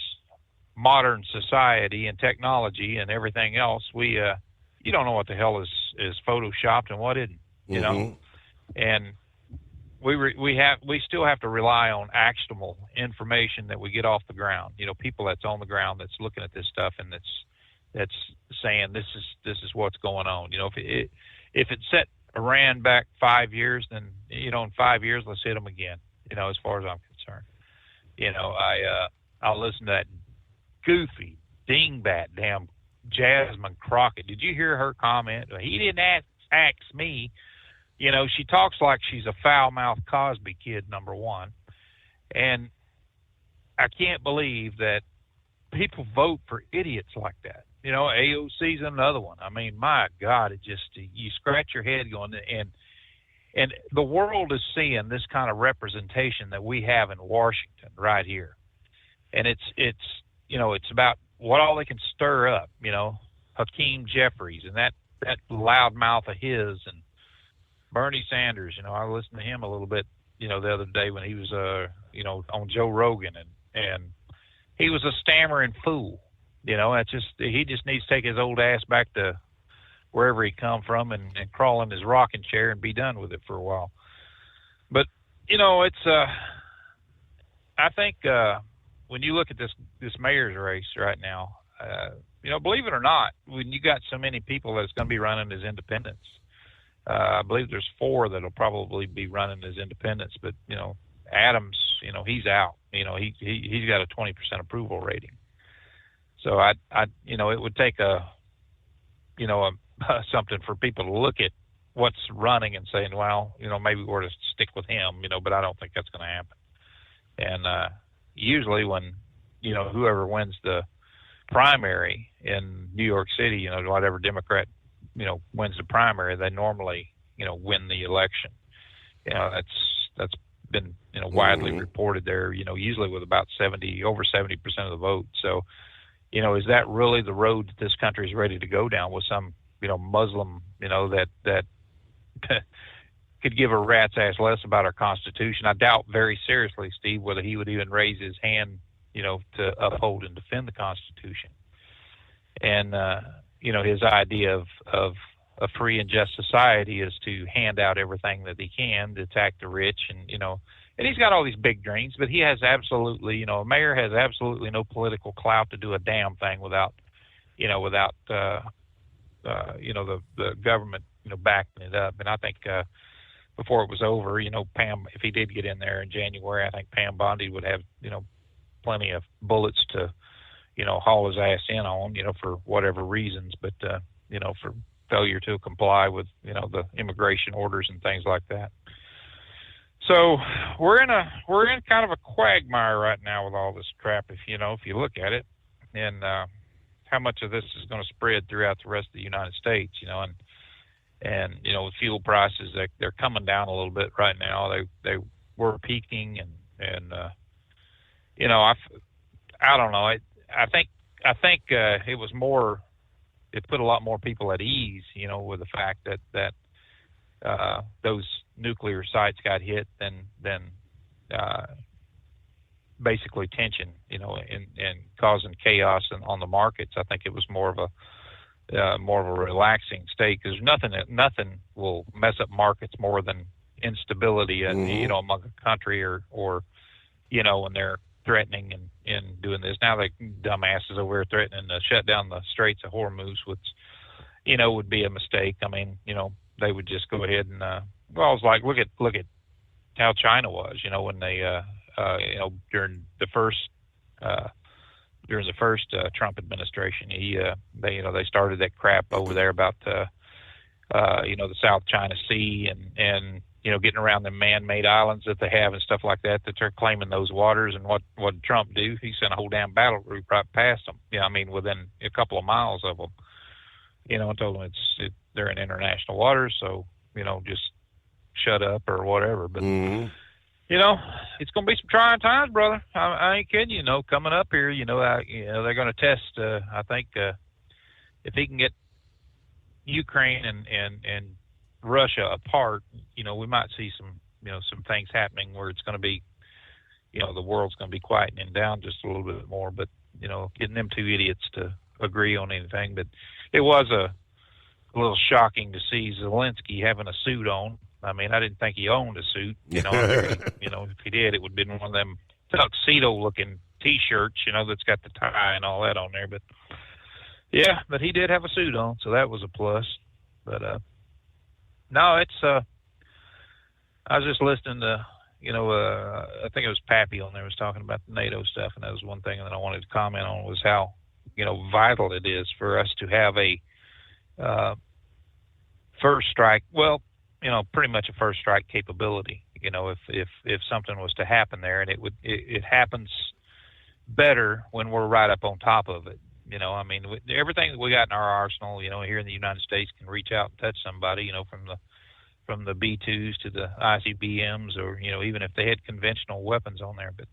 modern society and technology and everything else, you don't know what the hell is photoshopped and what isn't, and we still have to rely on actionable information that we get off the ground. People that's on the ground that's looking at this stuff and that's saying this is what's going on. If it set Iran back 5 years, then in 5 years let's hit them again. As far as I'm concerned, I'll listen to that goofy dingbat damn Jasmine Crockett. Did you hear her comment? He didn't ask me. She talks like she's a foul-mouthed Cosby kid, number one. And I can't believe that people vote for idiots like that. AOC's another one. I mean, my God, you scratch your head going, and the world is seeing this kind of representation that we have in Washington right here. And it's about what all they can stir up, Hakeem Jeffries and that loudmouth of his, and Bernie Sanders. I listened to him a little bit, the other day when he was, on Joe Rogan, and he was a stammering fool. He just needs to take his old ass back to wherever he come from and crawl in his rocking chair and be done with it for a while. But, it's, I think, when you look at this mayor's race right now, believe it or not, when you got so many people that's going to be running as independents, I believe there's 4 that'll probably be running as independents, but, Adams, he's out, he's got a 20% approval rating. So it would take something for people to look at what's running and saying, well, maybe we're to stick with him, but I don't think that's going to happen. And usually when, whoever wins the primary in New York City, whatever Democrat, wins the primary, they normally, win the election. That's been, widely reported there, usually with about over 70% of the vote. So, is that really the road that this country is ready to go down, with some, Muslim, that could give a rat's ass less about our Constitution? I doubt very seriously, Steve, whether he would even raise his hand, to uphold and defend the Constitution. And, his idea of a free and just society is to hand out everything that he can, to attack the rich, and, and he's got all these big dreams, but he has absolutely, a mayor has absolutely no political clout to do a damn thing without the government, backing it up. And I think, before it was over, Pam, if he did get in there in January, I think Pam Bondi would have, plenty of bullets to, haul his ass in on, for whatever reasons, but, for failure to comply with, the immigration orders and things like that. So we're in kind of a quagmire right now with all this crap, if you look at it, and how much of this is going to spread throughout the rest of the United States, and with fuel prices, they're coming down a little bit right now. They were peaking, and I don't know. I think it was more. It put a lot more people at ease, with the fact that those nuclear sites got hit than basically tension, and causing chaos on the markets. I think it was more of a relaxing state, because nothing will mess up markets more than instability, among a country or when they're threatening and doing this. Now the dumbasses over here threatening to shut down the Straits of Hormuz, which, would be a mistake. I mean, they would just go ahead and, I was like, look at how China was, when they, during the first Trump administration, they started that crap over there about, the South China Sea and getting around the man-made islands that they have and stuff like that they're claiming those waters. And what did Trump do? He sent a whole damn battle group right past them. Within a couple of miles of them, and told them they're in international waters, so, just shut up or whatever. But, it's going to be some trying times, brother. I ain't kidding you. Coming up here, they're going to test, I think, if he can get Ukraine and Russia apart, we might see some things happening where it's going to be, the world's going to be quietening down just a little bit more. But, getting them two idiots to agree on anything. But it was a little shocking to see Zelensky having a suit on. I mean, I didn't think he owned a suit. If he did, it would have been one of them tuxedo-looking T-shirts, that's got the tie and all that on there. But, yeah, but he did have a suit on, so that was a plus. But, no, it's I was just listening to, I think it was Pappy on there was talking about the NATO stuff, and that was one thing that I wanted to comment on was how, vital it is for us to have a first strike, pretty much a first strike capability. If something was to happen there, and it happens better when we're right up on top of it. Everything that we got in our arsenal, here in the United States can reach out and touch somebody, from the B-2s to the ICBMs, or, even if they had conventional weapons on there. But,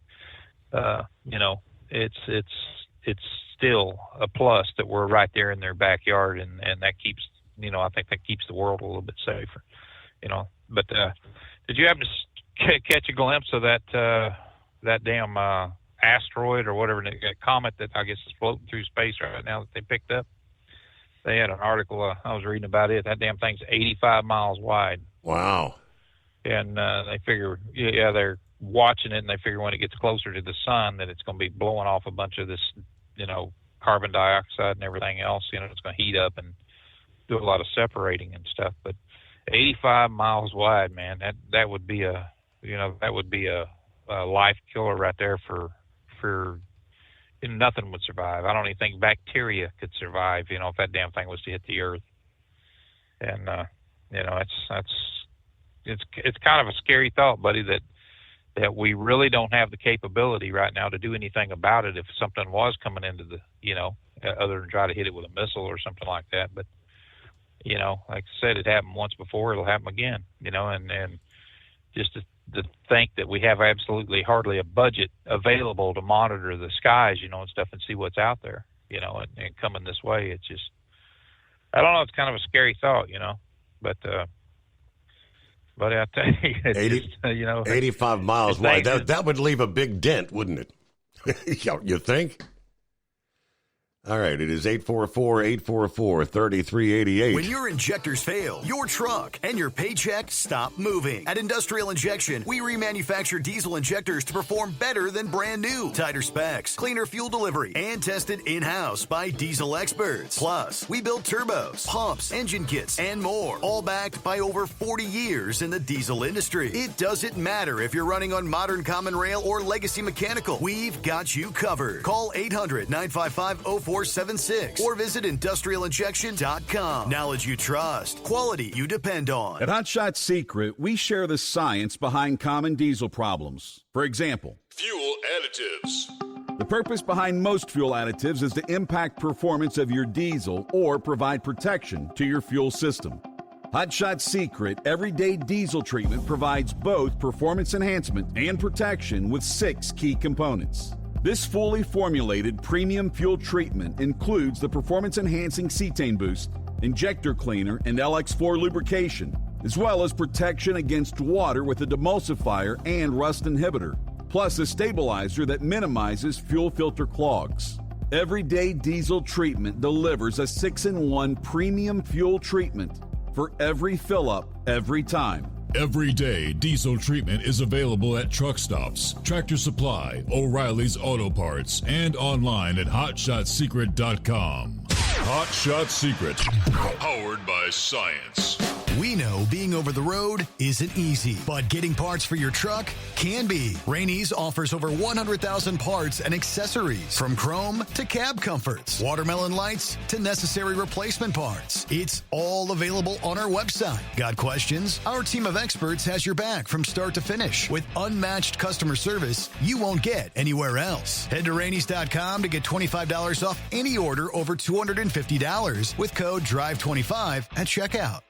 it's still a plus that we're right there in their backyard, and that keeps, I think that keeps the world a little bit safer, But did you happen to catch a glimpse of that damn asteroid or whatever, that comet that I guess is floating through space right now that they picked up? They had an article I was reading about it. That damn thing's 85 miles wide. Wow. And they figure, they're watching it, and they figure when it gets closer to the sun that it's going to be blowing off a bunch of this, carbon dioxide and everything else. It's going to heat up and do a lot of separating and stuff. But 85 miles wide, man, that would be a life killer right there for nothing would survive. I don't even think bacteria could survive, if that damn thing was to hit the earth. And it's kind of a scary thought, buddy, that we really don't have the capability right now to do anything about it if something was coming into the, other than try to hit it with a missile or something like that. But, like I said, it happened once before, it'll happen again, and just to think that we have absolutely hardly a budget available to monitor the skies, and stuff, and see what's out there, and coming this way. It's just, I don't know, it's kind of a scary thought, but I tell you, it's 85 miles wide. That would leave a big dent, wouldn't it? You think? All right, it is 844-844-3388. When your injectors fail, your truck and your paycheck stop moving. At Industrial Injection, we remanufacture diesel injectors to perform better than brand new. Tighter specs, cleaner fuel delivery, and tested in-house by diesel experts. Plus, we build turbos, pumps, engine kits, and more, all backed by over 40 years in the diesel industry. It doesn't matter if you're running on modern common rail or legacy mechanical. We've got you covered. Call 800-955-0476 or visit industrialinjection.com. Knowledge you trust. Quality you depend on. At Hot Shot Secret, we share the science behind common diesel problems. For example, fuel additives. The purpose behind most fuel additives is to impact performance of your diesel or provide protection to your fuel system. Hot Shot Secret Everyday Diesel Treatment provides both performance enhancement and protection with 6 key components. This fully formulated premium fuel treatment includes the performance-enhancing cetane boost, injector cleaner, and LX4 lubrication, as well as protection against water with a demulsifier and rust inhibitor, plus a stabilizer that minimizes fuel filter clogs. Everyday Diesel Treatment delivers a 6-in-1 premium fuel treatment for every fill-up, every time. Everyday Diesel Treatment is available at truck stops, Tractor Supply, O'Reilly's Auto Parts, and online at HotShotSecret.com. Hot Shot Secret, powered by science. We know being over the road isn't easy, but getting parts for your truck can be. Rainey's offers over 100,000 parts and accessories, from chrome to cab comforts, watermelon lights to necessary replacement parts. It's all available on our website. Got questions? Our team of experts has your back from start to finish with unmatched customer service you won't get anywhere else. Head to Rainey's.com to get $25 off any order over $250 with code DRIVE25 at checkout.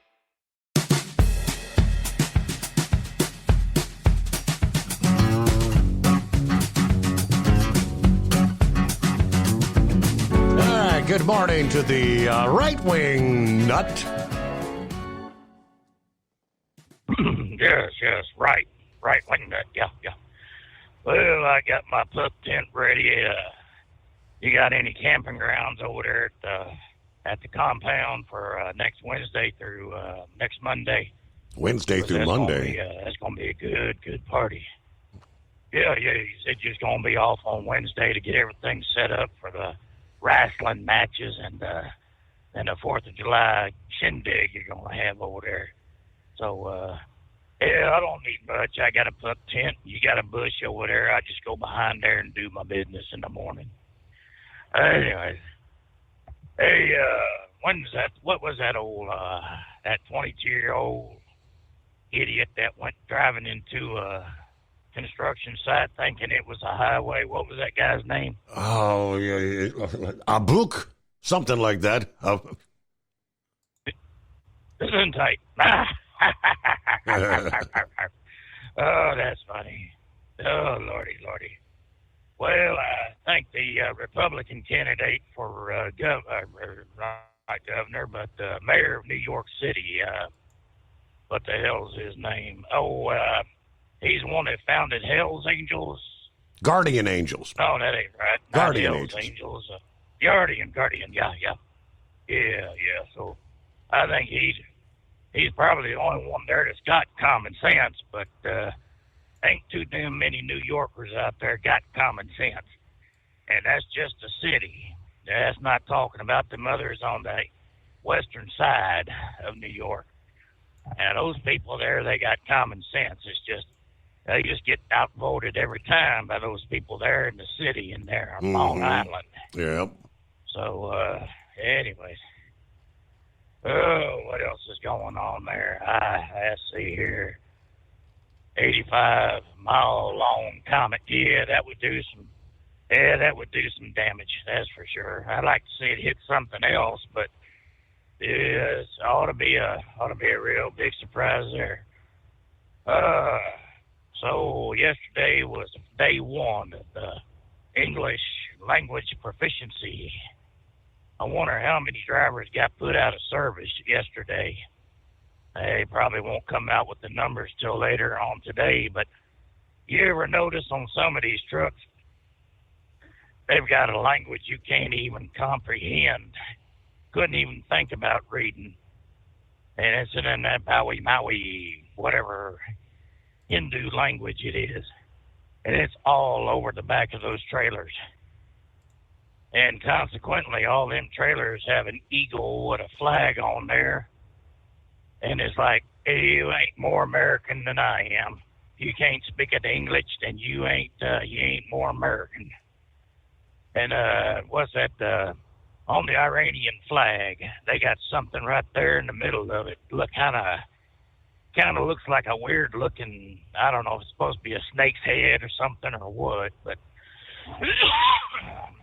Good morning to the right-wing nut. Yes, right-wing nut, yeah. Well, I got my pup tent ready. You got any camping grounds over there at the compound for next Wednesday through next Monday? Wednesday through Monday? That's going to be a good party. Yeah, he said you're going to be off on Wednesday to get everything set up for the wrestling matches and the 4th of July shindig you're going to have over there. So, I don't need much. I got a pup tent. You got a bush over there. I just go behind there and do my business in the morning. Anyway, hey, what was that old, that 22-year-old idiot that went driving into a construction site thinking it was a highway? What was that guy's name? Oh, yeah, Abuk, something like that. Gesundheit. Oh, that's funny. Oh, lordy. Well, I think the Republican candidate for not governor, but mayor of New York City, what the hell's his name? He's the one that founded Hell's Angels. Guardian Angels. No, that ain't right. Guardian Hell's Angels. Guardian, yeah. So I think he's probably the only one there that's got common sense, but ain't too damn many New Yorkers out there got common sense. And that's just a city. That's not talking about the mothers on the western side of New York. And those people there, they got common sense. It's just, they just get outvoted every time by those people there in the city and there on Long Island. Yeah. So, anyways. Oh, what else is going on there? Let's see here. 85-mile-long comet. Yeah, that would do some damage. That's for sure. I'd like to see it hit something else, but it ought to be a real big surprise there. So yesterday was day one of the English language proficiency. I wonder how many drivers got put out of service yesterday. They probably won't come out with the numbers till later on today, but you ever notice on some of these trucks, they've got a language you can't even comprehend, couldn't even think about reading. And it's in that Maui, whatever Hindu language it is. And it's all over the back of those trailers. And consequently, all them trailers have an eagle with a flag on there. And it's like, hey, you ain't more American than I am. If you can't speak it English, then you ain't more American. And what's that? On the Iranian flag, they got something right there in the middle of it. Look, kind of looks like a weird looking. I don't know if it's supposed to be a snake's head or something or what, but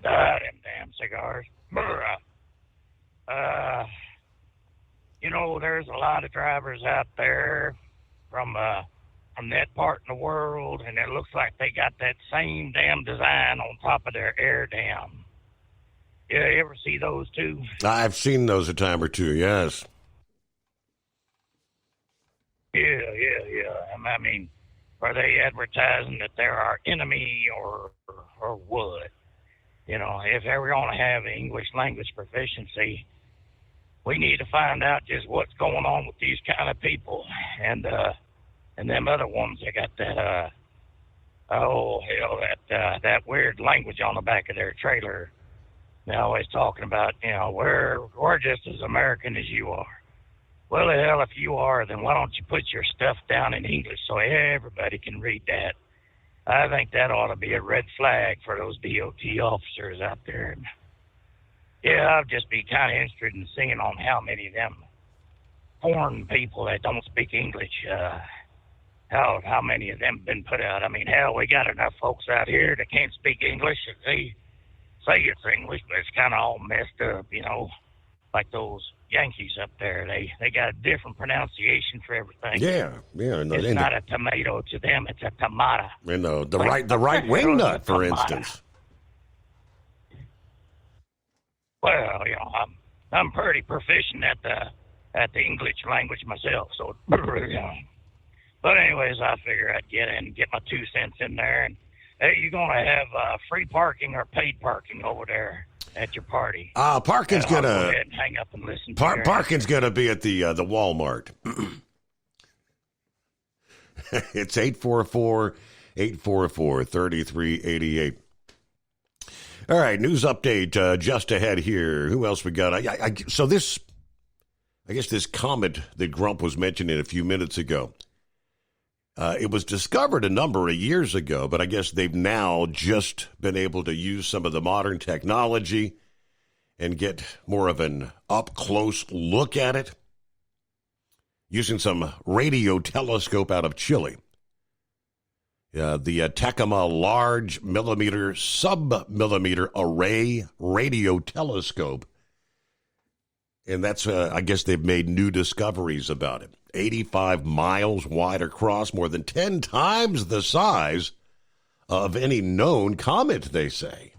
them damn cigars. You know, there's a lot of drivers out there from that part in the world, and it looks like they got that same damn design on top of their air dam. Yeah, you ever see those too? I've seen those a time or two, yes. Yeah. I mean, are they advertising that they're our enemy or what? You know, if they're going to have English language proficiency, we need to find out just what's going on with these kind of people. And them other ones, they got that, that weird language on the back of their trailer. They're always talking about, you know, we're just as American as you are. Well, the hell, if you are, then why don't you put your stuff down in English so everybody can read that? I think that ought to be a red flag for those DOT officers out there. Yeah, I'd just be kind of interested in seeing on how many of them foreign people that don't speak English, how many of them have been put out. I mean, hell, we got enough folks out here that can't speak English. They say it's English, but it's kind of all messed up, you know, like those Yankees up there. They got a different pronunciation for everything. Yeah. It's not a tomato to them; it's a tomato. And the right wing nut, for instance. Well, you know, I'm pretty proficient at the English language myself, so. But anyways, I figure I'd get in and get my 2 cents in there. And hey, you gonna have free parking or paid parking over there at your party? Parking's I'll gonna go ahead and hang up and listen. Parking's gonna be at the Walmart. It's 844-844-3388. All right, news update just ahead here. Who else we got? So this, I guess this comet that Grump was mentioning a few minutes ago, it was discovered a number of years ago, but I guess they've now just been able to use some of the modern technology and get more of an up-close look at it using some radio telescope out of Chile. The Tecuma Large Millimeter Sub-Millimeter Array Radio Telescope. And that's, I guess they've made new discoveries about it. 85 miles wide across, more than 10 times the size of any known comet, they say.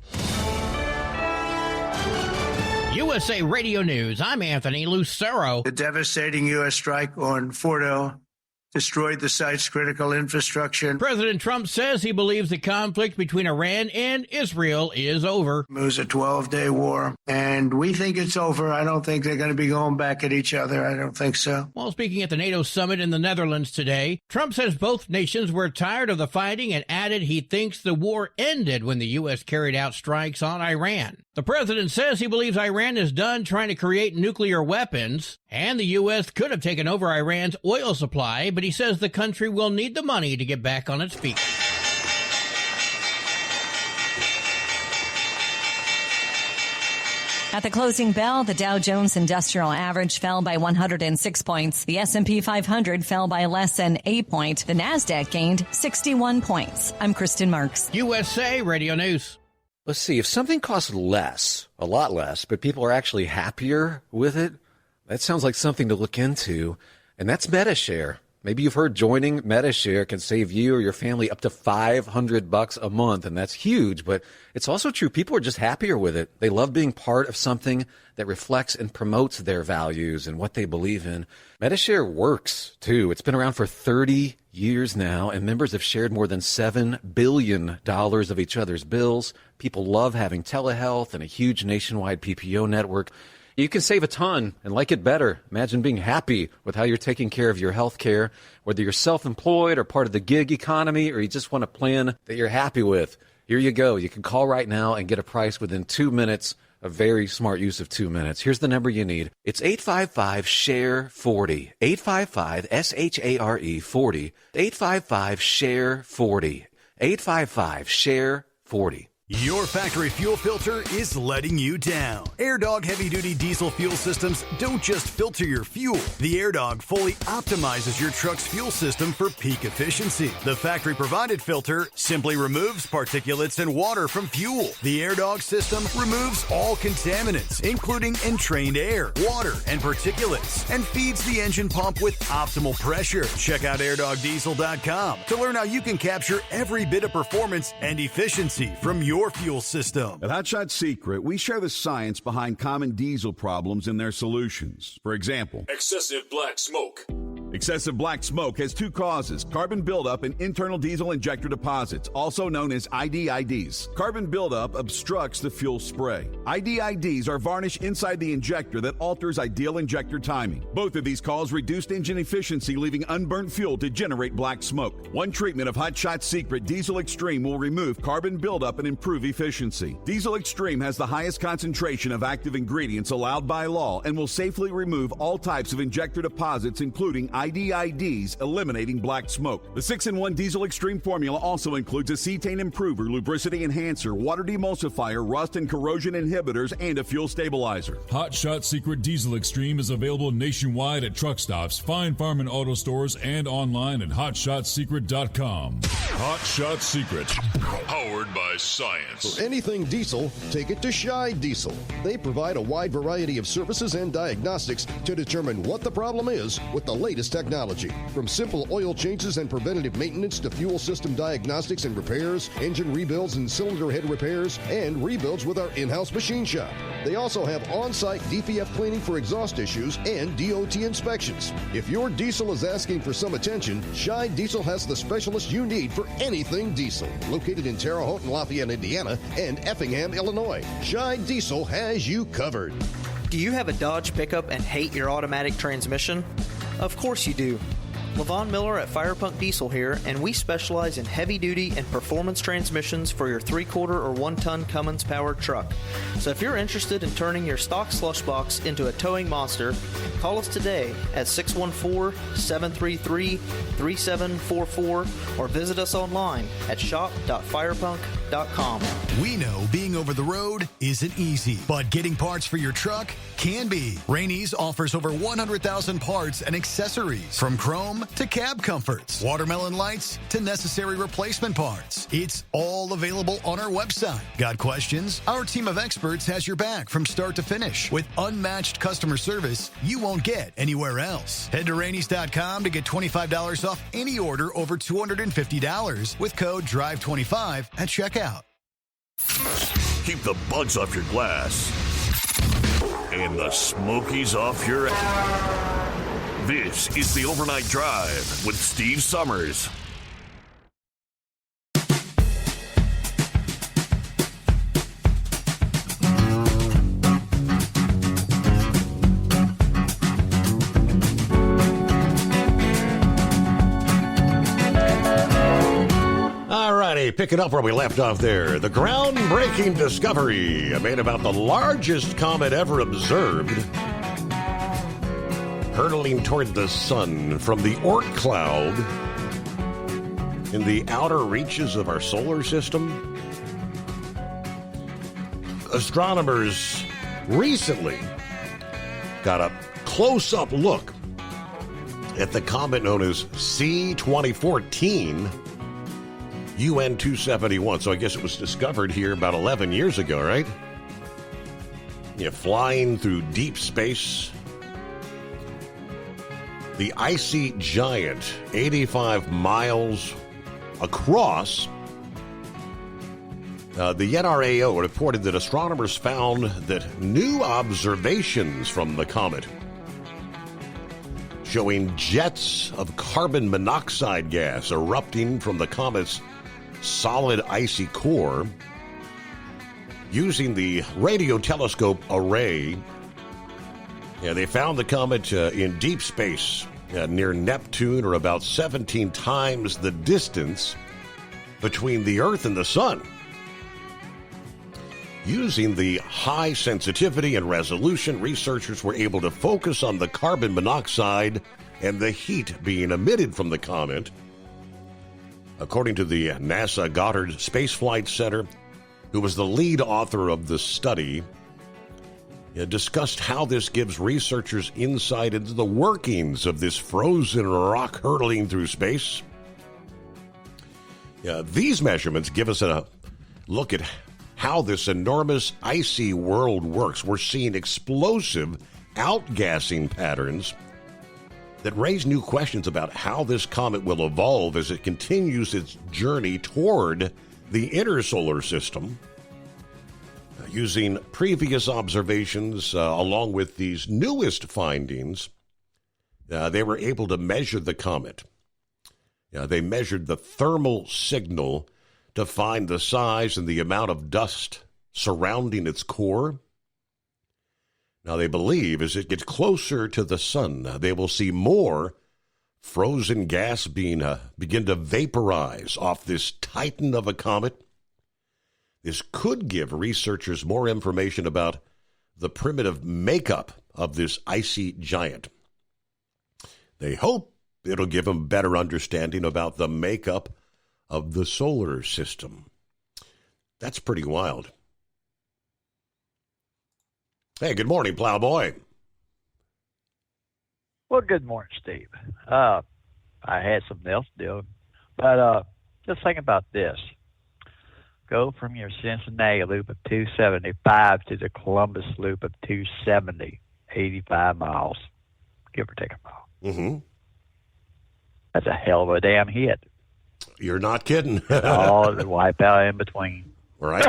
USA Radio News, I'm Anthony Lucero. The devastating U.S. strike on Fordo destroyed the site's critical infrastructure. President Trump says he believes the conflict between Iran and Israel is over. It was a 12-day war, and we think it's over. I don't think they're going to be going back at each other. I don't think so. While speaking at the NATO summit in the Netherlands today, Trump says both nations were tired of the fighting and added he thinks the war ended when the U.S. carried out strikes on Iran. The president says he believes Iran is done trying to create nuclear weapons, and the U.S. could have taken over Iran's oil supply, but he says the country will need the money to get back on its feet. At the closing bell, the Dow Jones Industrial Average fell by 106 points. The S&P 500 fell by less than 8 points. The Nasdaq gained 61 points. I'm Kristen Marks. USA Radio News. Let's see, if something costs less, a lot less, but people are actually happier with it, that sounds like something to look into, and that's MetaShare. Maybe you've heard joining MetaShare can save you or your family up to $500 a month, and that's huge, but it's also true. People are just happier with it. They love being part of something that reflects and promotes their values and what they believe in. MetaShare works, too. It's been around for 30 years now, and members have shared more than $7 billion of each other's bills. People love having telehealth and a huge nationwide PPO network. You can save a ton and like it better. Imagine being happy with how you're taking care of your health care, whether you're self-employed or part of the gig economy, or you just want a plan that you're happy with. Here you go. You can call right now and get a price within 2 minutes. A very smart use of 2 minutes. Here's the number you need. It's 855-SHARE-40. 855-SHARE-40. 855-SHARE-40. 855-SHARE-40. Your factory fuel filter is letting you down. AirDog heavy-duty diesel fuel systems don't just filter your fuel. The AirDog fully optimizes your truck's fuel system for peak efficiency. The factory-provided filter simply removes particulates and water from fuel. The AirDog system removes all contaminants, including entrained air, water, and particulates, and feeds the engine pump with optimal pressure. Check out airdogdiesel.com to learn how you can capture every bit of performance and efficiency from your fuel system. At Hot Shot Secret, we share the science behind common diesel problems and their solutions. For example, excessive black smoke. Excessive black smoke has two causes: carbon buildup and internal diesel injector deposits, also known as IDIDs. Carbon buildup obstructs the fuel spray. IDIDs are varnish inside the injector that alters ideal injector timing. Both of these cause reduced engine efficiency, leaving unburnt fuel to generate black smoke. One treatment of Hot Shot Secret Diesel Extreme will remove carbon buildup and improve efficiency. Diesel Extreme has the highest concentration of active ingredients allowed by law and will safely remove all types of injector deposits, including IDIDs, eliminating black smoke. The 6-in-1 Diesel Extreme formula also includes a cetane improver, lubricity enhancer, water demulsifier, rust and corrosion inhibitors, and a fuel stabilizer. Hot Shot Secret Diesel Extreme is available nationwide at truck stops, fine farm and auto stores, and online at hotshotsecret.com. Hot Shot Secret, powered by science. For anything diesel, take it to Shy Diesel. They provide a wide variety of services and diagnostics to determine what the problem is with the latest technology. From simple oil changes and preventative maintenance to fuel system diagnostics and repairs, engine rebuilds and cylinder head repairs, and rebuilds with our in-house machine shop. They also have on-site DPF cleaning for exhaust issues and DOT inspections. If your diesel is asking for some attention, Shy Diesel has the specialist you need for anything diesel. Located in Terre Haute and Lafayette, Indiana, and Effingham, Illinois, Shy Diesel has you covered. Do you have a Dodge pickup and hate your automatic transmission? Of course you do. Levon Miller at Firepunk Diesel here, and we specialize in heavy-duty and performance transmissions for your 3/4 or 1-ton Cummins-powered truck. So if you're interested in turning your stock slush box into a towing monster, call us today at 614-733-3744 or visit us online at shop.firepunk.com. rainey's.com. We know being over the road isn't easy, but getting parts for your truck can be. Rainey's offers over 100,000 parts and accessories, from chrome to cab comforts, watermelon lights to necessary replacement parts. It's all available on our website. Got questions? Our team of experts has your back from start to finish with unmatched customer service you won't get anywhere else. Head to rainey's.com to get $25 off any order over $250 with code DRIVE25 at checkout. Keep the bugs off your glass and the smokies off your ass. This is the Overnight Drive with Steve Summers. Picking up where we left off there. The groundbreaking discovery made about the largest comet ever observed, hurtling toward the sun from the Oort cloud in the outer reaches of our solar system. Astronomers recently got a close-up look at the comet known as C-2014 UN-271. So I guess it was discovered here about 11 years ago, right? Yeah, flying through deep space. The icy giant, 85 miles across. The NRAO reported that astronomers found that new observations from the comet showing jets of carbon monoxide gas erupting from the comet's solid icy core. Using the radio telescope array, they found the comet in deep space near Neptune, or about 17 times the distance between the Earth and the Sun. Using the high sensitivity and resolution, researchers were able to focus on the carbon monoxide and the heat being emitted from the comet. According to the NASA Goddard Space Flight Center, who was the lead author of the study, discussed how this gives researchers insight into the workings of this frozen rock hurtling through space. These measurements give us a look at how this enormous icy world works. We're seeing explosive outgassing patterns that raise new questions about how this comet will evolve as it continues its journey toward the inner solar system. Using previous observations along with these newest findings, they were able to measure the comet. They measured the thermal signal to find the size and the amount of dust surrounding its core. Now, they believe as it gets closer to the sun, they will see more frozen gas begin to vaporize off this titan of a comet. This could give researchers more information about the primitive makeup of this icy giant. They hope it'll give them better understanding about the makeup of the solar system. That's pretty wild. Hey, good morning, Plowboy. Well, good morning, Steve. I had something else to do, but just think about this. Go from your Cincinnati loop of 275 to the Columbus loop of 270, 85 miles, give or take a mile. Mm-hmm. That's a hell of a damn hit. You're not kidding. All the wipeout in between. Right.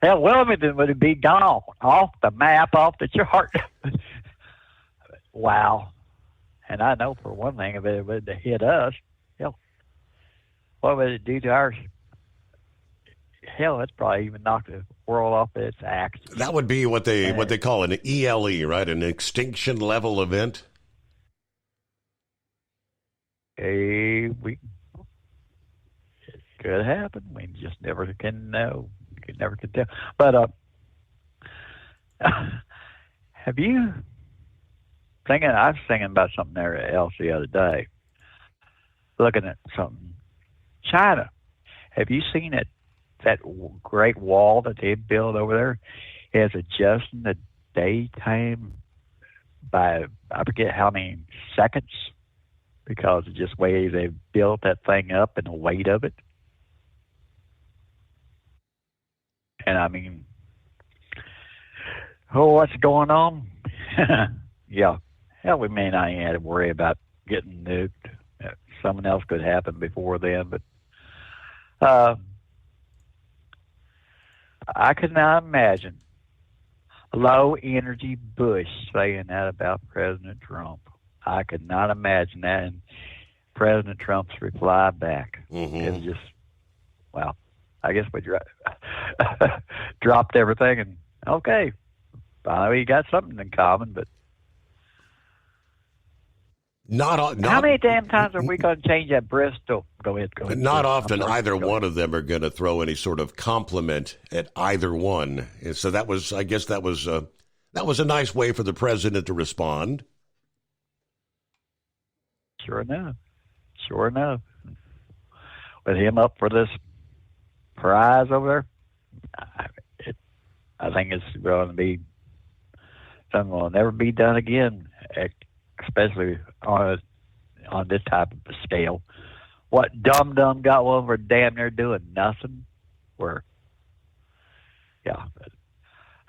Hell, Wilmington would be gone off the map, off the chart. Wow. And I know for one thing, if it would hit us, hell, what would it do to ours? Hell, it's probably even knocked the world off its axis. That would be what they call an ELE, right? An extinction level event. It could happen. We just never can know. You never can tell. But have you thinking? I was thinking about something else the other day. Looking at something, China. have you seen that great wall that they built over there? It has adjusting the daytime by, I forget how many seconds, because of just the way they built that thing up and the weight of it. And I mean, what's going on? Yeah. Hell, we may not even have to worry about getting nuked. Something else could happen before then, but I could not imagine low energy Bush saying that about President Trump. I could not imagine that. And President Trump's reply back. It was just, well, I guess we dropped everything and okay, finally we got something in common, but not how many damn times are we going to change that Bristol? Go ahead. Not often either one of them are going to throw any sort of compliment at either one. And so that was, I guess that was a nice way for the president to respond. Sure enough. With him up for this prize over there, I think it's going to be something will never be done again, especially on this type of a scale. What dum-dum got one for damn near doing nothing? On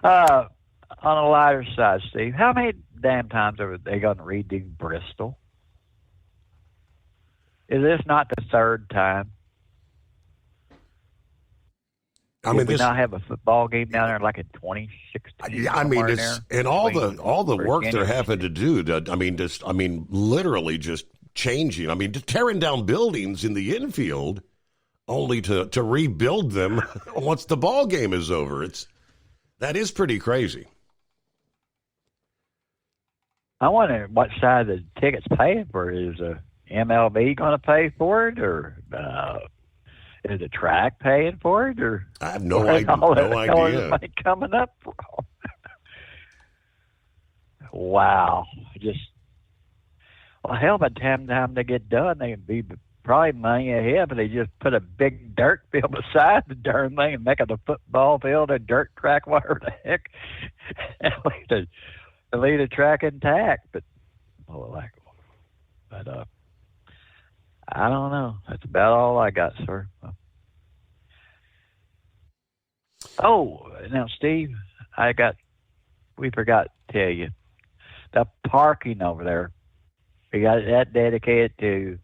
a lighter side, Steve, how many damn times are they going to redo Bristol? Is this not the third time? I mean, Did we not have a football game down there like in 2016? Yeah, I mean, and all the work they're having to do. Literally just changing. I mean, tearing down buildings in the infield, only to rebuild them once the ball game is over. That is pretty crazy. I wonder what side the ticket's paying for it. Is MLB going to pay for it, or is the track paying for it, or I have no idea. No idea. Money coming up. Wow, hell, by the time they get done, they can be probably money ahead. But they just put a big dirt field beside the darn thing and make it a football field, a dirt track, whatever the heck, and leave the track intact. But I don't know. That's about all I got, sir. Oh, now, Steve, we forgot to tell you, the parking over there, we got that dedicated to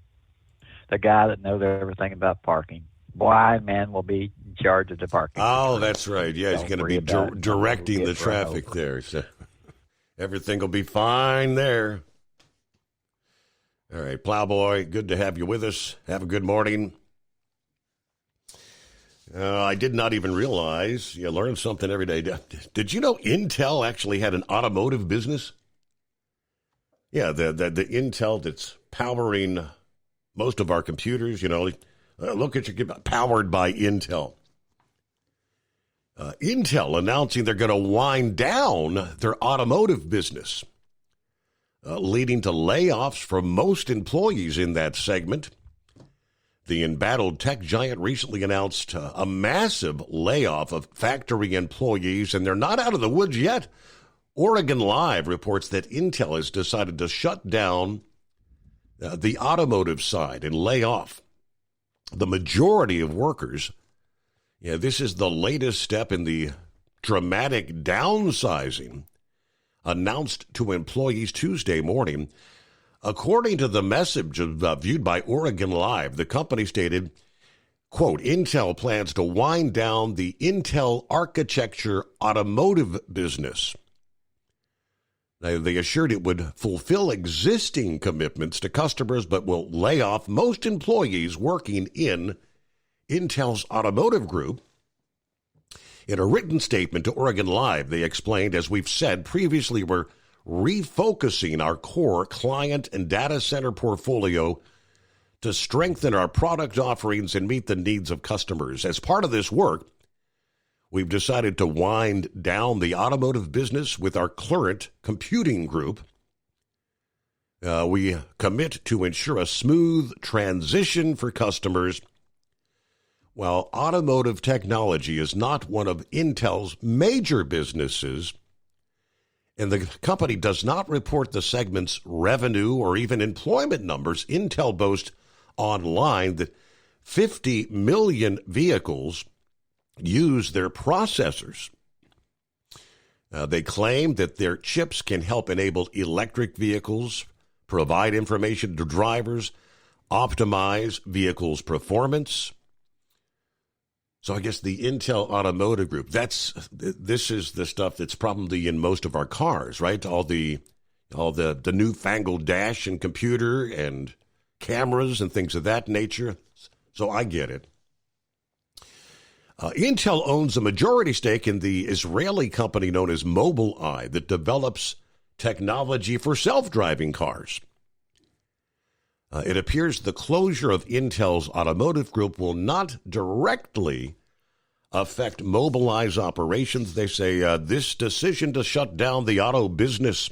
the guy that knows everything about parking. Blind man will be in charge of the parking. Oh, that's right. Yeah, he's going to be directing the traffic there. So everything will be fine there. All right, Plowboy, good to have you with us. Have a good morning. I did not even realize, you learn something every day. Did you know Intel actually had an automotive business? Yeah, the Intel that's powering most of our computers, look at your powered by Intel. Intel announcing they're going to wind down their automotive business. Leading to layoffs for most employees in that segment. The embattled tech giant recently announced a massive layoff of factory employees, and they're not out of the woods yet. Oregon Live reports that Intel has decided to shut down the automotive side and lay off the majority of workers. Yeah, this is the latest step in the dramatic downsizing announced to employees Tuesday morning. According to the message viewed by Oregon Live, the company stated, quote, Intel plans to wind down the Intel Architecture automotive business. Now, they assured it would fulfill existing commitments to customers, but will lay off most employees working in Intel's automotive group. In a written statement to Oregon Live, they explained, as we've said previously, we're refocusing our core client and data center portfolio to strengthen our product offerings and meet the needs of customers. As part of this work, we've decided to wind down the automotive business with our current computing group. We commit to ensure a smooth transition for customers. While automotive technology is not one of Intel's major businesses, and the company does not report the segment's revenue or even employment numbers, Intel boasts online that 50 million vehicles use their processors. They claim that their chips can help enable electric vehicles, provide information to drivers, optimize vehicles' performance. So I guess the Intel Automotive Group, this is the stuff that's probably in most of our cars, right? All the newfangled dash and computer and cameras and things of that nature. So I get it. Intel owns a majority stake in the Israeli company known as Mobileye that develops technology for self-driving cars. It appears the closure of Intel's automotive group will not directly affect Mobileye's operations. They say this decision to shut down the auto business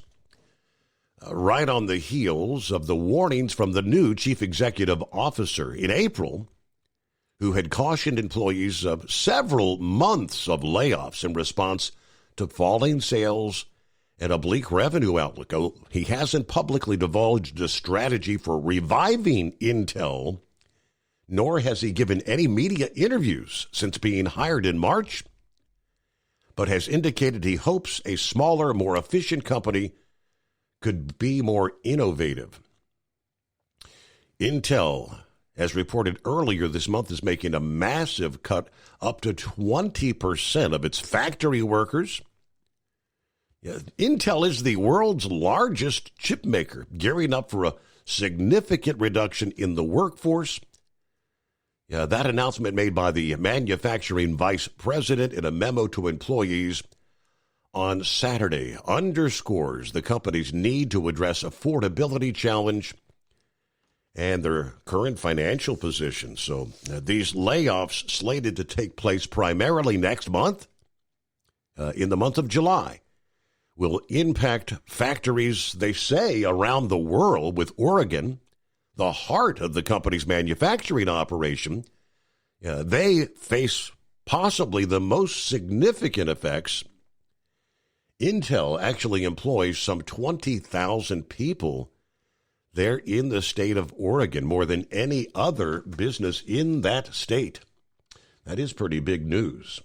right on the heels of the warnings from the new chief executive officer in April, who had cautioned employees of several months of layoffs in response to falling sales and a bleak revenue outlook. He hasn't publicly divulged a strategy for reviving Intel, nor has he given any media interviews since being hired in March, but has indicated he hopes a smaller, more efficient company could be more innovative. Intel, as reported earlier this month, is making a massive cut, up to 20% of its factory workers. Intel is the world's largest chip maker, gearing up for a significant reduction in the workforce. That announcement made by the manufacturing vice president in a memo to employees on Saturday underscores the company's need to address affordability challenge and their current financial position. So these layoffs slated to take place primarily next month, in the month of July, will impact factories, they say, around the world, with Oregon, the heart of the company's manufacturing operation. They face possibly the most significant effects. Intel actually employs some 20,000 people there in the state of Oregon, more than any other business in that state. That is pretty big news.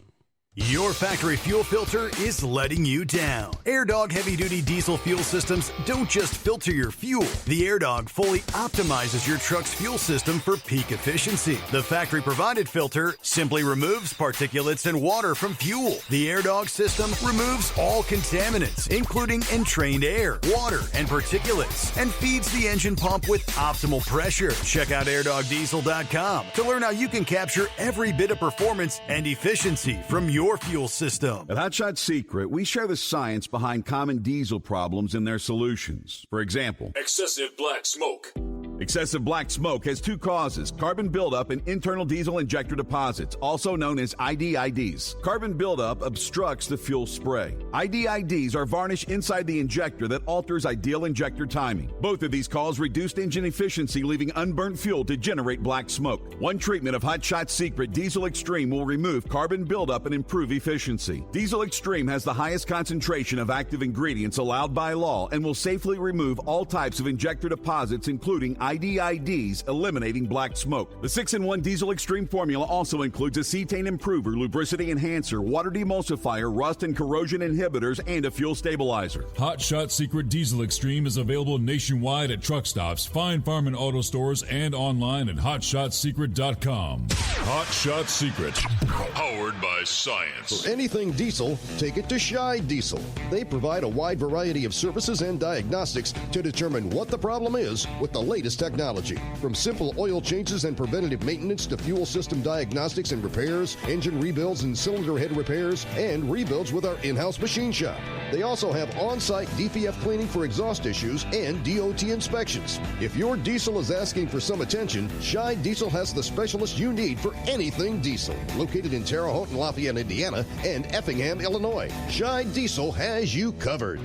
Your factory fuel filter is letting you down. AirDog heavy-duty diesel fuel systems don't just filter your fuel. The AirDog fully optimizes your truck's fuel system for peak efficiency. The factory-provided filter simply removes particulates and water from fuel. The AirDog system removes all contaminants, including entrained air, water, and particulates, and feeds the engine pump with optimal pressure. Check out airdogdiesel.com to learn how you can capture every bit of performance and efficiency from your fuel system. At Hotshot Secret, we share the science behind common diesel problems and their solutions. For example, excessive black smoke. Excessive black smoke has two causes: carbon buildup and internal diesel injector deposits, also known as IDIDs. Carbon buildup obstructs the fuel spray. IDIDs are varnish inside the injector that alters ideal injector timing. Both of these cause reduced engine efficiency, leaving unburnt fuel to generate black smoke. One treatment of Hotshot Secret Diesel Extreme will remove carbon buildup and improve efficiency. Diesel Extreme has the highest concentration of active ingredients allowed by law and will safely remove all types of injector deposits, including IDIDs, eliminating black smoke. The 6-in-1 Diesel Extreme formula also includes a cetane improver, lubricity enhancer, water demulsifier, rust and corrosion inhibitors, and a fuel stabilizer. Hotshot Secret Diesel Extreme is available nationwide at truck stops, Fine Farm and auto stores, and online at hotshotsecret.com. Hotshot Secret, powered by science. For anything diesel, take it to Shy Diesel. They provide a wide variety of services and diagnostics to determine what the problem is with the latest technology. From simple oil changes and preventative maintenance to fuel system diagnostics and repairs, engine rebuilds and cylinder head repairs, and rebuilds with our in-house machine shop. They also have on-site DPF cleaning for exhaust issues and DOT inspections. If your diesel is asking for some attention, Shy Diesel has the specialist you need for anything diesel. Located in Terre Haute and Lafayette, Indiana, and Effingham, Illinois, Shy Diesel has you covered.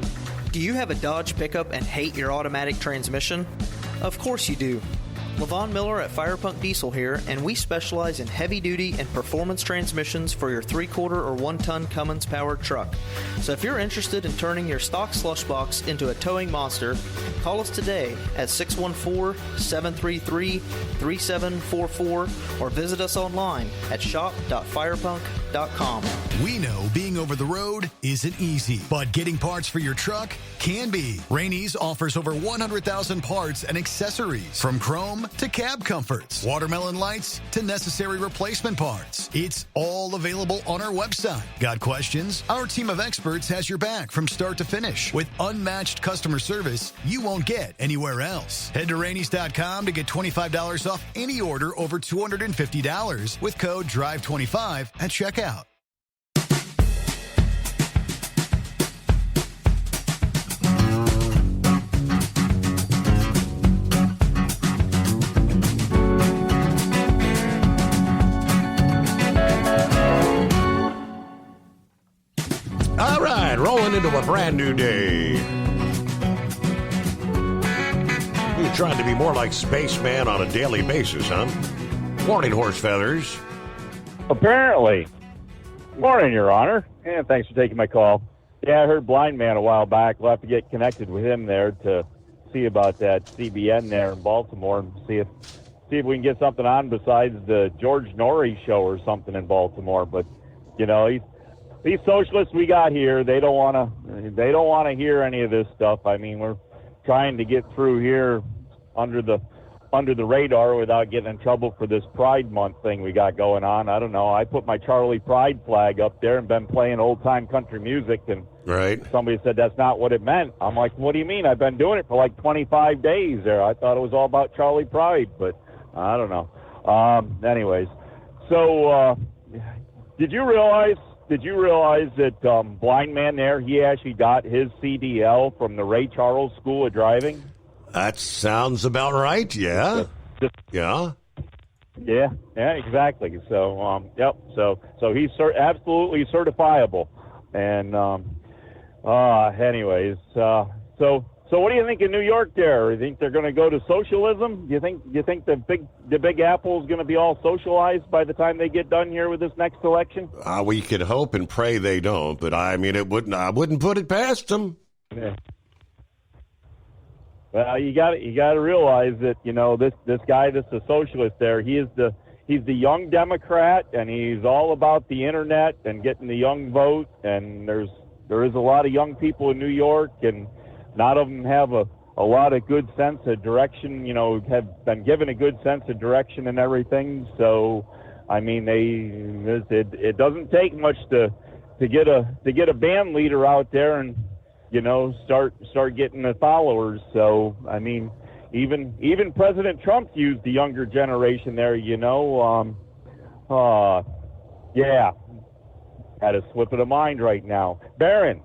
Do you have a Dodge pickup and hate your automatic transmission? Of course you do. Levon Miller at Firepunk Diesel here, and we specialize in heavy-duty and performance transmissions for your 3/4 or 1-ton Cummins-powered truck. So if you're interested in turning your stock slush box into a towing monster, call us today at 614-733-3744 or visit us online at shop.firepunk.com. We know being over the road isn't easy, but getting parts for your truck can be. Rainey's offers over 100,000 parts and accessories, from chrome to cab comforts, watermelon lights to necessary replacement parts. It's all available on our website. Got questions? Our team of experts has your back from start to finish with unmatched customer service you won't get anywhere else. Head to Rainey's.com to get $25 off any order over $250 with code DRIVE25 at checkout. All right, rolling into a brand new day. You're trying to be more like Spaceman on a daily basis, huh? Morning, Horse Feathers. Apparently. Morning, Your Honor. And thanks for taking my call. Yeah, I heard Blind Man a while back. We'll have to get connected with him there to see about that CBN there in Baltimore and see if we can get something on besides the George Norrie show or something in Baltimore. But, you know, these socialists we got here, they don't want to hear any of this stuff. I mean, we're trying to get through here under the radar without getting in trouble for this Pride Month thing we got going on. I don't know. I put my Charlie Pride flag up there and been playing old-time country music, and somebody said that's not what it meant. I'm like, what do you mean? I've been doing it for like 25 days there. I thought it was all about Charlie Pride, but I don't know. Anyways, so did you realize that Blind Man there, he actually got his CDL from the Ray Charles School of Driving? That sounds about right, yeah. Yeah, exactly. So, yep. So he's absolutely certifiable. And, anyways, so what do you think in New York there? You think they're going to go to socialism? Do you think the Big Apple is going to be all socialized by the time they get done here with this next election? We could hope and pray they don't, but I mean, I wouldn't put it past them. Yeah. Well, you got to realize that, you know, this guy that's a socialist there, he's the young Democrat, and he's all about the internet and getting the young vote. And there is a lot of young people in New York, and not of them have a lot of good sense of direction. You know, have been given a good sense of direction and everything. So, I mean, it doesn't take much to get a band leader out there and, you know, start getting the followers. So, I mean, even President Trump used the younger generation there, you know. Yeah, had a slip of the mind right now. Barron,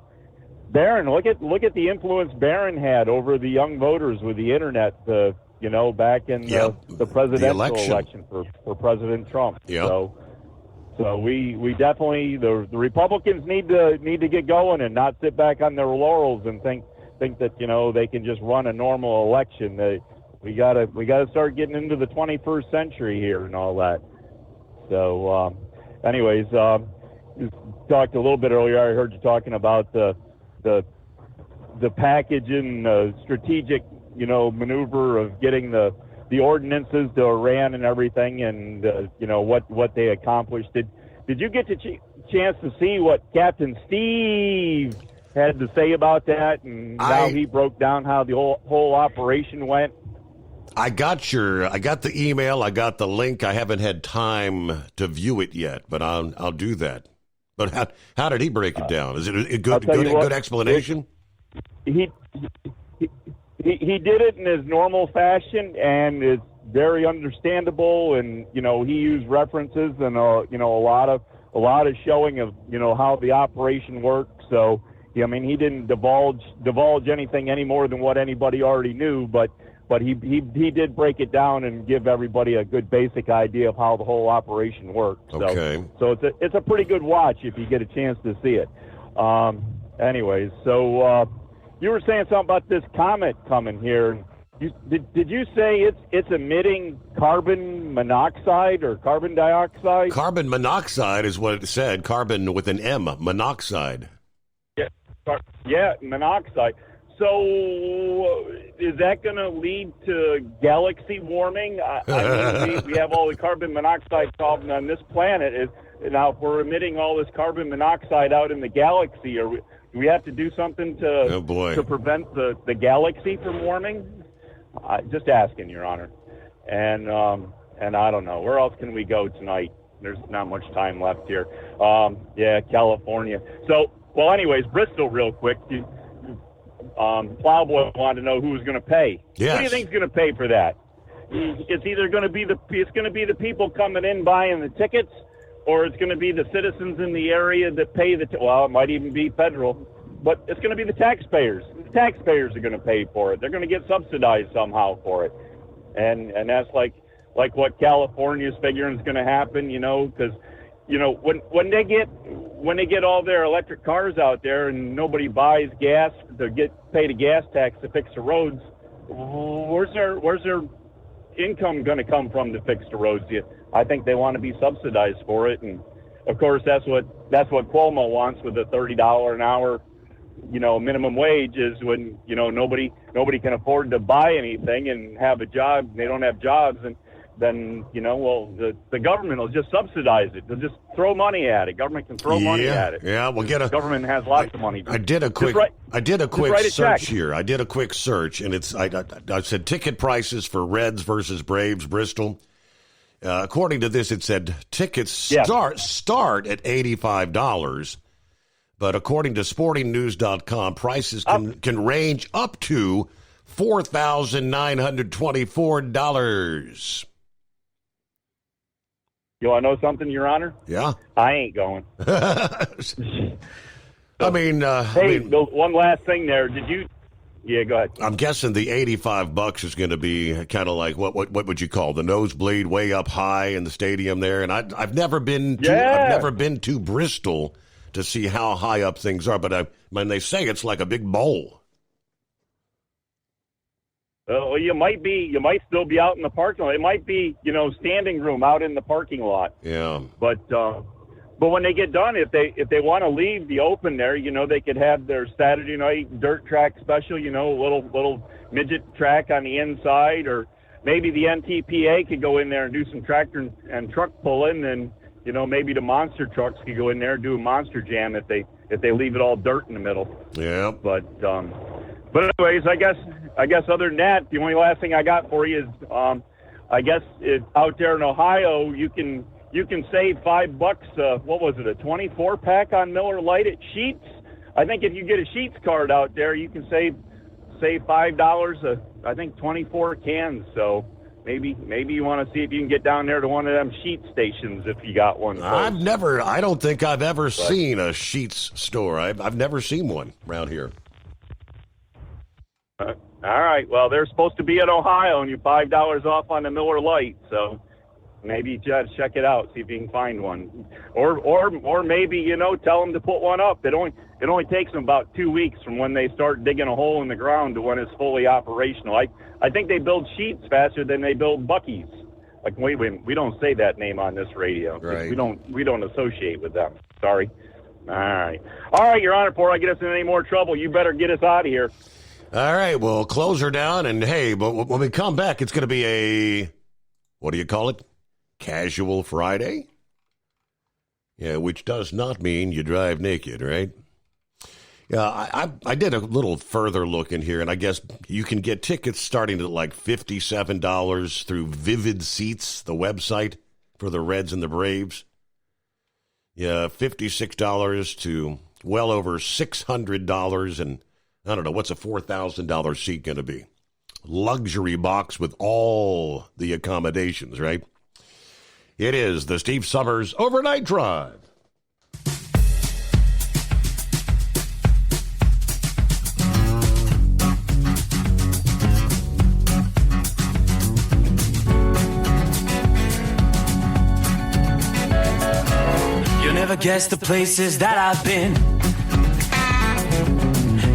look at the influence Barron had over the young voters with the internet, you know, back in the presidential election for President Trump. Yep. So we definitely, the Republicans need to get going and not sit back on their laurels and think that, you know, they can just run a normal election. We gotta start getting into the 21st century here and all that. So, anyways, you talked a little bit earlier. I heard you talking about the package and strategic, you know, maneuver of getting the ordinances to Iran and everything, and you know what they accomplished. Did you get the chance to see what Captain Steve had to say about that, and how he broke down how the whole operation went? I got the email, I got the link. I haven't had time to view it yet, but I'll do that. But how did he break it down? Is it a good explanation? He did it in his normal fashion, and it's very understandable. And you know, he used references and you know, a lot of showing of, you know, how the operation works. So I mean, he didn't divulge anything any more than what anybody already knew. But he did break it down and give everybody a good basic idea of how the whole operation works. Okay. So it's a pretty good watch if you get a chance to see it. Anyways, so. You were saying something about this comet coming here. Did you say it's emitting carbon monoxide or carbon dioxide? Carbon monoxide is what it said. Carbon with an M, monoxide. Yeah, monoxide. So is that going to lead to galaxy warming? I mean, we have all the carbon monoxide problem on this planet. Now, if we're emitting all this carbon monoxide out in the galaxy, do we have to do something to prevent the galaxy from warming? Just asking, Your Honor. And I don't know. Where else can we go tonight? There's not much time left here. California. So, well, anyways, Bristol real quick. Plowboy wanted to know who was going to pay. Yes. Who do you think is going to pay for that? It's either going to be the people coming in buying the tickets, or it's going to be the citizens in the area that pay well, it might even be federal, but it's going to be the taxpayers. The taxpayers are going to pay for it. They're going to get subsidized somehow for it, and that's like what California's figuring is going to happen, because when they get all their electric cars out there and nobody buys gas to pay the gas tax to fix the roads, where's their income going to come from to fix the roads? I think they want to be subsidized for it, and of course that's what Cuomo wants with the $30 an hour, minimum wage, is when nobody can afford to buy anything and have a job. They don't have jobs, and then the government will just subsidize it. They'll just throw money at it. Government can throw money at it. Yeah, we'll get government has lots of money. I did a quick search here. I did a quick search, and I said ticket prices for Reds versus Braves, Bristol. According to this, it said tickets start at $85, but according to SportingNews.com, prices can range up to $4,924. You want to know something, Your Honor? Yeah. I ain't going. One last thing there. Yeah, go ahead. I'm guessing the $85 is going to be kind of like what would you call the nosebleed way up high in the stadium there? And I've never been to Bristol to see how high up things are, but when they say it's like a big bowl. Well, you might still be out in the parking lot. It might be, standing room out in the parking lot. Yeah. But when they get done, if they want to leave the open there, they could have their Saturday night dirt track special, little midget track on the inside, or maybe the NTPA could go in there and do some tractor and truck pulling, and maybe the monster trucks could go in there and do a monster jam if they leave it all dirt in the middle. Yeah. But anyways, I guess other than that, the only last thing I got for you is, I guess out there in Ohio, you can save $5. What was it? A 24 pack on Miller Lite at Sheetz. I think if you get a Sheetz card out there, you can save $5. I think 24 cans. So maybe you want to see if you can get down there to one of them Sheetz stations if you got one. I don't think I've ever seen a Sheetz store. I've never seen one around here. All right. Well, they're supposed to be in Ohio, and you're $5 off on the Miller Lite. So maybe you just check it out, see if you can find one, or maybe tell them to put one up. It only takes them about 2 weeks from when they start digging a hole in the ground to when it's fully operational. I think they build Sheetz faster than they build Buc-ee's. Like wait, we don't say that name on this radio. Right. We don't associate with them. Sorry. All right, Your Honor. Before I get us in any more trouble, you better get us out of here. All right, we'll close her down, and hey, but when we come back, it's going to be a, what do you call it? Casual Friday? Yeah, which does not mean you drive naked, right? Yeah, I did a little further look in here, and I guess you can get tickets starting at like $57 through Vivid Seats, the website for the Reds and the Braves. Yeah, $56 to well over $600, and I don't know, what's a $4,000 seat going to be? Luxury box with all the accommodations, right? It is the Steve Summers Overnight Drive. You'll never guess the places that I've been.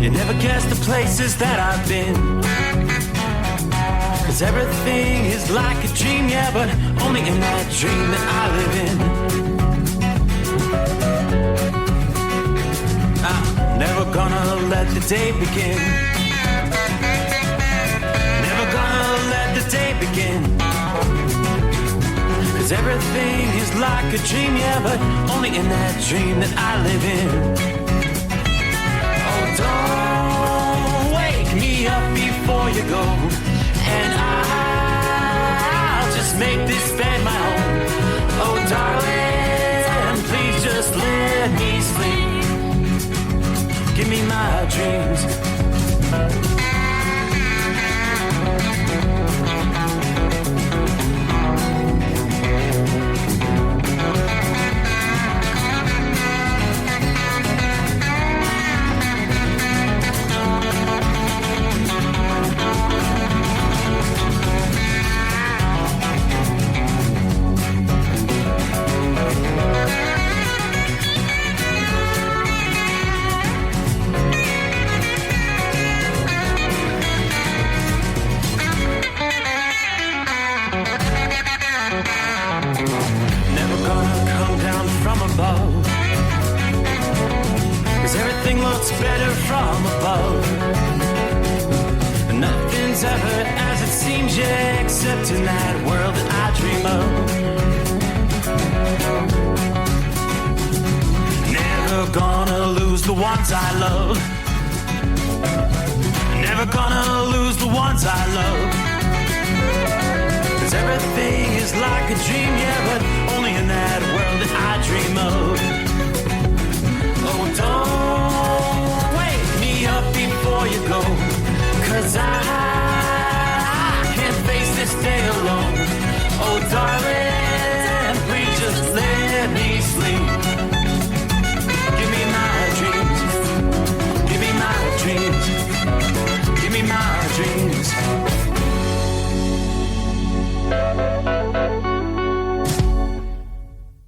You never guess the places that I've been. 'Cause everything is like a dream, yeah, but only in that dream that I live in. I'm never gonna let the day begin. Never gonna let the day begin. 'Cause everything is like a dream, yeah, but only in that dream that I live in. Oh, don't wake me up before you go, and I'll just make this bed my home. Oh, darling, please just let me sleep. Give me my dreams. Better from above. Nothing's ever as it seems, yeah, except in that world that I dream of. Never gonna lose the ones I love. Never gonna lose the ones I love. 'Cause everything is like a dream, yeah, but only in that world that I dream of. Oh, don't wake me up before you go, 'cause I can't face this day alone. Oh, darling, please just let me sleep.